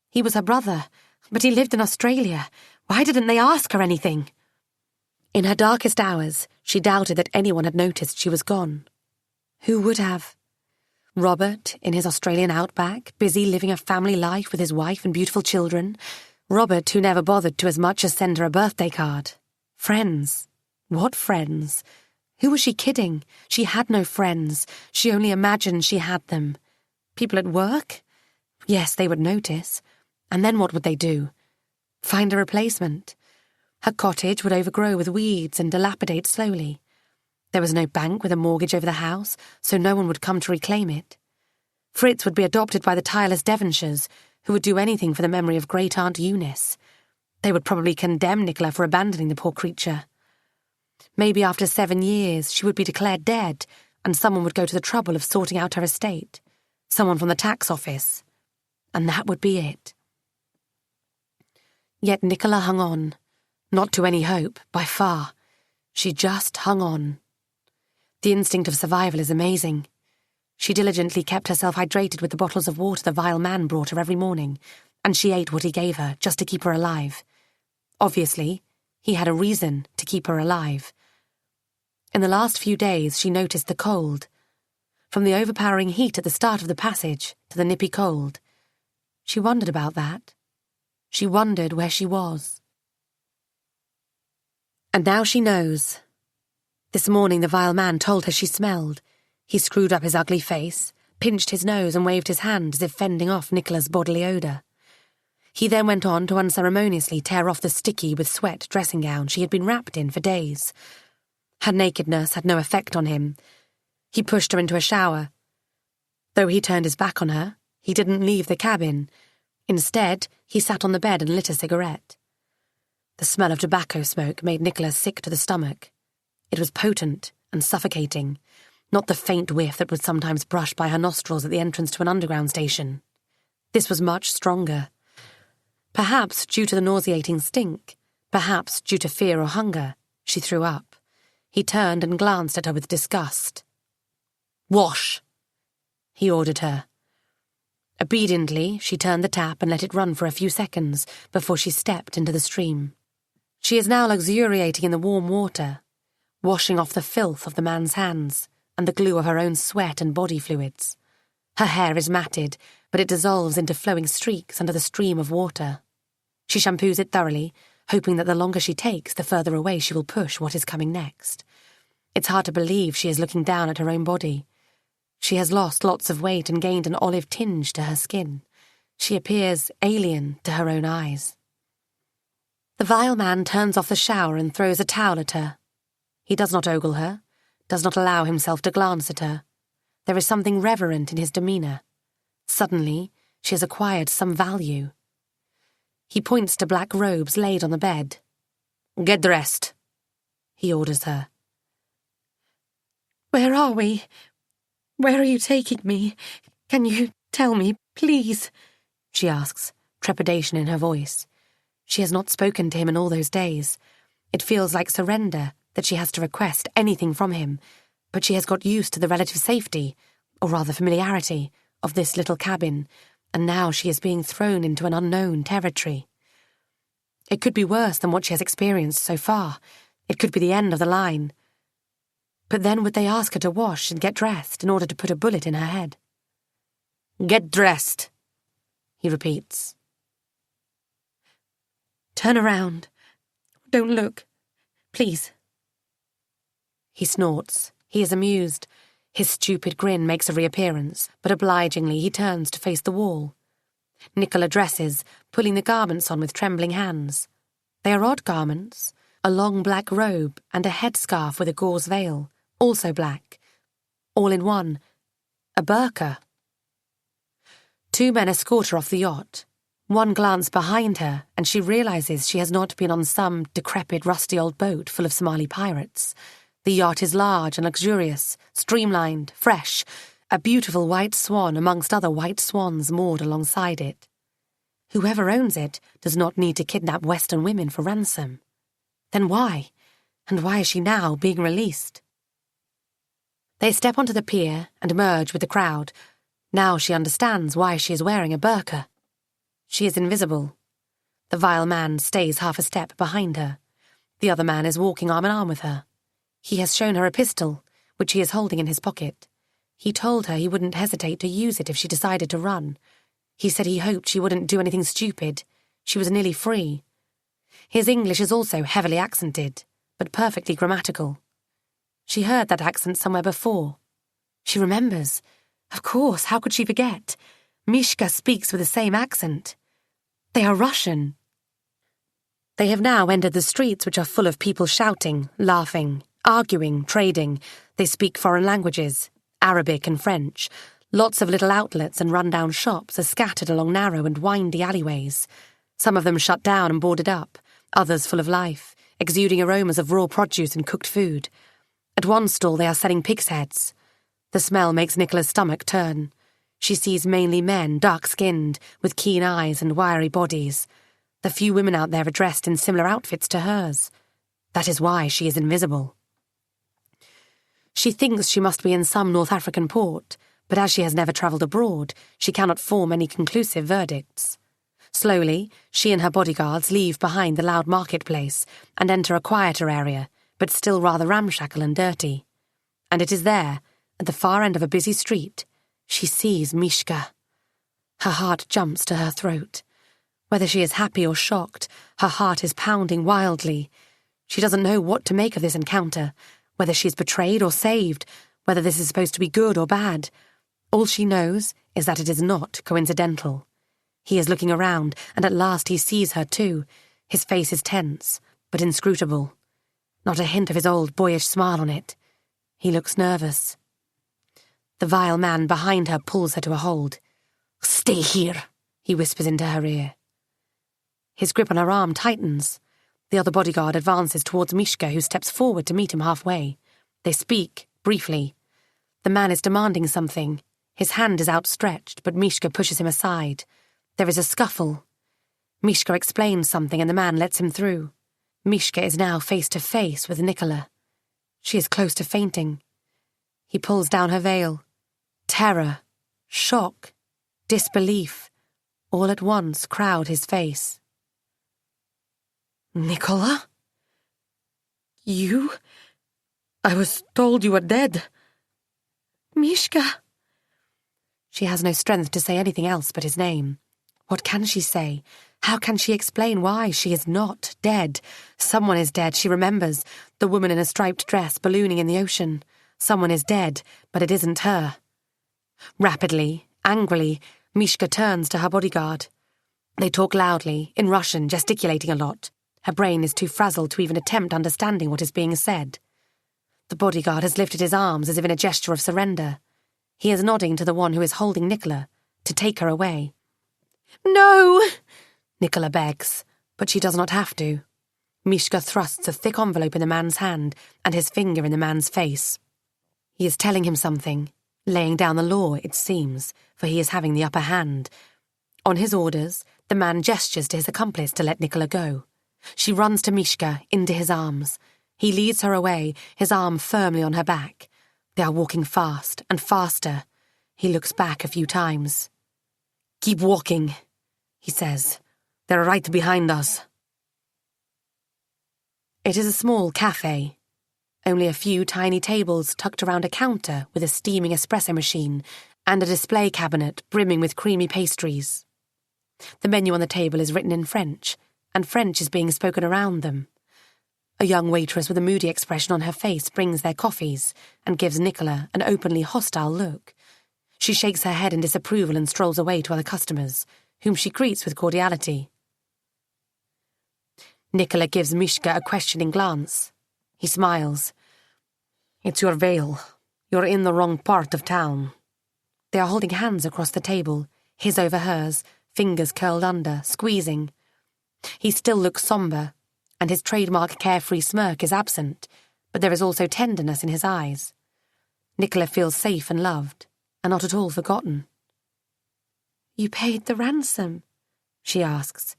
He was her brother, but he lived in Australia. Why didn't they ask her anything? In her darkest hours, she doubted that anyone had noticed she was gone. Who would have? Robert, in his Australian outback, busy living a family life with his wife and beautiful children. Robert, who never bothered to as much as send her a birthday card. Friends. What friends? Who was she kidding? She had no friends. She only imagined she had them. People at work? Yes, they would notice. And then what would they do? Find a replacement. Her cottage would overgrow with weeds and dilapidate slowly. There was no bank with a mortgage over the house, so no one would come to reclaim it. Fritz would be adopted by the tireless Devonshires, who would do anything for the memory of Great Aunt Eunice. They would probably condemn Nicola for abandoning the poor creature. Maybe after 7 years she would be declared dead, and someone would go to the trouble of sorting out her estate. Someone from the tax office. And that would be it. Yet Nicola hung on. Not to any hope, by far. She just hung on. The instinct of survival is amazing. She diligently kept herself hydrated with the bottles of water the vile man brought her every morning, and she ate what he gave her just to keep her alive. Obviously, he had a reason to keep her alive. In the last few days, she noticed the cold. From the overpowering heat at the start of the passage to the nippy cold. She wondered about that. She wondered where she was. And now she knows. This morning the vile man told her she smelled. He screwed up his ugly face, pinched his nose and waved his hand as if fending off Nicola's bodily odour. He then went on to unceremoniously tear off the sticky with sweat dressing gown she had been wrapped in for days. Her nakedness had no effect on him. He pushed her into a shower. Though he turned his back on her, he didn't leave the cabin. Instead, he sat on the bed and lit a cigarette. The smell of tobacco smoke made Nicola sick to the stomach. It was potent and suffocating, not the faint whiff that would sometimes brush by her nostrils at the entrance to an underground station. This was much stronger. Perhaps due to the nauseating stink, perhaps due to fear or hunger, she threw up. He turned and glanced at her with disgust. "Wash," he ordered her. Obediently, she turned the tap and let it run for a few seconds before she stepped into the stream. She is now luxuriating in the warm water, washing off the filth of the man's hands and the glue of her own sweat and body fluids. Her hair is matted, but it dissolves into flowing streaks under the stream of water. She shampoos it thoroughly, hoping that the longer she takes, the further away she will push what is coming next. It's hard to believe she is looking down at her own body. She has lost lots of weight and gained an olive tinge to her skin. She appears alien to her own eyes. The vile man turns off the shower and throws a towel at her. He does not ogle her, does not allow himself to glance at her. There is something reverent in his demeanour. Suddenly, she has acquired some value. He points to black robes laid on the bed. "Get dressed," he orders her. "Where are we? Where are you taking me? Can you tell me, please?" she asks, trepidation in her voice. She has not spoken to him in all those days. It feels like surrender that she has to request anything from him, but she has got used to the relative safety, or rather familiarity, of this little cabin, and now she is being thrown into an unknown territory. It could be worse than what she has experienced so far. It could be the end of the line. But then would they ask her to wash and get dressed in order to put a bullet in her head? "Get dressed," he repeats. "Turn around. Don't look. Please." He snorts. He is amused. His stupid grin makes a reappearance, but obligingly he turns to face the wall. Nicola dresses, pulling the garments on with trembling hands. They are odd garments, a long black robe and a headscarf with a gauze veil, also black. All in one. A burqa. Two men escort her off the yacht. One glance behind her, and she realizes she has not been on some decrepit, rusty old boat full of Somali pirates. The yacht is large and luxurious, streamlined, fresh, a beautiful white swan amongst other white swans moored alongside it. Whoever owns it does not need to kidnap Western women for ransom. Then why? And why is she now being released? They step onto the pier and merge with the crowd. Now she understands why she is wearing a burqa. She is invisible. The vile man stays half a step behind her. The other man is walking arm in arm with her. He has shown her a pistol, which he is holding in his pocket. He told her he wouldn't hesitate to use it if she decided to run. He said he hoped she wouldn't do anything stupid. She was nearly free. His English is also heavily accented, but perfectly grammatical. She heard that accent somewhere before. She remembers. Of course, how could she forget? Mishka speaks with the same accent. They are Russian. They have now entered the streets, which are full of people shouting, laughing, arguing, trading. They speak foreign languages, Arabic and French. Lots of little outlets and run-down shops are scattered along narrow and windy alleyways. Some of them shut down and boarded up, others full of life, exuding aromas of raw produce and cooked food. At one stall they are selling pigs' heads. The smell makes Nicola's stomach turn. She sees mainly men, dark-skinned, with keen eyes and wiry bodies. The The few women out there are dressed in similar outfits to hers. That is why she is invisible. She thinks she must be in some North African port, but as she has never travelled abroad, she cannot form any conclusive verdicts. Slowly, she and her bodyguards leave behind the loud marketplace and enter a quieter area, but still rather ramshackle and dirty. And it is there, at the far end of a busy street, she sees Mishka. Her heart jumps to her throat. Whether she is happy or shocked, her heart is pounding wildly. She doesn't know what to make of this encounter, whether she is betrayed or saved, whether this is supposed to be good or bad. All she knows is that it is not coincidental. He is looking around, and at last he sees her too. His face is tense, but inscrutable. Not a hint of his old boyish smile on it. He looks nervous. The vile man behind her pulls her to a hold. "Stay here," he whispers into her ear. His grip on her arm tightens. The other bodyguard advances towards Mishka, who steps forward to meet him halfway. They speak, briefly. The man is demanding something. His hand is outstretched, but Mishka pushes him aside. There is a scuffle. Mishka explains something and the man lets him through. Mishka is now face to face with Nicola. She is close to fainting. He pulls down her veil. Terror, shock, disbelief, all at once crowd his face. "Nicola? You? I was told you were dead." "Mishka." She has no strength to say anything else but his name. What can she say? How can she explain why she is not dead? Someone is dead, she remembers. The woman in a striped dress ballooning in the ocean. Someone is dead, but it isn't her. Rapidly, angrily, Mishka turns to her bodyguard. They talk loudly, in Russian, gesticulating a lot. Her brain is too frazzled to even attempt understanding what is being said. The bodyguard has lifted his arms as if in a gesture of surrender. He is nodding to the one who is holding Nicola, to take her away. "No!" Nicola begs, but she does not have to. Mishka thrusts a thick envelope in the man's hand and his finger in the man's face. He is telling him something, laying down the law, it seems, for he is having the upper hand. On his orders, the man gestures to his accomplice to let Nicola go. She runs to Mishka, into his arms. He leads her away, his arm firmly on her back. They are walking fast and faster. He looks back a few times. "Keep walking," he says. "They're right behind us." It is a small cafe. Only a few tiny tables tucked around a counter with a steaming espresso machine and a display cabinet brimming with creamy pastries. The menu on the table is written in French, and French is being spoken around them. A young waitress with a moody expression on her face brings their coffees and gives Nicola an openly hostile look. She shakes her head in disapproval and strolls away to other customers, whom she greets with cordiality. Nicola gives Mishka a questioning glance. He smiles. "It's your veil. You're in the wrong part of town." They are holding hands across the table, his over hers, fingers curled under, squeezing. He still looks sombre, and his trademark carefree smirk is absent, but there is also tenderness in his eyes. Nicola feels safe and loved, and not at all forgotten. "You paid the ransom?" she asks.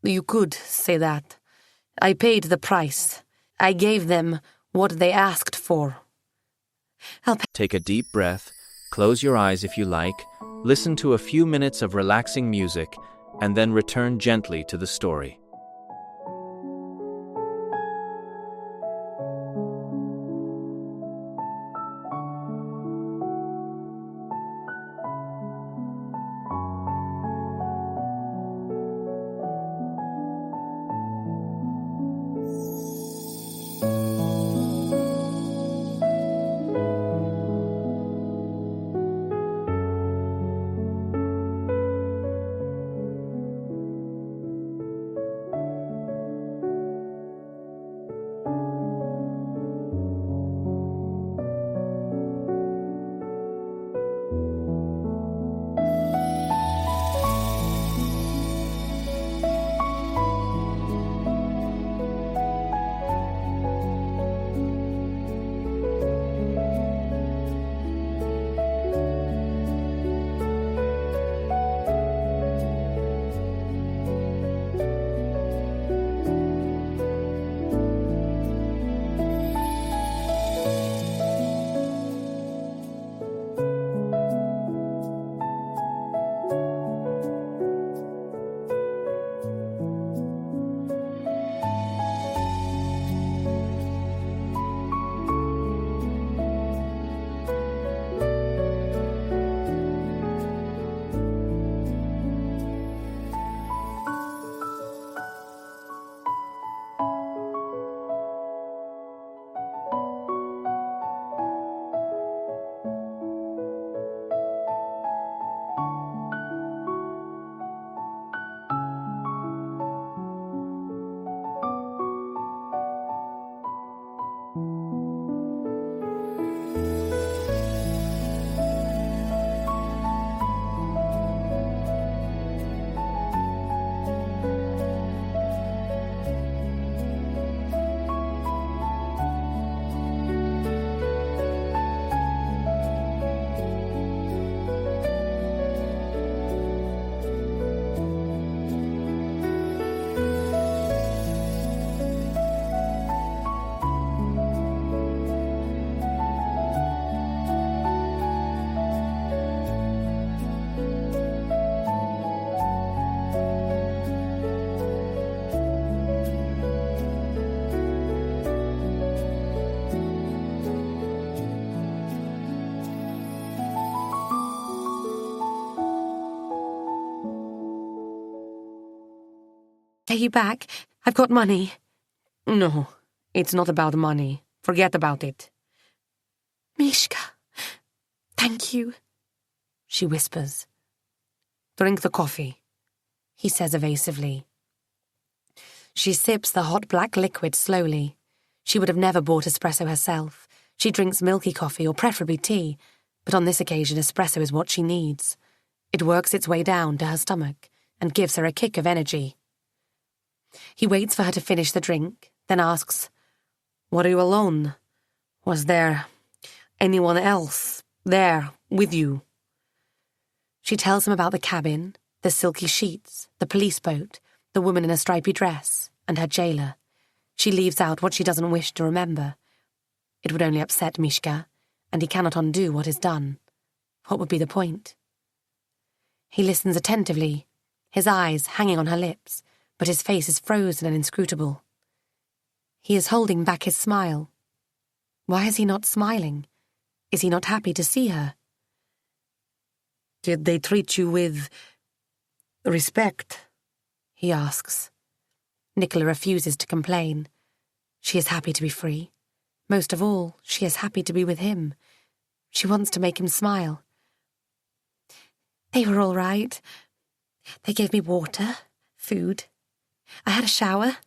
"You could say that. I paid the price. I gave them what they asked for." Take a deep breath, close your eyes if you like, listen to a few minutes of relaxing music, and then return gently to the story. pay you back. I've got money. No, it's not about money. Forget about it. Mishka, thank you, she whispers. Drink the coffee, he says evasively. She sips the hot black liquid slowly. She would have never bought espresso herself. She drinks milky coffee or preferably tea, but on this occasion espresso is what she needs. It works its way down to her stomach and gives her a kick of energy. He waits for her to finish the drink, then asks, "Were you alone? Was there anyone else there with you?" She tells him about the cabin, the silky sheets, the police boat, the woman in a stripy dress, and her jailer. She leaves out what she doesn't wish to remember. It would only upset Mishka, and he cannot undo what is done. What would be the point? He listens attentively, his eyes hanging on her lips, but his face is frozen and inscrutable. He is holding back his smile. Why is he not smiling? Is he not happy to see her? "Did they treat you with respect?" he asks. Nicola refuses to complain. She is happy to be free. Most of all, she is happy to be with him. She wants to make him smile. They were all right. They gave me water, food. I had a shower.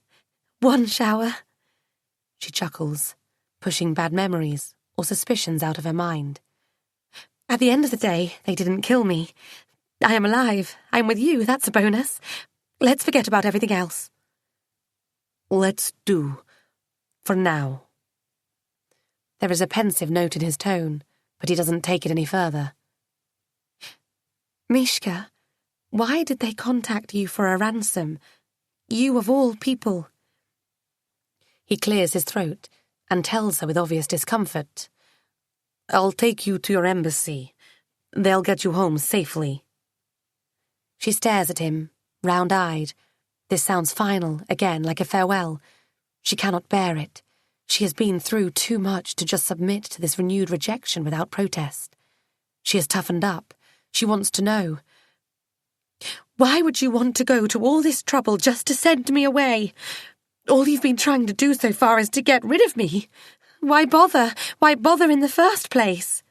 One shower. She chuckles, pushing bad memories or suspicions out of her mind. At the end of the day, they didn't kill me. I am alive. I'm with you. That's a bonus. Let's forget about everything else. Let's do. For now. There is a pensive note in his tone, but he doesn't take it any further. Mishka, why did they contact you for a ransom? You of all people. He clears his throat and tells her with obvious discomfort, "I'll take you to your embassy. They'll get you home safely." She stares at him, round-eyed. This sounds final, again, like a farewell. She cannot bear it. She has been through too much to just submit to this renewed rejection without protest. She has toughened up. She wants to know. Why would you want to go to all this trouble just to send me away? All you've been trying to do so far is to get rid of me. Why bother? Why bother in the first place?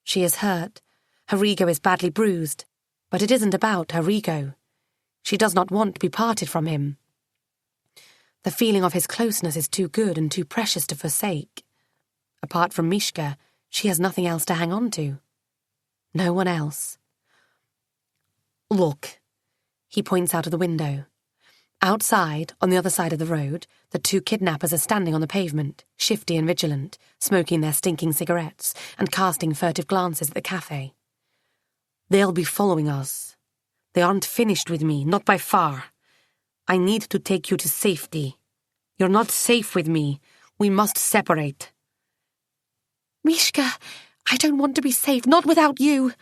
She is hurt. Her ego is badly bruised. But it isn't about her ego. She does not want to be parted from him. The feeling of his closeness is too good and too precious to forsake. Apart from Mishka, she has nothing else to hang on to. No one else. Look. He points out of the window. Outside, on the other side of the road, the two kidnappers are standing on the pavement, shifty and vigilant, smoking their stinking cigarettes and casting furtive glances at the cafe. They'll be following us. They aren't finished with me, not by far. I need to take you to safety. You're not safe with me. We must separate. Mishka, I don't want to be safe, not without you,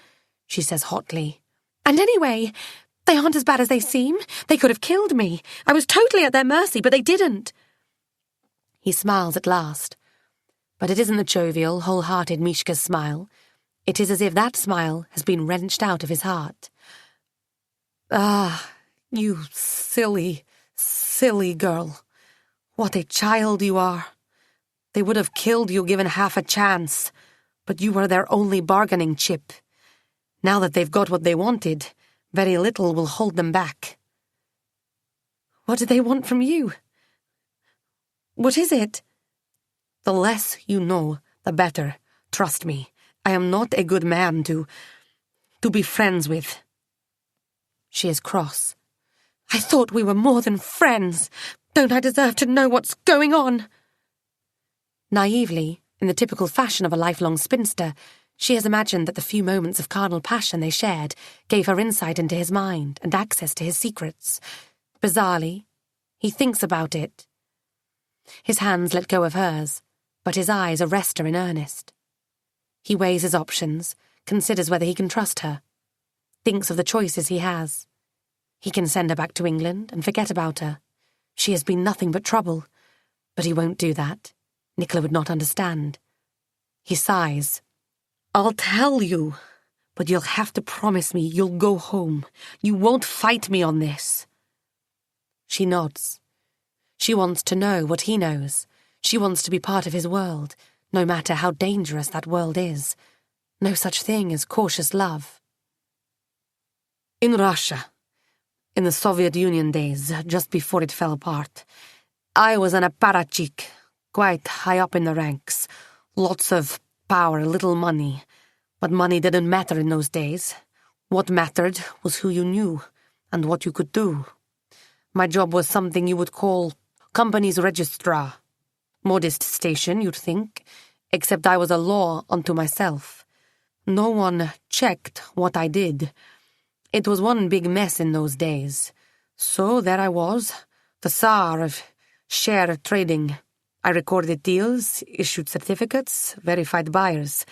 she says hotly. And anyway, they aren't as bad as they seem. They could have killed me. I was totally at their mercy, but they didn't. He smiles at last. But it isn't the jovial, wholehearted Mishka's smile. It is as if that smile has been wrenched out of his heart. Ah, you silly, silly girl. What a child you are. They would have killed you given half a chance, but you were their only bargaining chip. Now that they've got what they wanted, very little will hold them back. What do they want from you? What is it? The less you know, the better. Trust me. I am not a good man to be friends with. She is cross. I thought we were more than friends. Don't I deserve to know what's going on? Naively, in the typical fashion of a lifelong spinster, she has imagined that the few moments of carnal passion they shared gave her insight into his mind and access to his secrets. Bizarrely, he thinks about it. His hands let go of hers, but his eyes arrest her in earnest. He weighs his options, considers whether he can trust her, thinks of the choices he has. He can send her back to England and forget about her. She has been nothing but trouble. But he won't do that. Nicola would not understand. He sighs. I'll tell you, but you'll have to promise me you'll go home. You won't fight me on this. She nods. She wants to know what he knows. She wants to be part of his world, no matter how dangerous that world is. No such thing as cautious love. In Russia, in the Soviet Union days, just before it fell apart, I was an apparatchik, quite high up in the ranks. Lots of power, little money. But money didn't matter in those days. What mattered was who you knew and what you could do. My job was something you would call company's registrar. Modest station, you'd think, except I was a law unto myself. No one checked what I did. It was one big mess in those days. So there I was, the Tsar of share trading. I recorded deals, issued certificates, verified buyers.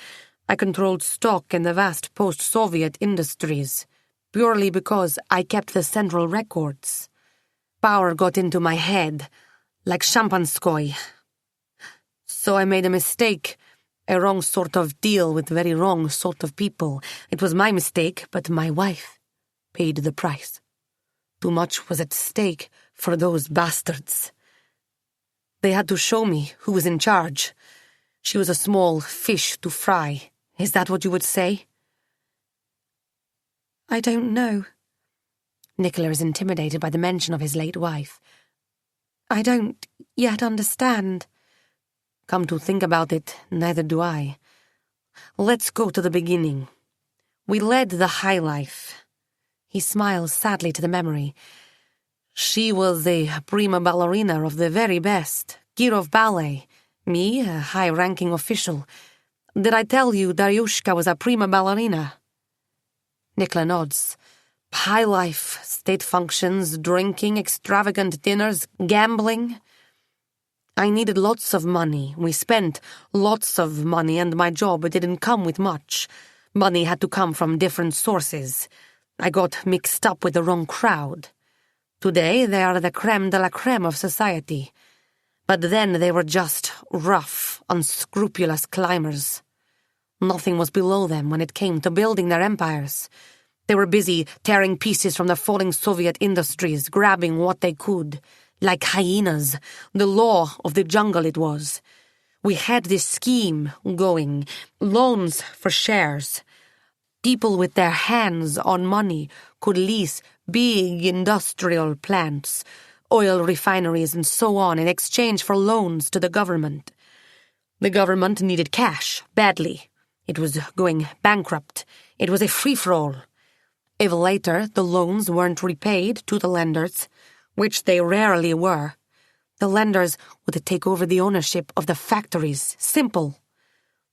I controlled stock in the vast post-Soviet industries, purely because I kept the central records. Power got into my head, like champanskoy. So I made a mistake, a wrong sort of deal with very wrong sort of people. It was my mistake, but my wife paid the price. Too much was at stake for those bastards. They had to show me who was in charge. She was a small fish to fry. Is that what you would say? I don't know. Nicola is intimidated by the mention of his late wife. I don't yet understand. Come to think about it, neither do I. Let's go to the beginning. We led the high life. He smiles sadly to the memory. She was a prima ballerina of the very best, Kirov ballet. Me, a high-ranking official. Did I tell you Daryushka was a prima ballerina? Nicola nods. High life, state functions, drinking, extravagant dinners, gambling. I needed lots of money. We spent lots of money, and my job didn't come with much. Money had to come from different sources. I got mixed up with the wrong crowd. Today, they are the crème de la crème of society. But then they were just rough, unscrupulous climbers. Nothing was below them when it came to building their empires. They were busy tearing pieces from the falling Soviet industries, grabbing what they could. Like hyenas, the law of the jungle it was. We had this scheme going, loans for shares. People with their hands on money could lease big industrial plants, oil refineries and so on in exchange for loans to the government. The government needed cash, badly. It was going bankrupt. It was a free-for-all. If later the loans weren't repaid to the lenders, which they rarely were, the lenders would take over the ownership of the factories. Simple.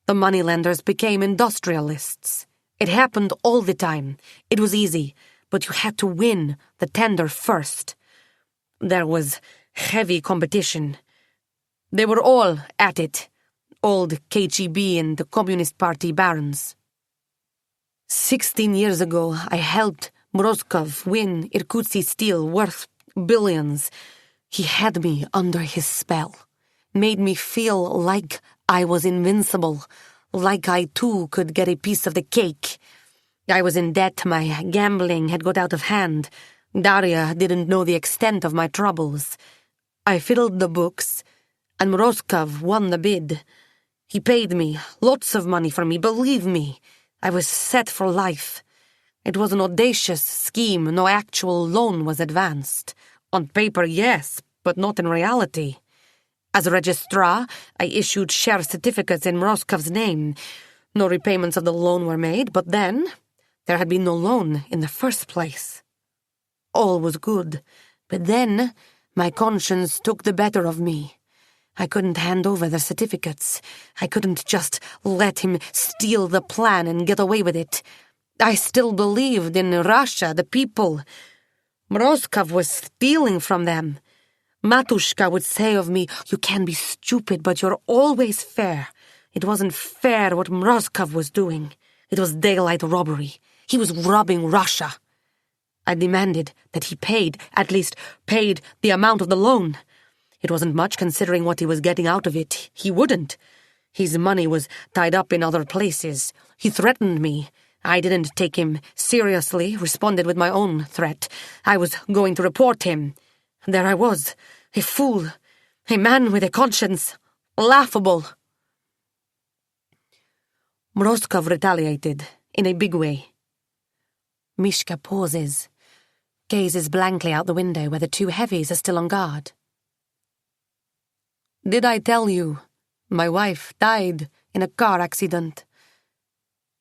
The moneylenders became industrialists. It happened all the time. It was easy, but you had to win the tender first. There was heavy competition. They were all at it, old KGB and the Communist Party barons. 16 years ago, I helped Morozkov win Irkutsk steel worth billions. He had me under his spell, made me feel like I was invincible, like I too could get a piece of the cake. I was in debt, my gambling had got out of hand. Daria didn't know the extent of my troubles. I fiddled the books, and Morozkov won the bid. He paid me, lots of money for me, believe me. I was set for life. It was an audacious scheme, no actual loan was advanced. On paper, yes, but not in reality. As a registrar, I issued share certificates in Morozkov's name. No repayments of the loan were made, but then there had been no loan in the first place. All was good, but then my conscience took the better of me. I couldn't hand over the certificates. I couldn't just let him steal the plan and get away with it. I still believed in Russia, the people. Morozkov was stealing from them. Matushka would say of me, "You can be stupid, but you're always fair." It wasn't fair what Morozkov was doing. It was daylight robbery. He was robbing Russia. I demanded that he paid, at least paid the amount of the loan. It wasn't much considering what he was getting out of it. He wouldn't. His money was tied up in other places. He threatened me. I didn't take him seriously, responded with my own threat. I was going to report him. There I was, a fool, a man with a conscience, laughable. Morozkov retaliated, in a big way. Mishka pauses, gazes blankly out the window where the two heavies are still on guard. Did I tell you? My wife died in a car accident.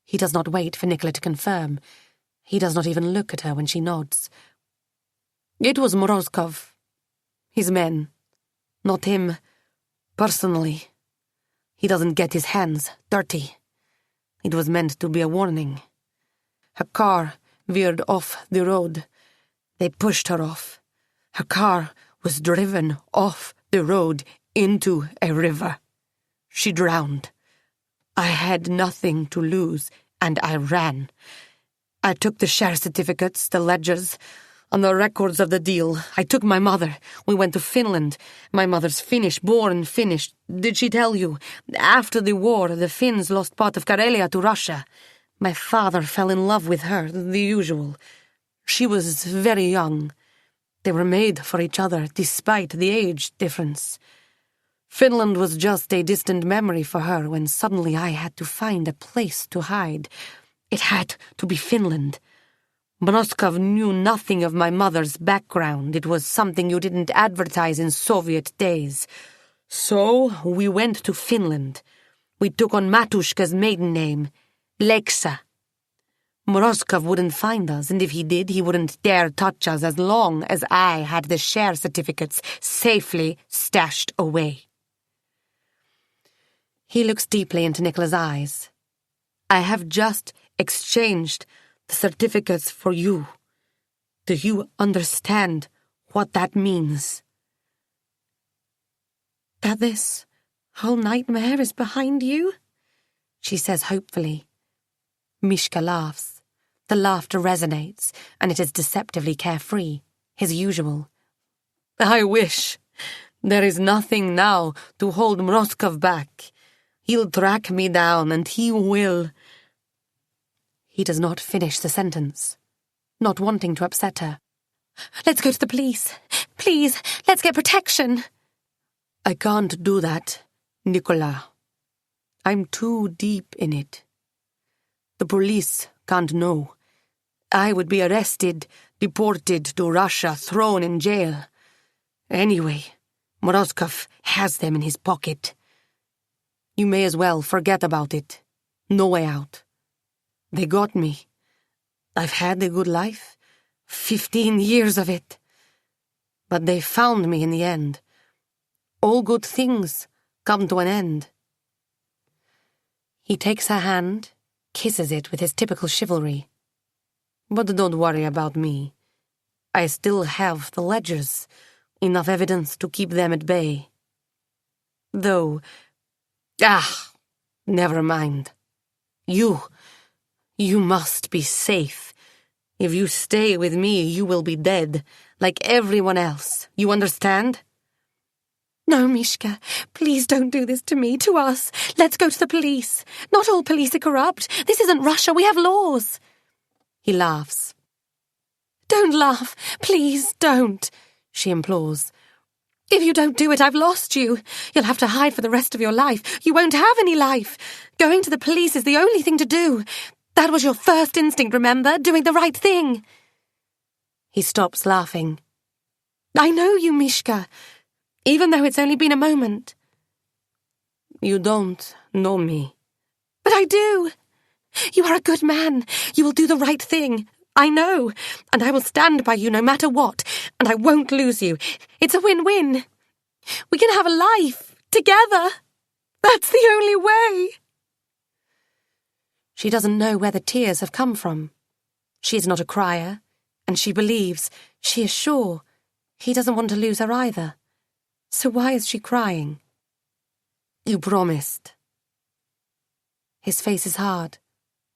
He does not wait for Nicola to confirm. He does not even look at her when she nods. It was Morozkov. His men. Not him. Personally. He doesn't get his hands dirty. It was meant to be a warning. Her car veered off the road. They pushed her off. Her car was driven off the road into a river. She drowned. I had nothing to lose, and I ran. I took the share certificates, the ledgers, and the records of the deal. I took my mother. We went to Finland. My mother's Finnish, born Finnish. Did she tell you? After the war, the Finns lost part of Karelia to Russia. My father fell in love with her, the usual. She was very young. They were made for each other, despite the age difference. Finland was just a distant memory for her when suddenly I had to find a place to hide. It had to be Finland. Morozkov knew nothing of my mother's background. It was something you didn't advertise in Soviet days. So we went to Finland. We took on Matushka's maiden name, Leksa. Morozkov wouldn't find us, and if he did, he wouldn't dare touch us as long as I had the share certificates safely stashed away. He looks deeply into Nicola's eyes. I have just exchanged the certificates for you. Do you understand what that means? That this whole nightmare is behind you? She says hopefully. Mishka laughs. The laughter resonates, and it is deceptively carefree, his usual. I wish. There is nothing now to hold Morozkov back. He'll track me down, and he will. He does not finish the sentence, not wanting to upset her. Let's go to the police. Please, let's get protection. I can't do that, Nicola. I'm too deep in it. The police can't know. I would be arrested, deported to Russia, thrown in jail. Anyway, Morozkov has them in his pocket. You may as well forget about it. No way out. They got me. I've had a good life, 15 years of it. But they found me in the end. All good things come to an end. He takes her hand, kisses it with his typical chivalry. But don't worry about me. I still have the ledgers, enough evidence to keep them at bay. Though, never mind. You must be safe. If you stay with me, you will be dead, like everyone else. You understand? No, Mishka, please don't do this to me, to us. Let's go to the police. Not all police are corrupt. This isn't Russia. We have laws. He laughs. Don't laugh. Please don't, she implores. If you don't do it, I've lost you. You'll have to hide for the rest of your life. You won't have any life. Going to the police is the only thing to do. That was your first instinct, remember? Doing the right thing. He stops laughing. I know you, Mishka, even though it's only been a moment. You don't know me. But I do. You are a good man. You will do the right thing. I know. And I will stand by you no matter what. And I won't lose you. It's a win-win. We can have a life together. That's the only way. She doesn't know where the tears have come from. She is not a crier, and she believes, she is sure, he doesn't want to lose her either. So why is she crying? You promised. His face is hard,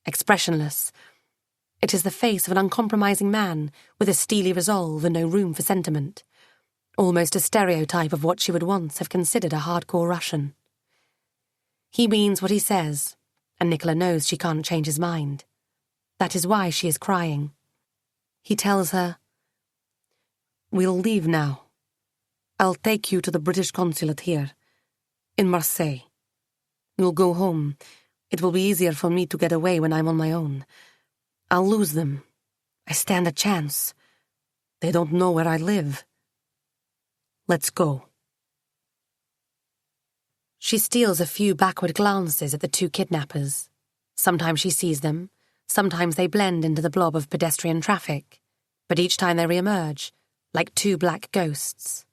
expressionless. It is the face of an uncompromising man with a steely resolve and no room for sentiment. Almost a stereotype of what she would once have considered a hardcore Russian. He means what he says, and Nicola knows she can't change his mind. That is why she is crying. He tells her, We'll leave now, I'll take you to the British consulate here, in Marseille. You'll go home. It will be easier for me to get away when I'm on my own. I'll lose them. I stand a chance. They don't know where I live. Let's go. She steals a few backward glances at the two kidnappers. Sometimes she sees them, sometimes they blend into the blob of pedestrian traffic, but each time they re-emerge, like two black ghosts.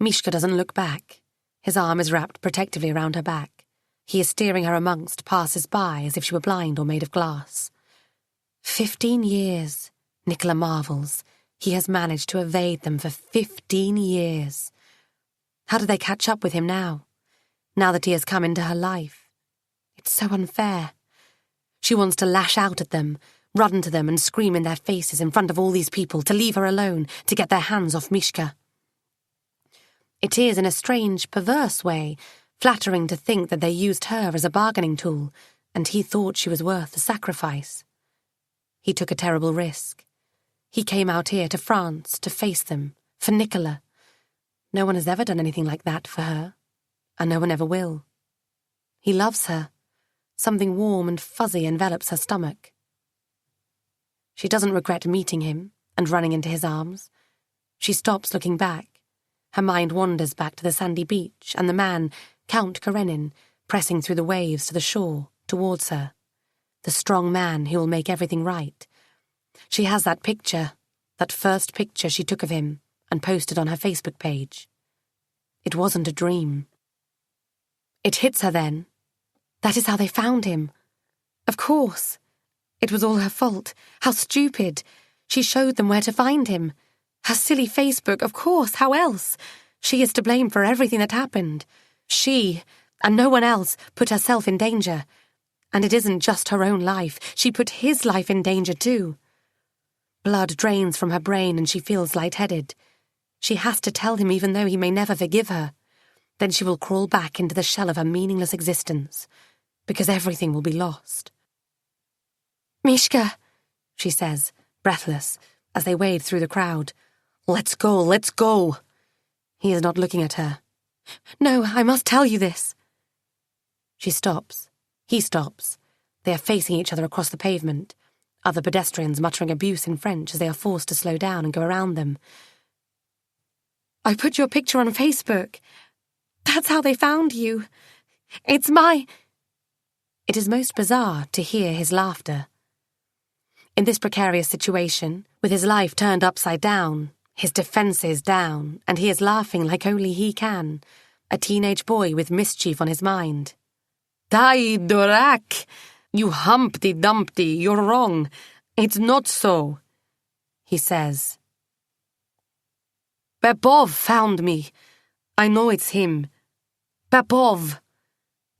Mishka doesn't look back. His arm is wrapped protectively around her back. He is steering her amongst passers-by as if she were blind or made of glass. 15 years, Nicola marvels. He has managed to evade them for 15 years. How do they catch up with him now that he has come into her life? It's so unfair. She wants to lash out at them, run to them and scream in their faces in front of all these people, to leave her alone, to get their hands off Mishka. It is, in a strange, perverse way, flattering to think that they used her as a bargaining tool, and he thought she was worth the sacrifice. He took a terrible risk. He came out here to France to face them, for Nicola. No one has ever done anything like that for her, and no one ever will. He loves her. Something warm and fuzzy envelops her stomach. She doesn't regret meeting him and running into his arms. She stops looking back. Her mind wanders back to the sandy beach and the man, Count Karenin, pressing through the waves to the shore, towards her. The strong man who will make everything right. She has that picture, that first picture she took of him and posted on her Facebook page. It wasn't a dream. It hits her then. That is how they found him. Of course. It was all her fault. How stupid. She showed them where to find him. Her silly Facebook, of course, how else? She is to blame for everything that happened. She, and no one else, put herself in danger. And it isn't just her own life. She put his life in danger too. Blood drains from her brain and she feels lightheaded. She has to tell him even though he may never forgive her. Then she will crawl back into the shell of her meaningless existence, because everything will be lost. Mishka, she says, breathless, as they wade through the crowd. Let's go, let's go. He is not looking at her. No, I must tell you this. She stops. He stops. They are facing each other across the pavement, other pedestrians muttering abuse in French as they are forced to slow down and go around them. I put your picture on Facebook. That's how they found you. It's my... It is most bizarre to hear his laughter. In this precarious situation, with his life turned upside down, his defences down, and he is laughing like only he can, a teenage boy with mischief on his mind. Die, Dorak! You Humpty Dumpty, you're wrong. It's not so, he says. Pepov found me. I know it's him. Pepov.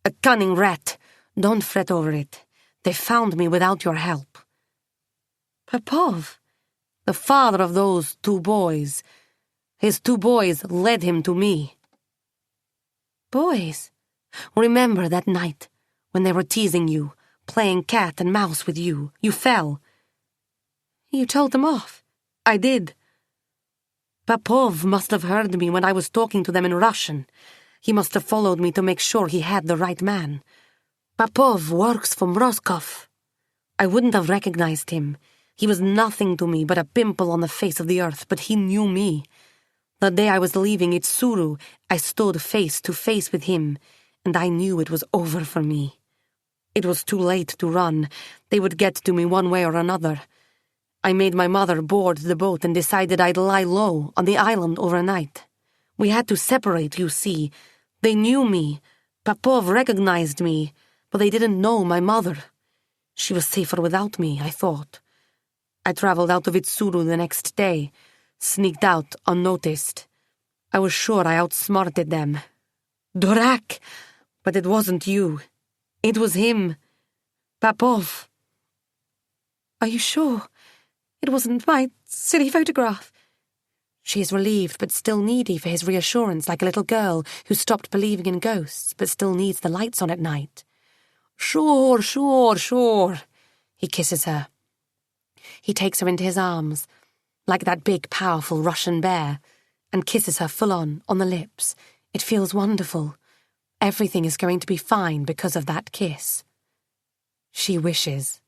A cunning rat. Don't fret over it. They found me without your help. Pepov? The father of those two boys. His two boys led him to me. Boys? Remember that night when they were teasing you, playing cat and mouse with you? You fell. You told them off. I did. Popov must have heard me when I was talking to them in Russian. He must have followed me to make sure he had the right man. Popov works for Mrozkov. I wouldn't have recognized him. He was nothing to me but a pimple on the face of the earth, but he knew me. The day I was leaving Itsuru, I stood face to face with him, and I knew it was over for me. It was too late to run. They would get to me one way or another. I made my mother board the boat and decided I'd lie low on the island overnight. We had to separate, you see. They knew me. Popov recognized me, but they didn't know my mother. She was safer without me, I thought. I traveled out of Itsuru the next day, sneaked out unnoticed. I was sure I outsmarted them. Dorak! But it wasn't you. It was him. Popov. Are you sure? It wasn't my silly photograph. She is relieved but still needy for his reassurance, like a little girl who stopped believing in ghosts but still needs the lights on at night. Sure. He kisses her. He takes her into his arms, like that big, powerful Russian bear, and kisses her full on the lips. It feels wonderful. Everything is going to be fine because of that kiss. She wishes.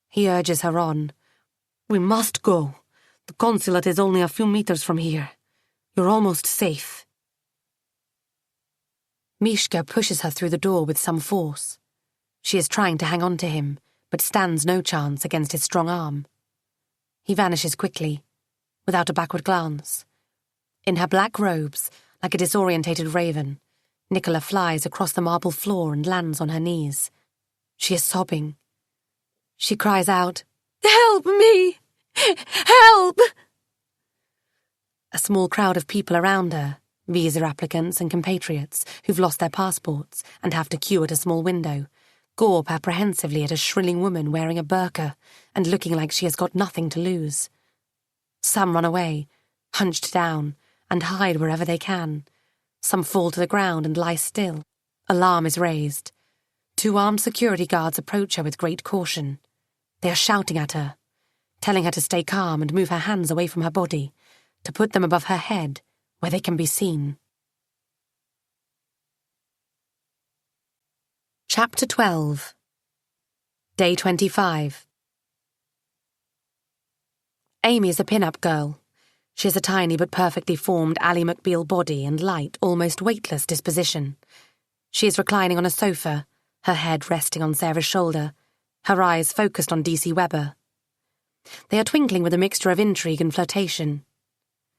He urges her on. We must go. The consulate is only a few meters from here. You're almost safe. Mishka pushes her through the door with some force. She is trying to hang on to him, but stands no chance against his strong arm. He vanishes quickly, without a backward glance. In her black robes, like a disorientated raven, Nicola flies across the marble floor and lands on her knees. She is sobbing. She cries out, "Help me! Help!" A small crowd of people around her, visa applicants and compatriots who've lost their passports and have to queue at a small window, gawp apprehensively at a shrilling woman wearing a burqa and looking like she has got nothing to lose. Some run away, hunched down, and hide wherever they can. Some fall to the ground and lie still. Alarm is raised. 2 armed security guards approach her with great caution. They are shouting at her, telling her to stay calm and move her hands away from her body, to put them above her head, where they can be seen. Chapter 12. Day 25. Amy is a pin-up girl. She has a tiny but perfectly formed Ally McBeal body and light, almost weightless disposition. She is reclining on a sofa, her head resting on Sarah's shoulder, her eyes focused on DC Weber. They are twinkling with a mixture of intrigue and flirtation.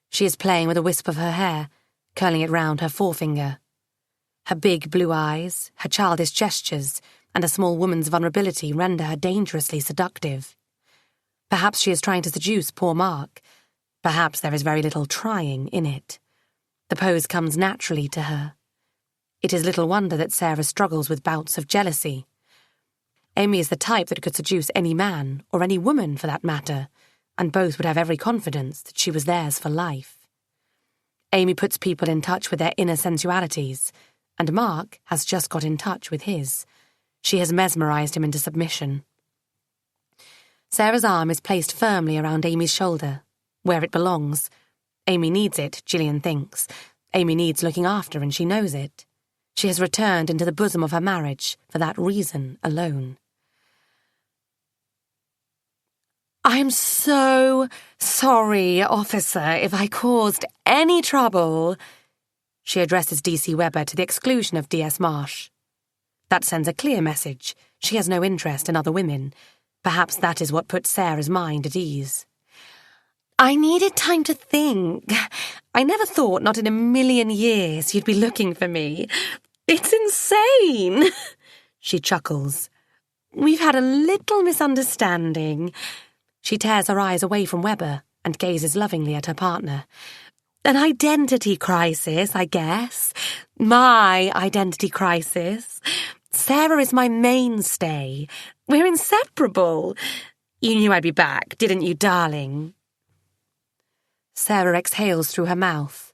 She is playing with a wisp of her hair, curling it round her forefinger. Her big blue eyes, her childish gestures, and a small woman's vulnerability render her dangerously seductive. Perhaps she is trying to seduce poor Mark. Perhaps there is very little trying in it. The pose comes naturally to her. It is little wonder that Sarah struggles with bouts of jealousy. Amy is the type that could seduce any man, or any woman for that matter, and both would have every confidence that she was theirs for life. Amy puts people in touch with their inner sensualities, and Mark has just got in touch with his. She has mesmerized him into submission. Sarah's arm is placed firmly around Amy's shoulder, where it belongs. Amy needs it, Gillian thinks. Amy needs looking after, and she knows it. She has returned into the bosom of her marriage for that reason alone. "I'm so sorry, officer, if I caused any trouble." She addresses DC Weber to the exclusion of DS Marsh. That sends a clear message. She has no interest in other women. Perhaps that is what puts Sarah's mind at ease. "I needed time to think. I never thought, not in a million years, you'd be looking for me. It's insane." She chuckles. "We've had a little misunderstanding." She tears her eyes away from Weber and gazes lovingly at her partner. "An identity crisis, I guess. My identity crisis. Sarah is my mainstay. We're inseparable. You knew I'd be back, didn't you, darling?" Sarah exhales through her mouth.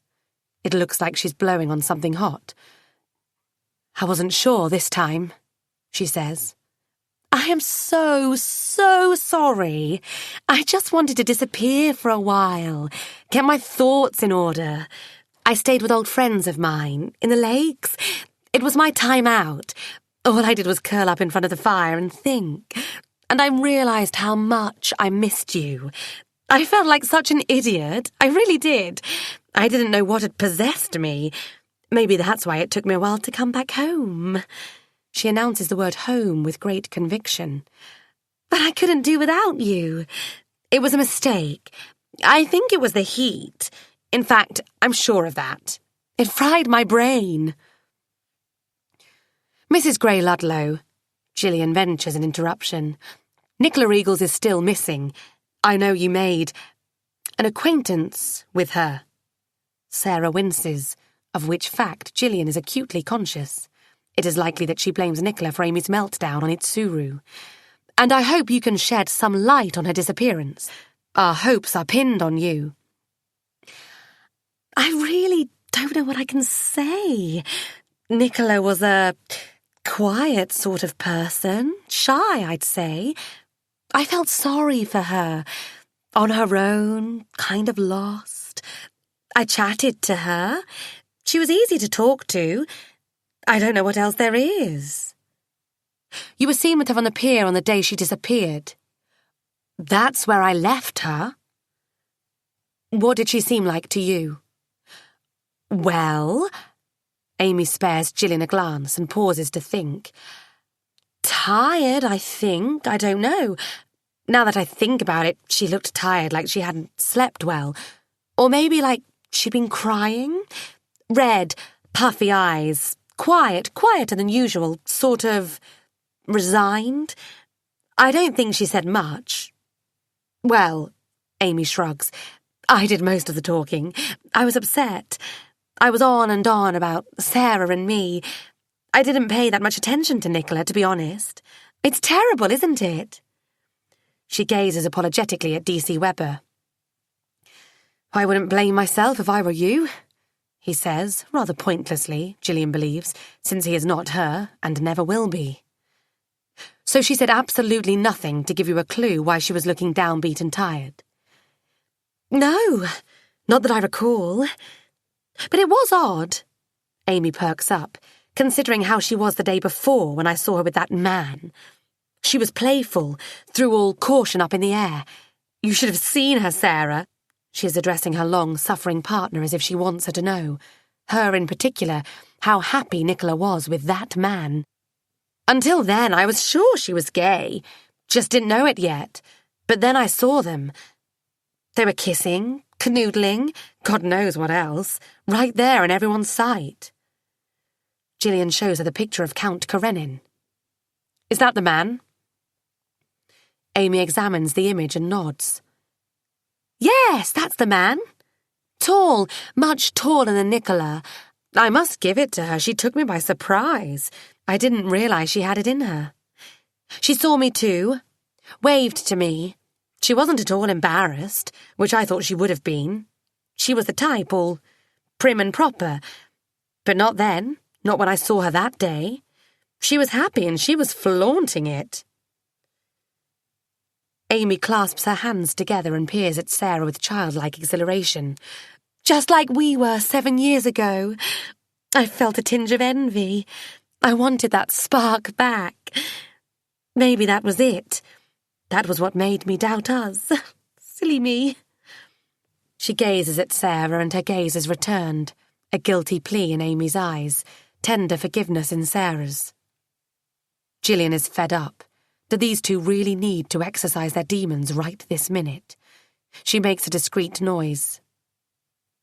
It looks like she's blowing on something hot. "I wasn't sure this time," she says. "I am so sorry. I just wanted to disappear for a while, get my thoughts in order. I stayed with old friends of mine in the lakes. It was my time out. All I did was curl up in front of the fire and think. And I realised how much I missed you. I felt like such an idiot. I really did. I didn't know what had possessed me. Maybe that's why it took me a while to come back home." She announces the word home with great conviction. "But I couldn't do without you. It was a mistake. I think it was the heat. In fact, I'm sure of that. It fried my brain." "Mrs. Grey Ludlow," Gillian ventures an interruption. "Nicola Eagles is still missing. I know you made an acquaintance with her." Sarah winces, of which fact Gillian is acutely conscious. It is likely that she blames Nicola for Amy's meltdown on Itsuru. "And I hope you can shed some light on her disappearance. Our hopes are pinned on you." "I really don't know what I can say. Nicola was a quiet sort of person, shy, I'd say. I felt sorry for her, on her own, kind of lost. I chatted to her. She was easy to talk to. I don't know what else there is. You were seen with her on the pier on the day she disappeared. That's where I left her. What did she seem like to you? Well, Amy spares Gillian a glance and pauses to think. Tired, I think. I don't know. Now that I think about it, she looked tired, like she hadn't slept well. Or maybe like she'd been crying. Red, puffy eyes. Quieter than usual, sort of resigned. I don't think she said much. Well, Amy shrugs. I did most of the talking. I was upset. I was on and on about Sarah and me. I didn't pay that much attention to Nicola, to be honest. It's terrible, isn't it? She gazes apologetically at D.C. Webber. I wouldn't blame myself if I were you, he says, rather pointlessly, Gillian believes, since he is not her and never will be. So she said absolutely nothing to give you a clue why she was looking downbeat and tired? No, not that I recall. But it was odd. Amy perks up, considering how she was the day before when I saw her with that man. She was playful, threw all caution up in the air. You should have seen her, Sarah. She is addressing her long-suffering partner as if she wants her to know, her in particular, how happy Nicola was with that man. Until then, I was sure she was gay. Just didn't know it yet. But then I saw them. They were kissing, canoodling, God knows what else, right there in everyone's sight. Gillian shows her the picture of Count Karenin. Is that the man? Amy examines the image and nods. Yes, that's the man. Tall, much taller than Nicola. I must give it to her. She took me by surprise. I didn't realise she had it in her. She saw me too, waved to me. She wasn't at all embarrassed, which I thought she would have been. She was the type, all prim and proper. But not then, not when I saw her that day. She was happy and she was flaunting it. Amy clasps her hands together and peers at Sarah with childlike exhilaration. Just like we were 7 years ago. I felt a tinge of envy. I wanted that spark back. Maybe that was it. That was what made me doubt us. Silly me. She gazes at Sarah and her gaze is returned, a guilty plea in Amy's eyes, tender forgiveness in Sarah's. Gillian is fed up. Do these two really need to exercise their demons right this minute? She makes a discreet noise.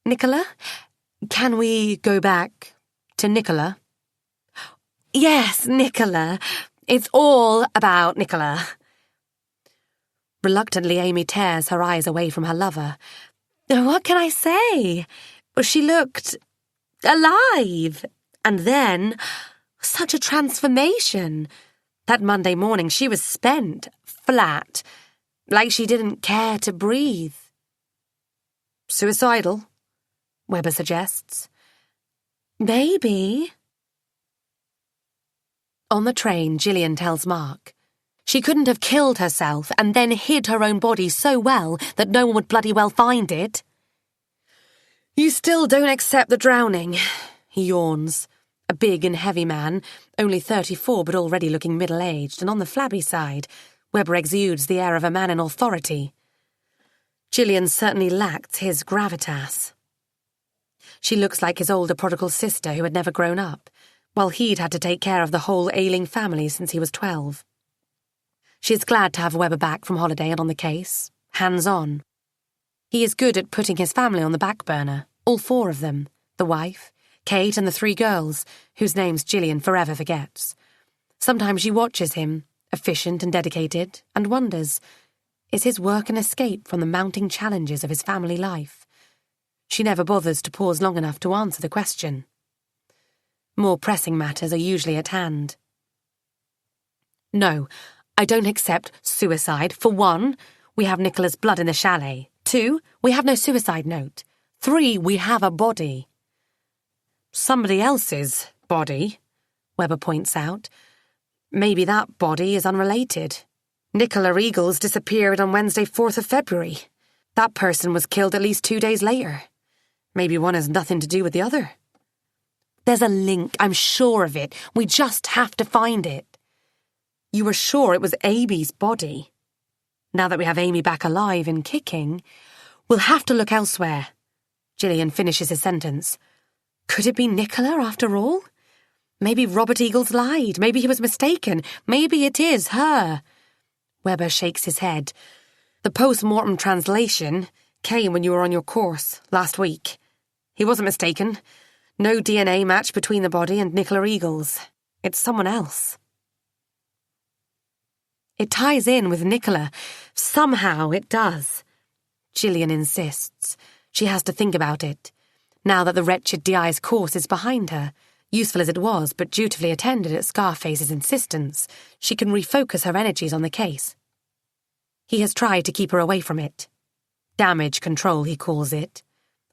Nicola? Can we go back to Nicola? Yes, Nicola. It's all about Nicola. Reluctantly, Amy tears her eyes away from her lover. What can I say? She looked alive. And then, such a transformation. That Monday morning she was spent, flat, like she didn't care to breathe. Suicidal, Webber suggests. Maybe. On the train, Gillian tells Mark. She couldn't have killed herself and then hid her own body so well that no one would bloody well find it. You still don't accept the drowning, he yawns. A big and heavy man, only 34 but already looking middle-aged and on the flabby side. Webber exudes the air of a man in authority. Gillian certainly lacked his gravitas. She looks like his older prodigal sister who had never grown up, while he'd had to take care of the whole ailing family since he was 12. She is glad to have Webber back from holiday and on the case, hands-on. He is good at putting his family on the back burner, all 4 of them, the wife, Kate and the 3 girls, whose names Gillian forever forgets. Sometimes she watches him, efficient and dedicated, and wonders, is his work an escape from the mounting challenges of his family life? She never bothers to pause long enough to answer the question. More pressing matters are usually at hand. No, I don't accept suicide. For 1, we have Nicola's blood in the chalet. 2, we have no suicide note. 3, we have a body. Somebody else's body, Webber points out. Maybe that body is unrelated. Nicola Eagles disappeared on Wednesday, 4th of February. That person was killed at least 2 days later. Maybe one has nothing to do with the other. There's a link, I'm sure of it. We just have to find it. You were sure it was Amy's body. Now that we have Amy back alive and kicking, we'll have to look elsewhere. Gillian finishes his sentence. Could it be Nicola after all? Maybe Robert Eagles lied. Maybe he was mistaken. Maybe it is her. Webber shakes his head. The post-mortem translation came when you were on your course last week. He wasn't mistaken. No DNA match between the body and Nicola Eagles. It's someone else. It ties in with Nicola. Somehow it does. Gillian insists. She has to think about it. Now that the wretched DI's course is behind her, useful as it was but dutifully attended at Scarface's insistence, she can refocus her energies on the case. He has tried to keep her away from it. Damage control, he calls it,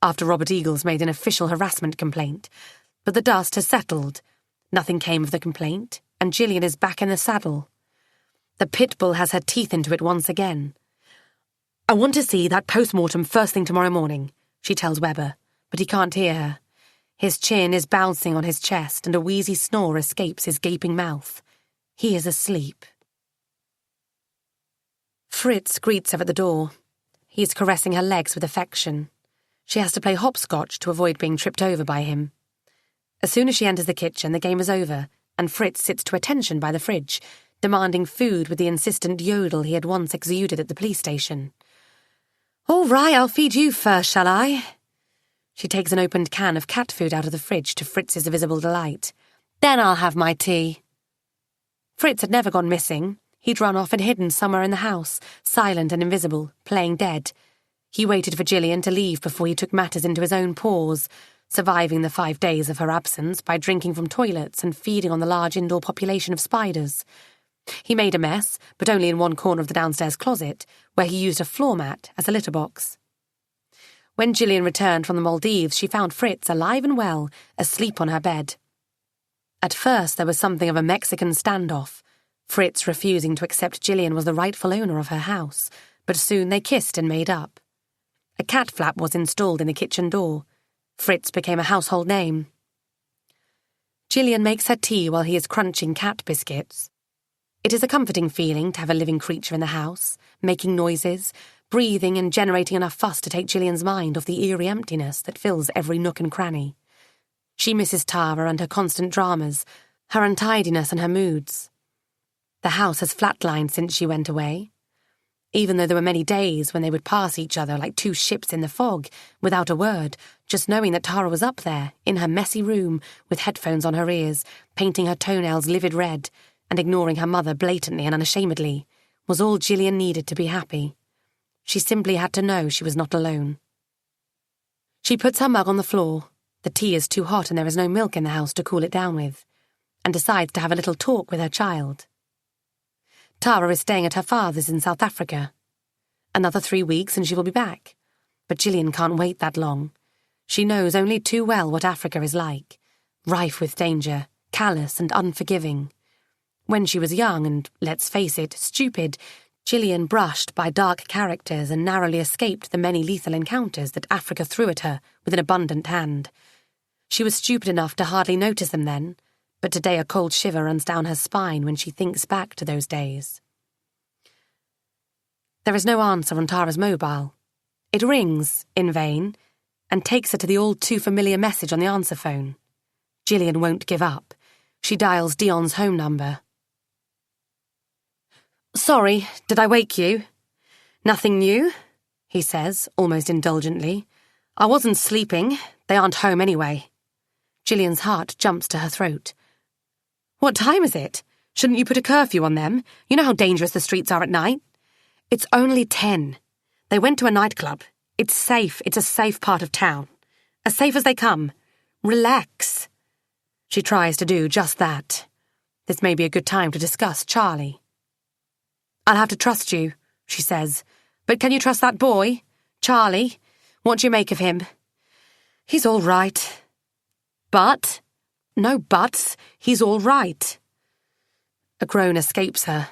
after Robert Eagles made an official harassment complaint. But the dust has settled. Nothing came of the complaint, and Gillian is back in the saddle. The pit bull has her teeth into it once again. I want to see that post-mortem first thing tomorrow morning, she tells Webber, but he can't hear her. His chin is bouncing on his chest and a wheezy snore escapes his gaping mouth. He is asleep. Fritz greets her at the door. He is caressing her legs with affection. She has to play hopscotch to avoid being tripped over by him. As soon as she enters the kitchen, the game is over, and Fritz sits to attention by the fridge, demanding food with the insistent yodel he had once exuded at the police station. All right, I'll feed you first, shall I? She takes an opened can of cat food out of the fridge to Fritz's visible delight. Then I'll have my tea. Fritz had never gone missing. He'd run off and hidden somewhere in the house, silent and invisible, playing dead. He waited for Gillian to leave before he took matters into his own paws, surviving the 5 days of her absence by drinking from toilets and feeding on the large indoor population of spiders. He made a mess, but only in one corner of the downstairs closet, where he used a floor mat as a litter box. When Gillian returned from the Maldives, she found Fritz alive and well, asleep on her bed. At first, there was something of a Mexican standoff, Fritz refusing to accept Gillian was the rightful owner of her house, but soon they kissed and made up. A cat flap was installed in the kitchen door. Fritz became a household name. Gillian makes her tea while he is crunching cat biscuits. It is a comforting feeling to have a living creature in the house, making noises, breathing and generating enough fuss to take Gillian's mind off the eerie emptiness that fills every nook and cranny. She misses Tara and her constant dramas, her untidiness and her moods. The house has flatlined since she went away. Even though there were many days when they would pass each other like two ships in the fog, without a word, just knowing that Tara was up there, in her messy room, with headphones on her ears, painting her toenails livid red, and ignoring her mother blatantly and unashamedly, was all Gillian needed to be happy. She simply had to know she was not alone. She puts her mug on the floor. The tea is too hot and there is no milk in the house to cool it down with, and decides to have a little talk with her child. Tara is staying at her father's in South Africa. Another 3 weeks and she will be back. But Gillian can't wait that long. She knows only too well what Africa is like, rife with danger, callous and unforgiving. When she was young and, let's face it, stupid, Gillian brushed by dark characters and narrowly escaped the many lethal encounters that Africa threw at her with an abundant hand. She was stupid enough to hardly notice them then, but today a cold shiver runs down her spine when she thinks back to those days. There is no answer on Tara's mobile. It rings, in vain, and takes her to the all-too-familiar message on the answer phone. Gillian won't give up. She dials Dion's home number. Sorry, did I wake you? Nothing new, he says, almost indulgently. I wasn't sleeping. They aren't home anyway. Gillian's heart jumps to her throat. What time is it? Shouldn't you put a curfew on them? You know how dangerous the streets are at night. It's only 10. They went to a nightclub. It's safe. It's a safe part of town. As safe as they come. Relax. She tries to do just that. This may be a good time to discuss Charlie. I'll have to trust you, she says. But can you trust that boy? Charlie? What do you make of him? He's all right. But? No buts. He's all right. A groan escapes her.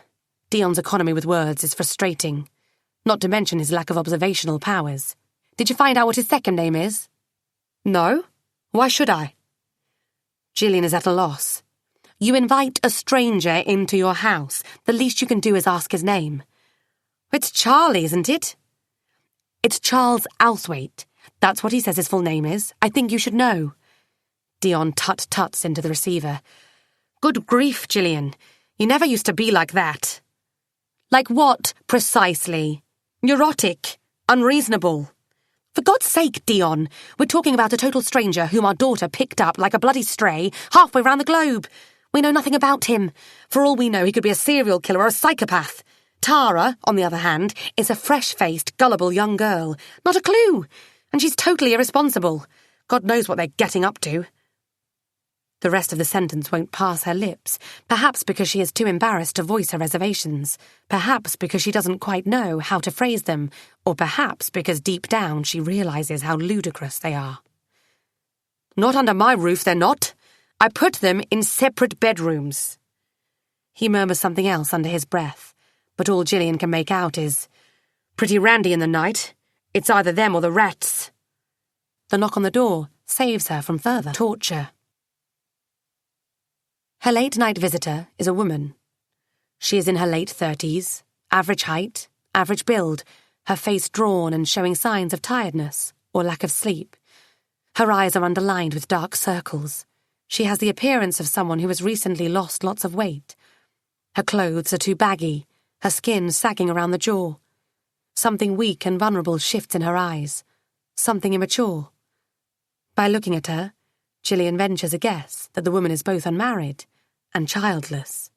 Dion's economy with words is frustrating. Not to mention his lack of observational powers. Did you find out what his second name is? No? Why should I? Gillian is at a loss. You invite a stranger into your house. The least you can do is ask his name. It's Charlie, isn't it? It's Charles Althwaite. That's what he says his full name is. I think you should know. Dion tut-tuts into the receiver. Good grief, Gillian. You never used to be like that. Like what, precisely? Neurotic. Unreasonable. For God's sake, Dion, we're talking about a total stranger whom our daughter picked up like a bloody stray halfway round the globe. We know nothing about him. For all we know, he could be a serial killer or a psychopath. Tara, on the other hand, is a fresh-faced, gullible young girl. Not a clue. And she's totally irresponsible. God knows what they're getting up to. The rest of the sentence won't pass her lips, perhaps because she is too embarrassed to voice her reservations, perhaps because she doesn't quite know how to phrase them, or perhaps because deep down she realises how ludicrous they are. Not under my roof, they're not. I put them in separate bedrooms. He murmurs something else under his breath, but all Gillian can make out is, pretty randy in the night. It's either them or the rats. The knock on the door saves her from further torture. Her late-night visitor is a woman. She is in her late 30s, average height, average build, her face drawn and showing signs of tiredness or lack of sleep. Her eyes are underlined with dark circles. She has the appearance of someone who has recently lost lots of weight. Her clothes are too baggy, her skin sagging around the jaw. Something weak and vulnerable shifts in her eyes, something immature. By looking at her, Gillian ventures a guess that the woman is both unmarried and childless.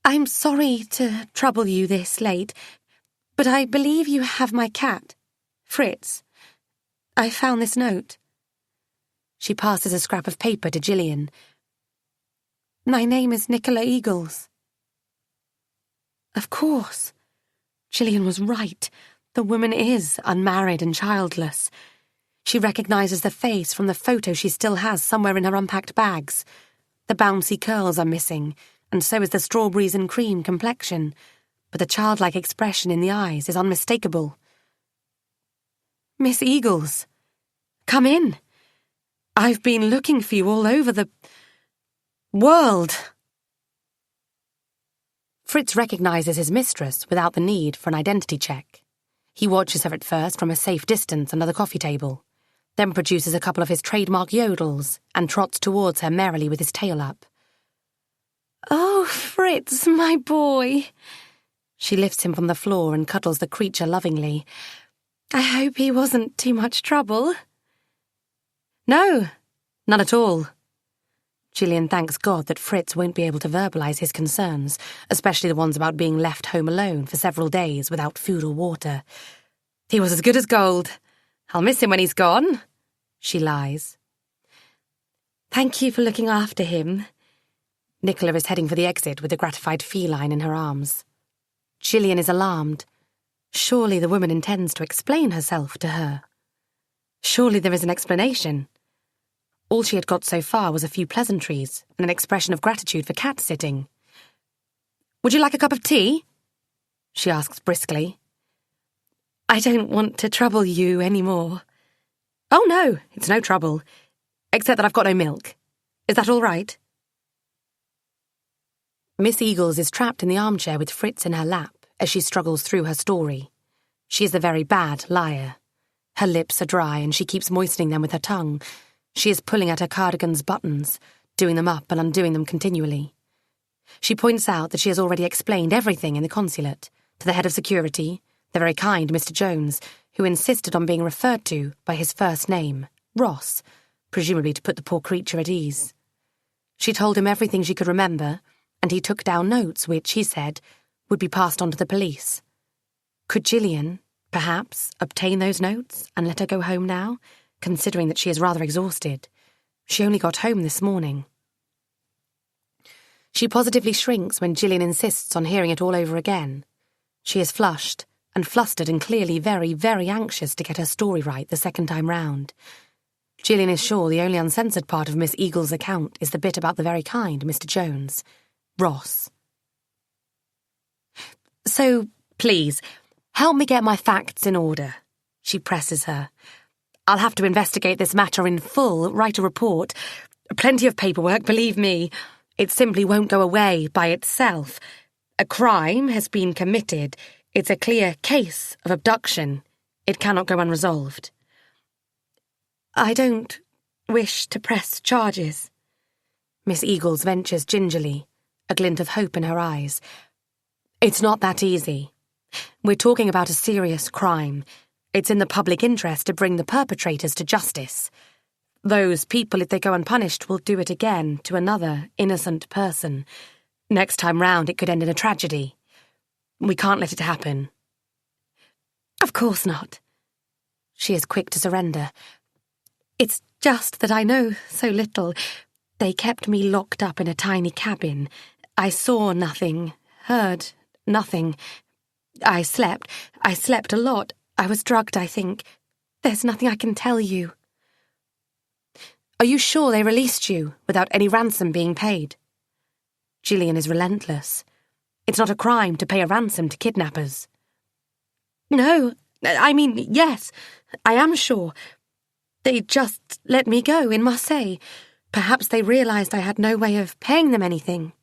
I'm sorry to trouble you this late, but I believe you have my cat, Fritz. I found this note. She passes a scrap of paper to Gillian. My name is Nicola Eagles. Of course. Gillian was right. The woman is unmarried and childless. She recognises the face from the photo she still has somewhere in her unpacked bags. The bouncy curls are missing, and so is the strawberries and cream complexion, but the childlike expression in the eyes is unmistakable. Miss Eagles, come in. I've been looking for you all over the world. Fritz recognises his mistress without the need for an identity check. He watches her at first from a safe distance under the coffee table, then produces a couple of his trademark yodels and trots towards her merrily with his tail up. Oh, Fritz, my boy. She lifts him from the floor and cuddles the creature lovingly. I hope he wasn't too much trouble. No, none at all. Gillian thanks God that Fritz won't be able to verbalise his concerns, especially the ones about being left home alone for several days without food or water. He was as good as gold. I'll miss him when he's gone. She lies. Thank you for looking after him. Nicola is heading for the exit with a gratified feline in her arms. Gillian is alarmed. Surely the woman intends to explain herself to her. Surely there is an explanation. All she had got so far was a few pleasantries and an expression of gratitude for cat-sitting. Would you like a cup of tea? She asks briskly. I don't want to trouble you any more. Oh, no, it's no trouble. Except that I've got no milk. Is that all right? Miss Eagles is trapped in the armchair with Fritz in her lap as she struggles through her story. She is a very bad liar. Her lips are dry and she keeps moistening them with her tongue. She is pulling at her cardigan's buttons, doing them up and undoing them continually. She points out that she has already explained everything in the consulate, to the head of security, the very kind Mr. Jones, who insisted on being referred to by his first name, Ross, presumably to put the poor creature at ease. She told him everything she could remember, and he took down notes which, he said, would be passed on to the police. Could Gillian, perhaps, obtain those notes and let her go home now, considering that she is rather exhausted? She only got home this morning. She positively shrinks when Gillian insists on hearing it all over again. She is flushed and flustered and clearly very, very anxious to get her story right the second time round. Gillian is sure the only uncensored part of Miss Eagles' account is the bit about the very kind Mr. Jones, Ross. So, please, help me get my facts in order, she presses her. I'll have to investigate this matter in full, write a report. Plenty of paperwork, believe me. It simply won't go away by itself. A crime has been committed. It's a clear case of abduction. It cannot go unresolved. I don't wish to press charges. Miss Eagles ventures gingerly, a glint of hope in her eyes. It's not that easy. We're talking about a serious crime. It's in the public interest to bring the perpetrators to justice. Those people, if they go unpunished, will do it again to another innocent person. Next time round, it could end in a tragedy. We can't let it happen. Of course not. She is quick to surrender. It's just that I know so little. They kept me locked up in a tiny cabin. I saw nothing, heard nothing. I slept a lot. I was drugged, I think. There's nothing I can tell you. Are you sure they released you without any ransom being paid? Gillian is relentless. It's not a crime to pay a ransom to kidnappers. No, I mean, yes, I am sure. They just let me go in Marseille. Perhaps they realised I had no way of paying them anything.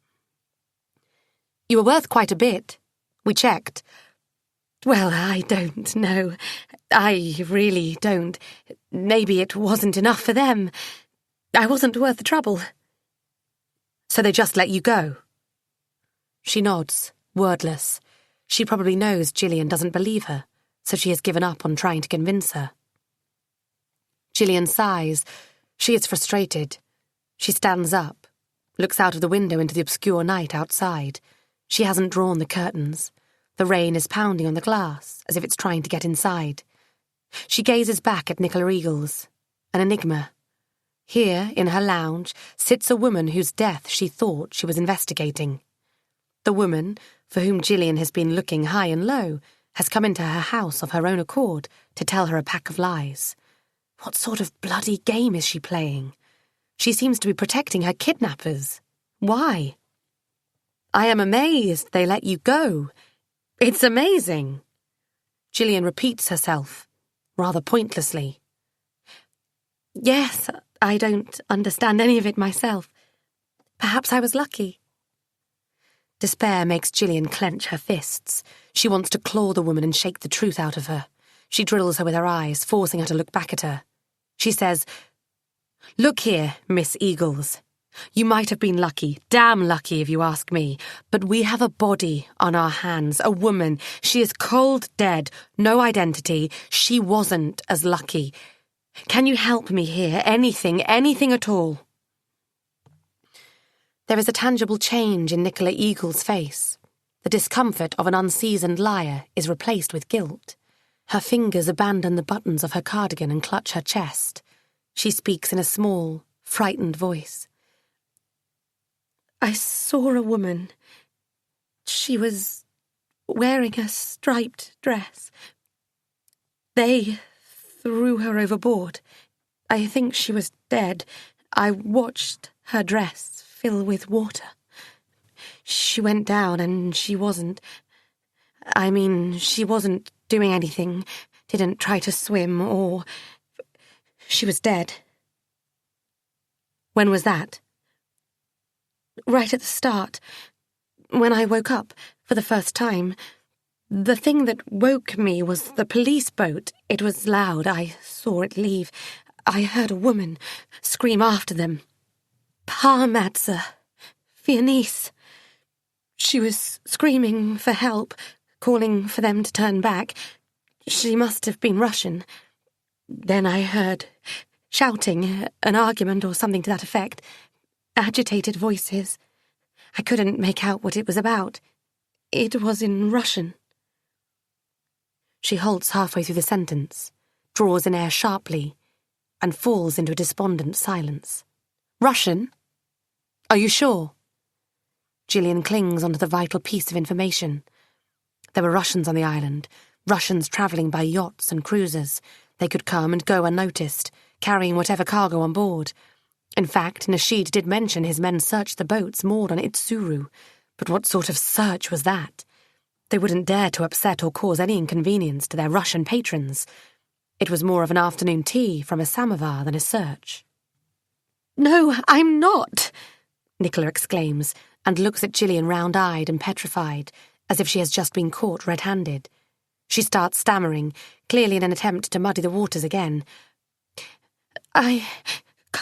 You were worth quite a bit. We checked. Well, I don't know. I really don't. Maybe it wasn't enough for them. I wasn't worth the trouble. So they just let you go? She nods, wordless. She probably knows Gillian doesn't believe her, so she has given up on trying to convince her. Gillian sighs. She is frustrated. She stands up, looks out of the window into the obscure night outside. She hasn't drawn the curtains. The rain is pounding on the glass, as if it's trying to get inside. She gazes back at Nicola Eagles, an enigma. Here, in her lounge, sits a woman whose death she thought she was investigating. The woman, for whom Gillian has been looking high and low, has come into her house of her own accord to tell her a pack of lies. What sort of bloody game is she playing? She seems to be protecting her kidnappers. Why? I am amazed they let you go. It's amazing. Gillian repeats herself, rather pointlessly. Yes, I don't understand any of it myself. Perhaps I was lucky. Despair makes Gillian clench her fists. She wants to claw the woman and shake the truth out of her. She drills her with her eyes, forcing her to look back at her. She says, "Look here, Miss Eagles. You might have been lucky, damn lucky if you ask me, but we have a body on our hands, a woman. She is cold dead, no identity. She wasn't as lucky. Can you help me here? Anything at all?" There is a tangible change in Nicola Eagles' face. The discomfort of an unseasoned liar is replaced with guilt. Her fingers abandon the buttons of her cardigan and clutch her chest. She speaks in a small, frightened voice. I saw a woman. She was wearing a striped dress. They threw her overboard. I think she was dead. I watched her dress fill with water. She went down and she wasn't doing anything, didn't try to swim or... She was dead. When was that? Right at the start, when I woke up for the first time. The thing that woke me was the police boat. It was loud. I saw it leave. I heard a woman scream after them. Parmadza, Viennese. She was screaming for help, calling for them to turn back. She must have been Russian. Then I heard shouting, an argument or something to that effect. Agitated voices. I couldn't make out what it was about. It was in Russian. She halts halfway through the sentence, draws in air sharply, and falls into a despondent silence. Russian? Are you sure? Gillian clings onto the vital piece of information. There were Russians on the island, Russians travelling by yachts and cruisers. They could come and go unnoticed, carrying whatever cargo on board. In fact, Nasheed did mention his men searched the boats moored on Itsuru, but what sort of search was that? They wouldn't dare to upset or cause any inconvenience to their Russian patrons. It was more of an afternoon tea from a samovar than a search. "No, I'm not," Nicola exclaims, and looks at Gillian round-eyed and petrified, as if she has just been caught red-handed. She starts stammering, clearly in an attempt to muddy the waters again. I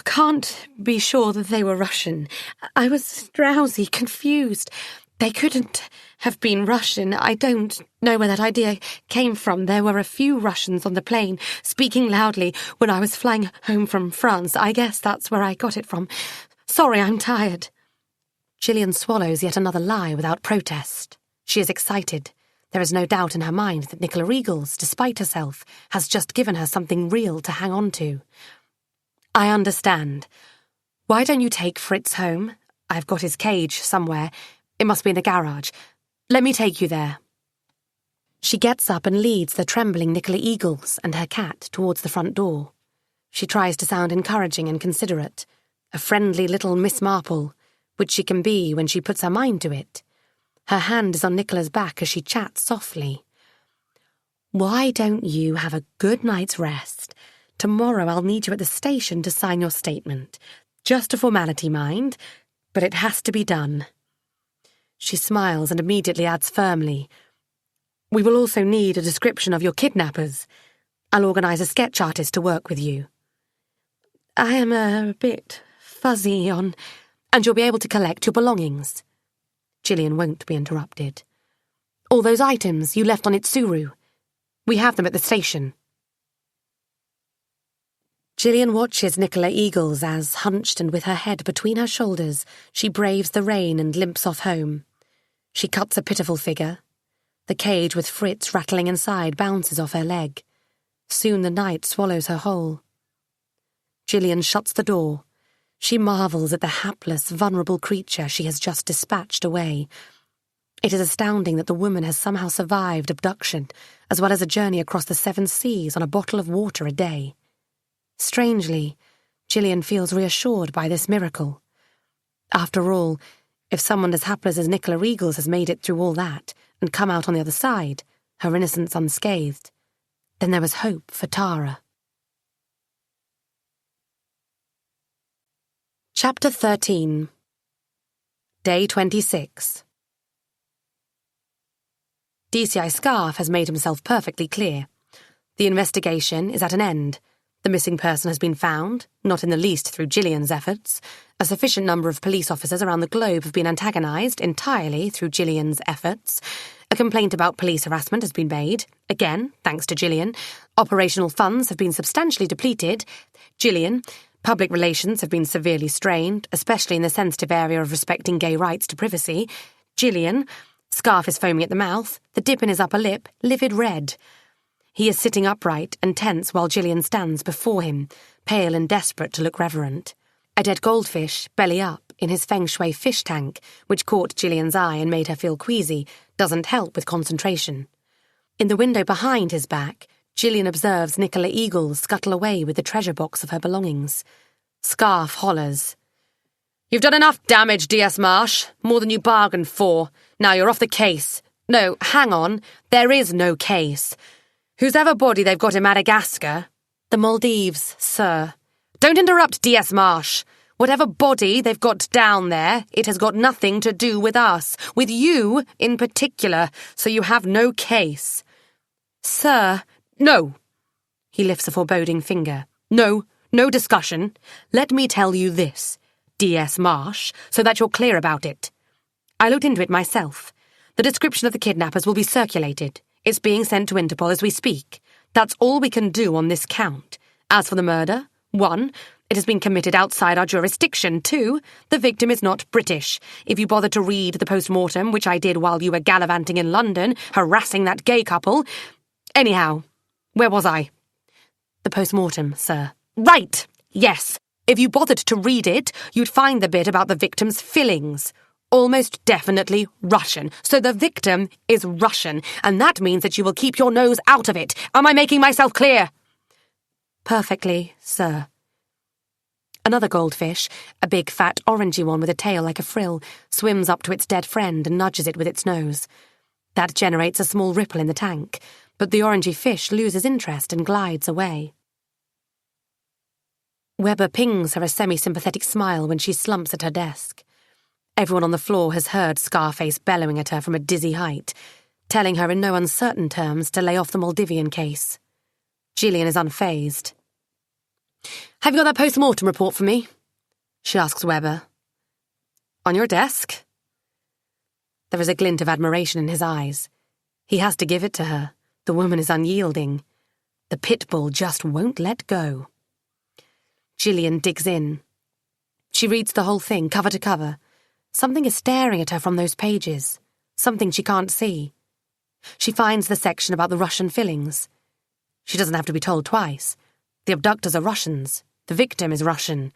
can't be sure that they were Russian. I was drowsy, confused. They couldn't have been Russian. I don't know where that idea came from. There were a few Russians on the plane, speaking loudly when I was flying home from France. I guess that's where I got it from. Sorry, I'm tired. Gillian swallows yet another lie without protest. She is excited. There is no doubt in her mind that Nicola Eagles, despite herself, has just given her something real to hang on to. I understand. Why don't you take Fritz home? I've got his cage somewhere. It must be in the garage. Let me take you there. She gets up and leads the trembling Nicola Eagles and her cat towards the front door. She tries to sound encouraging and considerate, a friendly little Miss Marple, which she can be when she puts her mind to it. Her hand is on Nicola's back as she chats softly. Why don't you have a good night's rest? Tomorrow I'll need you at the station to sign your statement. Just a formality, mind, but it has to be done. She smiles and immediately adds firmly, We will also need a description of your kidnappers. I'll organise a sketch artist to work with you. I am a bit fuzzy on... And you'll be able to collect your belongings. Gillian won't be interrupted. All those items you left on Itsuru. We have them at the station. Gillian watches Nicola Eagles as, hunched and with her head between her shoulders, she braves the rain and limps off home. She cuts a pitiful figure. The cage with Fritz rattling inside bounces off her leg. Soon the night swallows her whole. Gillian shuts the door. She marvels at the hapless, vulnerable creature she has just dispatched away. It is astounding that the woman has somehow survived abduction, as well as a journey across the 7 seas on a bottle of water a day. Strangely, Gillian feels reassured by this miracle. After all, if someone as hapless as Nicola Eagles has made it through all that and come out on the other side, her innocence unscathed, then there was hope for Tara. Chapter 13. Day 26. DCI Scarf has made himself perfectly clear. The investigation is at an end. The missing person has been found, not in the least through Gillian's efforts. A sufficient number of police officers around the globe have been antagonised entirely through Gillian's efforts. A complaint about police harassment has been made, again, thanks to Gillian. Operational funds have been substantially depleted. Gillian. Public relations have been severely strained, especially in the sensitive area of respecting gay rights to privacy. Gillian. Scarf is foaming at the mouth, the dip in his upper lip, livid red. He is sitting upright and tense while Gillian stands before him, pale and desperate to look reverent. A dead goldfish, belly up, in his feng shui fish tank, which caught Gillian's eye and made her feel queasy, doesn't help with concentration. In the window behind his back, Gillian observes Nicola Eagles scuttle away with the treasure box of her belongings. Scarf hollers. You've done enough damage, DS Marsh. More than you bargained for. Now you're off the case. No, hang on. There is no case. Whosever body they've got in Madagascar... The Maldives, sir. Don't interrupt, DS Marsh. Whatever body they've got down there, it has got nothing to do with us. With you, in particular. So you have no case. Sir... No. He lifts a foreboding finger. No discussion. Let me tell you this, DS Marsh, so that you're clear about it. I looked into it myself. The description of the kidnappers will be circulated. It's being sent to Interpol as we speak. That's all we can do on this count. As for the murder, 1, it has been committed outside our jurisdiction. 2, the victim is not British. If you bothered to read the post-mortem, which I did while you were gallivanting in London, harassing that gay couple... Anyhow... Where was I? The post-mortem, sir. Right! Yes. If you bothered to read it, you'd find the bit about the victim's fillings. Almost definitely Russian. So the victim is Russian, and that means that you will keep your nose out of it. Am I making myself clear? Perfectly, sir. Another goldfish, a big fat orangey one with a tail like a frill, swims up to its dead friend and nudges it with its nose. That generates a small ripple in the tank. But the orangey fish loses interest and glides away. Weber pings her a semi-sympathetic smile when she slumps at her desk. Everyone on the floor has heard Scarface bellowing at her from a dizzy height, telling her in no uncertain terms to lay off the Maldivian case. Gillian is unfazed. "Have you got that post-mortem report for me?" she asks Weber. "On your desk?" There is a glint of admiration in his eyes. He has to give it to her. The woman is unyielding. The pit bull just won't let go. Gillian digs in. She reads the whole thing, cover to cover. Something is staring at her from those pages. Something she can't see. She finds the section about the Russian fillings. She doesn't have to be told twice. The abductors are Russians. The victim is Russian.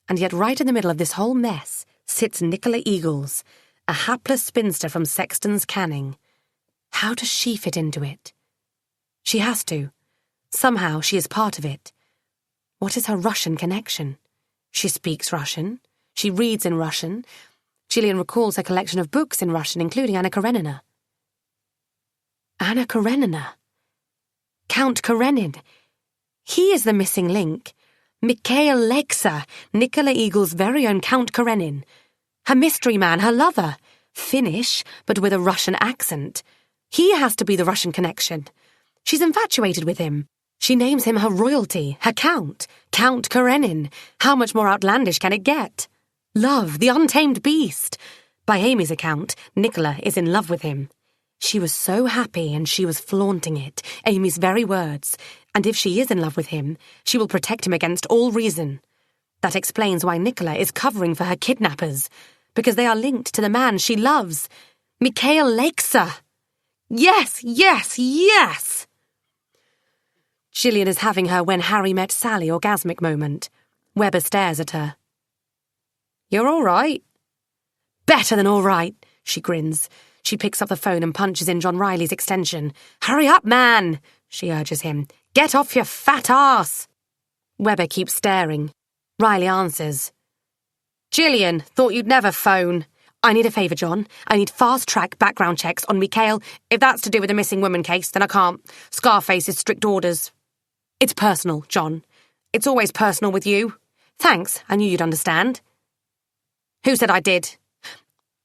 And yet right in the middle of this whole mess sits Nicola Eagles, a hapless spinster from Sexton's Canning. How does she fit into it? She has to. Somehow she is part of it. What is her Russian connection? She speaks Russian. She reads in Russian. Gillian recalls her collection of books in Russian, including Anna Karenina. Anna Karenina. Count Karenin. He is the missing link. Mikhail Legsa, Nicola Eagle's very own Count Karenin. Her mystery man, her lover. Finnish, but with a Russian accent. He has to be the Russian connection. She's infatuated with him. She names him her royalty, her count, Count Karenin. How much more outlandish can it get? Love, the untamed beast. By Amy's account, Nicola is in love with him. She was so happy and she was flaunting it, Amy's very words. And if she is in love with him, she will protect him against all reason. That explains why Nicola is covering for her kidnappers, because they are linked to the man she loves, Mikhail Legsa. Yes, yes, yes! Gillian is having her when Harry met Sally orgasmic moment. Weber stares at her. "You're all right." "Better than all right," she grins. She picks up the phone and punches in John Riley's extension. "Hurry up, man," she urges him. "Get off your fat ass." Weber keeps staring. Riley answers. "Gillian, thought you'd never phone. I need a favour, John. I need fast-track background checks on Mikhail. If that's to do with the missing woman case, then I can't. Scarface's strict orders." "It's personal, John. It's always personal with you." "Thanks, I knew you'd understand." "Who said I did?"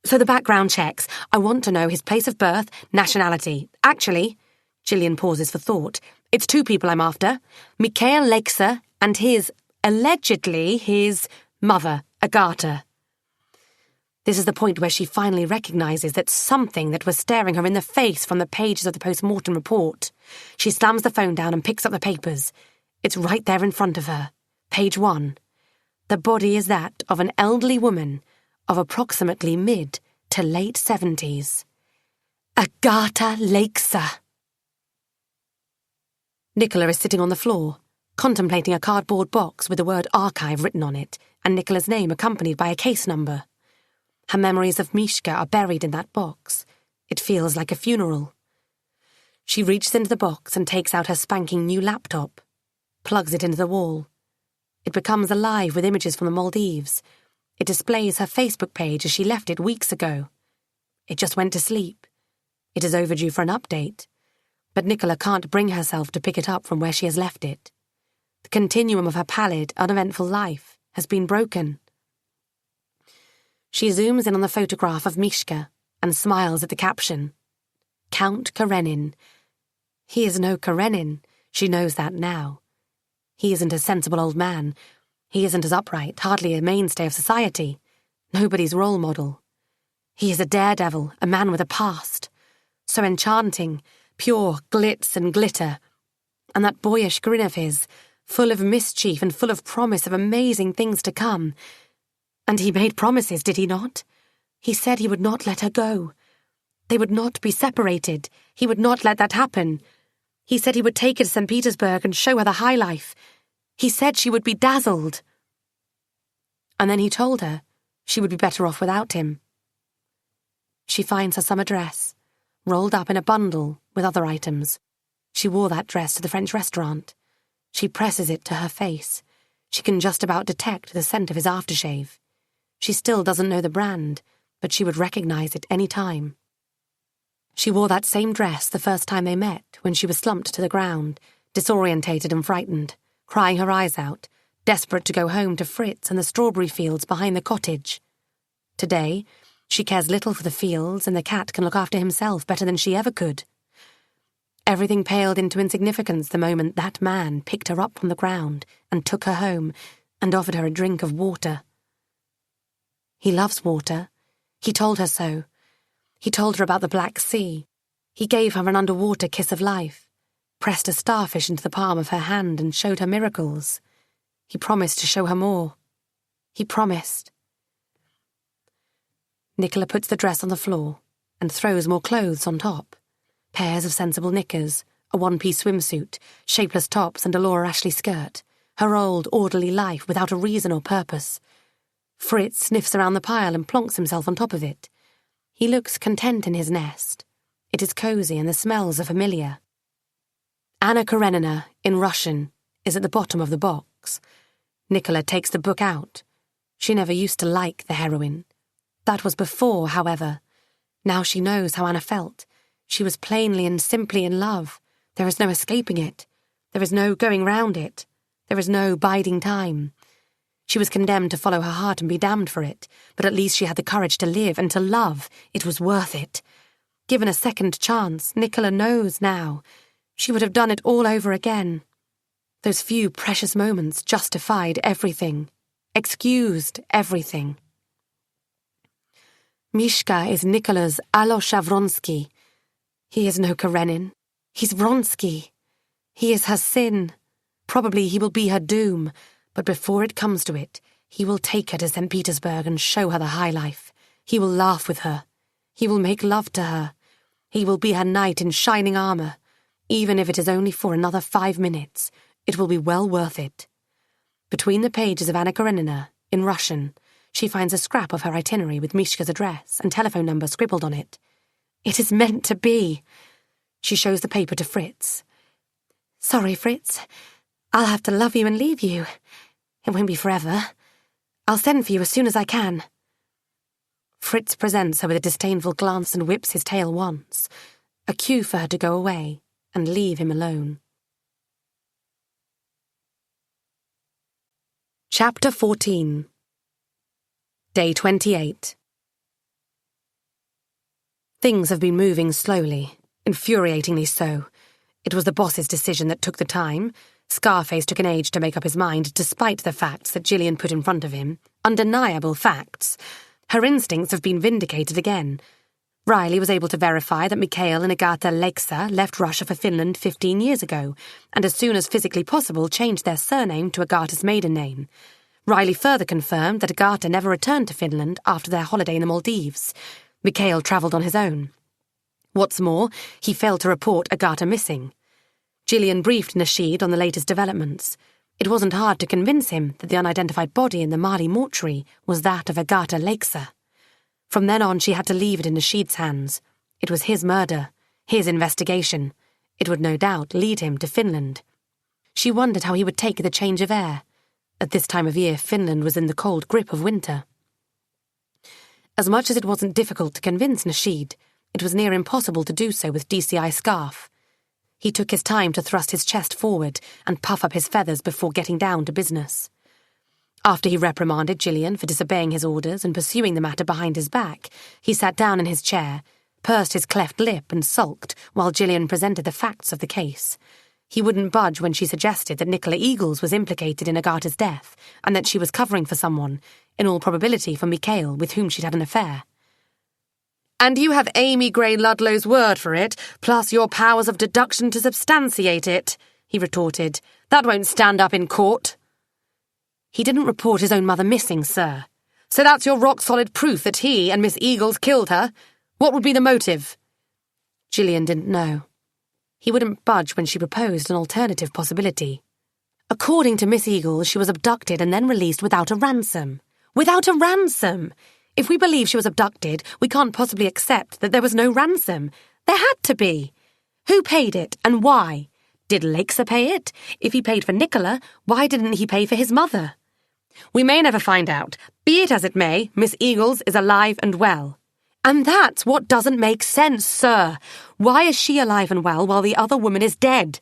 "So the background checks. I want to know his place of birth, nationality. Actually," Gillian pauses for thought, "it's two people I'm after. Mikhail Legsa and allegedly his mother, Agata." This is the point where she finally recognises that something that was staring her in the face from the pages of the post-mortem report. She slams the phone down and picks up the papers. It's right there in front of her. Page 1. The body is that of an elderly woman of approximately mid to late 70s. Agata Legsa. Nicola is sitting on the floor, contemplating a cardboard box with the word archive written on it and Nicola's name accompanied by a case number. Her memories of Mishka are buried in that box. It feels like a funeral. She reaches into the box and takes out her spanking new laptop, plugs it into the wall. It becomes alive with images from the Maldives. It displays her Facebook page as she left it weeks ago. It just went to sleep. It is overdue for an update. But Nicola can't bring herself to pick it up from where she has left it. The continuum of her pallid, uneventful life has been broken. She zooms in on the photograph of Mishka and smiles at the caption. Count Karenin. He is no Karenin. She knows that now. He isn't a sensible old man. He isn't as upright, hardly a mainstay of society. Nobody's role model. He is a daredevil, a man with a past. So enchanting, pure glitz and glitter. And that boyish grin of his, full of mischief and full of promise of amazing things to come. And he made promises, did he not? He said he would not let her go. They would not be separated. He would not let that happen. He said he would take her to St. Petersburg and show her the high life. He said she would be dazzled. And then he told her she would be better off without him. She finds her summer dress, rolled up in a bundle with other items. She wore that dress to the French restaurant. She presses it to her face. She can just about detect the scent of his aftershave. She still doesn't know the brand, but she would recognize it any time. She wore that same dress the first time they met, when she was slumped to the ground, disorientated and frightened, crying her eyes out, desperate to go home to Fritz and the strawberry fields behind the cottage. Today, she cares little for the fields, and the cat can look after himself better than she ever could. Everything paled into insignificance the moment that man picked her up from the ground and took her home and offered her a drink of water. He loves water. He told her so. He told her about the Black Sea. He gave her an underwater kiss of life, pressed a starfish into the palm of her hand and showed her miracles. He promised to show her more. He promised. Nicola puts the dress on the floor and throws more clothes on top. Pairs of sensible knickers, a one-piece swimsuit, shapeless tops and a Laura Ashley skirt. Her old, orderly life without a reason or purpose. Fritz sniffs around the pile and plonks himself on top of it. He looks content in his nest. It is cosy and the smells are familiar. Anna Karenina, in Russian, is at the bottom of the box. Nicola takes the book out. She never used to like the heroine. That was before, however. Now she knows how Anna felt. She was plainly and simply in love. There is no escaping it. There is no going round it. There is no biding time. She was condemned to follow her heart and be damned for it, but at least she had the courage to live and to love. It was worth it. Given a second chance, Nicola knows now. She would have done it all over again. Those few precious moments justified everything, excused everything. Mishka is Nicola's Alosha Vronsky. He is no Karenin. He's Vronsky. He is her sin. Probably he will be her doom, but before it comes to it, he will take her to St. Petersburg and show her the high life. He will laugh with her. He will make love to her. He will be her knight in shining armour. Even if it is only for another 5 minutes, it will be well worth it. Between the pages of Anna Karenina, in Russian, she finds a scrap of her itinerary with Mishka's address and telephone number scribbled on it. It is meant to be. She shows the paper to Fritz. Sorry, Fritz. I'll have to love you and leave you. It won't be forever. I'll send for you as soon as I can. Fritz presents her with a disdainful glance and whips his tail once, a cue for her to go away and leave him alone. Chapter 14. Day 28. Things have been moving slowly, infuriatingly so. It was the boss's decision that took the time. Scarface took an age to make up his mind, despite the facts that Gillian put in front of him. Undeniable facts. Her instincts have been vindicated again. Riley was able to verify that Mikhail and Agata Lexa left Russia for Finland 15 years ago, and as soon as physically possible changed their surname to Agata's maiden name. Riley further confirmed that Agata never returned to Finland after their holiday in the Maldives. Mikhail travelled on his own. What's more, he failed to report Agata missing. Gillian briefed Nasheed on the latest developments. It wasn't hard to convince him that the unidentified body in the Mali mortuary was that of Agata Lexa. From then on, she had to leave it in Nasheed's hands. It was his murder, his investigation. It would no doubt lead him to Finland. She wondered how he would take the change of air. At this time of year, Finland was in the cold grip of winter. As much as it wasn't difficult to convince Nasheed, it was near impossible to do so with DCI Scarf. He took his time to thrust his chest forward and puff up his feathers before getting down to business. After he reprimanded Gillian for disobeying his orders and pursuing the matter behind his back, he sat down in his chair, pursed his cleft lip and sulked while Gillian presented the facts of the case. He wouldn't budge when she suggested that Nicola Eagles was implicated in Agata's death and that she was covering for someone, in all probability for Mikhail, with whom she'd had an affair. "And you have Amy Gray Ludlow's word for it, plus your powers of deduction to substantiate it," he retorted. "That won't stand up in court." "He didn't report his own mother missing, sir. So that's your rock-solid proof that he and Miss Eagles killed her? What would be the motive?" Gillian didn't know. He wouldn't budge when she proposed an alternative possibility. According to Miss Eagles, she was abducted and then released without a ransom. Without a ransom! If we believe she was abducted, we can't possibly accept that there was no ransom. There had to be. Who paid it, and why? Did Lexa pay it? If he paid for Nicola, why didn't he pay for his mother? We may never find out. Be it as it may, Miss Eagles is alive and well. And that's what doesn't make sense, sir. Why is she alive and well while the other woman is dead?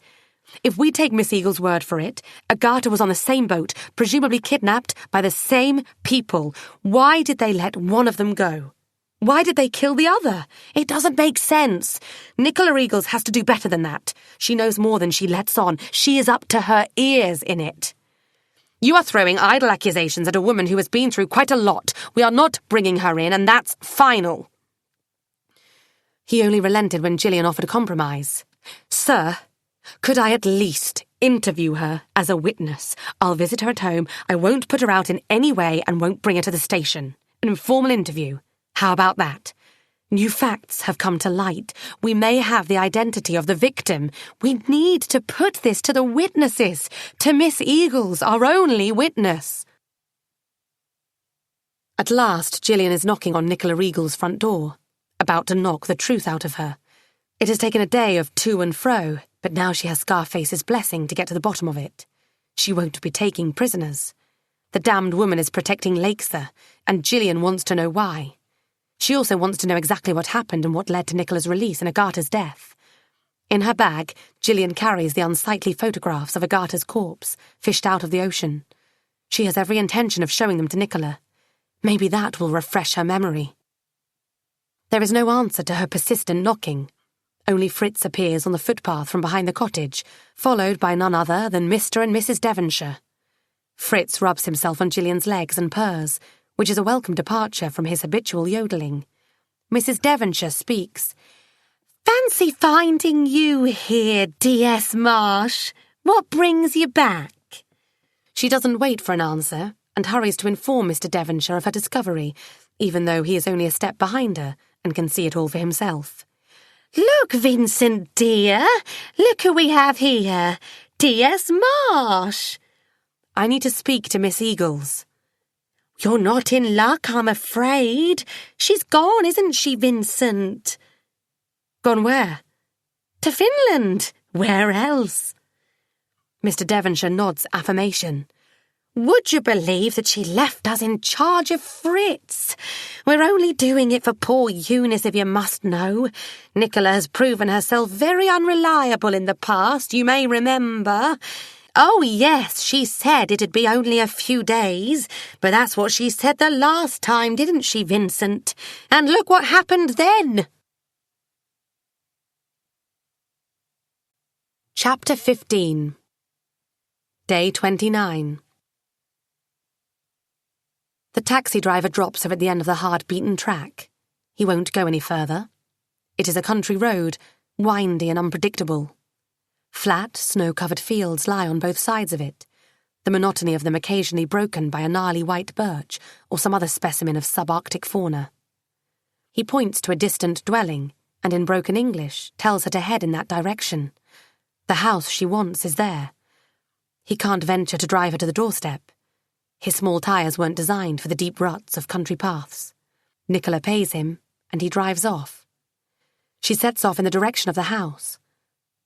If we take Miss Eagle's word for it, Agatha was on the same boat, presumably kidnapped by the same people. Why did they let one of them go? Why did they kill the other? It doesn't make sense. Nicola Eagles has to do better than that. She knows more than she lets on. She is up to her ears in it. You are throwing idle accusations at a woman who has been through quite a lot. We are not bringing her in, and that's final. He only relented when Gillian offered a compromise. Sir, could I at least interview her as a witness? I'll visit her at home. I won't put her out in any way and won't bring her to the station. An informal interview. How about that? New facts have come to light. We may have the identity of the victim. We need to put this to the witnesses, to Miss Eagles, our only witness. At last, Gillian is knocking on Nicola Eagles' front door, about to knock the truth out of her. It has taken a day of to and fro, but now she has Scarface's blessing to get to the bottom of it. She won't be taking prisoners. The damned woman is protecting Lakesir, and Gillian wants to know why. She also wants to know exactly what happened and what led to Nicola's release and Agatha's death. In her bag, Gillian carries the unsightly photographs of Agatha's corpse, fished out of the ocean. She has every intention of showing them to Nicola. Maybe that will refresh her memory. There is no answer to her persistent knocking. Only Fritz appears on the footpath from behind the cottage, followed by none other than Mr. and Mrs. Devonshire. Fritz rubs himself on Gillian's legs and purrs, which is a welcome departure from his habitual yodeling. Mrs. Devonshire speaks. Fancy finding you here, D.S. Marsh. What brings you back? She doesn't wait for an answer and hurries to inform Mr. Devonshire of her discovery, even though he is only a step behind her and can see it all for himself. Look, Vincent, dear. Look who we have here. D.S. Marsh. I need to speak to Miss Eagles. You're not in luck, I'm afraid. She's gone, isn't she, Vincent? Gone where? To Finland. Where else? Mr. Devonshire nods affirmation. Would you believe that she left us in charge of Fritz? We're only doing it for poor Eunice, if you must know. Nicola has proven herself very unreliable in the past, you may remember. Oh, yes, she said it'd be only a few days, but that's what she said the last time, didn't she, Vincent? And look what happened then. Chapter 15. Day 29. The taxi driver drops her at the end of the hard-beaten track. He won't go any further. It is a country road, windy and unpredictable. Flat, snow-covered fields lie on both sides of it, the monotony of them occasionally broken by a gnarly white birch or some other specimen of subarctic fauna. He points to a distant dwelling and in broken English tells her to head in that direction. The house she wants is there. He can't venture to drive her to the doorstep. His small tyres weren't designed for the deep ruts of country paths. Nicola pays him, and he drives off. She sets off in the direction of the house.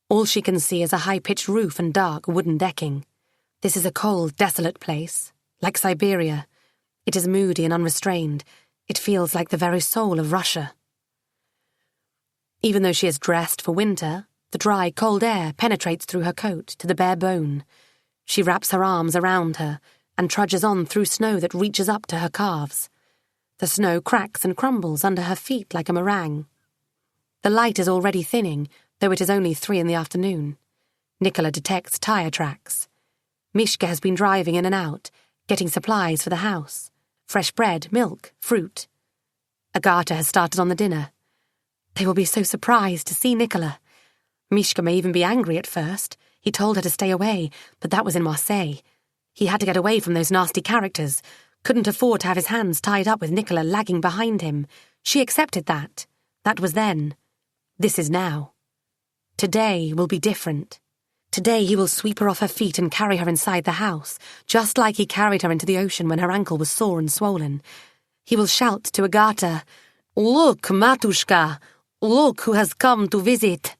All she can see is a high-pitched roof and dark wooden decking. This is a cold, desolate place, like Siberia. It is moody and unrestrained. It feels like the very soul of Russia. Even though she is dressed for winter, the dry, cold air penetrates through her coat to the bare bone. She wraps her arms around her and trudges on through snow that reaches up to her calves. The snow cracks and crumbles under her feet like a meringue. The light is already thinning, though it is only 3 in the afternoon. Nicola detects tyre tracks. Mishka has been driving in and out, getting supplies for the house. Fresh bread, milk, fruit. Agatha has started on the dinner. They will be so surprised to see Nicola. Mishka may even be angry at first. He told her to stay away, but that was in Marseille. He had to get away from those nasty characters. Couldn't afford to have his hands tied up with Nicola lagging behind him. She accepted that. That was then. This is now. Today will be different. Today he will sweep her off her feet and carry her inside the house, just like he carried her into the ocean when her ankle was sore and swollen. He will shout to Agatha, "Look, Matushka! Look who has come to visit!"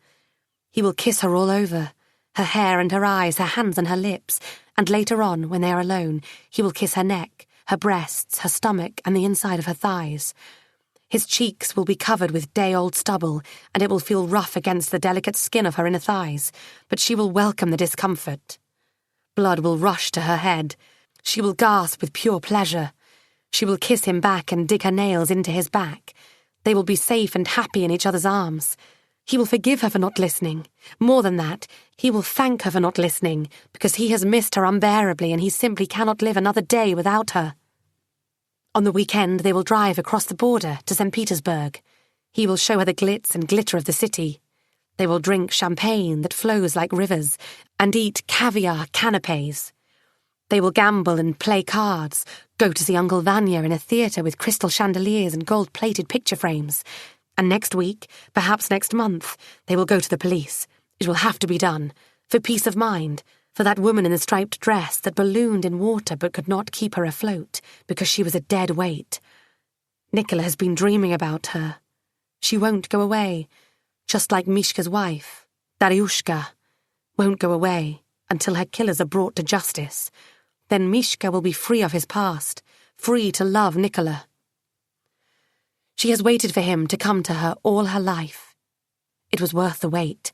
He will kiss her all over, her hair and her eyes, her hands and her lips, and later on, when they are alone, he will kiss her neck, her breasts, her stomach, and the inside of her thighs. His cheeks will be covered with day-old stubble, and it will feel rough against the delicate skin of her inner thighs, but she will welcome the discomfort. Blood will rush to her head. She will gasp with pure pleasure. She will kiss him back and dig her nails into his back. They will be safe and happy in each other's arms. He will forgive her for not listening. More than that, he will thank her for not listening, because he has missed her unbearably and he simply cannot live another day without her. On the weekend, they will drive across the border to St. Petersburg. He will show her the glitz and glitter of the city. They will drink champagne that flows like rivers and eat caviar canapes. They will gamble and play cards, go to see Uncle Vanya in a theatre with crystal chandeliers and gold-plated picture frames. And next week, perhaps next month, they will go to the police. It will have to be done, for peace of mind, for that woman in the striped dress that ballooned in water but could not keep her afloat because she was a dead weight. Nicola has been dreaming about her. She won't go away, just like Mishka's wife, Daryushka, won't go away until her killers are brought to justice. Then Mishka will be free of his past, free to love Nicola. She has waited for him to come to her all her life. It was worth the wait.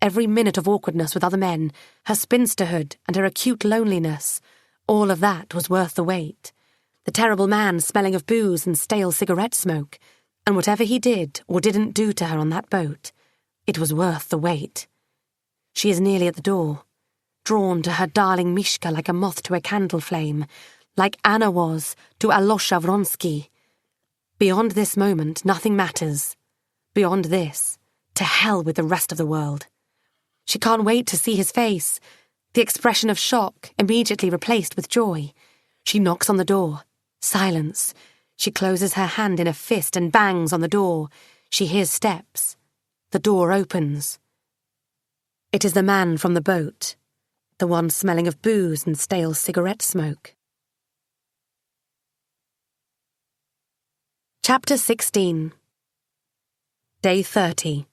Every minute of awkwardness with other men, her spinsterhood and her acute loneliness, all of that was worth the wait. The terrible man smelling of booze and stale cigarette smoke, and whatever he did or didn't do to her on that boat, it was worth the wait. She is nearly at the door, drawn to her darling Mishka like a moth to a candle flame, like Anna was to Alosha Vronsky. Beyond this moment, nothing matters. Beyond this, to hell with the rest of the world. She can't wait to see his face, the expression of shock immediately replaced with joy. She knocks on the door. Silence. She closes her hand in a fist and bangs on the door. She hears steps. The door opens. It is the man from the boat, the one smelling of booze and stale cigarette smoke. Chapter 16. Day 30.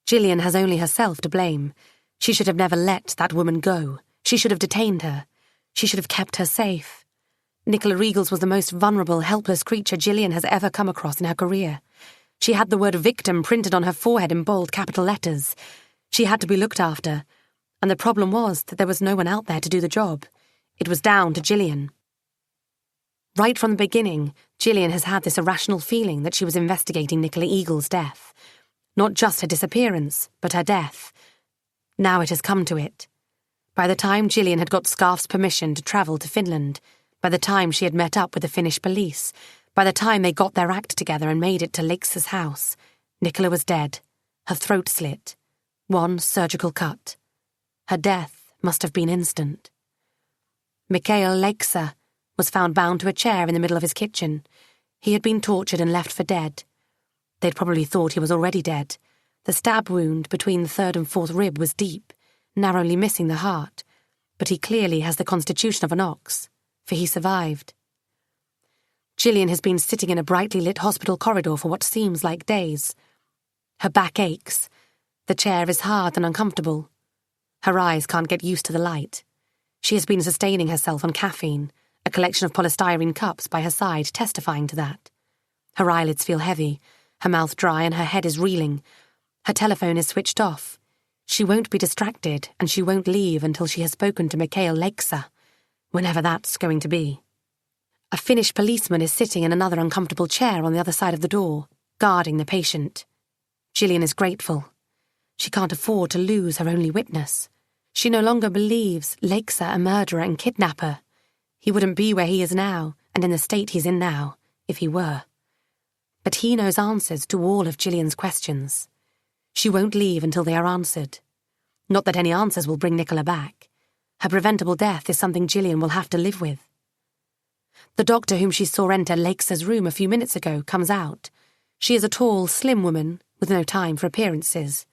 Gillian has only herself to blame. She should have never let that woman go. She should have detained her. She should have kept her safe. Nicola Regals was the most vulnerable, helpless creature Gillian has ever come across in her career. She had the word victim printed on her forehead in bold capital letters. She had to be looked after, and the problem was that there was no one out there to do the job. It was down to Gillian. Right from the beginning, Gillian has had this irrational feeling that she was investigating Nicola Eagle's death. Not just her disappearance, but her death. Now it has come to it. By the time Gillian had got Scarf's permission to travel to Finland, by the time she had met up with the Finnish police, by the time they got their act together and made it to Leks's house, Nicola was dead, her throat slit, one surgical cut. Her death must have been instant. Mikhail Leksa was found bound to a chair in the middle of his kitchen. He had been tortured and left for dead. They'd probably thought he was already dead. The stab wound between the third and fourth rib was deep, narrowly missing the heart, but he clearly has the constitution of an ox, for he survived. Gillian has been sitting in a brightly lit hospital corridor for what seems like days. Her back aches. The chair is hard and uncomfortable. Her eyes can't get used to the light. She has been sustaining herself on caffeine, a collection of polystyrene cups by her side testifying to that. Her eyelids feel heavy, her mouth dry and her head is reeling. Her telephone is switched off. She won't be distracted and she won't leave until she has spoken to Mikhail Leksa, whenever that's going to be. A Finnish policeman is sitting in another uncomfortable chair on the other side of the door, guarding the patient. Gillian is grateful. She can't afford to lose her only witness. She no longer believes Leksa a murderer and kidnapper. He wouldn't be where he is now, and in the state he's in now, if he were. But he knows answers to all of Gillian's questions. She won't leave until they are answered. Not that any answers will bring Nicola back. Her preventable death is something Gillian will have to live with. The doctor whom she saw enter Leksa's room a few minutes ago comes out. She is a tall, slim woman with no time for appearances.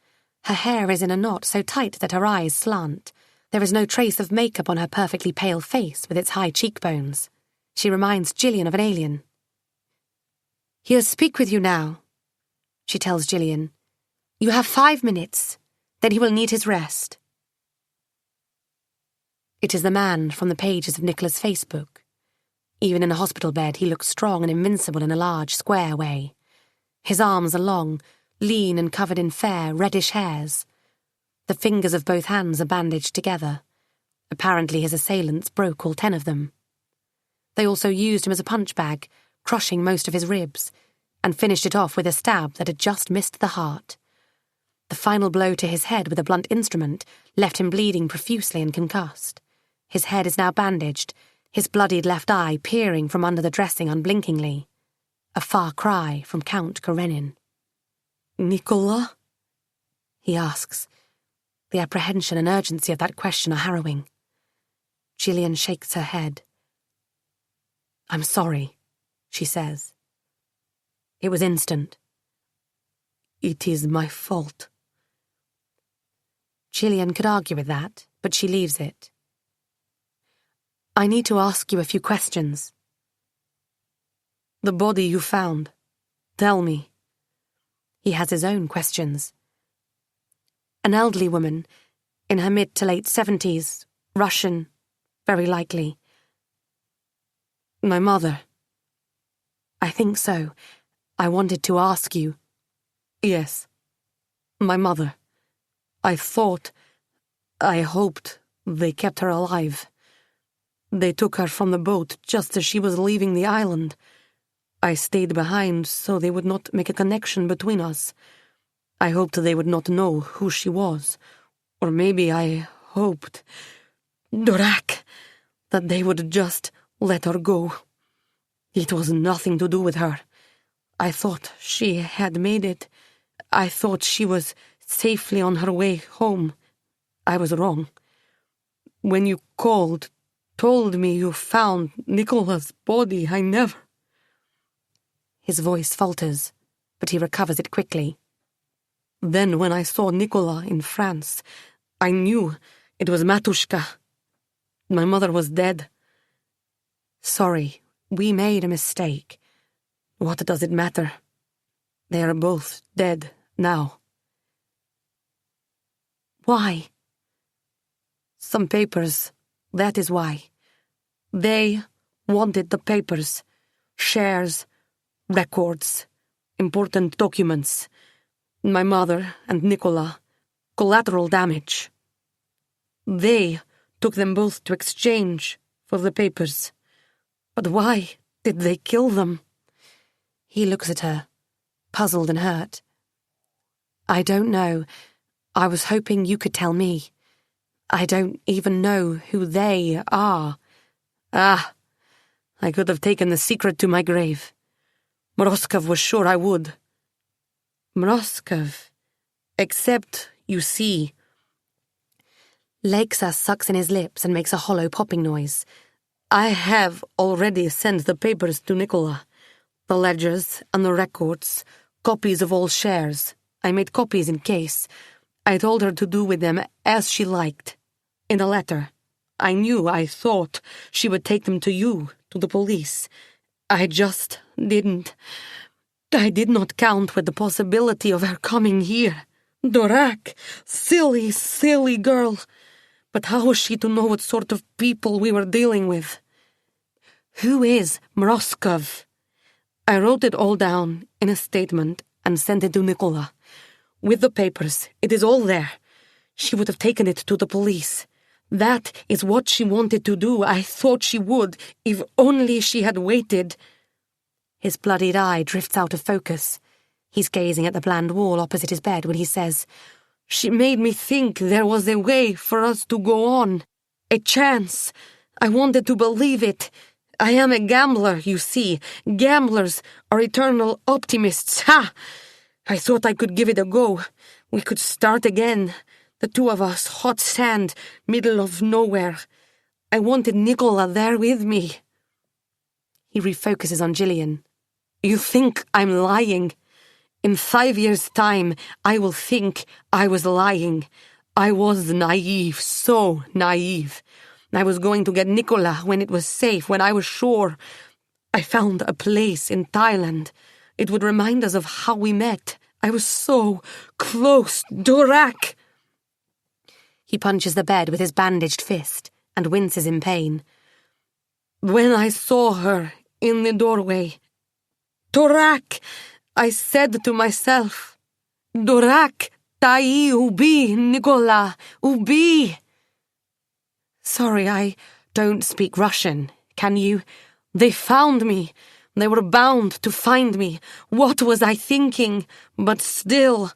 Her hair is in a knot so tight that her eyes slant. There is no trace of makeup on her perfectly pale face with its high cheekbones. She reminds Gillian of an alien. "He'll speak with you now," she tells Gillian. "You have 5 minutes, then he will need his rest." It is the man from the pages of Nicola's Facebook. Even in a hospital bed, he looks strong and invincible in a large, square way. His arms are long, lean and covered in fair, reddish hairs. The fingers of both hands are bandaged together. Apparently his assailants broke all 10 of them. They also used him as a punch bag, crushing most of his ribs, and finished it off with a stab that had just missed the heart. The final blow to his head with a blunt instrument left him bleeding profusely and concussed. His head is now bandaged, his bloodied left eye peering from under the dressing unblinkingly. A far cry from Count Karenin. "Nicola?" he asks. The apprehension and urgency of that question are harrowing. Gillian shakes her head. "I'm sorry," she says. "It was instant." "It is my fault." Gillian could argue with that, but she leaves it. "I need to ask you a few questions." "The body you found. Tell me." He has his own questions. "An elderly woman, in her mid to late 70s, Russian, very likely." "My mother?" "I think so. I wanted to ask you." "Yes, my mother. I hoped they kept her alive. They took her from the boat just as she was leaving the island. I stayed behind so they would not make a connection between us. I hoped they would not know who she was. Or maybe I hoped, Dorak, that they would just let her go. It was nothing to do with her. I thought she had made it. I thought she was safely on her way home. I was wrong. When you told me you found Nicola's body, I never..." His voice falters, but he recovers it quickly. "Then when I saw Nicola in France, I knew it was Matushka. My mother was dead." "Sorry, we made a mistake. What does it matter? They are both dead now." "Why?" "Some papers, that is why. They wanted the papers, shares, records, important documents. My mother and Nicola, collateral damage. They took them both to exchange for the papers. But why did they kill them?" He looks at her, puzzled and hurt. "I don't know. I was hoping you could tell me. I don't even know who they are." "Ah, I could have taken the secret to my grave. Moroskov was sure I would." "Moroskov? Except, you see..." Legat sucks in his lips and makes a hollow popping noise. "I have already sent the papers to Nicola. The ledgers and the records, copies of all shares. I made copies in case. I told her to do with them as she liked. In a letter. I thought she would take them to you, to the police. I just didn't. I did not count with the possibility of her coming here. Dorak, silly, silly girl. But how was she to know what sort of people we were dealing with?" "Who is Moroskov?" "I wrote it all down in a statement and sent it to Nicola. With the papers, it is all there. She would have taken it to the police. That is what she wanted to do. I thought she would, if only she had waited." His bloodied eye drifts out of focus. He's gazing at the bland wall opposite his bed when he says, "She made me think there was a way for us to go on. A chance. I wanted to believe it. I am a gambler, you see. Gamblers are eternal optimists. Ha! I thought I could give it a go. We could start again. The two of us, hot sand, middle of nowhere. I wanted Nicola there with me." He refocuses on Gillian. "You think I'm lying? In 5 years' time, I will think I was lying. I was naive, so naive. I was going to get Nicola when it was safe, when I was sure. I found a place in Thailand. It would remind us of how we met. I was so close. Dorak!" He punches the bed with his bandaged fist and winces in pain. when I saw her in the doorway. Dorak, I said to myself. Dorak, tai ubi, Nicola, ubi. Sorry, I don't speak Russian. Can you? They found me. They were bound to find me. What was I thinking? But still,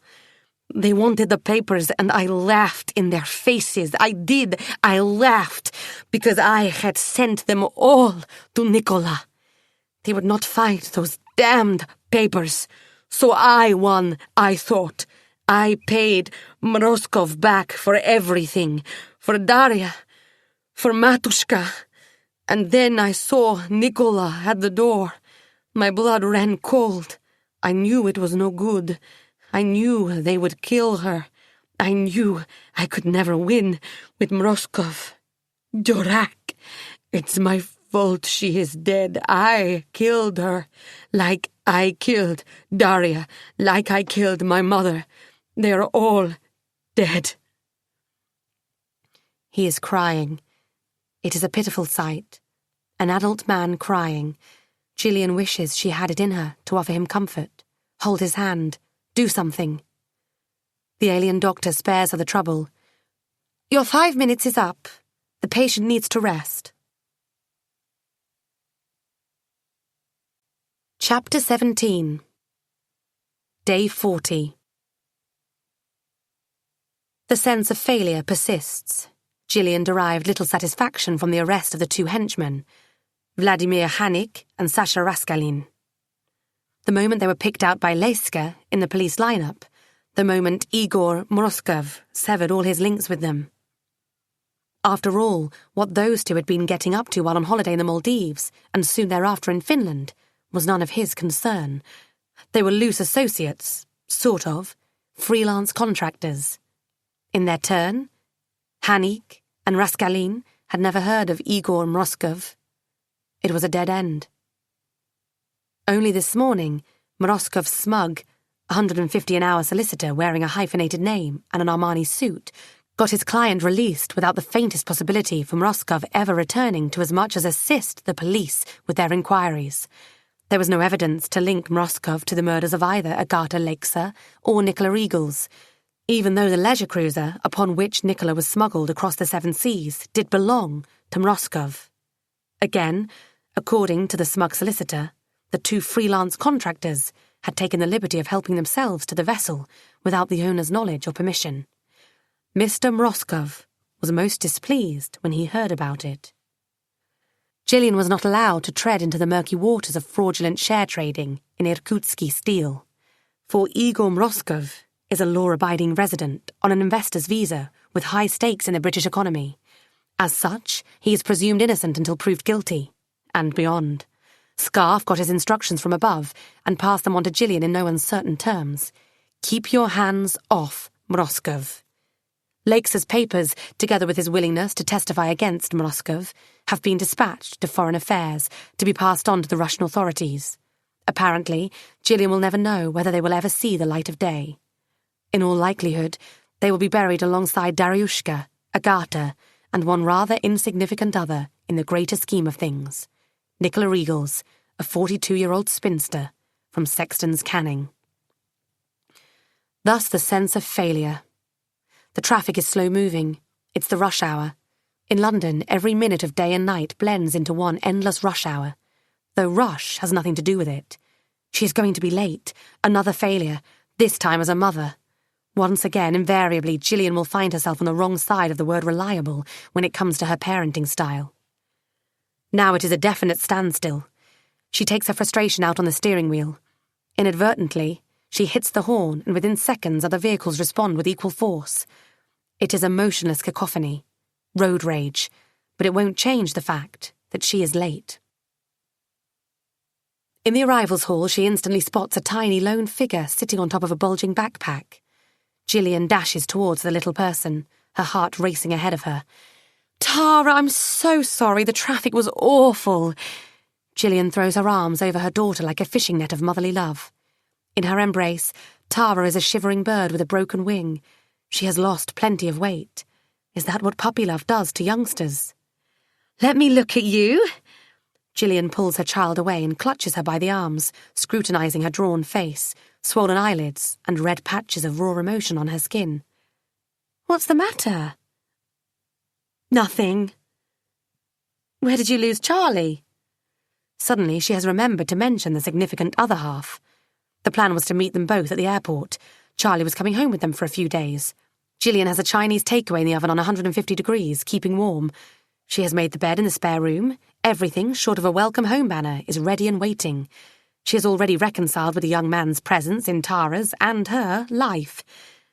they wanted the papers, and I laughed in their faces. I did. I laughed, because I had sent them all to Nicola. They would not find those damned papers. So I won, I thought. I paid Mroskov back for everything. For Daria. For Matushka. And then I saw Nicola at the door. My blood ran cold. I knew it was no good. I knew they would kill her. I knew I could never win with Mroskov. Dorak, it's my fault she is dead. I killed her, like I killed Daria, like I killed my mother. They are all dead. He is crying. It is a pitiful sight. An adult man crying. Gillian wishes she had it in her to offer him comfort, hold his hand, do something. The alien doctor spares her the trouble. Your 5 minutes is up. The patient needs to rest. Chapter 17. Day 40. The sense of failure persists. Gillian derived little satisfaction from the arrest of the two henchmen, Vladimir Hanik and Sasha Raskalin. The moment they were picked out by Legat in the police lineup, the moment Igor Mroskov severed all his links with them. After all, what those two had been getting up to while on holiday in the Maldives, and soon thereafter in Finland, was none of his concern. They were loose associates, sort of, freelance contractors. In their turn, Hanik and Raskalin had never heard of Igor Mroskov. It was a dead end. Only this morning, Moroskov's smug, 150 an hour solicitor wearing a hyphenated name and an Armani suit got his client released without the faintest possibility for Mroskov ever returning to as much as assist the police with their inquiries. There was no evidence to link Mroskov to the murders of either Agatha Lexa or Nicola Eagles, even though the leisure cruiser upon which Nicola was smuggled across the seven seas did belong to Mroskov. Again, according to the smug solicitor, the two freelance contractors had taken the liberty of helping themselves to the vessel without the owner's knowledge or permission. Mr. Mroskov was most displeased when he heard about it. Gillian was not allowed to tread into the murky waters of fraudulent share trading in Irkutsky steel, for Igor Mroskov is a law-abiding resident on an investor's visa with high stakes in the British economy. As such, he is presumed innocent until proved guilty, and beyond. Scarf got his instructions from above and passed them on to Gillian in no uncertain terms. Keep your hands off Mroskov. Lakes's papers, together with his willingness to testify against Mroskov, have been dispatched to Foreign Affairs to be passed on to the Russian authorities. Apparently, Gillian will never know whether they will ever see the light of day. In all likelihood, they will be buried alongside Dariushka, Agatha, and one rather insignificant other in the greater scheme of things, Nicola Eagles, a 42-year-old spinster from Sexton's Canning. Thus the sense of failure. The traffic is slow-moving. It's the rush hour. In London, every minute of day and night blends into one endless rush hour, though rush has nothing to do with it. She is going to be late. Another failure, this time as a mother. Once again, invariably, Gillian will find herself on the wrong side of the word reliable when it comes to her parenting style. Now it is a definite standstill. She takes her frustration out on the steering wheel. Inadvertently, she hits the horn, and within seconds other vehicles respond with equal force. It is a motionless cacophony, road rage, but it won't change the fact that she is late. In the arrivals hall, she instantly spots a tiny lone figure sitting on top of a bulging backpack. Gillian dashes towards the little person, her heart racing ahead of her. Tara, I'm so sorry. The traffic was awful. Gillian throws her arms over her daughter like a fishing net of motherly love. In her embrace, Tara is a shivering bird with a broken wing. She has lost plenty of weight. Is that what puppy love does to youngsters? Let me look at you. Gillian pulls her child away and clutches her by the arms, scrutinizing her drawn face, swollen eyelids, and red patches of raw emotion on her skin. What's the matter? Nothing. Where did you lose Charlie? Suddenly, she has remembered to mention the significant other half. The plan was to meet them both at the airport. Charlie was coming home with them for a few days. Gillian has a Chinese takeaway in the oven on 150 degrees, keeping warm. She has made the bed in the spare room. Everything, short of a welcome home banner, is ready and waiting. She has already reconciled with the young man's presence in Tara's and her life.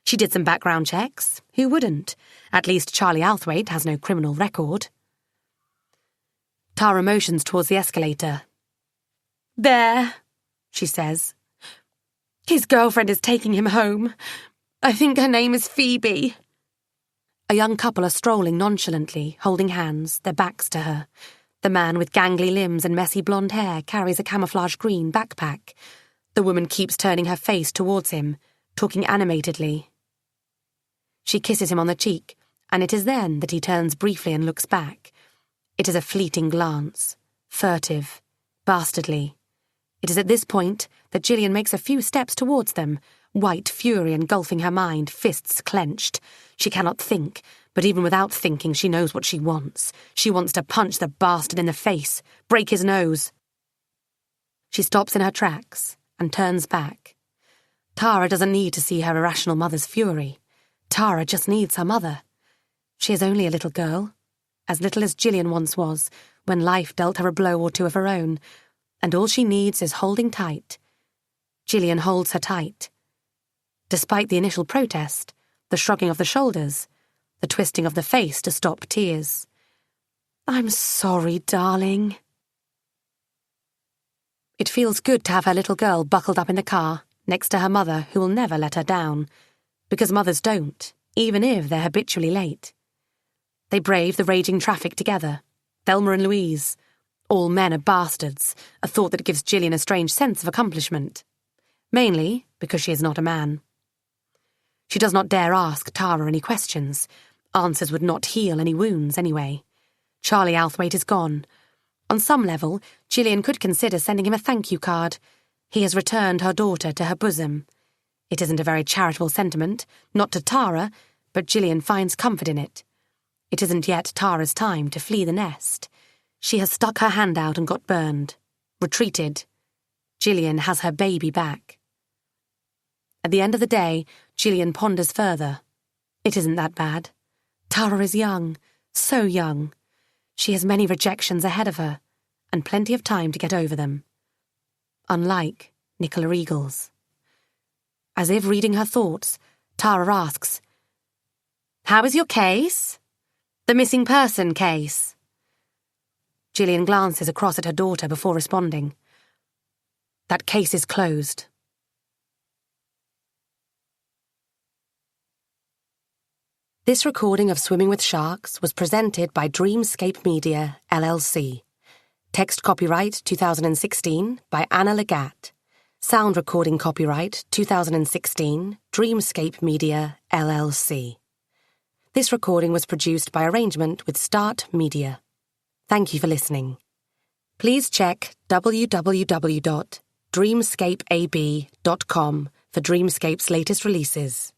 She did some background checks. Who wouldn't? At least Charlie Althwaite has no criminal record. Tara motions towards the escalator. There, she says. His girlfriend is taking him home. I think her name is Phoebe. A young couple are strolling nonchalantly, holding hands, their backs to her. The man with gangly limbs and messy blonde hair carries a camouflage green backpack. The woman keeps turning her face towards him, talking animatedly. She kisses him on the cheek, and it is then that he turns briefly and looks back. It is a fleeting glance, furtive, bastardly. It is at this point that Gillian makes a few steps towards them, white fury engulfing her mind, fists clenched. She cannot think, but even without thinking she knows what she wants. She wants to punch the bastard in the face, break his nose. She stops in her tracks and turns back. Tara doesn't need to see her irrational mother's fury. Tara just needs her mother. She is only a little girl, as little as Gillian once was, when life dealt her a blow or two of her own, and all she needs is holding tight. Gillian holds her tight. Despite the initial protest, the shrugging of the shoulders, the twisting of the face to stop tears. "I'm sorry, darling." It feels good to have her little girl buckled up in the car, next to her mother, who will never let her down, because mothers don't, even if they're habitually late. They brave the raging traffic together, Thelma and Louise. All men are bastards, a thought that gives Gillian a strange sense of accomplishment. Mainly because she is not a man. She does not dare ask Tara any questions. Answers would not heal any wounds anyway. Charlie Althwaite is gone. On some level, Gillian could consider sending him a thank you card. He has returned her daughter to her bosom. It isn't a very charitable sentiment, not to Tara, but Gillian finds comfort in it. It isn't yet Tara's time to flee the nest. She has stuck her hand out and got burned. Retreated. Gillian has her baby back. At the end of the day, Gillian ponders further. It isn't that bad. Tara is young, so young. She has many rejections ahead of her, and plenty of time to get over them. Unlike Nicola Eagles. As if reading her thoughts, Tara asks, "How is your case? The missing person case?" Gillian glances across at her daughter before responding. "That case is closed." This recording of Swimming with Sharks was presented by Dreamscape Media, LLC. Text copyright 2016 by Anna Legat. Sound recording copyright 2016, Dreamscape Media, LLC. This recording was produced by arrangement with Start Media. Thank you for listening. Please check www.dreamscapeab.com for Dreamscape's latest releases.